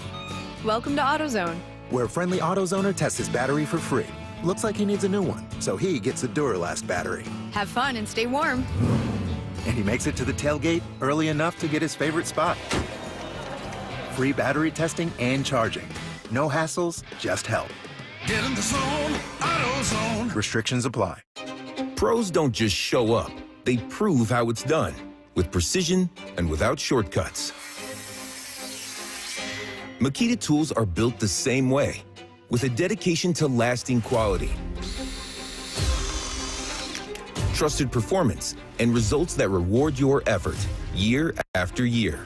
Welcome to AutoZone. where friendly AutoZoner tests his battery for free. Looks like he needs a new one, so he gets a Duralast battery. Have fun and stay warm. And he makes it to the tailgate early enough to get his favorite spot. Free battery testing and charging. No hassles, just help. Get in the zone, AutoZone. Restrictions apply. Pros don't just show up. They prove how it's done, with precision and without shortcuts. Makita tools are built the same way, with a dedication to lasting quality, trusted performance, and results that reward your effort year after year.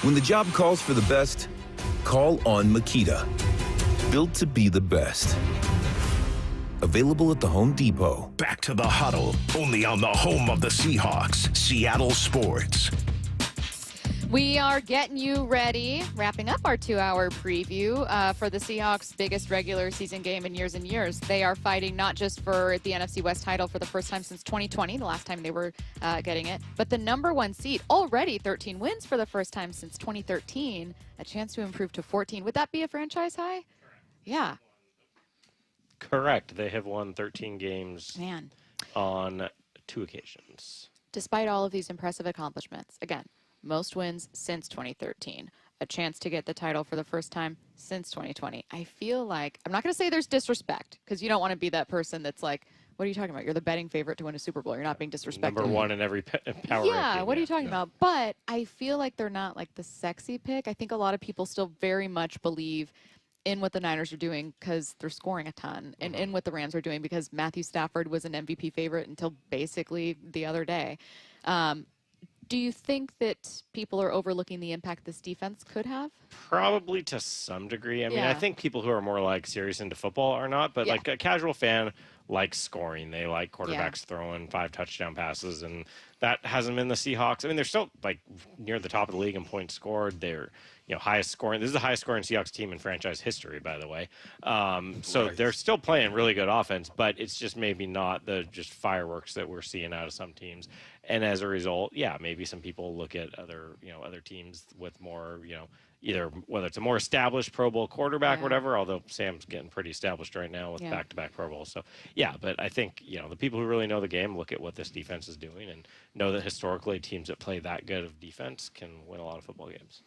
When the job calls for the best, call on Makita. Built to be the best. Available at the Home Depot. Back to the huddle, only on the home of the Seahawks, Seattle Sports. We are getting you ready, wrapping up our 2-hour preview for the Seahawks' biggest regular season game in years and years. They are fighting not just for the NFC West title for the first time since 2020, the last time they were getting it, but the #1 seed. Already 13 wins for the first time since 2013, a chance to improve to 14. Would that be a franchise high? Yeah. Correct. They have won 13 games Man. on 2 occasions. Despite all of these impressive accomplishments, again, most wins since 2013, a chance to get the title for the first time since 2020. I feel like, I'm not going to say there's disrespect, because you don't want to be that person that's like, what are you talking about? You're the betting favorite to win a Super Bowl. You're not being disrespectful. #1 in every power Yeah, ranking, what are you talking about? But I feel like they're not like the sexy pick. I think a lot of people still very much believe in what the Niners are doing because they're scoring a ton, and in what the Rams are doing because Matthew Stafford was an MVP favorite until basically the other day. Do you think that people are overlooking the impact this defense could have? Probably to some degree. I mean, I Yeah. think people who are more like serious into football are not, but Yeah. like a casual fan likes scoring. They like quarterbacks throwing 5 touchdown passes, and that hasn't been the Seahawks. I mean, they're still like near the top of the league in points scored. They're highest scoring. This is the highest scoring Seahawks team in franchise history, by the way. So they're still playing really good offense, but it's just maybe not the just fireworks that we're seeing out of some teams. And as a result, yeah, maybe some people look at other teams with more, either whether it's a more established Pro Bowl quarterback or whatever, although Sam's getting pretty established right now with back-to-back Pro Bowls. So, yeah, but I think, the people who really know the game look at what this defense is doing and know that historically teams that play that good of defense can win a lot of football games.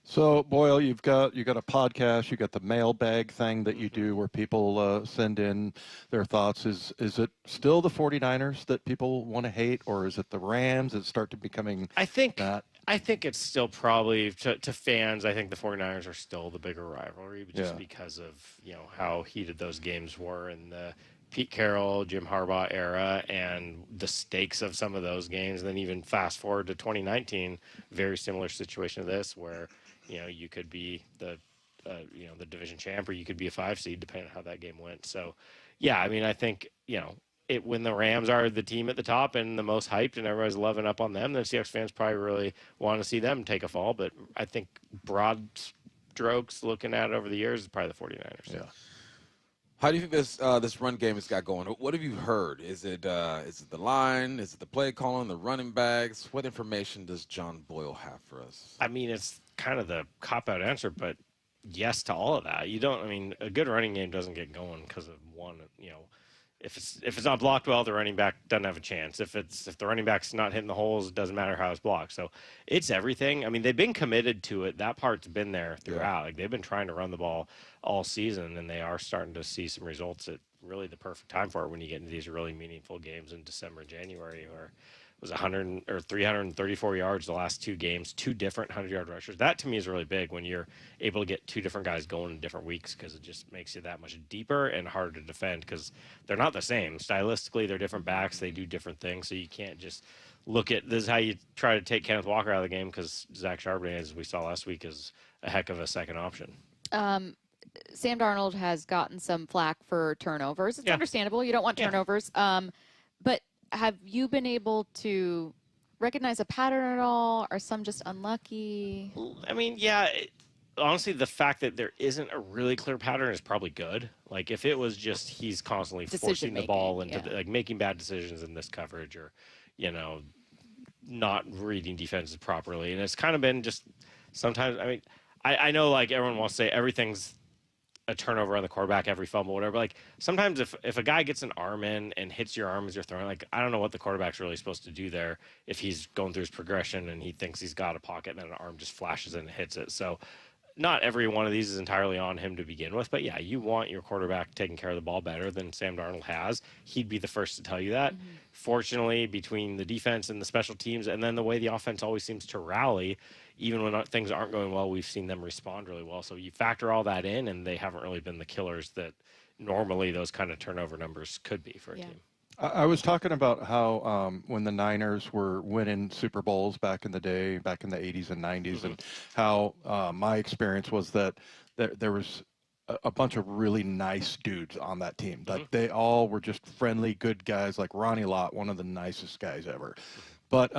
So, Boyle, you got a podcast, you got the mailbag thing that you do where people send in their thoughts. Is it still the 49ers that people want to hate, or is it the Rams that start to becoming I think that? I think it's still probably to fans. I think the 49ers are still the bigger rivalry just because of how heated those games were in the Pete Carroll, Jim Harbaugh era, and the stakes of some of those games. And then even fast forward to 2019, very similar situation to this, where you could be the division champ, or you could be a 5 seed, depending on how that game went. So, yeah, I mean, I think when the Rams are the team at the top and the most hyped, and everybody's loving up on them, then Seahawks fans probably really want to see them take a fall. But I think broad strokes, looking at it over the years, is probably the 49ers. Yeah. How do you think this run game has got going? What have you heard? Is it the line? Is it the play calling, the running backs? What information does John Boyle have for us? I mean, it's kind of the cop-out answer, but yes to all of that. A good running game doesn't get going because of one, if it's not blocked well, the running back doesn't have a chance. If the running back's not hitting the holes, it doesn't matter how it's blocked. So it's everything. I mean, they've been committed to it. That part's been there throughout. Like, they've been trying to run the ball all season, and they are starting to see some results at really the perfect time for it when you get into these really meaningful games in December and January, where it was 100 or 334 yards the last 2 games, 2 different 100-yard rushers. That to me is really big when you're able to get 2 different guys going in different weeks, because it just makes you that much deeper and harder to defend, because they're not the same. Stylistically, they're different backs. They do different things, so you can't just look at this is how you try to take Kenneth Walker out of the game, because Zach Charbonnet, as we saw last week, is a heck of a second option. Sam Darnold has gotten some flack for turnovers. It's understandable. You don't want turnovers. But have you been able to recognize a pattern at all? Are some just unlucky? I mean, honestly, the fact that there isn't a really clear pattern is probably good. Like, if it was just he's constantly forcing the ball into making bad decisions in this coverage, or not reading defenses properly. And it's kind of been just sometimes, I mean, I know like everyone wants to say everything's a turnover on the quarterback, every fumble, whatever. Like sometimes if a guy gets an arm in and hits your arm as you're throwing, like I don't know what the quarterback's really supposed to do there if he's going through his progression and he thinks he's got a pocket and then an arm just flashes in and hits it. So not every one of these is entirely on him to begin with, but yeah, you want your quarterback taking care of the ball better than Sam Darnold has. He'd be the first to tell you that. Fortunately, between the defense and the special teams and then the way the offense always seems to rally, even when things aren't going well, we've seen them respond really well. So you factor all that in, and they haven't really been the killers that normally those kind of turnover numbers could be for a team. I was talking about how when the Niners were winning Super Bowls back in the day, back in the 80s and 90s, and how my experience was that there was a bunch of really nice dudes on that team. Like they all were just friendly, good guys, like Ronnie Lott, one of the nicest guys ever. But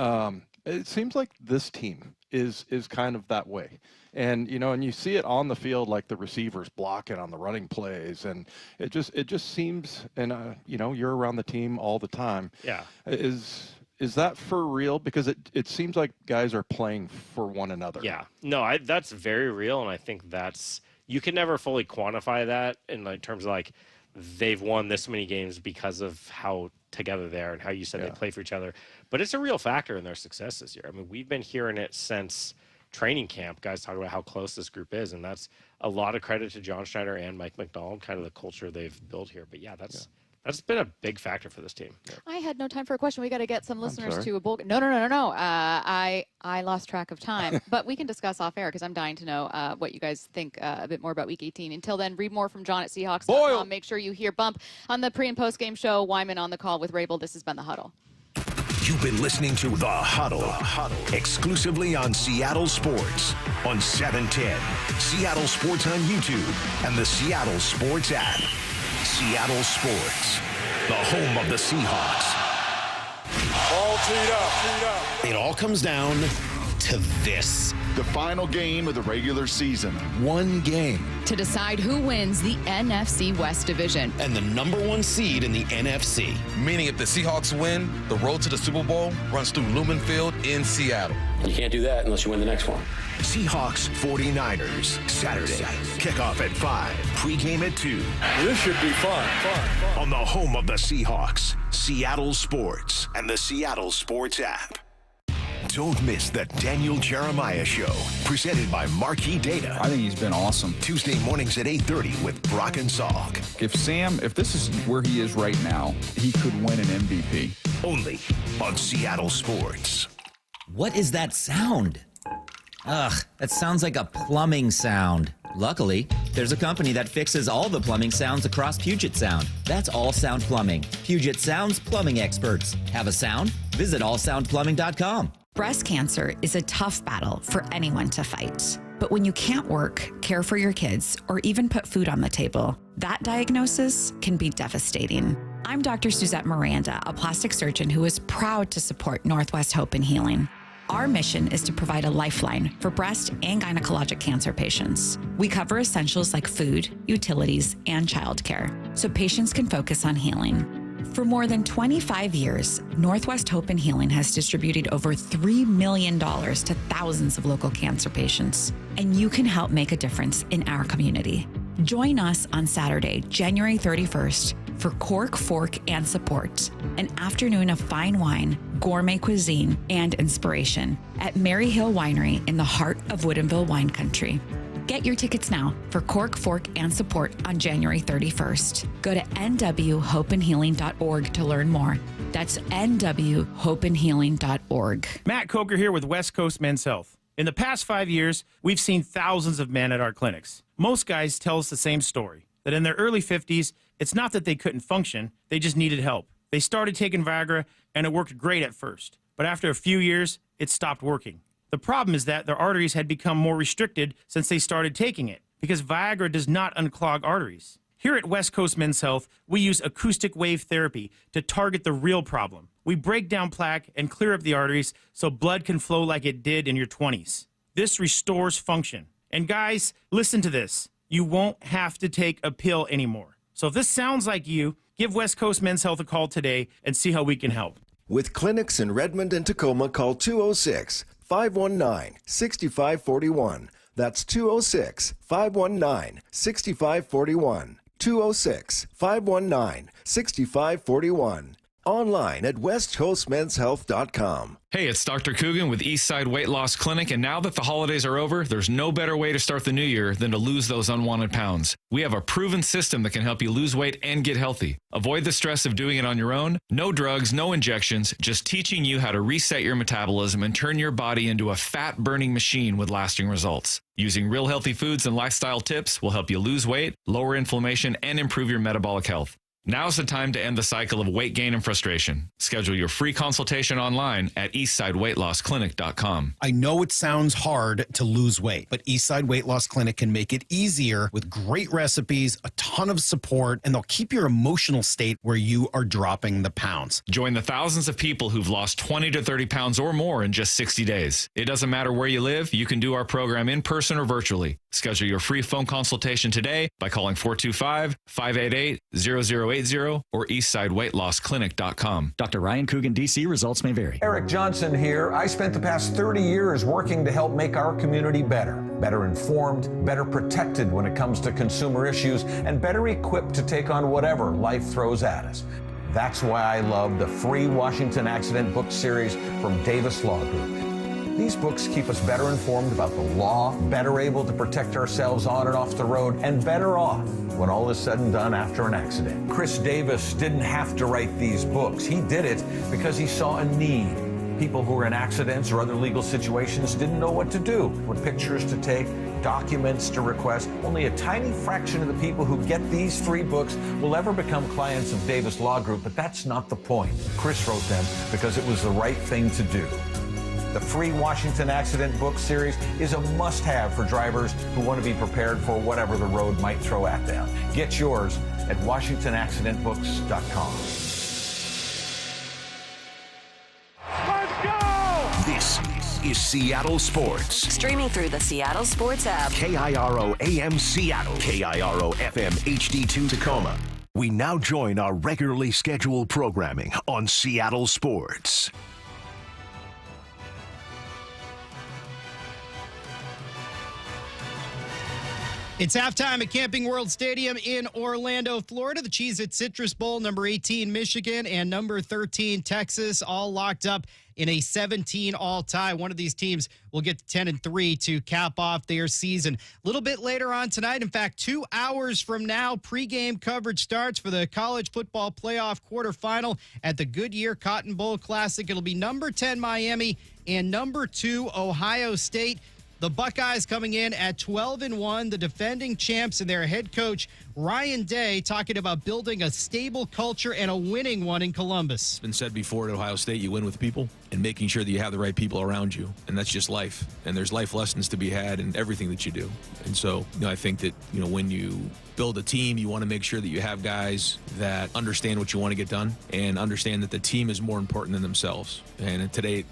it seems like this team is kind of that way. And, you know, and you see it on the field, like the receivers blocking on the running plays. And it just seems, and, you know, you're around the team all the time. Yeah. Is that for real? Because it seems like guys are playing for one another. Yeah. No, that's very real. And I think you can never fully quantify that in like terms of like they've won this many games because of how together they are and how you said they play for each other. But it's a real factor in their success this year. I mean, we've been hearing it since training camp, guys talk about how close this group is, and that's a lot of credit to John Schneider and Mike Macdonald, kind of the culture they've built here. But yeah, that's been a big factor for this team. I had no time for a question. We got to get some listeners sorry. to a bowl. No. I lost track of time, but we can discuss off air because I'm dying to know what you guys think a bit more about Week 18. Until then, read more from John at Seahawks.com. Make sure you hear Bump on the pre and post game show. Wyman on the call with Raible. This has been The Huddle. You've been listening to The Huddle, exclusively on Seattle Sports on 710, Seattle Sports on YouTube, and the Seattle Sports app. Seattle Sports, the home of the Seahawks. All teed up. It all comes down to this. The final game of the regular season. One game. To decide who wins the NFC West Division. And the #1 seed in the NFC. Meaning if the Seahawks win, the road to the Super Bowl runs through Lumen Field in Seattle. You can't do that unless you win the next one. Seahawks 49ers, Saturday. Kickoff at 5, pregame at 2. This should be fun. On the home of the Seahawks, Seattle Sports and the Seattle Sports app. Don't miss the Daniel Jeremiah Show, presented by Marquee Data. I think he's been awesome. Tuesday mornings at 8:30 with Brock and Salk. If this is where he is right now, he could win an MVP. Only on Seattle Sports. What is that sound? Ugh, that sounds like a plumbing sound. Luckily, there's a company that fixes all the plumbing sounds across Puget Sound. That's All Sound Plumbing. Puget Sound's plumbing experts. Have a sound? Visit allsoundplumbing.com. Breast cancer is a tough battle for anyone to fight. But when you can't work, care for your kids, or even put food on the table, that diagnosis can be devastating. I'm Dr. Suzette Miranda, a plastic surgeon who is proud to support Northwest Hope and Healing. Our mission is to provide a lifeline for breast and gynecologic cancer patients. We cover essentials like food, utilities, and childcare, so patients can focus on healing. For more than 25 years, Northwest Hope and Healing has distributed over $3 million to thousands of local cancer patients, and you can help make a difference in our community. Join us on Saturday, January 31st for Cork, Fork, and Support, an afternoon of fine wine, gourmet cuisine, and inspiration at Mary Hill Winery in the heart of Woodinville wine country. Get your tickets now for Cork, Fork, and Support on January 31st. Go to nwhopeandhealing.org to learn more. That's nwhopeandhealing.org. Matt Coker here with West Coast Men's Health. In the past 5 years, we've seen thousands of men at our clinics. Most guys tell us the same story, that in their early 50s, it's not that they couldn't function, they just needed help. They started taking Viagra, and it worked great at first. But after a few years, it stopped working. The problem is that their arteries had become more restricted since they started taking it, because Viagra does not unclog arteries. Here at West Coast Men's Health, we use acoustic wave therapy to target the real problem. We break down plaque and clear up the arteries so blood can flow like it did in your 20s. This restores function. And guys, listen to this. You won't have to take a pill anymore. So if this sounds like you, give West Coast Men's Health a call today and see how we can help. With clinics in Redmond and Tacoma, call 206-519-6541. That's 206-519-6541. 206-519-6541. Online at westcoastmenshealth.com. Hey, it's Dr. Coogan with Eastside Weight Loss Clinic, and now that the holidays are over, there's no better way to start the new year than to lose those unwanted pounds. We have a proven system that can help you lose weight and get healthy. Avoid the stress of doing it on your own. No drugs, no injections, just teaching you how to reset your metabolism and turn your body into a fat-burning machine with lasting results. Using real healthy foods and lifestyle tips will help you lose weight, lower inflammation, and improve your metabolic health. Now's the time to end the cycle of weight gain and frustration. Schedule your free consultation online at eastsideweightlossclinic.com. I know it sounds hard to lose weight, but Eastside Weight Loss Clinic can make it easier with great recipes, a ton of support, and they'll keep your emotional state where you are dropping the pounds. Join the thousands of people who've lost 20 to 30 pounds or more in just 60 days. It doesn't matter where you live, you can do our program in person or virtually. Schedule your free phone consultation today by calling 425-588-0080 or eastsideweightlossclinic.com. Dr. Ryan Coogan, D.C. Results may vary. Eric Johnson here. I spent the past 30 years working to help make our community better informed, better protected when it comes to consumer issues, and better equipped to take on whatever life throws at us. That's why I love the free Washington Accident Book Series from Davis Law Group. These books keep us better informed about the law, better able to protect ourselves on and off the road, and better off when all is said and done after an accident. Chris Davis didn't have to write these books. He did it because he saw a need. People who were in accidents or other legal situations didn't know what to do, what pictures to take, documents to request. Only a tiny fraction of the people who get these free books will ever become clients of Davis Law Group, but that's not the point. Chris wrote them because it was the right thing to do. The free Washington Accident Book Series is a must-have for drivers who want to be prepared for whatever the road might throw at them. Get yours at WashingtonAccidentBooks.com. Let's go! This is Seattle Sports. Streaming through the Seattle Sports app. KIRO AM Seattle. KIRO FM HD2 Tacoma. We now join our regularly scheduled programming on Seattle Sports. It's halftime at Camping World Stadium in Orlando, Florida. The Cheez-It Citrus Bowl, number 18, Michigan, and number 13, Texas, all locked up in a 17-all tie. One of these teams will get to 10-3 to cap off their season. A little bit later on tonight, in fact, 2 hours from now, pregame coverage starts for the college football playoff quarterfinal at the Goodyear Cotton Bowl Classic. It'll be number 10, Miami, and number 2, Ohio State. The Buckeyes coming in at 12-1, the defending champs, and their head coach, Ryan Day, talking about building a stable culture and a winning one in Columbus. It's been said before at Ohio State, you win with people and making sure that you have the right people around you. And that's just life. And there's life lessons to be had in everything that you do. And so, I think that, when you build a team, you want to make sure that you have guys that understand what you want to get done and understand that the team is more important than themselves. And in today's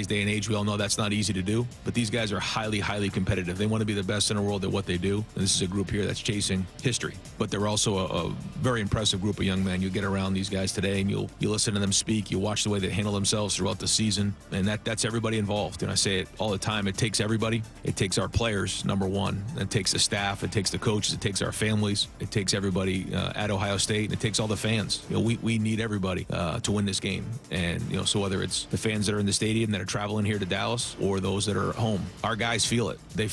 day and age, we all know that's not easy to do, but these guys are highly, highly competitive. They want to be the best in the world at what they do. And this is a group here that's chasing history, but they're also a very impressive group of young men. You get around these guys today and you listen to them speak, you watch the way they handle themselves throughout the season, and that's everybody involved. And I say it all the time, it takes everybody. It takes our players, number one. It takes the staff, it takes the coaches, it takes our families, it takes everybody at Ohio State, and it takes all the fans. We need everybody to win this game. And, so whether it's the fans that are in the stadium that are traveling here to Dallas or those that are at home, our guys feel it. They feel